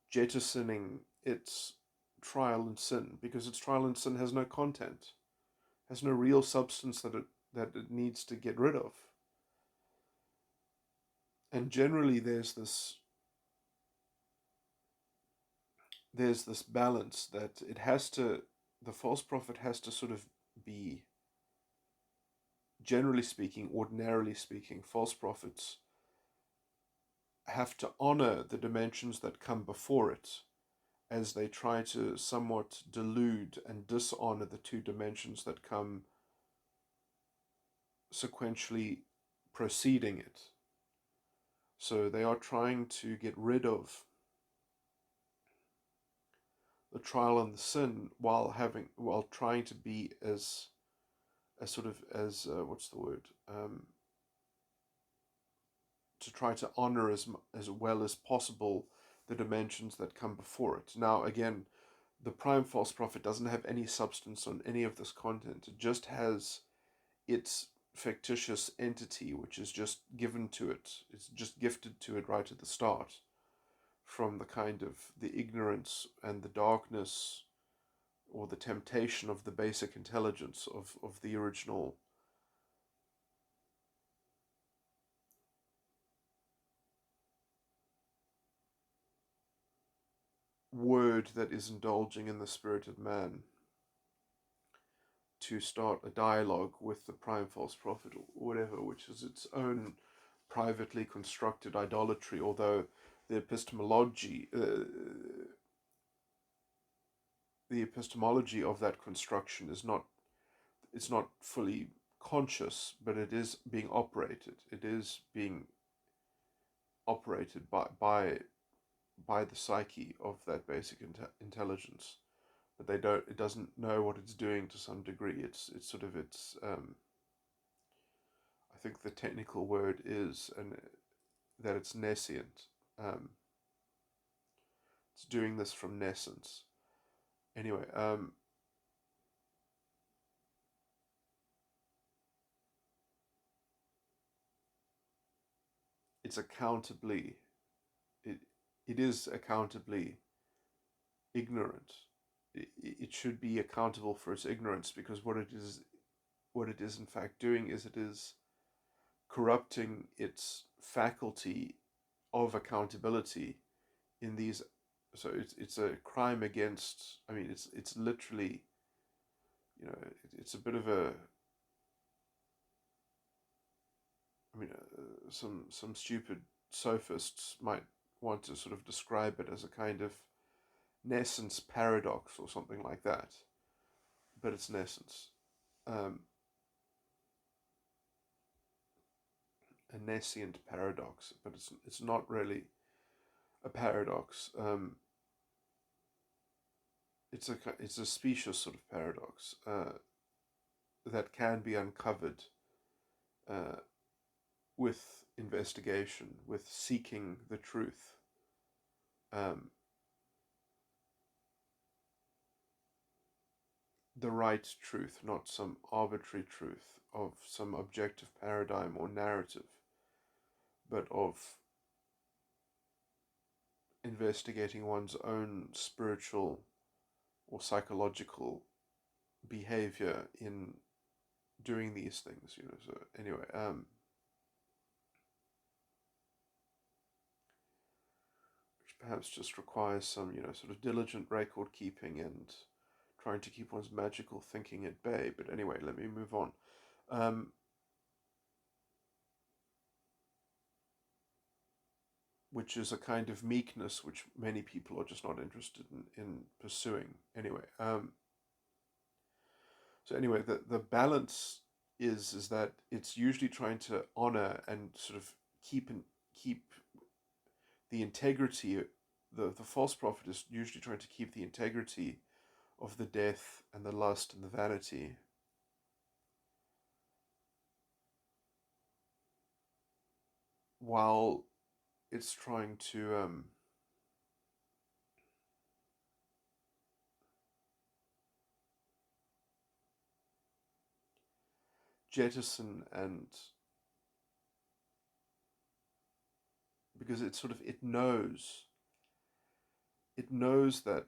jettisoning its trial and sin, because its trial and sin has no content, has no real substance that it needs to get rid of. And generally there's this balance that the false prophet has to sort of be, generally speaking, ordinarily speaking, false prophets have to honor the dimensions that come before it, as they try to somewhat delude and dishonor the two dimensions that come sequentially preceding it. So they are trying to get rid of the trial and the sin while trying to be as what's the word, to try to honor as well as possible the dimensions that come before it. Now again, the prime false prophet doesn't have any substance on any of this content. It just has its fictitious entity, which is just given to it. It's just gifted to it right at the start, from the kind of the ignorance and the darkness, or the temptation of the basic intelligence of the original word that is indulging in the spirit of man, to start a dialogue with the prime false prophet or whatever, which is its own privately constructed idolatry. Although the epistemology of that construction is not fully conscious, but it is being operated. It is being operated by the psyche of that basic intelligence. But they don't. It doesn't know what it's doing to some degree. It's sort of it's. I think the technical word is that it's nescient. Um, it's doing this from nescience. Anyway, it's accountably. It it is accountably ignorant. It should be accountable for its ignorance, because what it is in fact doing is it is corrupting its faculty of accountability in these. So it's a crime against. I mean, it's literally, it's a bit of a. I mean, some stupid sophists might want to sort of describe it as a kind of nescience paradox or something like that, but it's nescience. Um, a nescient paradox, but it's not really a paradox. It's a specious sort of paradox that can be uncovered uh, with investigation, with seeking the truth. Um, the right truth, not some arbitrary truth of some objective paradigm or narrative, but of investigating one's own spiritual or psychological behavior in doing these things. So anyway, which perhaps just requires some, sort of diligent record keeping and trying to keep one's magical thinking at bay. But anyway, let me move on. Um, which is a kind of meekness which many people are just not interested in pursuing. Anyway, so anyway, the balance is that it's usually trying to honor and sort of keep the integrity. The false prophet is usually trying to keep the integrity of the death and the lust and the vanity, while it's trying to jettison, and because it sort of it knows that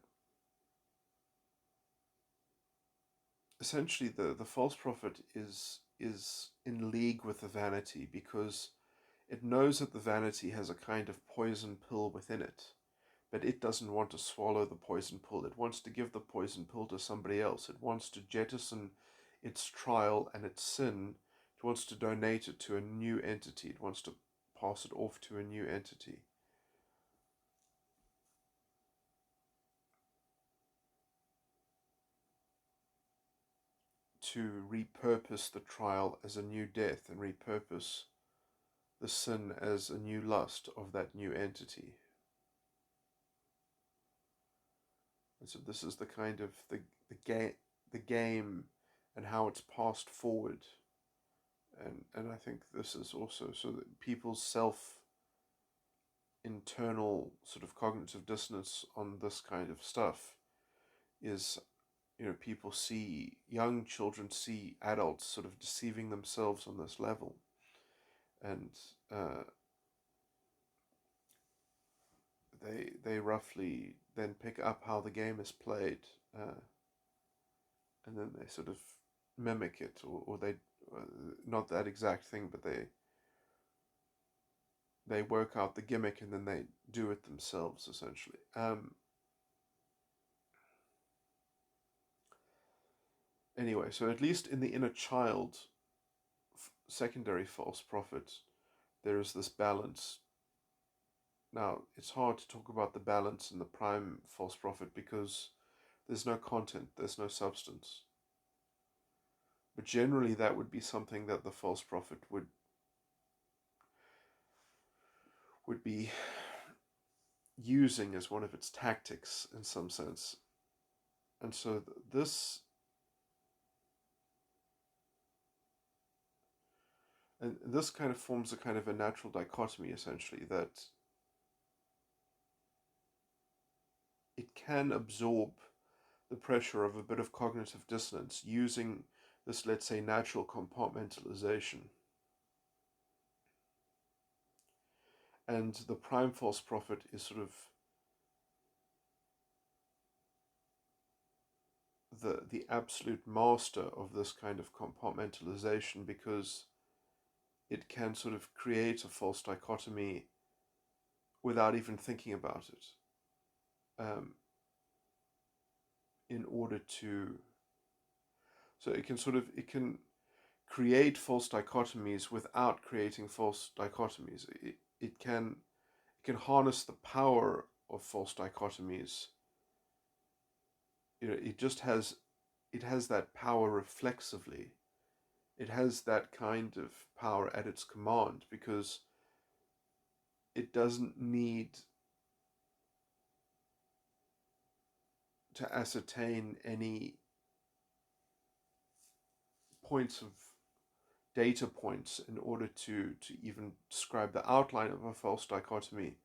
essentially the false prophet is in league with the vanity, because it knows that the vanity has a kind of poison pill within it, but it doesn't want to swallow the poison pill. It wants to give the poison pill to somebody else. It wants to jettison its trial and its sin. It wants to donate it to a new entity. It wants to pass it off to a new entity, to repurpose the trial as a new death and repurpose the sin as a new lust of that new entity. And so this is the kind of the game and how it's passed forward. And I think this is also so that people's self internal sort of cognitive dissonance on this kind of stuff is, people see, young children see adults sort of deceiving themselves on this level, and they roughly then pick up how the game is played, and then they sort of mimic it, or they not that exact thing, but they work out the gimmick and then they do it themselves, essentially. Anyway, so at least in the inner child, secondary false prophet, there is this balance. Now, it's hard to talk about the balance in the prime false prophet because there's no content, there's no substance. But generally, that would be something that the false prophet would be using as one of its tactics in some sense. And so this kind of forms a kind of a natural dichotomy, essentially, that it can absorb the pressure of a bit of cognitive dissonance using this, let's say, natural compartmentalization. And the prime false prophet is sort of the absolute master of this kind of compartmentalization, because it can sort of create a false dichotomy without even thinking about it, in order to, so it can create false dichotomies without creating false dichotomies. It can harness the power of false dichotomies. It has that power reflexively. It has that kind of power at its command, because it doesn't need to ascertain any points of data points in order to even describe the outline of a false dichotomy.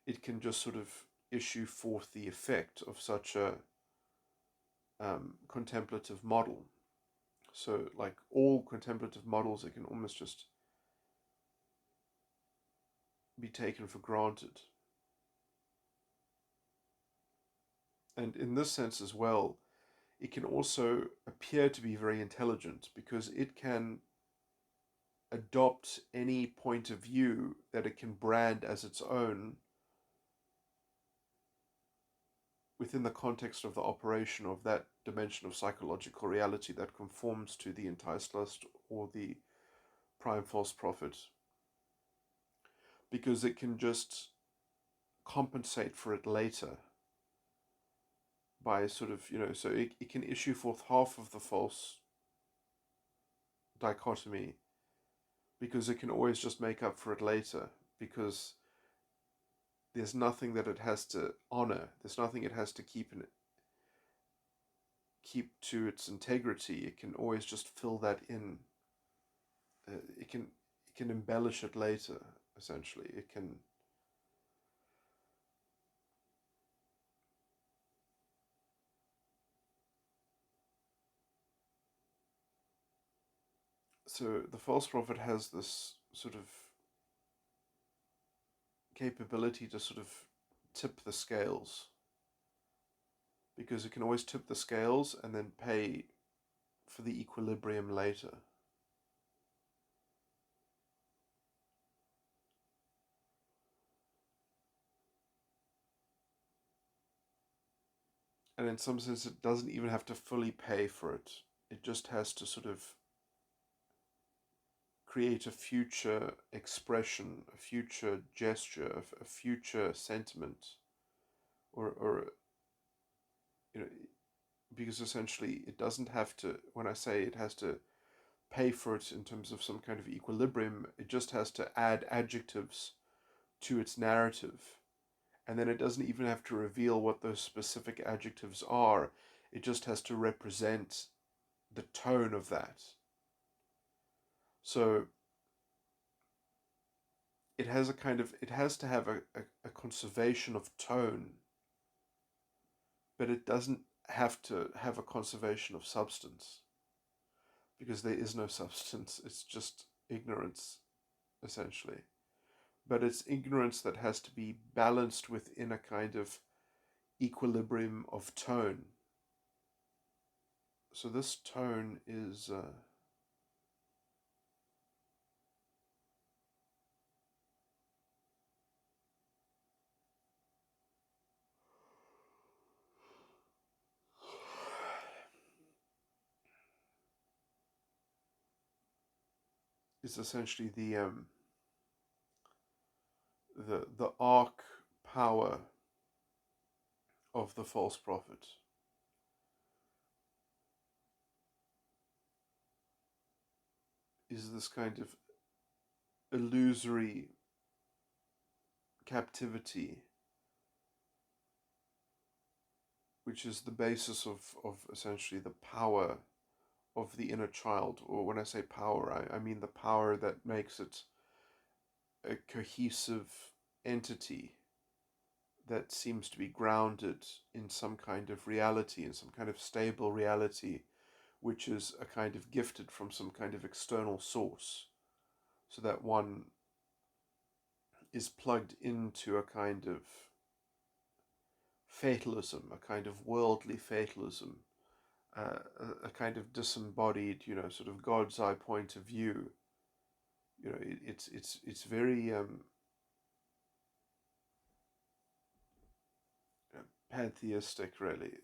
It can just sort of issue forth the effect of such a contemplative model. So, like all contemplative models, it can almost just be taken for granted. And in this sense as well, it can also appear to be very intelligent, because it can adopt any point of view that it can brand as its own within the context of the operation of that dimension of psychological reality that conforms to the enticed or the prime false prophet, because it can just compensate for it later by sort of, so it can issue forth half of the false dichotomy, because it can always just make up for it later, because there's nothing that it has to honor, there's nothing it has to keep to its integrity. It can always just fill that in. It can embellish it later, essentially. It can so the false prophet has this sort of capability to sort of tip the scales, because it can always tip the scales and then pay for the equilibrium later. And in some sense, it doesn't even have to fully pay for it. It just has to sort of create a future expression, a future gesture, a future sentiment, or because essentially it doesn't have to, when I say it has to pay for it in terms of some kind of equilibrium, it just has to add adjectives to its narrative. And then it doesn't even have to reveal what those specific adjectives are. It just has to represent the tone of that. So it has to have a conservation of tone, but it doesn't have to have a conservation of substance, because there is no substance. It's just ignorance, essentially. But it's ignorance that has to be balanced within a kind of equilibrium of tone. So this tone is essentially the arc power of the false prophet. is this kind of illusory captivity, which is the basis of essentially the power of the inner child. Or when I say power, I mean the power that makes it a cohesive entity that seems to be grounded in some kind of reality, in some kind of stable reality, which is a kind of gifted from some kind of external source, so that one is plugged into a kind of fatalism, a kind of worldly fatalism, a kind of disembodied, sort of God's eye point of view. It's very pantheistic, really.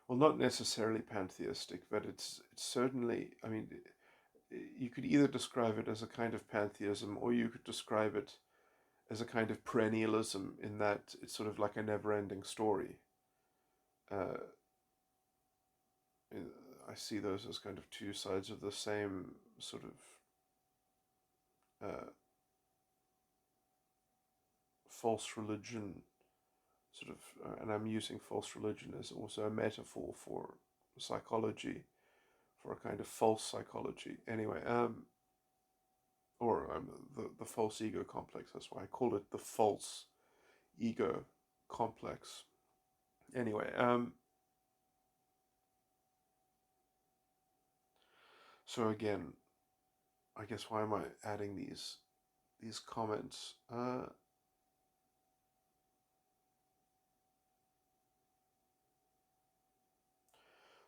Well, not necessarily pantheistic, but it's certainly. I mean, you could either describe it as a kind of pantheism, or you could describe it as a kind of perennialism, in that it's sort of like a never-ending story. Uh, I see those as kind of two sides of the same sort of uh, false religion, sort of, and I'm using false religion as also a metaphor for psychology, for a kind of false psychology. Anyway, or the false ego complex. That's why I call it the false ego complex. Anyway, so again, I guess why am I adding these comments?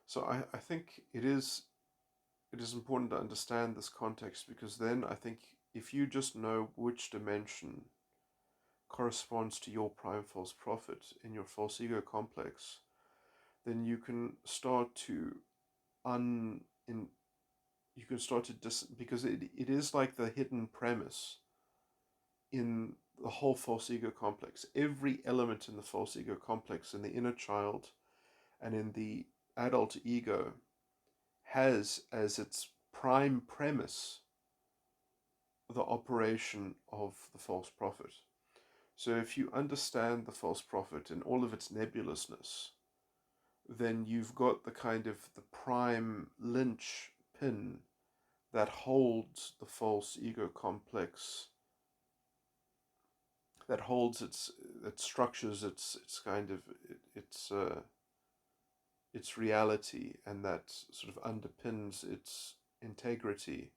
So I think it is important to understand this context, because then I think if you just know which dimension corresponds to your prime false prophet in your false ego complex, then you can start to because it is like the hidden premise in the whole false ego complex. Every element in the false ego complex, in the inner child and in the adult ego, has as its prime premise the operation of the false prophet. So if you understand the false prophet in all of its nebulousness, then you've got the kind of the prime lynch pin that holds the false ego complex, that holds that structures its kind of its reality, and that sort of underpins its integrity.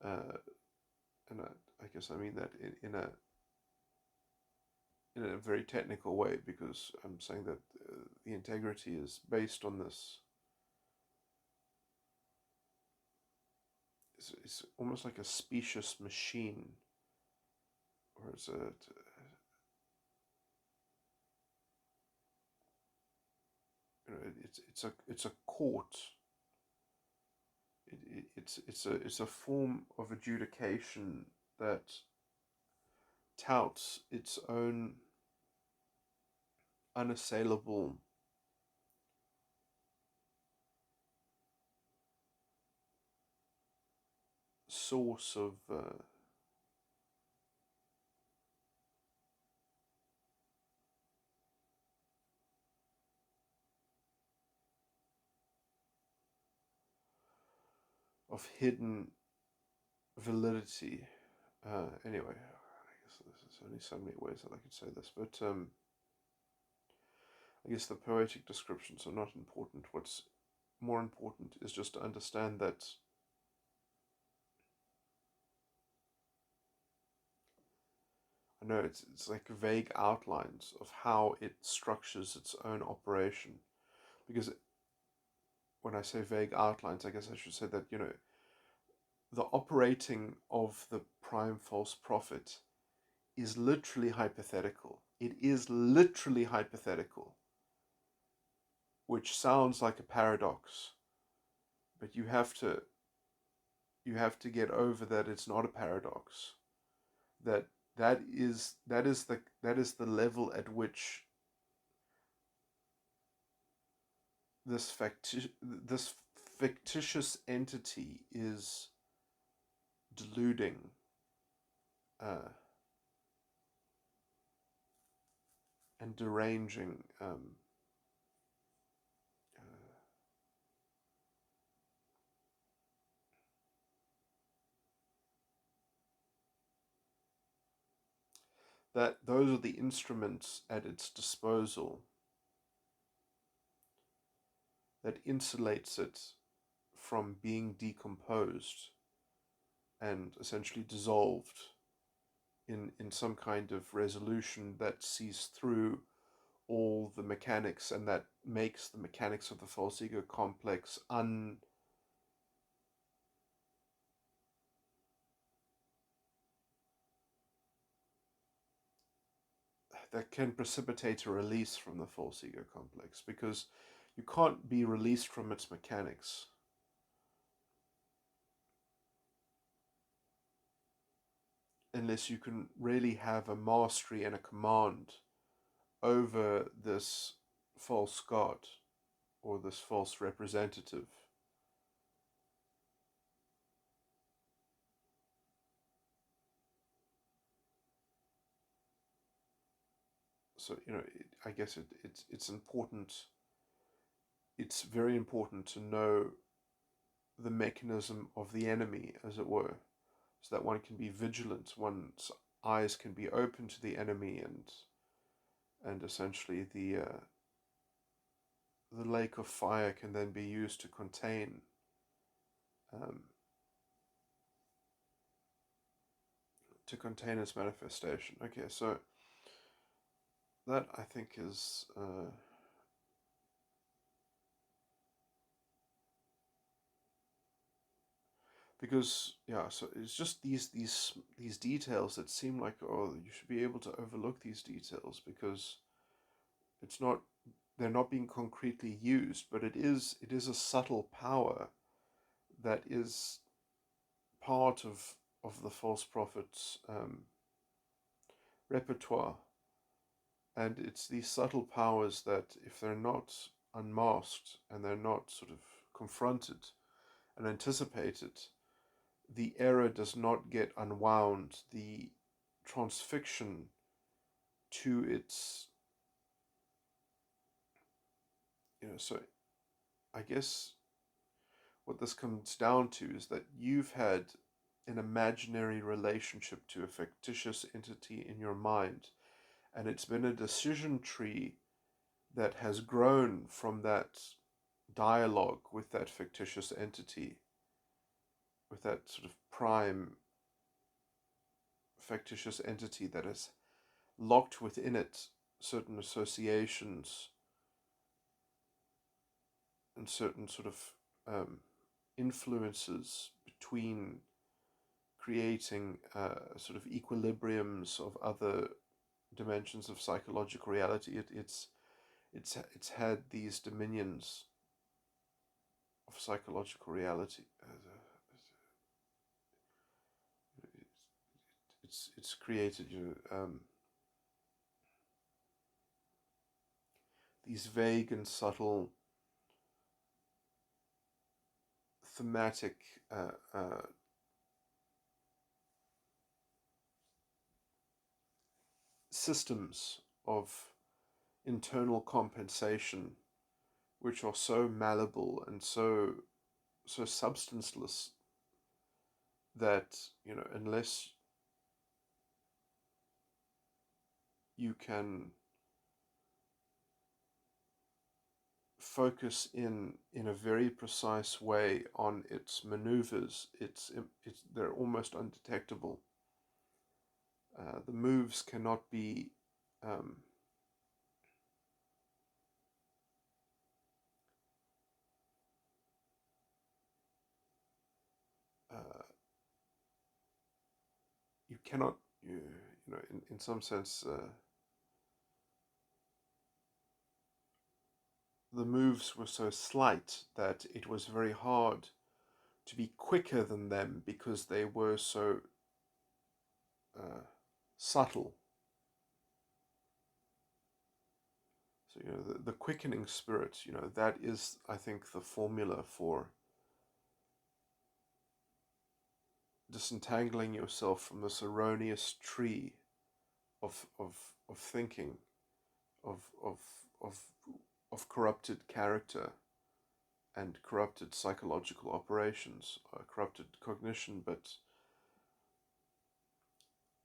And I guess I mean that in a very technical way, because I'm saying that the integrity is based on this. It's almost like a specious machine, or it's a court. It's a form of adjudication that touts its own unassailable source of hidden validity. Anyway, I guess there's only so many ways that I could say this, but I guess the poetic descriptions are not important. What's more important is just to understand that I know it's like vague outlines of how it structures its own operation. Because when I say vague outlines, I guess I should say that, the operating of the prime false prophet is literally hypothetical. It is literally hypothetical, which sounds like a paradox, but you have to get over that it's not a paradox. That is the level at which this fictitious entity is deluding, uh, and deranging, that those are the instruments at its disposal that insulates it from being decomposed and essentially dissolved in some kind of resolution that sees through all the mechanics, and that makes the mechanics of the false ego complex that can precipitate a release from the false ego complex, because you can't be released from its mechanics unless you can really have a mastery and a command over this false god or this false representative. So, I guess it's important. It's very important to know the mechanism of the enemy, as it were, so that one can be vigilant. One's eyes can be open to the enemy, and essentially the lake of fire can then be used to contain um, its manifestation. Okay, so that, I think, is because, yeah, so it's just these details that seem like, oh, you should be able to overlook these details because it's not they're not being concretely used, but it is a subtle power that is part of the false prophet's repertoire. And it's these subtle powers that, if they're not unmasked and they're not sort of confronted and anticipated, the error does not get unwound. The transfixion to its, so I guess what this comes down to is that you've had an imaginary relationship to a fictitious entity in your mind, and it's been a decision tree that has grown from that dialogue with that fictitious entity, with that sort of prime fictitious entity that has locked within it certain associations and certain sort of influences between creating sort of equilibriums of other dimensions of psychological reality. It's had these dominions of psychological reality. It's created these vague and subtle thematic systems of internal compensation, which are so malleable and so substanceless that, unless you can focus in a very precise way on its maneuvers, they're almost undetectable. The moves cannot be uh, you cannot, in some sense, the moves were so slight that it was very hard to be quicker than them because they were so subtle. So, the quickening spirit, that is, I think, the formula for disentangling yourself from this erroneous tree of thinking, of of of of corrupted character and corrupted psychological operations, corrupted cognition. But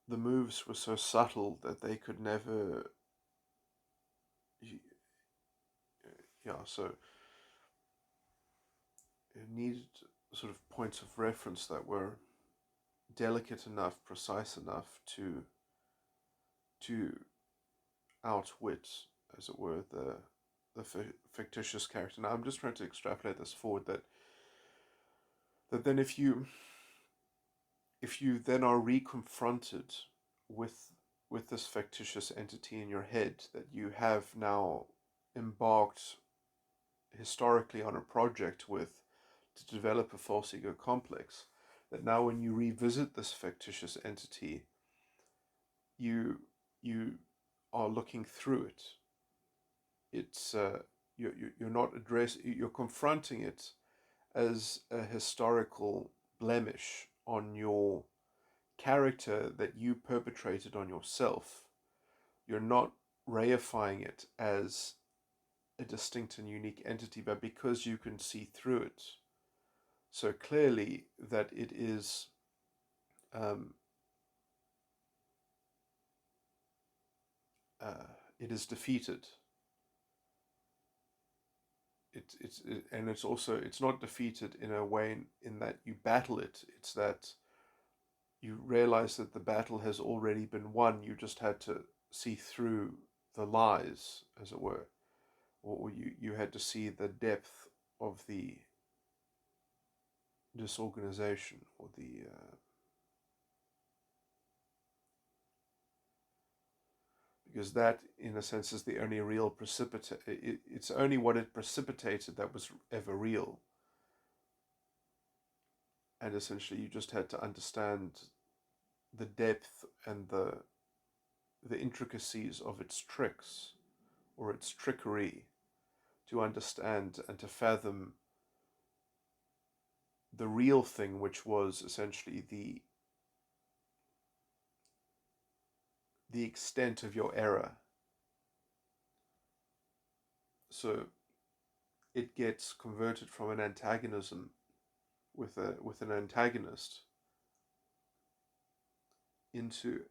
the moves were so subtle that they could never, so it needed sort of points of reference that were delicate enough, precise enough to outwit, as it were, the fictitious character. Now, I'm just trying to extrapolate this forward, that then if you then are reconfronted with this fictitious entity in your head that you have now embarked historically on a project with, to develop a false ego complex, that now when you revisit this fictitious entity, you are looking through it. It's you're not you're confronting it as a historical blemish on your character that you perpetrated on yourself. You're not reifying it as a distinct and unique entity, but because you can see through it so clearly that um, it is defeated. And it's also, it's not defeated in a way in that you battle it. It's that you realize that the battle has already been won. You just had to see through the lies, as it were, or you had to see the depth of the disorganization, or because that, in a sense, is the only real precipitate. It's only what it precipitated that was ever real. And essentially, you just had to understand the depth and the intricacies of its tricks, or its trickery, to understand and to fathom the real thing, which was essentially the extent of your error. So it gets converted from an antagonism with an antagonist into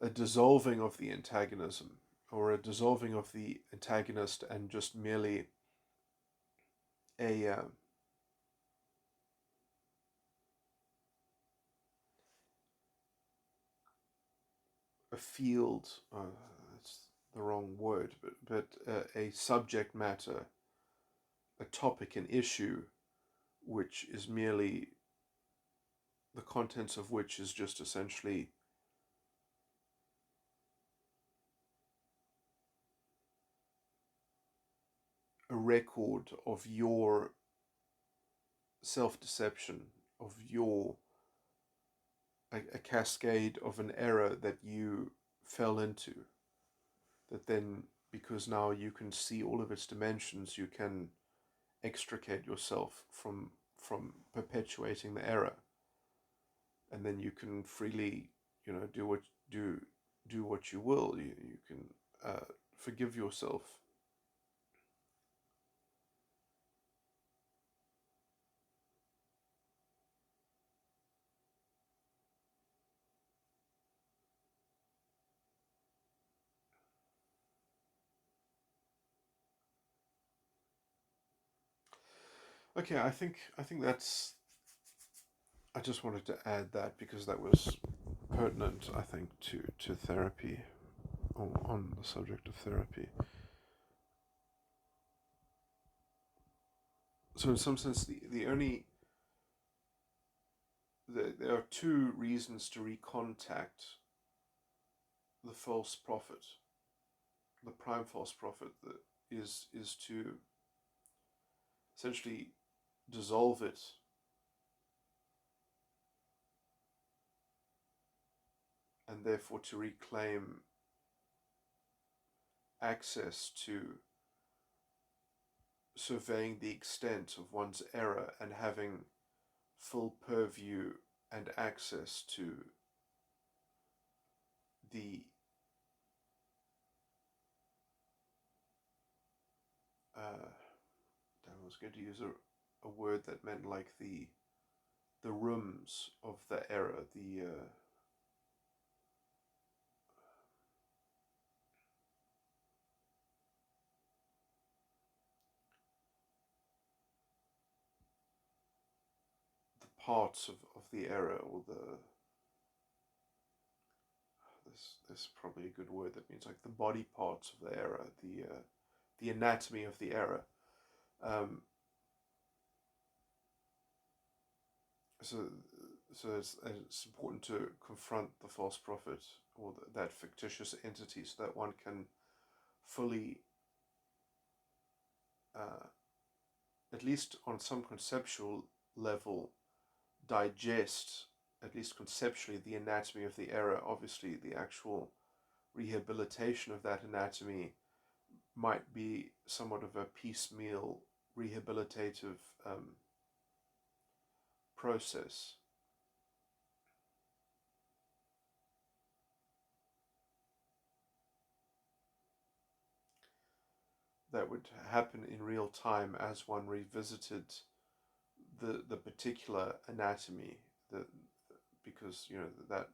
a dissolving of the antagonism, or a dissolving of the antagonist, and just merely a a field. That's the wrong word, but a subject matter, a topic, an issue, which is merely the contents of which is just essentially a record of your self-deception, of your a cascade of an error that you fell into, that then, because now you can see all of its dimensions, you can extricate yourself from perpetuating the error, and then you can freely, do what you will. You can forgive yourself. Okay, I think that's. I just wanted to add that because that was pertinent, I think, to therapy, on the subject of therapy. So in some sense, the only there are two reasons to recontact the false prophet, the prime false prophet is to essentially dissolve it and therefore to reclaim access to surveying the extent of one's error and having full purview and access to the I was going to use a word that meant like the rooms of the error, the parts of the error, or this is probably a good word that means like the body parts of the error, the anatomy of the error. Um, so it's important to confront the false prophet or that fictitious entity so that one can fully, at least on some conceptual level, digest, at least conceptually, the anatomy of the error. Obviously, the actual rehabilitation of that anatomy might be somewhat of a piecemeal rehabilitative process. That would happen in real time as one revisited the particular anatomy, that because that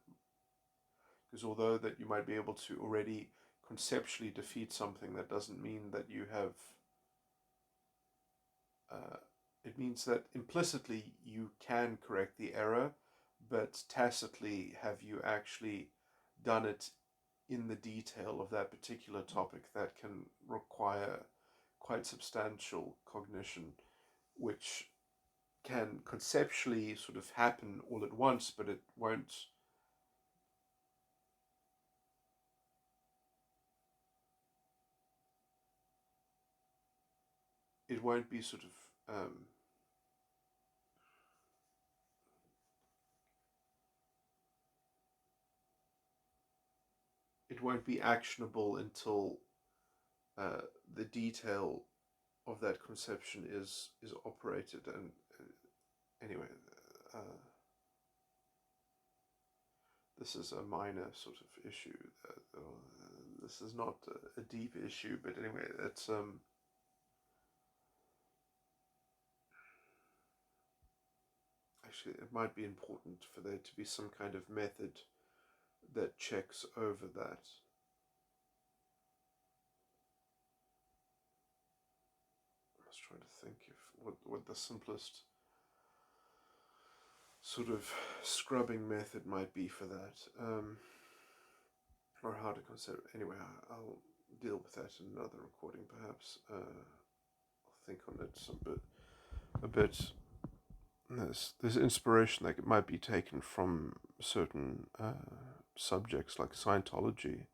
because although that you might be able to already conceptually defeat something, that doesn't mean that you have it means that implicitly you can correct the error, but tacitly have you actually done it in the detail of that particular topic that can require quite substantial cognition, which can conceptually sort of happen all at once, but it won't be sort of it won't be actionable until the detail of that conception is operated. And anyway, uh, this is a minor sort of issue. This is not a deep issue, but anyway, it's actually it might be important for there to be some kind of method that checks over that. I was trying to think if what the simplest sort of scrubbing method might be for that, or how to consider. Anyway, I'll deal with that in another recording, perhaps. I'll think on it a bit. There's inspiration that might be taken from certain subjects like Scientology.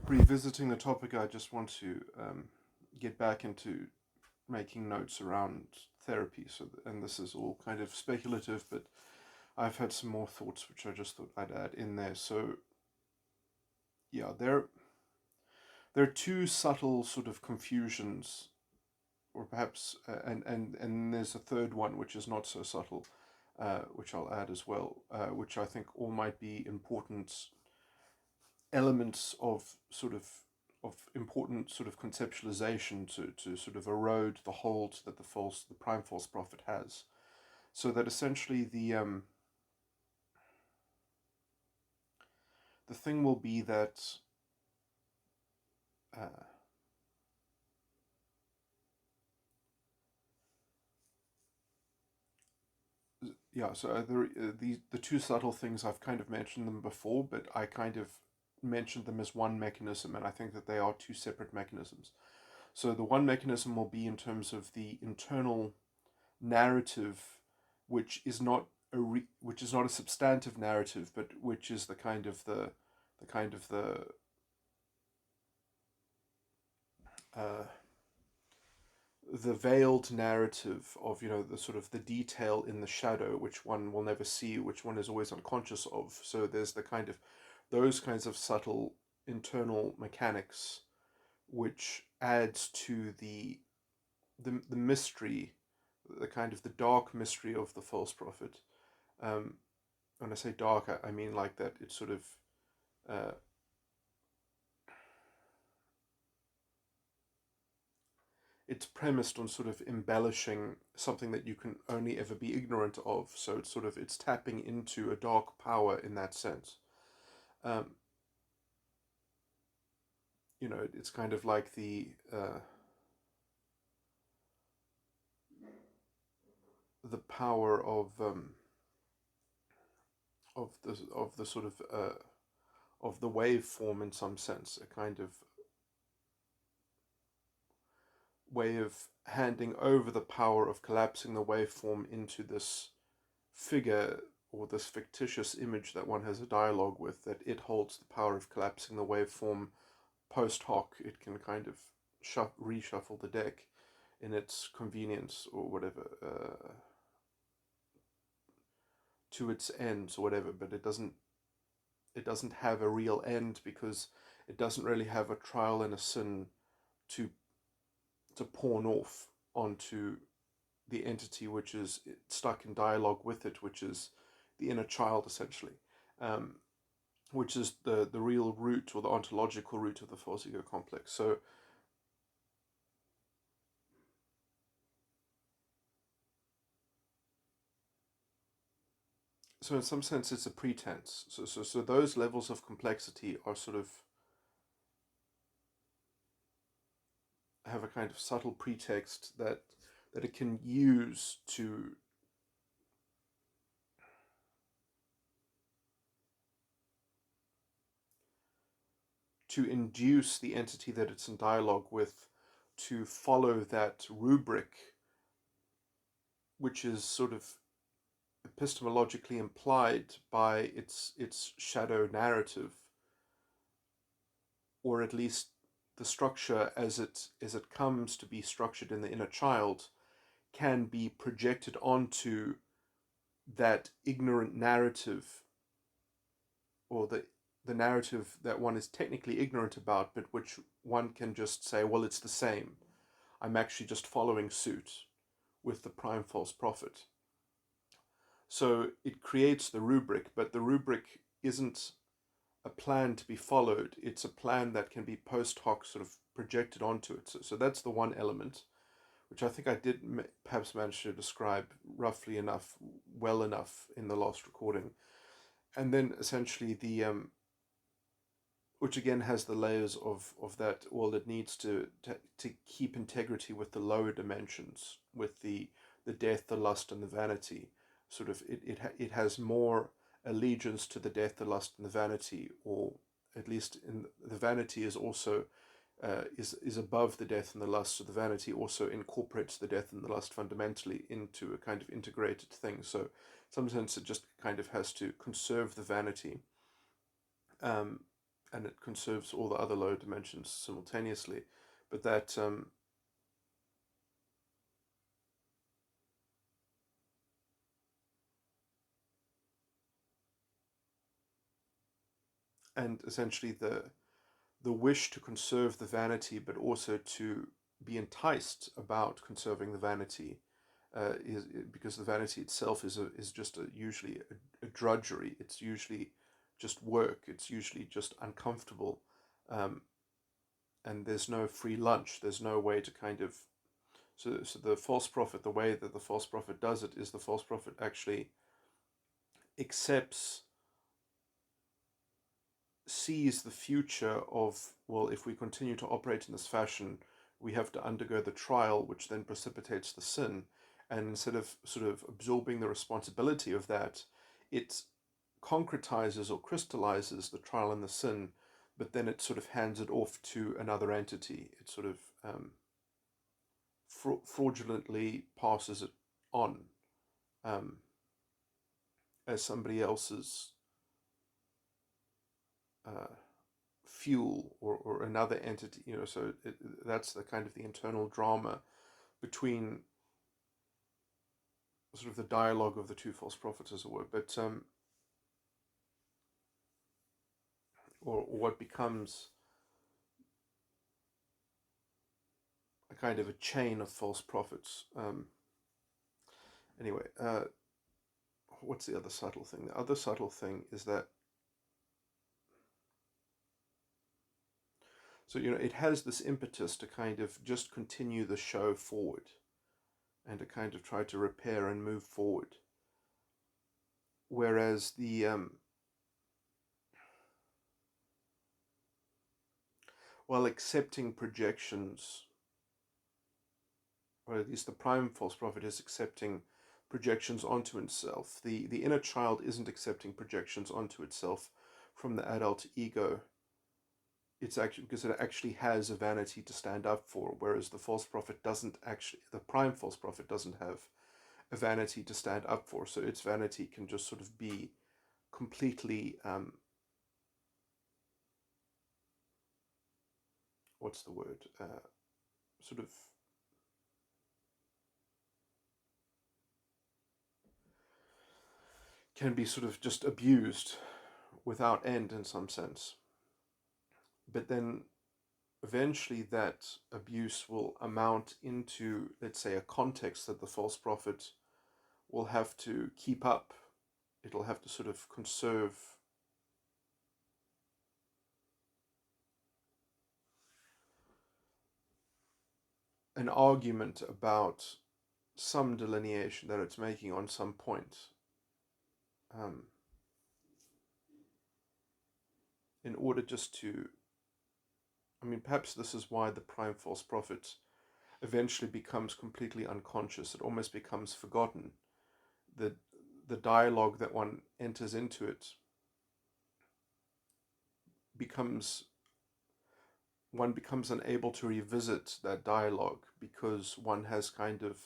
Revisiting the topic, I just want to get back into making notes around therapy. And this is all kind of speculative, but I've had some more thoughts which I just thought I'd add in there. So, yeah, there are two subtle sort of confusions, or perhaps, and there's a third one which is not so subtle, which I'll add as well, which I think all might be important elements of important sort of conceptualization to sort of erode the hold that the prime false prophet has, so that essentially the thing will be that yeah, so the two subtle things, I've kind of mentioned them before, but I kind of mentioned them as one mechanism, and I think that they are two separate mechanisms. So the one mechanism will be in terms of the internal narrative, which is not which is not a substantive narrative, but which is the kind of the kind of uh, the veiled narrative of, the sort of the detail in the shadow, which one will never see, which one is always unconscious of. So there's the kind of those kinds of subtle internal mechanics which adds to the mystery, the kind of the dark mystery of the false prophet. um, when I say dark, I mean like that it's sort of uh, it's premised on sort of embellishing something that you can only ever be ignorant of. So it's tapping into a dark power in that sense. Um, it's kind of like the power of the sort of the waveform, in some sense, a kind of way of handing over the power of collapsing the waveform into this figure, or this fictitious image that one has a dialogue with, that it holds the power of collapsing the waveform post hoc. It can kind of reshuffle the deck in its convenience, or whatever, to its ends or whatever, but it doesn't have a real end, because it doesn't really have a trial and a sin to pawn off onto the entity which is stuck in dialogue with it, which is the inner child, essentially, um, which is the real root, or the ontological root, of the false ego complex. So in some sense, it's a pretense. So those levels of complexity are sort of have a kind of subtle pretext that it can use to induce the entity that it's in dialogue with to follow that rubric, which is sort of epistemologically implied by its shadow narrative, or at least the structure as it comes to be structured in the inner child, can be projected onto that ignorant narrative, or the narrative that one is technically ignorant about, but which one can just say, well, it's the same. I'm actually just following suit with the prime false prophet. So it creates the rubric, but the rubric isn't a plan to be followed. It's a plan that can be post hoc sort of projected onto it. So that's the one element, which I think I did perhaps manage to describe roughly enough, well enough in the last recording. And then essentially which again has the layers of that. Well, it needs to keep integrity with the lower dimensions, with the death, the lust, and the vanity. Sort of it has more allegiance to the death, the lust, and the vanity, or at least in the vanity is also is above the death and the lust. So the vanity also incorporates the death and the lust fundamentally into a kind of integrated thing. So in some sense, it just kind of has to conserve the vanity, um, and it conserves all the other lower dimensions simultaneously. But that and essentially the wish to conserve the vanity, but also to be enticed about conserving the vanity, is because the vanity itself is just usually a drudgery. It's usually just work. It's usually just uncomfortable, um, and there's no free lunch. There's no way to kind of so the false prophet. The way that the false prophet does it is the false prophet actually accepts, sees the future of, well, if we continue to operate in this fashion, we have to undergo the trial, which then precipitates the sin. And instead of sort of absorbing the responsibility of that, it concretizes or crystallizes the trial and the sin, but then it sort of hands it off to another entity. It sort of fraudulently passes it on. Um, as somebody else's uh, fuel, or another entity, so that's the kind of the internal drama between sort of the dialogue of the two false prophets, as it were, but or what becomes a kind of a chain of false prophets. Anyway, what's the other subtle thing? The other subtle thing is that, so it has this impetus to kind of just continue the show forward, and to kind of try to repair and move forward, whereas while accepting projections, or at least the prime false prophet is accepting projections onto itself. The inner child isn't accepting projections onto itself from the adult ego. It's actually because it actually has a vanity to stand up for, whereas the false prophet doesn't actually. The prime false prophet doesn't have a vanity to stand up for, so its vanity can just sort of be completely what's the word? Sort of can be sort of just abused without end in some sense. But then eventually that abuse will amount into, let's say, a context that the false prophet will have to keep up. It'll have to sort of conserve an argument about some delineation that it's making on some point. Um, in order just to, perhaps this is why the prime false prophet eventually becomes completely unconscious. It almost becomes forgotten. The dialogue that one enters into it becomes one becomes unable to revisit that dialogue, because one has kind of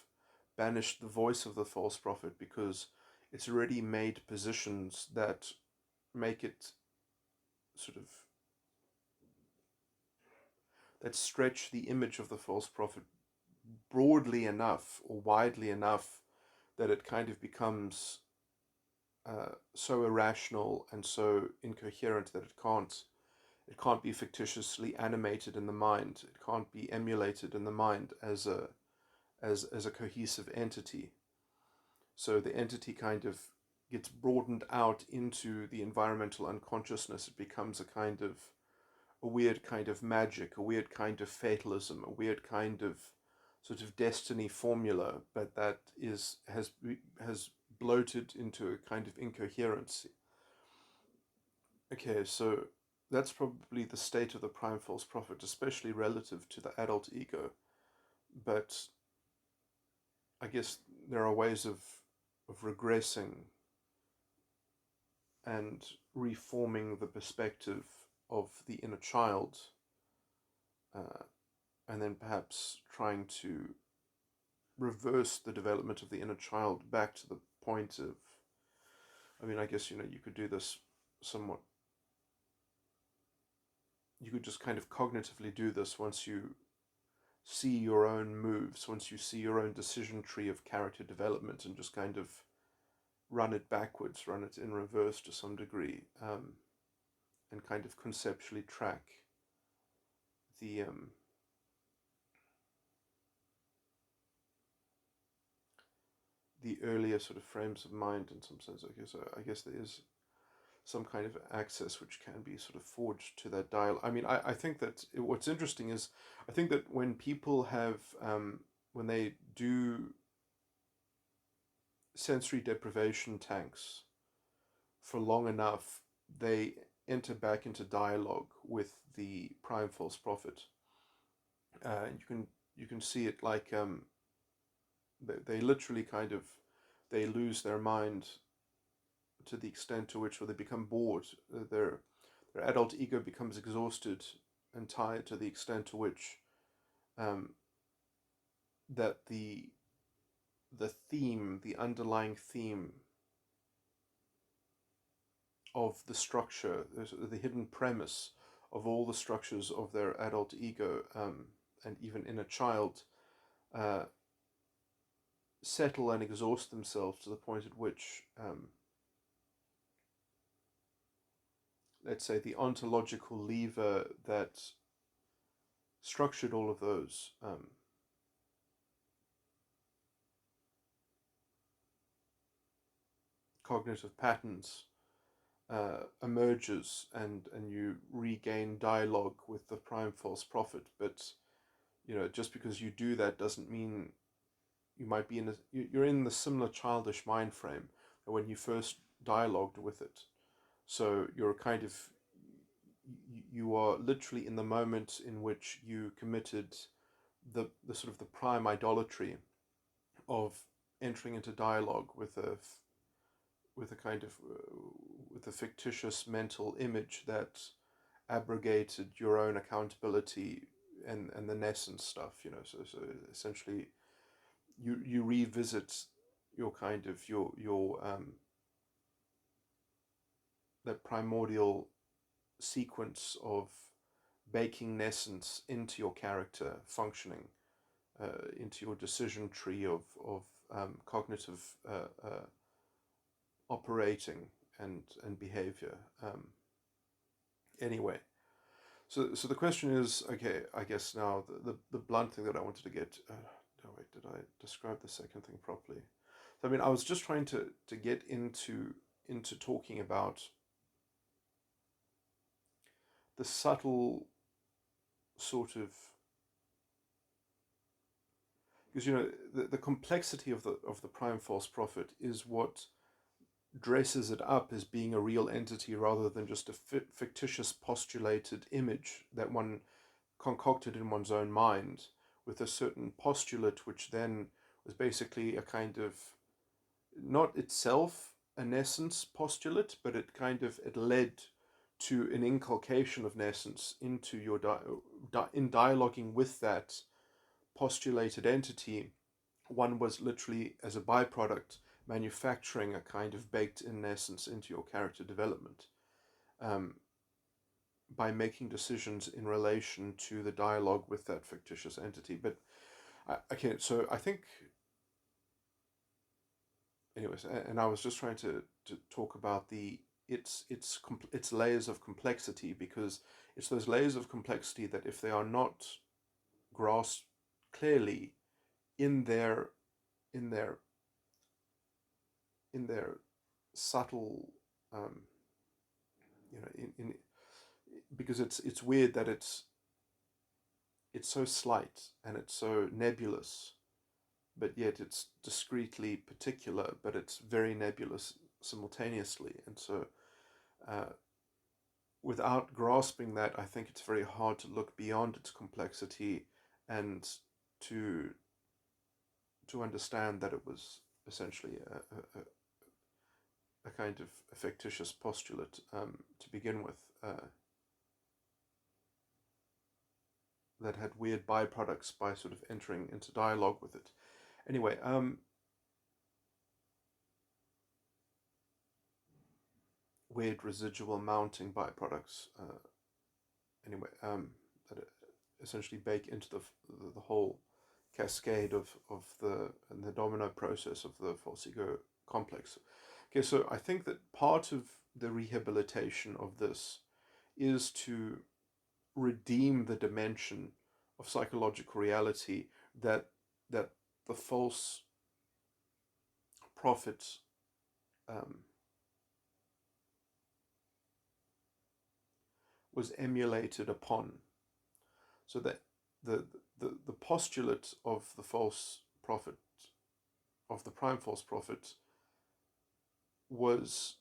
banished the voice of the false prophet, because it's already made positions that make it sort of that stretch the image of the false prophet broadly enough or widely enough that it kind of becomes so irrational and so incoherent that it can't be fictitiously animated in the mind. It can't be emulated in the mind as a cohesive entity. So the entity kind of gets broadened out into the environmental unconsciousness. It becomes a weird kind of magic, a weird kind of fatalism, a weird kind of sort of destiny formula, but that has bloated into a kind of incoherence. Okay, so that's probably the state of the prime false prophet, especially relative to the adult ego. But I guess there are ways of regressing and reforming the perspective of the inner child, uh, and then perhaps trying to reverse the development of the inner child back to the point of, I guess, you could do this somewhat, you could just kind of cognitively do this once you see your own moves, once you see your own decision tree of character development, and just kind of run it backwards, run it in reverse to some degree, and kind of conceptually track the the earlier sort of frames of mind in some sense. Okay, so I guess there is some kind of access which can be sort of forged to that dial. I think that what's interesting is, I think that when people have, when they do sensory deprivation tanks for long enough, they enter back into dialogue with the prime false prophet. You can see it like, they literally kind of, they lose their mind to the extent to which, or they become bored. Their adult ego becomes exhausted and tired to the extent to which, um, that the underlying theme of the structure, the hidden premise of all the structures of their adult ego, and even inner child, uh, settle and exhaust themselves to the point at which, let's say, the ontological lever that structured all of those cognitive patterns emerges, and you regain dialogue with the prime false prophet. But just because you do that doesn't mean you might be you're in the similar childish mind frame when you first dialogued with it. So you're kind of, you are literally in the moment in which you committed the sort of the prime idolatry of entering into dialogue with a kind of with a fictitious mental image that abrogated your own accountability and the Nessun stuff. So essentially you revisit your kind of your that primordial sequence of baking Nessence into your character functioning, into your decision tree of cognitive operating and behavior. Anyway, so the question is, okay, I guess now the blunt thing that I wanted to get. No, wait, did I describe the second thing properly? So, I mean, I was just trying to get into talking about the subtle sort of, because the complexity of the prime false prophet is what dresses it up as being a real entity rather than just a fictitious postulated image that one concocted in one's own mind with a certain postulate, which then was basically a kind of, not itself an essence postulate, but it led to an inculcation of Nessence into your in dialoguing with that postulated entity. One was literally, as a byproduct, manufacturing a kind of baked-in Nessence into your character development, by making decisions in relation to the dialogue with that fictitious entity. But okay, so I think, anyways, and I was just trying to talk about its layers of complexity, because it's those layers of complexity that, if they are not grasped clearly in their in their in their subtle, in because it's weird that it's so slight and it's so nebulous, but yet it's discreetly particular, but it's very nebulous simultaneously. And so, without grasping that, I think it's very hard to look beyond its complexity and to understand that it was essentially a kind of a fictitious postulate, to begin with, that had weird byproducts by sort of entering into dialogue with it. Anyway, weird residual mounting byproducts. That essentially bake into the whole cascade of the domino process of the false ego complex. Okay, so I think that part of the rehabilitation of this is to redeem the dimension of psychological reality that the false prophet was emulated upon, so that the postulate of the false prophet, of the prime false prophet, was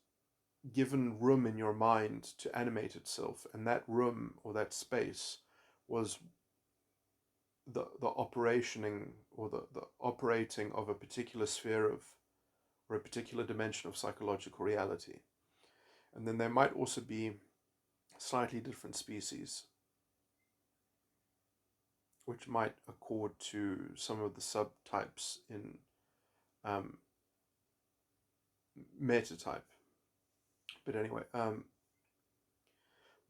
given room in your mind to animate itself, and that room or that space was the operationing, or the operating of a particular sphere of, or a particular dimension of psychological reality. And then there might also be slightly different species which might accord to some of the subtypes in metatype. But anyway, but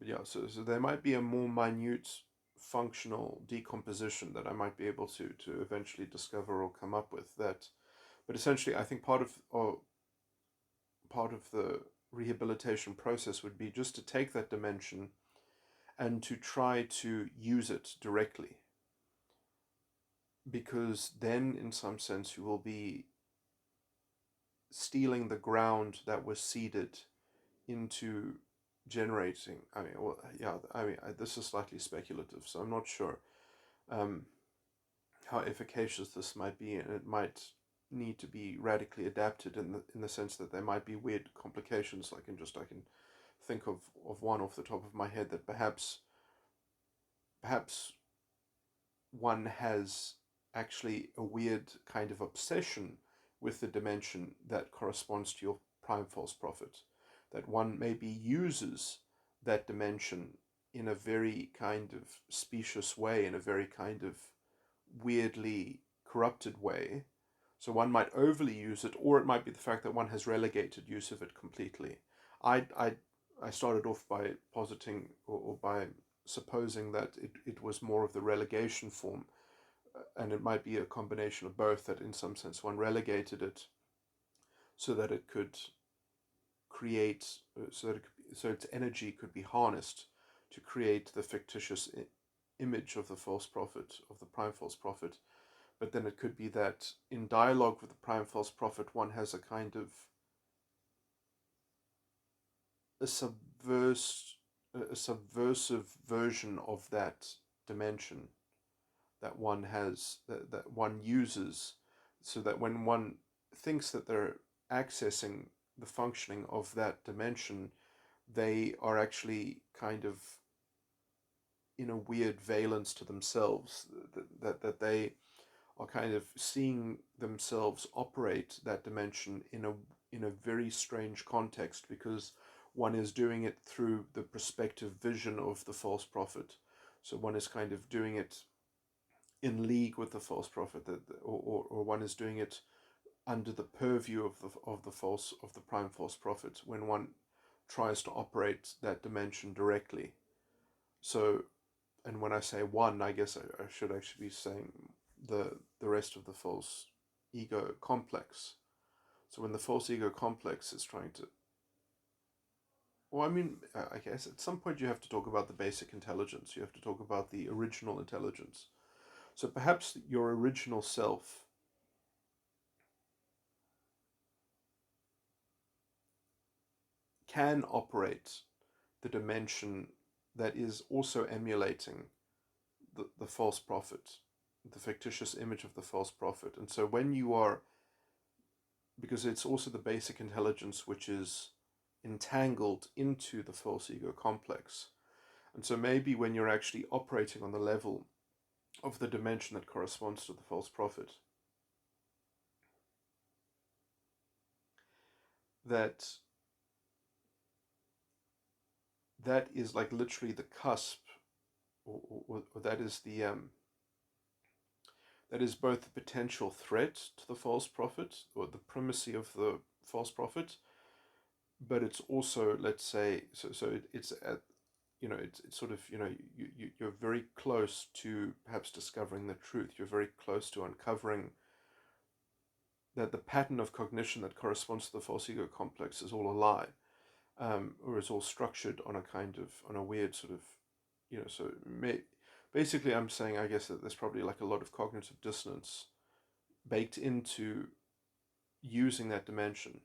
yeah, so there might be a more minute functional decomposition that I might be able to eventually discover or come up with that. But essentially, I think part of the rehabilitation process would be just to take that dimension and to try to use it directly, because then in some sense you will be stealing the ground that was seeded into generating. I mean, well, yeah, this is slightly speculative, so I'm not sure um, how efficacious this might be, and it might need to be radically adapted in the sense that there might be weird complications. I can think of one off the top of my head, that perhaps one has actually a weird kind of obsession with the dimension that corresponds to your prime false prophet, that one maybe uses that dimension in a very kind of specious way, in a very kind of weirdly corrupted way. So one might overly use it, or it might be the fact that one has relegated use of it completely. I started off by positing, or by supposing that it was more of the relegation form, and it might be a combination of both, that in some sense one relegated it so that it could create, so its energy could be harnessed to create the fictitious image of the false prophet, of the prime false prophet. But then it could be that in dialogue with the prime false prophet, one has a kind of a subversive version of that dimension that one has, that one uses, so that when one thinks that they're accessing the functioning of that dimension, they are actually kind of in a weird valence to themselves, that they are kind of seeing themselves operate that dimension in a very strange context, because one is doing it through the perspective vision of the false prophet. So one is kind of doing it in league with the false prophet, or one is doing it under the purview of the prime false prophet, when one tries to operate that dimension directly. So, and when I say one, I guess I should actually be saying the rest of the false ego complex. So when the false ego complex is trying to, well, I mean, I guess at some point you have to talk about the basic intelligence. You have to talk about the original intelligence. So perhaps your original self can operate the dimension that is also emulating the false prophet, the fictitious image of the false prophet. And so when you are, because it's also the basic intelligence which is entangled into the false ego complex. And so maybe when you're actually operating on the level of the dimension that corresponds to the false prophet, that is like literally the cusp, or that is that is both the potential threat to the false prophet, or the primacy of the false prophet, but it's also, let's say, it's at, it's sort of, you're very close to perhaps discovering the truth. You're very close to uncovering that the pattern of cognition that corresponds to the false ego complex is all a lie, or is all structured on a kind of, on a weird sort of, basically I'm saying, I guess, that there's probably like a lot of cognitive dissonance baked into using that dimension.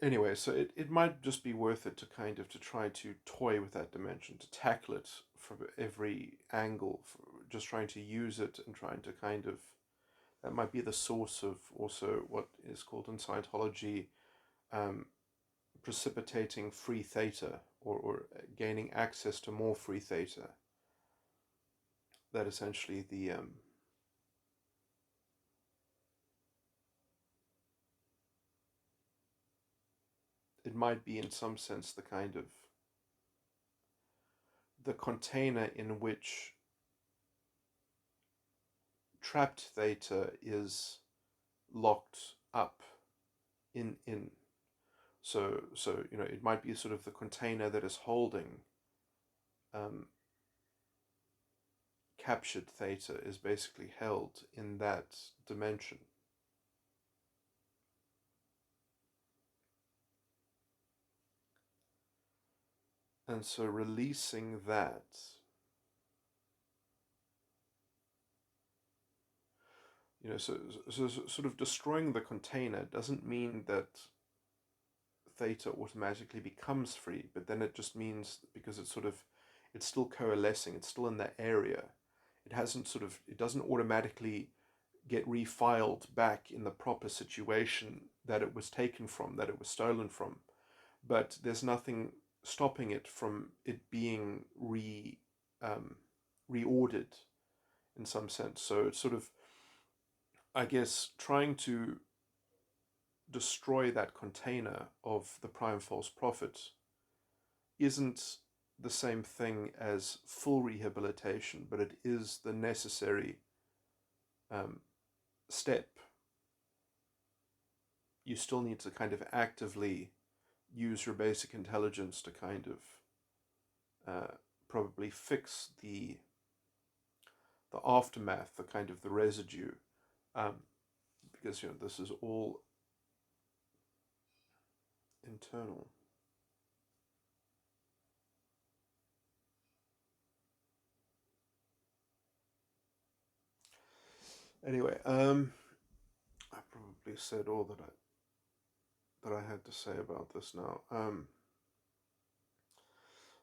Anyway, so it might just be worth it to kind of to try to toy with that dimension, to tackle it from every angle, just trying to use it and trying to kind of, that might be the source of also what is called in Scientology precipitating free theta, or gaining access to more free theta. That essentially it might be in some sense the kind of the container in which trapped theta is locked up in. So it might be sort of the container that is holding um, captured theta is basically held in that dimension. And so releasing that, so sort of destroying the container doesn't mean that theta automatically becomes free, but then it just means, because it's still coalescing, it's still in that area. It doesn't automatically get refiled back in the proper situation that it was taken from, that it was stolen from. But there's nothing stopping it from it being reordered in some sense. So it's sort of, I guess, trying to destroy that container of the prime false prophet isn't the same thing as full rehabilitation, but it is the necessary step. You still need to kind of actively use your basic intelligence to kind of probably fix the aftermath, the kind of the residue, because this is all internal. Anyway, I probably said all that I had to say about this now.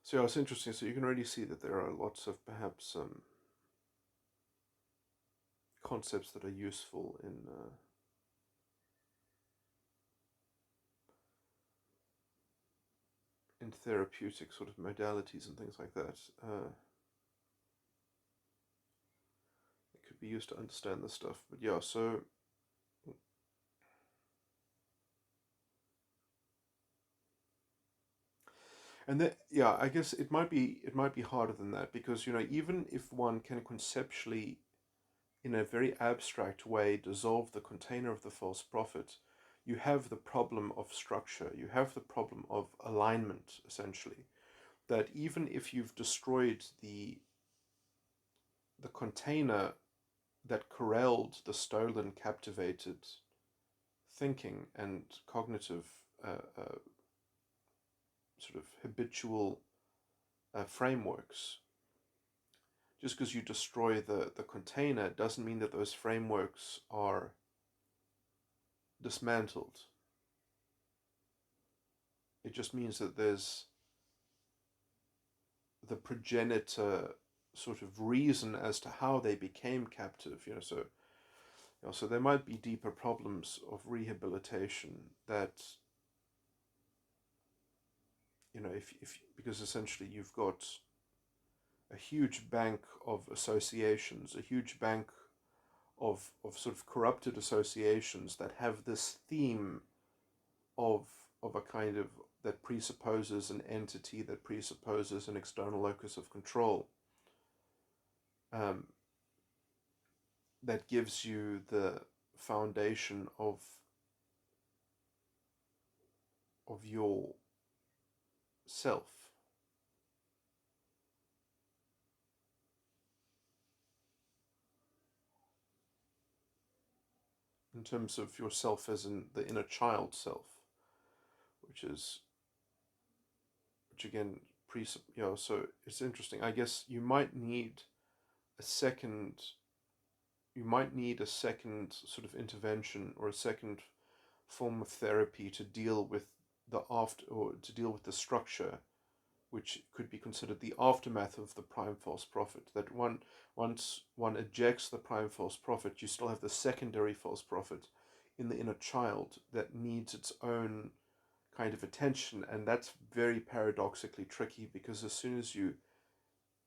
So yeah, it's interesting. So you can already see that there are lots of perhaps concepts that are useful in therapeutic sort of modalities and things like that. It could be used to understand this stuff. But yeah, so and that, yeah, I guess it might be harder than that, because even if one can conceptually, in a very abstract way, dissolve the container of the false prophet, you have the problem of structure, you have the problem of alignment, essentially. That even if you've destroyed the container that corralled the stolen, captivated thinking and cognitive sort of habitual frameworks, just because you destroy the container doesn't mean that those frameworks are dismantled. It just means that there's the progenitor sort of reason as to how they became captive. So there might be deeper problems of rehabilitation that, if because essentially you've got a huge bank of associations, a huge bank of sort of corrupted associations that have this theme of a kind of, that presupposes an entity, that presupposes an external locus of control, that gives you the foundation of your self. In terms of yourself as in the inner child self, which again, so it's interesting. I guess you might need a second sort of intervention, or a second form of therapy to deal with the structure, which could be considered the aftermath of the prime false prophet. That once one ejects the prime false prophet, you still have the secondary false prophet in the inner child that needs its own kind of attention, and that's very paradoxically tricky, because as soon as you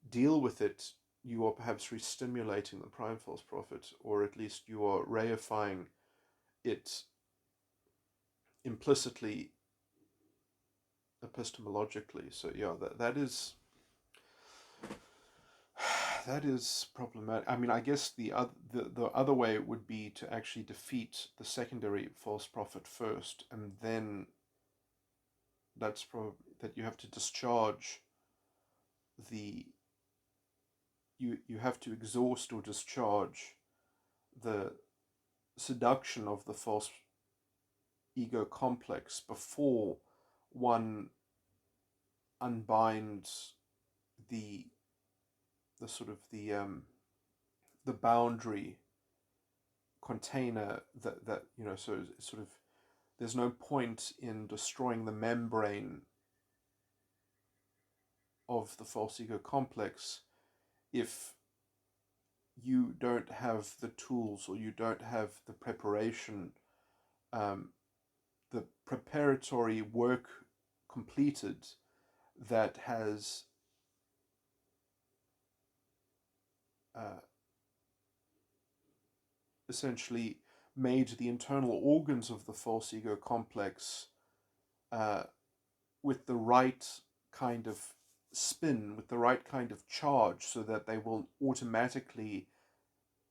deal with it, you are perhaps re-stimulating the prime false prophet, or at least you are reifying it implicitly, epistemologically. So yeah, that is problematic. I mean, I guess the other way would be to actually defeat the secondary false prophet first, and then that's probably that you have to discharge the you have to exhaust or discharge the seduction of the false ego complex before one unbinds the sort of the boundary container that so it's sort of there's no point in destroying the membrane of the false ego complex if you don't have the tools or you don't have the preparation, um, the preparatory work completed that has uh, essentially made the internal organs of the false ego complex uh, with the right kind of spin, with the right kind of charge, so that they will automatically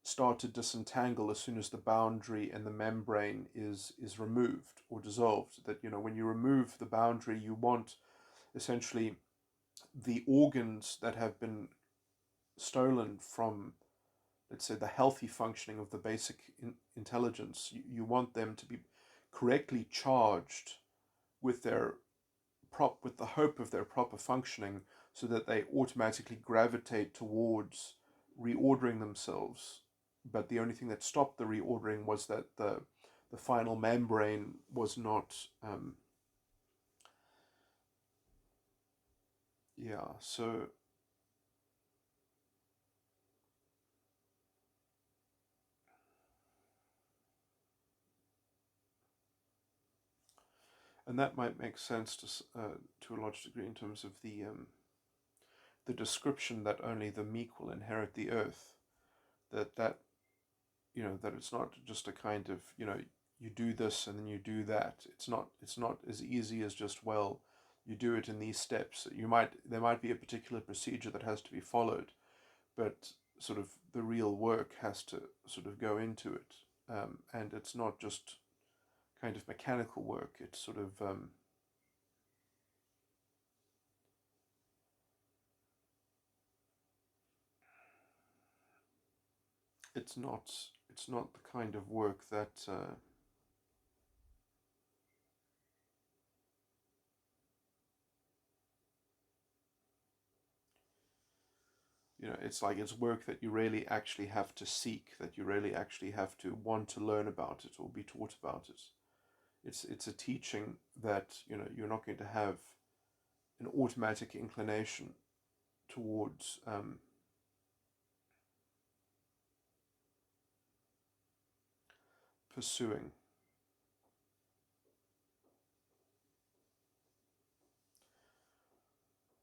start to disentangle as soon as the boundary and the membrane is removed or dissolved. That when you remove the boundary, you want essentially the organs that have been stolen from, let's say, the healthy functioning of the basic intelligence. You want them to be correctly charged with their with the hope of their proper functioning, so that they automatically gravitate towards reordering themselves. But the only thing that stopped the reordering was that the final membrane was not so and that might make sense to a large degree in terms of the description that only the meek will inherit the earth. That that it's not just a kind of you do this and then you do that. It's not as easy as just, well, you do it in these steps. There might be a particular procedure that has to be followed, but sort of the real work has to sort of go into it, and it's not just kind of mechanical work. It's sort of it's not the kind of work that it's like it's work that you really actually have to seek, that you really actually have to want to learn about it or be taught about it. It's a teaching that you're not going to have an automatic inclination towards pursuing.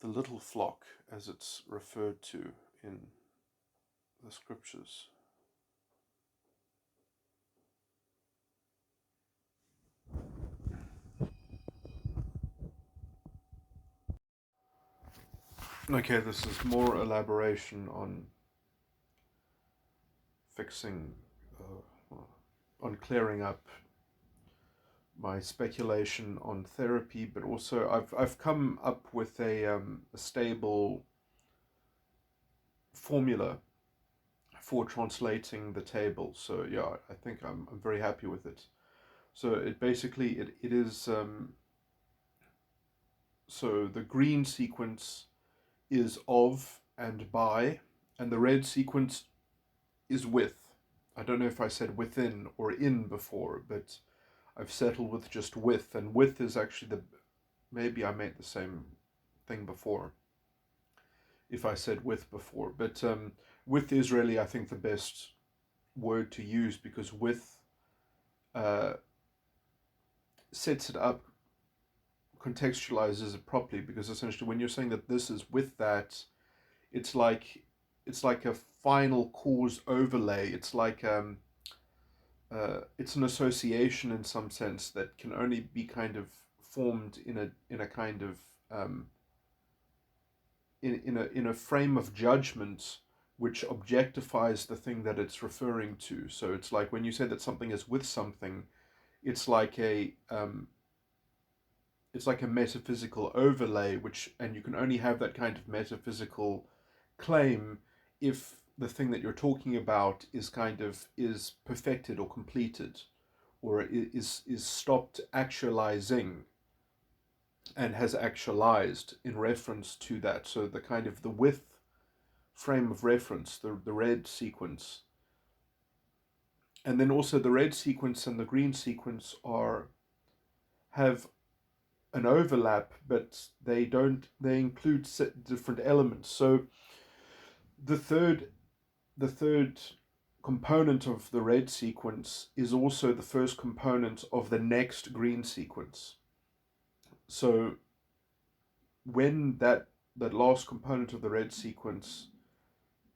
The little flock, as it's referred to in the scriptures. Okay, this is more elaboration on fixing, on clearing up my speculation on therapy, but also I've come up with a stable formula for translating the table. So yeah, I think I'm very happy with it. So it basically it is so the green sequence is of and by, and the red sequence is with. I don't know if I said within or in before, but I've settled with just with, and with is actually maybe I made the same thing before if I said with before, but with is really, I think, the best word to use, because with uh, sets it up, contextualizes it properly, because essentially when you're saying that this is with that, it's like a final cause overlay. It's like it's an association in some sense that can only be kind of formed in a kind of in a frame of judgment which objectifies the thing that it's referring to. So it's like when you say that something is with something, it's like a metaphysical overlay, and you can only have that kind of metaphysical claim if the thing that you're talking about is perfected or completed, or is stopped actualizing and has actualized in reference to that. So the kind of the width frame of reference, the red sequence, and then also the red sequence and the green sequence have an overlap, but they don't. They include different elements. So the third component of the red sequence is also the first component of the next green sequence. So when that last component of the red sequence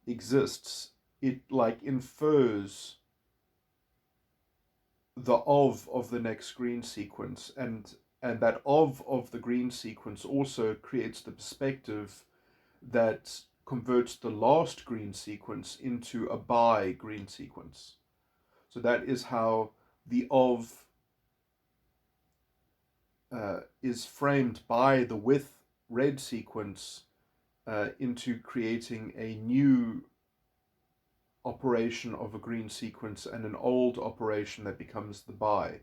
exists, it like infers the of the next green sequence, and that of the green sequence also creates the perspective that converts the last green sequence into a by green sequence. So that is how the of is framed by the with red sequence into creating a new operation of a green sequence and an old operation that becomes the by.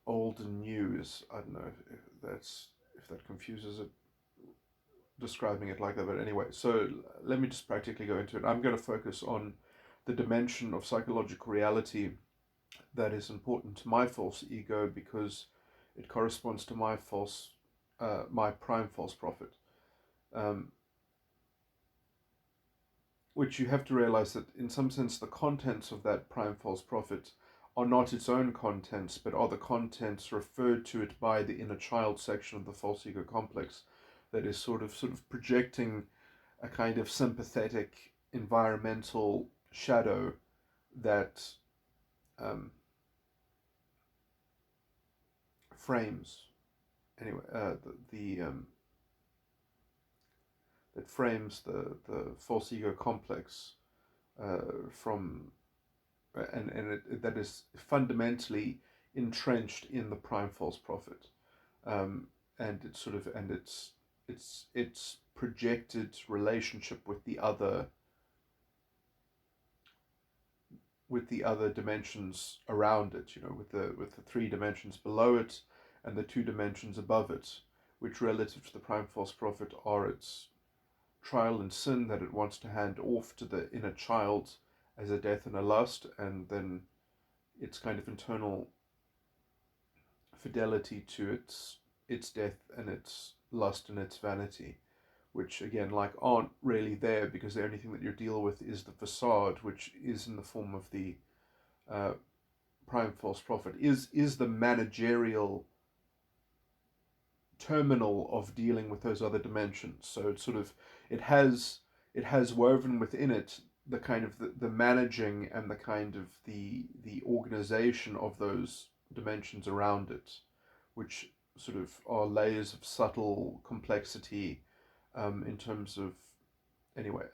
Old and new is, I don't know if that confuses it, describing it like that, but anyway, so let me just practically go into it. I'm going to focus on the dimension of psychological reality that is important to my false ego because it corresponds to my prime false prophet, which you have to realize that in some sense the contents of that prime false prophet are not its own contents, but are the contents referred to it by the inner child section of the false ego complex that is sort of projecting a kind of sympathetic environmental shadow that frames that frames the false ego complex from that is fundamentally entrenched in the prime false prophet, and its projected relationship with the other dimensions around it, with the three dimensions below it and the two dimensions above it, which relative to the prime false prophet are its trial and sin that it wants to hand off to the inner child as a death and a lust, and then its kind of internal fidelity to its death and its lust and its vanity, which again aren't really there because the only thing that you deal with is the facade, which is in the form of the prime false prophet, is the managerial terminal of dealing with those other dimensions. So it has woven within it the kind of the managing and the kind of the organization of those dimensions around it, which sort of are layers of subtle complexity in terms of anyway.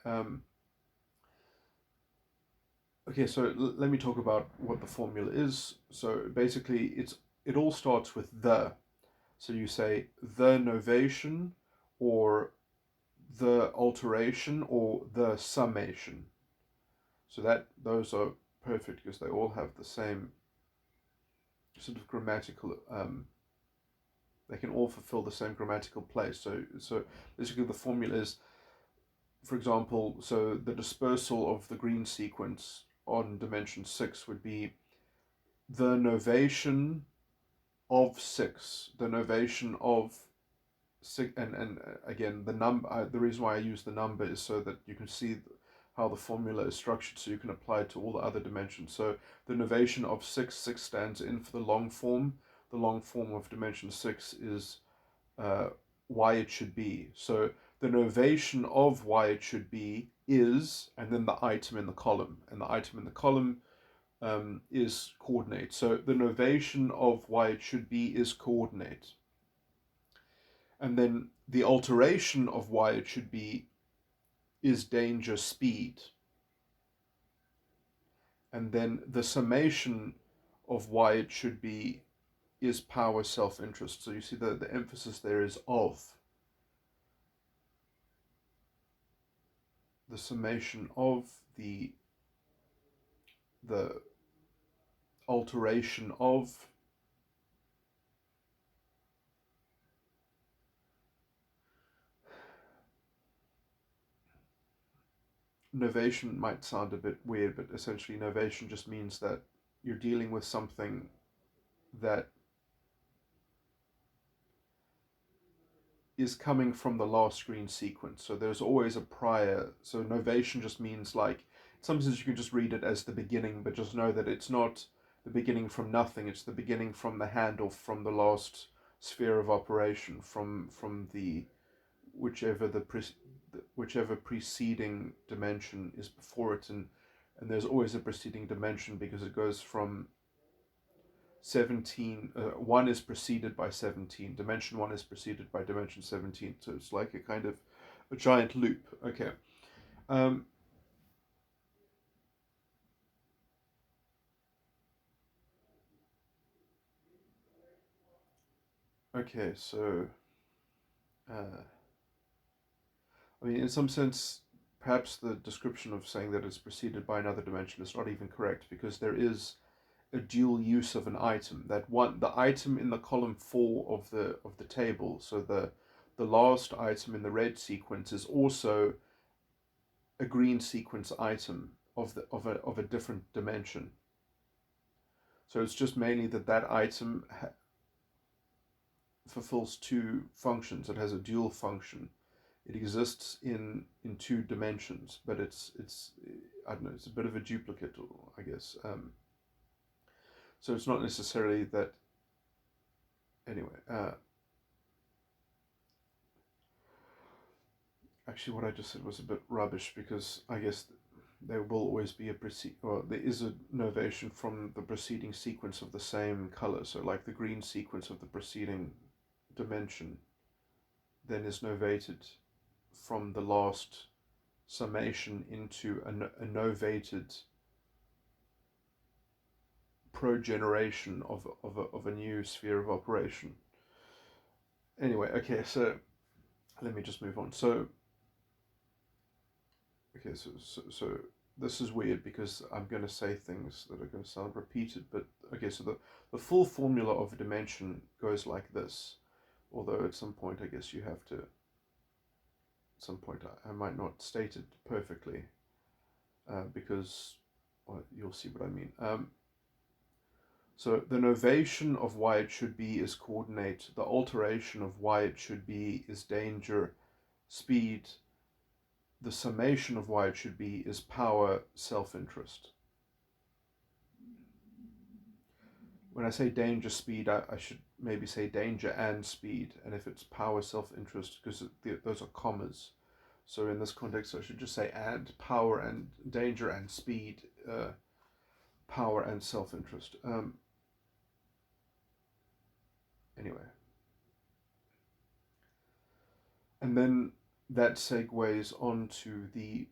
Okay, so let me talk about what the formula is. So basically, it all starts with the. So you say the novation, or the alteration, or the summation. So those are perfect because they all have the same sort of grammatical. They can all fulfill the same grammatical place. So basically, the formula is, for example, so the dispersal of the green sequence on dimension 6 would be the novation of 6, the novation of 6, and again the number. The reason why I use the number is so that you can see how the formula is structured, so you can apply it to all the other dimensions. So the novation of 6 stands in for the long form. The long form of dimension 6 is why it should be. So the novation of why it should be is, and then the item in the column, and the item in the column is coordinate. So the novation of why it should be is coordinate. And then the alteration of why it should be is danger speed, and then the summation of why it should be is power self-interest. So you see the emphasis there is of. The summation of the alteration of novation might sound a bit weird, but essentially novation just means that you're dealing with something that is coming from the last screen sequence. So there's always a prior. So novation just means, like, sometimes you can just read it as the beginning, but just know that it's not the beginning from nothing. It's the beginning from the handoff, from the last sphere of operation, from the whichever whichever preceding dimension is before it, and there's always a preceding dimension because it goes from 17, 1 is preceded by 17, dimension 1 is preceded by dimension 17, so it's like a kind of a giant loop. Okay. um, okay, so uh, I mean, in some sense, perhaps the description of saying that it's preceded by another dimension is not even correct, because there is a dual use of an item. That one, the item in the column 4 of the table, so the last item in the red sequence is also a green sequence item of a different dimension. So it's just mainly that that item fulfills two functions. It has a dual function. It exists in two dimensions, but it's I don't know. It's a bit of a duplicate, I guess. So it's not necessarily that. Anyway, actually, what I just said was a bit rubbish, because I guess there will always be there is a novation from the preceding sequence of the same color. So, like, the green sequence of the preceding dimension then is novated from the last summation into a novated progeneration of a new sphere of operation. Anyway, okay, so let me just move on. So, okay, so this is weird because I'm going to say things that are going to sound repeated, but okay, so the full formula of a dimension goes like this, although at some point I guess you have to, at some point I might not state it perfectly, because, well, you'll see what I mean. So the novation of why it should be is coordinate, the alteration of why it should be is danger, speed, the summation of why it should be is power, self-interest. When I say danger, speed, I should maybe say danger and speed, and if it's power, self-interest, because those are commas. So in this context, I should just say and power and danger and speed, power and self-interest. Anyway, and then that segues onto the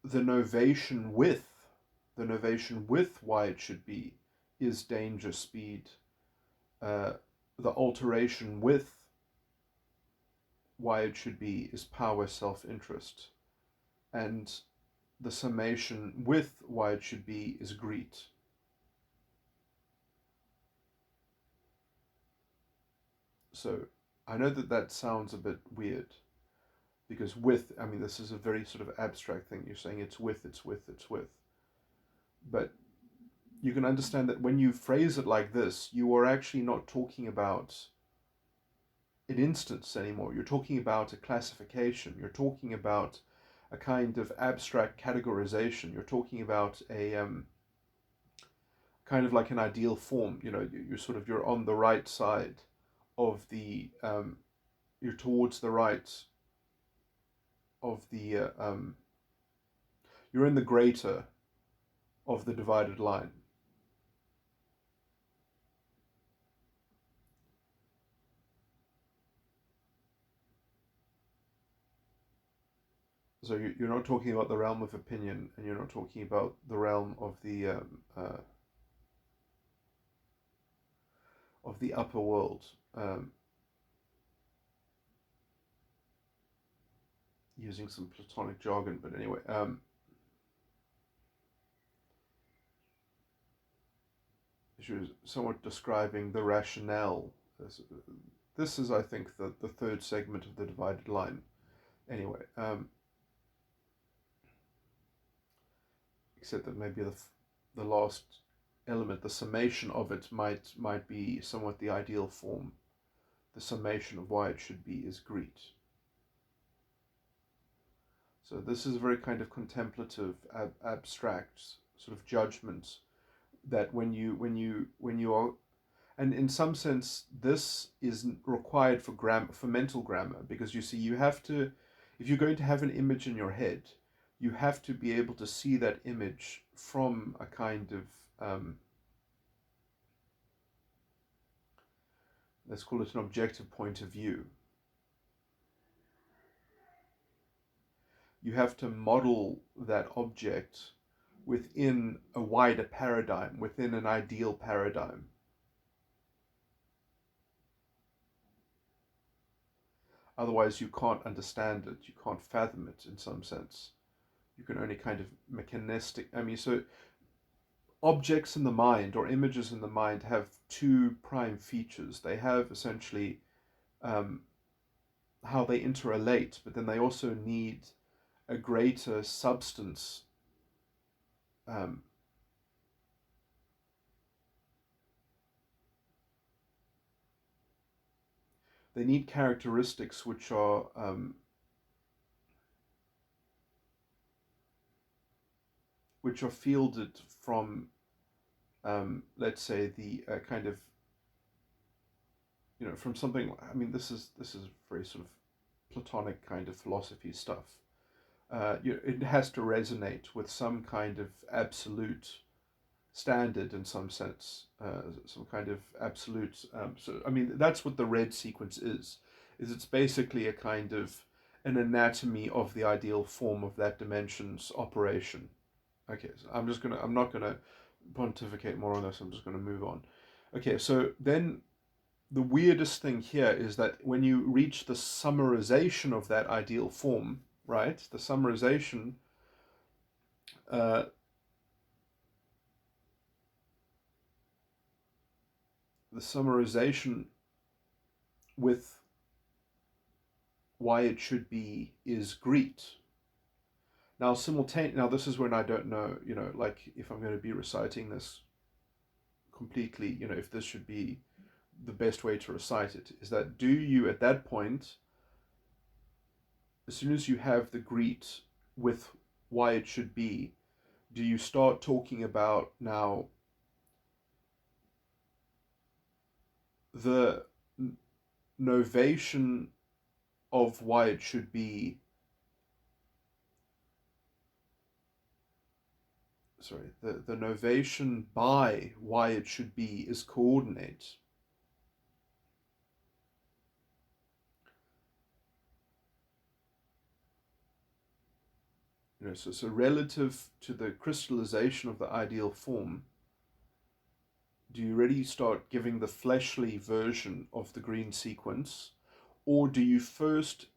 novation with why it should be is danger, speed. Uh, the alteration with why it should be is power, self-interest, and the summation with why it should be is greed. So I know that that sounds a bit weird, because with, I mean, this is a very sort of abstract thing. You're saying it's with, it's with, it's with. But you can understand that when you phrase it like this, you are actually not talking about an instance anymore. You're talking about a classification. You're talking about a kind of abstract categorization. You're talking about a kind of like an ideal form. You know, you're on the right side of you're towards the right of you're in the greater of the divided line. So you're not talking about the realm of opinion, and you're not talking about the realm of the upper world, using some Platonic jargon. But anyway, she was somewhat describing the rationale. This is, I think, the third segment of the divided line. Anyway, except that maybe the last element, the summation of it, might be somewhat the ideal form. The summation of why it should be is greed. So this is a very kind of contemplative, abstract sort of judgment that when you are, and in some sense this is required for for mental grammar, because you see, you have to, if you're going to have an image in your head, you have to be able to see that image from a kind of let's call it an objective point of view. You have to model that object within a wider paradigm, within an ideal paradigm. Otherwise, you can't understand it, you can't fathom it in some sense. You can only kind of mechanistic. I mean, so objects in the mind or images in the mind have two prime features. They have essentially how they interrelate, but then they also need a greater substance. They need characteristics which are fielded from, let's say, the kind of, from something. I mean, this is very sort of Platonic kind of philosophy stuff. It has to resonate with some kind of absolute standard in some sense, some kind of absolute. So I mean, that's what the red sequence is. It's basically a kind of an anatomy of the ideal form of that dimension's operation. Okay, so I'm not gonna pontificate more on this. I'm just gonna move on. Okay, so then the weirdest thing here is that when you reach the summarization of that ideal form, right? The summarization, uh, the summarization with why it should be is greed. Now, now this is when I don't know, like if I'm going to be reciting this completely, if this should be the best way to recite it, is that do you at that point, as soon as you have the greed with why it should be, do you start talking about now the novation of why it should be, sorry, the novation by why it should be is coordinate. So relative to the crystallization of the ideal form, do you really start giving the fleshly version of the green sequence, or should you first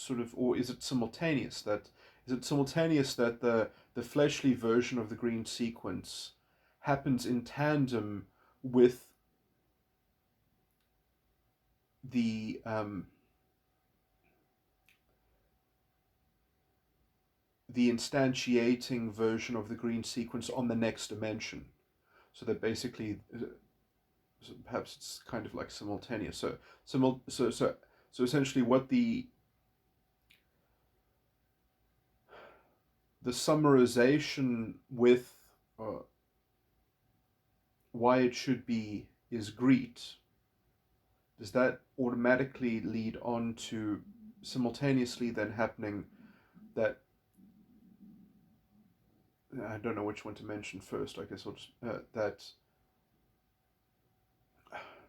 sort of, or is it simultaneous that the fleshly version of the green sequence happens in tandem with the the instantiating version of the green sequence on the next dimension, so that basically, perhaps it's kind of like simultaneous. So essentially, what the summarization with why it should be is greed. Does that automatically lead on to simultaneously then happening that, I don't know which one to mention first. I guess I'll just that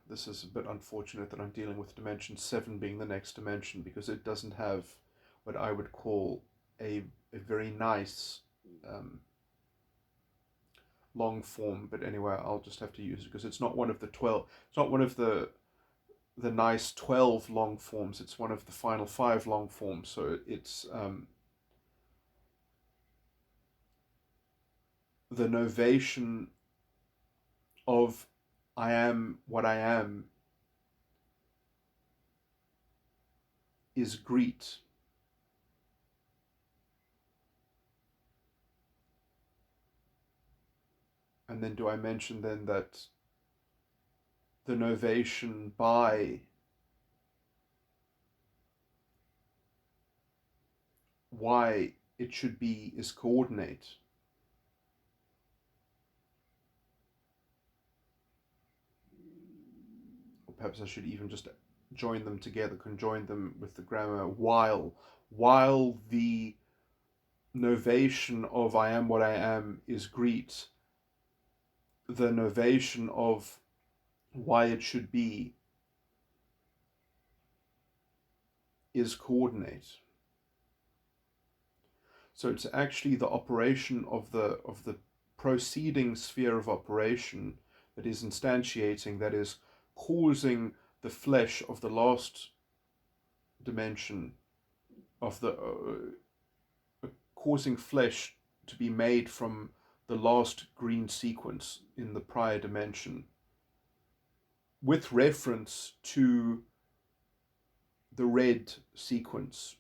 this is a bit unfortunate that I'm dealing with dimension 7 being the next dimension, because it doesn't have what I would call a very nice um, long form. But anyway, I'll just have to use it because it's not one of the 12. It's not one of the nice 12 long forms. It's one of the final 5 long forms. So it's the novation of I am what I am is greet. And then do I mention then that the novation by why it should be is coordinate? Or perhaps I should even just join them together, conjoin them with the grammar while the novation of I am what I am is greet, the novation of why it should be is coordinate. So it's actually the operation of the proceeding sphere of operation that is instantiating, that is causing the flesh of the last dimension of the causing flesh to be made from the last green sequence in the prior dimension, with reference to the red sequence,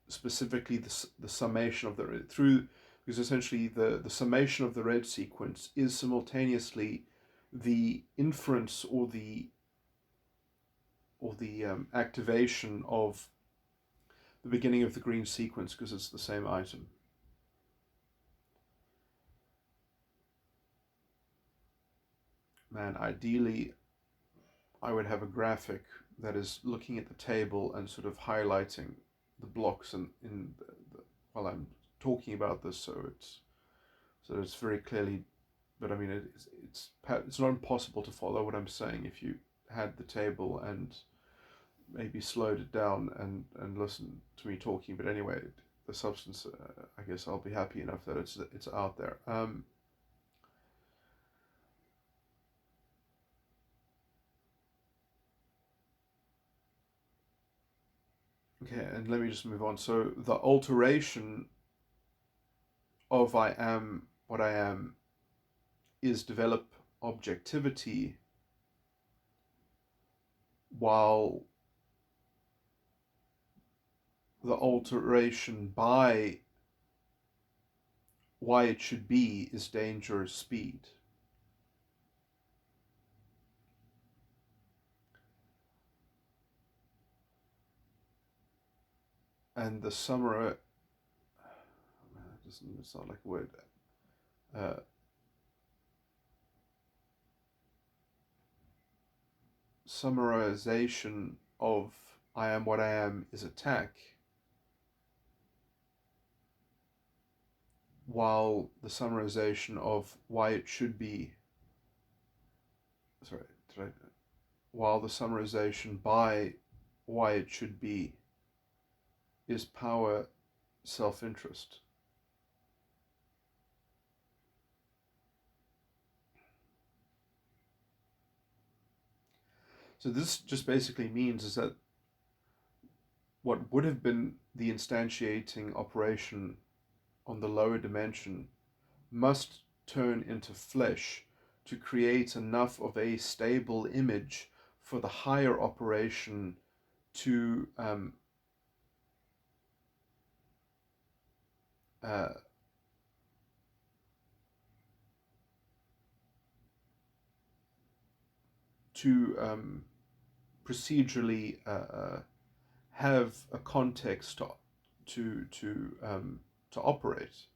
specifically the summation of the red, through, because essentially the summation of the red sequence is simultaneously the inference or the activation of the beginning of the green sequence, because it's the same item. Man, ideally I would have a graphic that is looking at the table and sort of highlighting the blocks in while I'm talking about this, so it's very clearly. But I mean, it's not impossible to follow what I'm saying if you had the table and maybe slowed it down and listened to me talking. But anyway, the substance, I guess I'll be happy enough that it's out there. Okay, and let me just move on. So the alteration of I am what I am is develop objectivity, while the alteration by why it should be is danger speed. And the summary, doesn't sound like a word. Uh, Summarization of I am what I am is attack, while the summarization of why it should be, sorry, while the summarization by why it should be is power, self-interest. So this just basically means is that what would have been the instantiating operation on the lower dimension must turn into flesh to create enough of a stable image for the higher operation to uh, procedurally have a context to operate.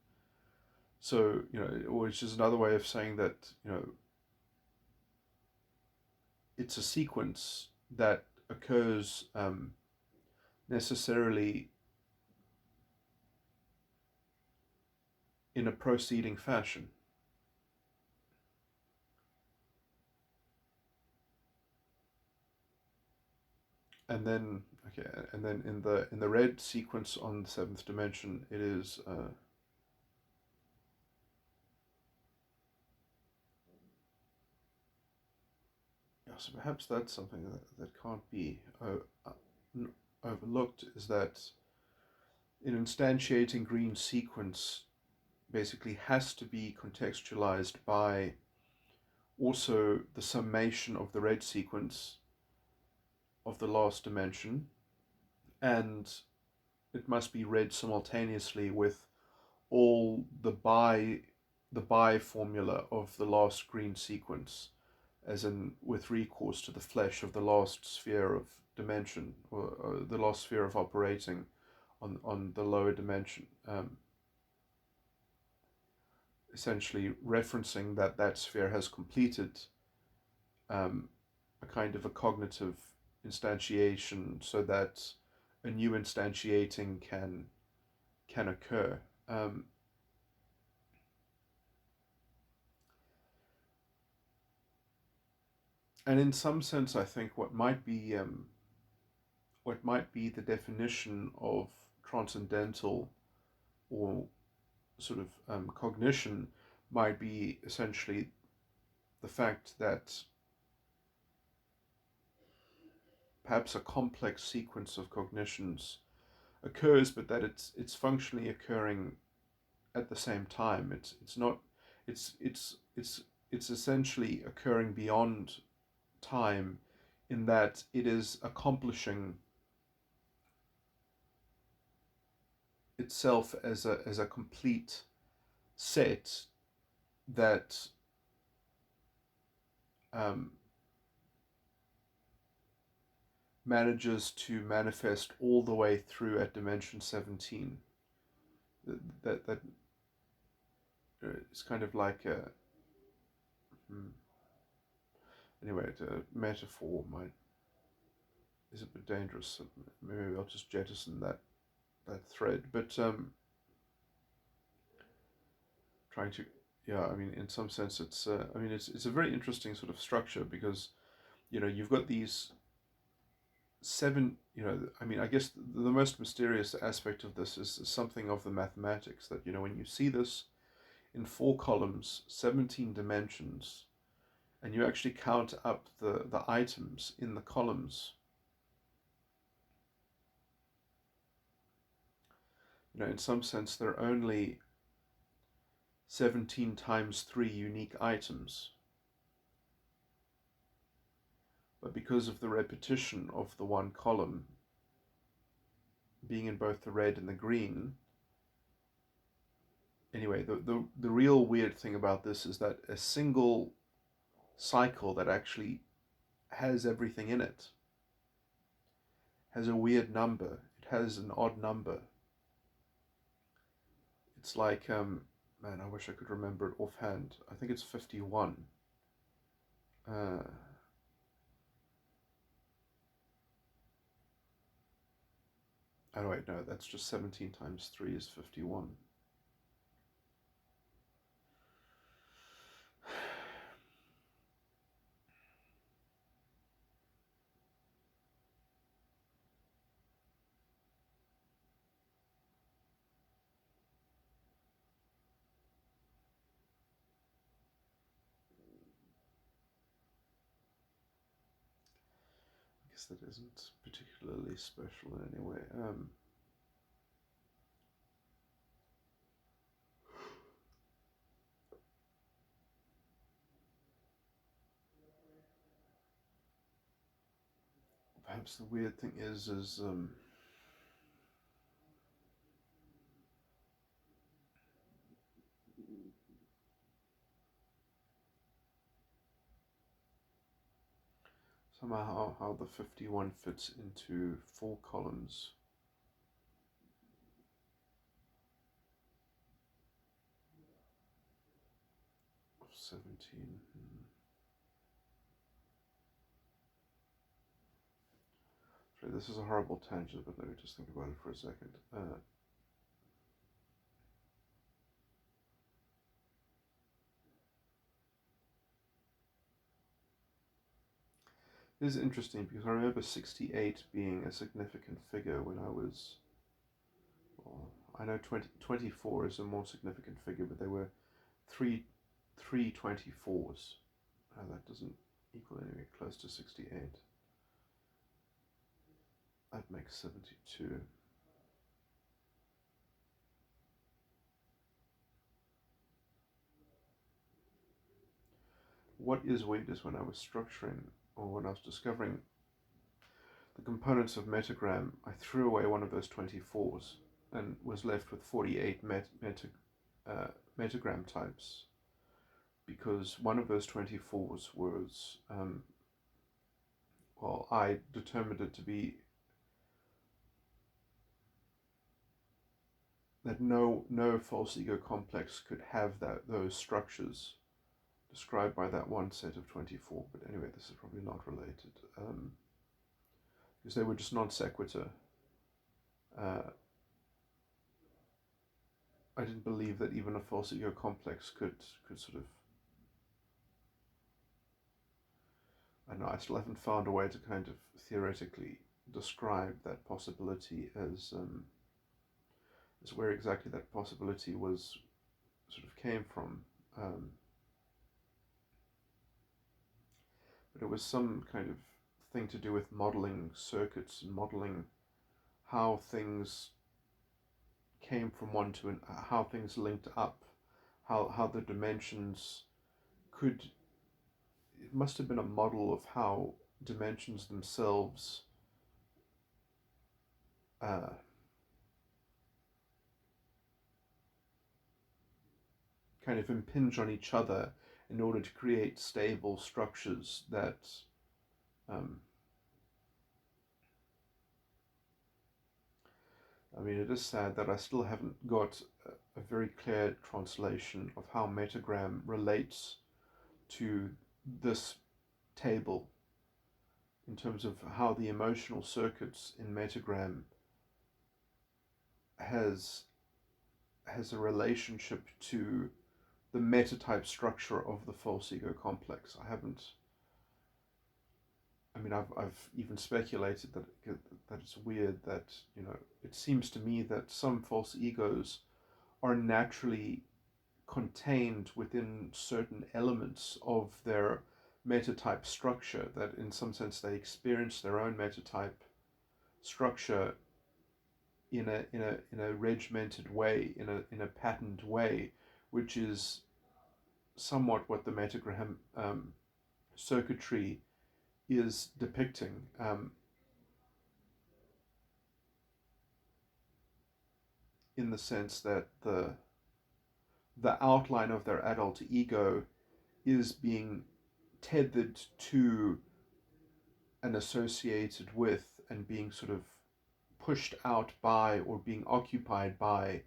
So which is another way of saying that it's a sequence that occurs necessarily in a proceeding fashion. And then, Okay, and then in the red sequence on the seventh dimension, it is yeah. So perhaps that's something that can't be overlooked, is that an instantiating green sequence basically has to be contextualized by also the summation of the red sequence of the last dimension, and it must be read simultaneously with all the bi formula of the last green sequence, as in with recourse to the flesh of the last sphere of dimension, or the last sphere of operating on the lower dimension, essentially referencing that that sphere has completed a kind of a cognitive instantiation, so that a new instantiating can occur. And in some sense, I think what might be the definition of transcendental or sort of cognition might be essentially the fact that perhaps a complex sequence of cognitions occurs, but that it's functionally occurring at the same time. It's not it's essentially occurring beyond time, in that it is accomplishing itself as a complete set that um, manages to manifest all the way through at dimension 17. That it's kind of like a anyway, the metaphor might is a bit dangerous. So maybe I'll just jettison that thread. But trying to, yeah, I mean, in some sense, I mean, it's a very interesting sort of structure, because you've got these seven. I mean, I guess the most mysterious aspect of this is something of the mathematics, that when you see this in 4 columns, 17 dimensions, and you actually count up the items in the columns, in some sense, there are only 17 times 3 unique items. But because of the repetition of the one column being in both the red and the green, anyway, the real weird thing about this is that a single cycle that actually has everything in it has a weird number. It has an odd number. It's like, man, I wish I could remember it offhand. I think it's 51. Oh wait, no, that's just 17 times 3 is 51. I guess that isn't particularly special in any way. Perhaps the weird thing is somehow how the 51 fits into 4 columns. Of 17. Sorry, this is a horrible tangent, but let me just think about it for a second. It is interesting because I remember 68 being a significant figure when I was, well, I know 24 is a more significant figure, but there were three 24s. That doesn't equal anywhere close to 68. That makes 72. What is weird is when I was structuring, or when I was discovering the components of Metagram, I threw away one of those 24s and was left with 48 Metagram types, because one of those 24s was, well, I determined it to be that no false ego complex could have those structures described by that one set of 24. But anyway, this is probably not related, because they were just non sequitur. I didn't believe that even a false ego complex could sort of, I don't know, I still haven't found a way to kind of theoretically describe that possibility as where exactly that possibility was sort of came from. But it was some kind of thing to do with modeling circuits and modeling how things came from one to how things linked up, how the dimensions could. It must have been a model of how dimensions themselves kind of impinge on each other in order to create stable structures that I mean, it is sad that I still haven't got a very clear translation of how Metagram relates to this table in terms of how the emotional circuits in Metagram has a relationship to the metatype structure of the false ego complex. I've even speculated that it's weird that, you know, it seems to me that some false egos are naturally contained within certain elements of their metatype structure, that in some sense they experience their own metatype structure in a regimented way, in a patterned way, which is somewhat what the Megagram circuitry is depicting. In the sense that the outline of their adult ego is being tethered to and associated with and being sort of pushed out by or being occupied by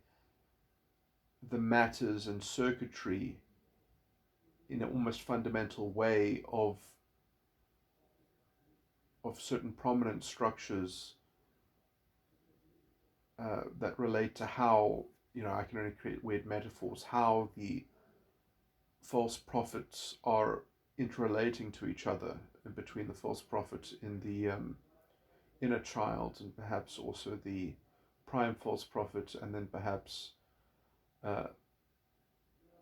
the matters and circuitry in an almost fundamental way of certain prominent structures that relate to how, you know, I can only create weird metaphors, how the false prophets are interrelating to each other, between the false prophet in the inner child and perhaps also the prime false prophet, and then perhaps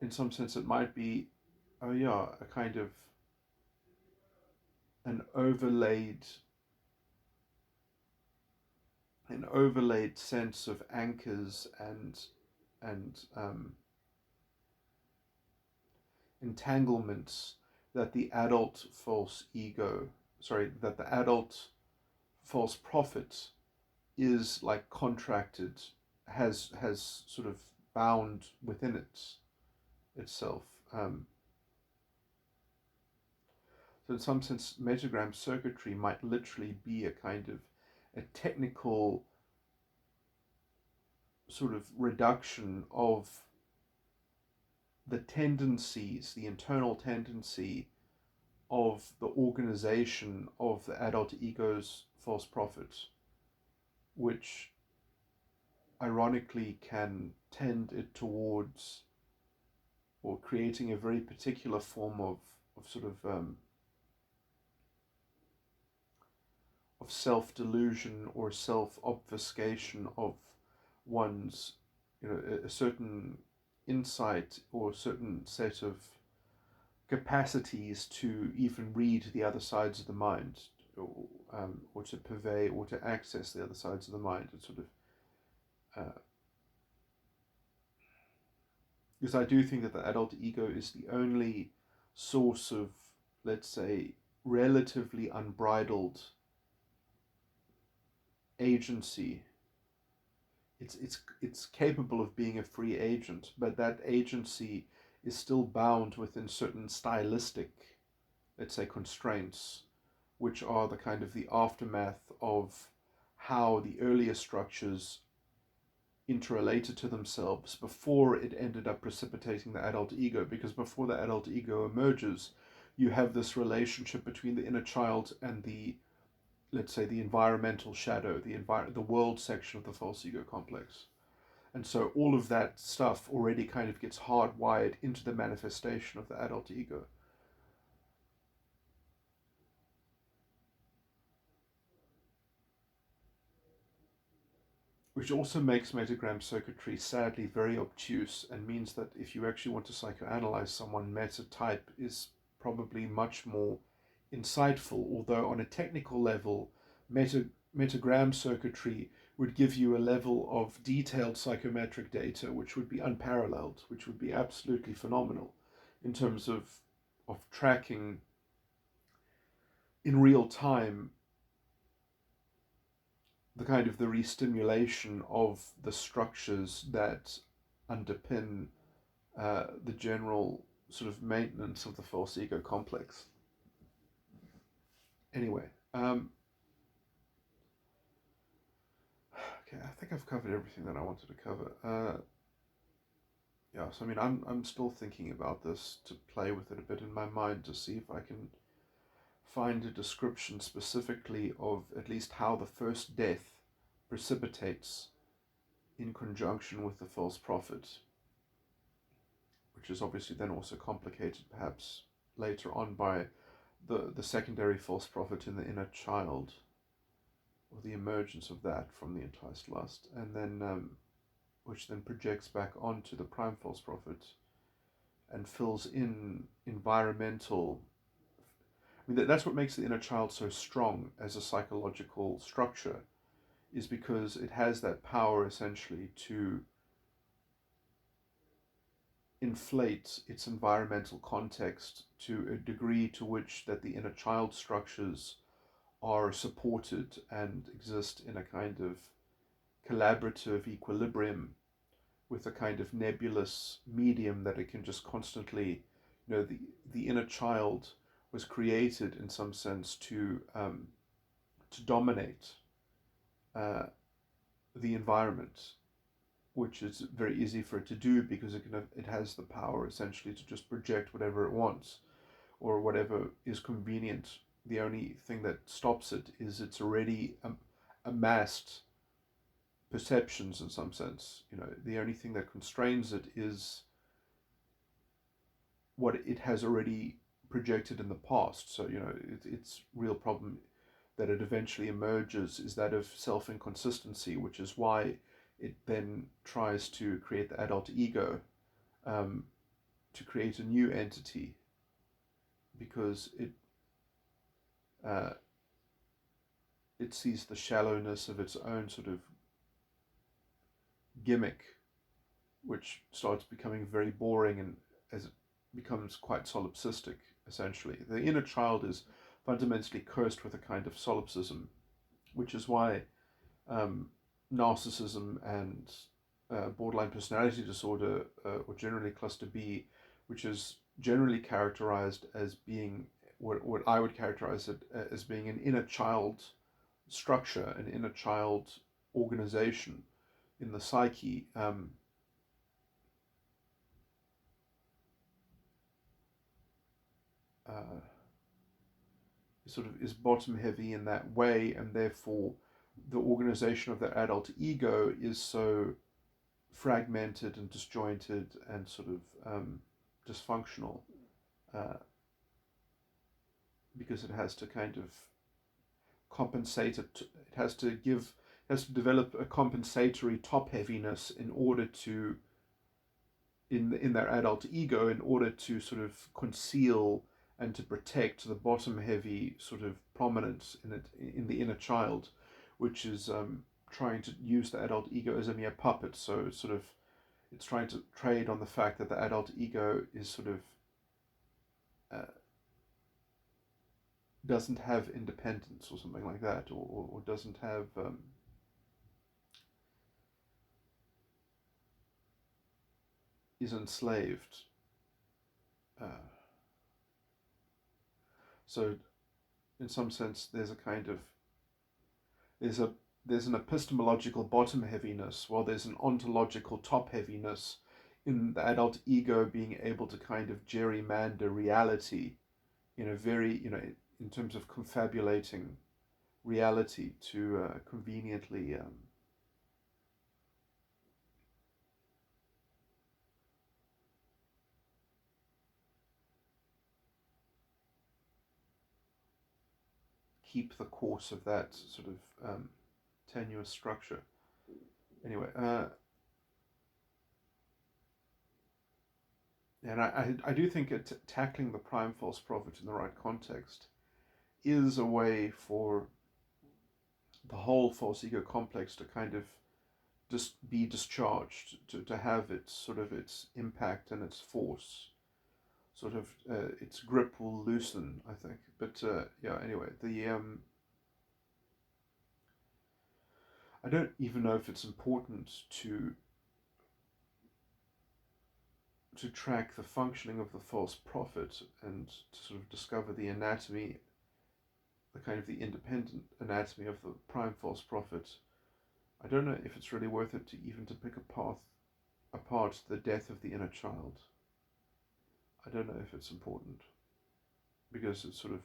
in some sense it might be, oh yeah, a kind of an overlaid sense of anchors and entanglements that the adult false prophet is like contracted, has sort of bound within itself. So in some sense, Metagram circuitry might literally be a kind of a technical sort of reduction of the tendencies, the internal tendency of the organization of the adult ego's false prophet, which ironically can tend it towards, or creating a very particular form of sort of self-delusion or self-obfuscation of one's, a certain insight or a certain set of capacities to even read the other sides of the mind, or to purvey or to access the other sides of the mind. It's sort of because I do think that the adult ego is the only source of, let's say, relatively unbridled agency. It's capable of being a free agent, but that agency is still bound within certain stylistic, let's say, constraints, which are the kind of the aftermath of how the earlier structures interrelated to themselves before it ended up precipitating the adult ego. Because before the adult ego emerges, you have this relationship between the inner child and the, let's say, the environmental shadow, the world section of the false ego complex. And so all of that stuff already kind of gets hardwired into the manifestation of the adult ego. Which also makes metagram circuitry sadly very obtuse, and means that if you actually want to psychoanalyze someone, meta type is probably much more insightful, although on a technical level, metagram circuitry would give you a level of detailed psychometric data which would be unparalleled, which would be absolutely phenomenal in terms of tracking in real time the kind of the restimulation of the structures that underpin the general sort of maintenance of the false ego complex. Anyway, okay, I think I've covered everything that I wanted to cover. Yeah, so I mean, I'm still thinking about this to play with it a bit in my mind to see if I can find a description specifically of at least how the first death precipitates in conjunction with the false prophet, which is obviously then also complicated perhaps later on by the secondary false prophet in the inner child, or the emergence of that from the enticed lust, and then which then projects back onto the prime false prophet and fills in environmental. I mean, that's what makes the inner child so strong as a psychological structure, is because it has that power essentially to inflate its environmental context to a degree to which that the inner child structures are supported and exist in a kind of collaborative equilibrium with a kind of nebulous medium that it can just constantly, the inner child was created in some sense to dominate the environment, which is very easy for it to do because it has the power essentially to just project whatever it wants or whatever is convenient. The only thing that stops it is it's already amassed perceptions in some sense. The only thing that constrains it is what it has already projected in the past. So its real problem that it eventually emerges is that of self-inconsistency, which is why it then tries to create the adult ego, to create a new entity, because it sees the shallowness of its own sort of gimmick, which starts becoming very boring, and as it becomes quite solipsistic, essentially. The inner child is fundamentally cursed with a kind of solipsism, which is why narcissism and borderline personality disorder, or generally cluster B, which is generally characterized as being what I would characterize it as being an inner child structure, an inner child organization in the psyche, sort of is bottom heavy in that way, and therefore the organization of the adult ego is so fragmented and disjointed and sort of dysfunctional, because it has to kind of compensate it. It has to give, it has to develop a compensatory top heaviness in order to, in their adult ego, in order to sort of conceal and to protect the bottom heavy sort of prominence in it, in the inner child, which is trying to use the adult ego as a mere puppet. So it's sort of, it's trying to trade on the fact that the adult ego is sort of doesn't have independence or something like that, or doesn't have is enslaved. Uh, so in some sense, there's a kind of there's a there's an epistemological bottom heaviness, while there's an ontological top heaviness in the adult ego being able to kind of gerrymander reality in a very, in terms of confabulating reality to conveniently keep the course of that sort of tenuous structure. Anyway, and I do think tackling the prime false prophet in the right context is a way for the whole false ego complex to kind of just be discharged, to have its sort of its impact and its force, sort of its grip will loosen, I think. But yeah, anyway, I don't even know if it's important to track the functioning of the false prophet and to sort of discover the anatomy, the kind of the independent anatomy of the prime false prophet. I don't know if it's really worth it to even to pick apart the death of the inner child. I don't know if it's important, because it's sort of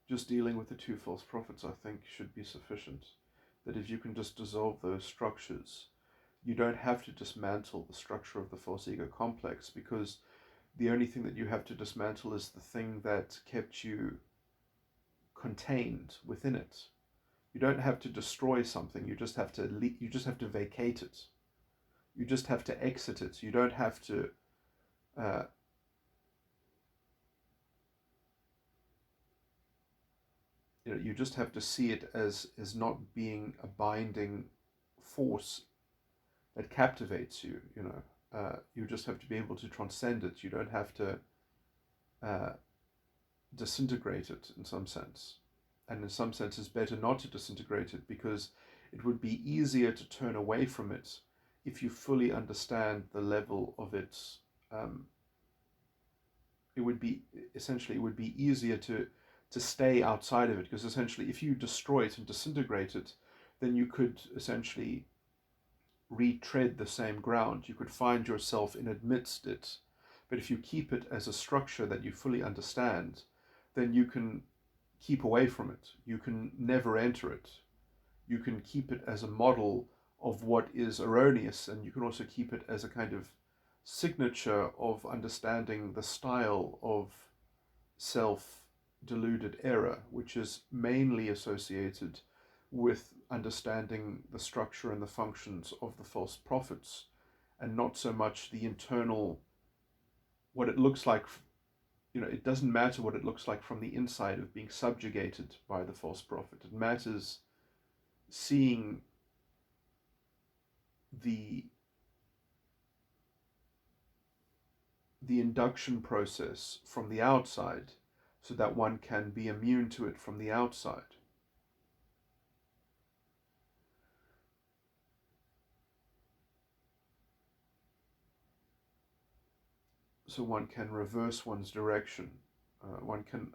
just dealing with the two false prophets, I think, should be sufficient. That if you can just dissolve those structures, you don't have to dismantle the structure of the false ego complex, because the only thing that you have to dismantle is the thing that kept you contained within it. You don't have to destroy something. You just have to vacate it. You just have to exit it. You don't have to you just have to see it as not being a binding force that captivates you. You just have to be able to transcend it. You don't have to disintegrate it in some sense. And in some sense, it's better not to disintegrate it, because it would be easier to turn away from it if you fully understand the level of its. It would be easier to stay outside of it, because essentially, if you destroy it and disintegrate it, then you could essentially retread the same ground. You could find yourself in amidst it. But if you keep it as a structure that you fully understand, then you can keep away from it. You can never enter it. You can keep it as a model of what is erroneous, and you can also keep it as a kind of signature of understanding the style of self-deluded error, which is mainly associated with understanding the structure and the functions of the false prophets, and not so much the internal, what it looks like. It doesn't matter what it looks like from the inside of being subjugated by the false prophet. It matters seeing the induction process from the outside, so that one can be immune to it from the outside. So one can reverse one's direction. One can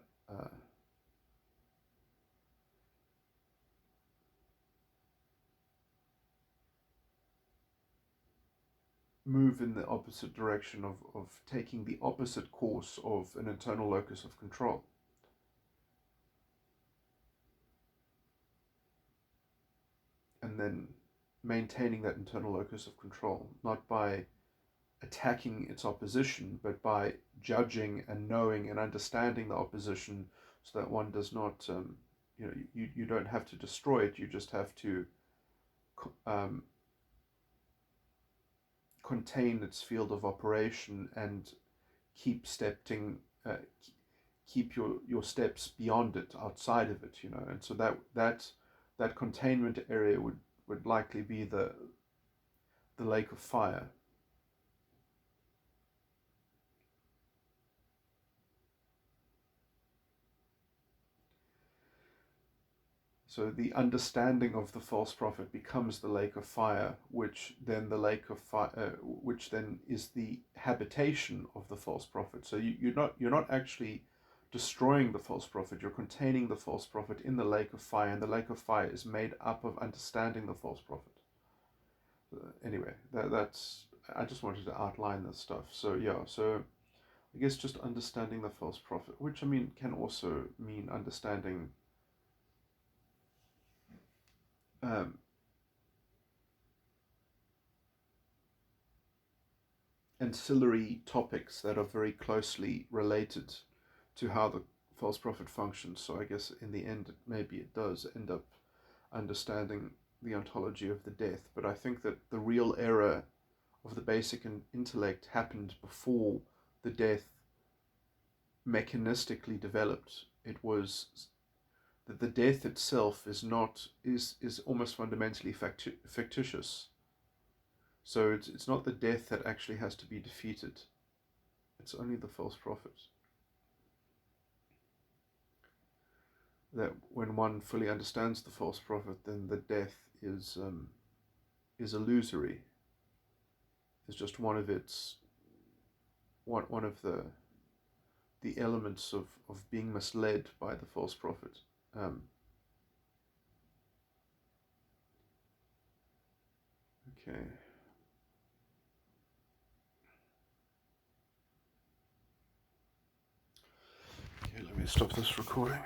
move in the opposite direction of taking the opposite course of an internal locus of control. And then maintaining that internal locus of control, not by attacking its opposition, but by judging and knowing and understanding the opposition, so that one does not, you don't have to destroy it. You just have to um, contain its field of operation and keep stepping, keep your steps beyond it, outside of it, and so that containment area would likely be the lake of fire. So the understanding of the false prophet becomes the lake of fire, which then which then is the habitation of the false prophet. So you're not actually destroying the false prophet. You're containing the false prophet in the lake of fire, and the lake of fire is made up of understanding the false prophet. Anyway, that's I just wanted to outline this stuff. So yeah, so I guess just understanding the false prophet, which I mean can also mean understanding um, ancillary topics that are very closely related to how the false prophet functions. So I guess in the end, maybe it does end up understanding the ontology of the death. But I think that the real error of the basic intellect happened before the death mechanistically developed. It was that the death itself is almost fundamentally fictitious. So it's not the death that actually has to be defeated. It's only the false prophet. That when one fully understands the false prophet, then the death is illusory. It's just one of the elements of being misled by the false prophet. Okay. Okay, let me stop this recording.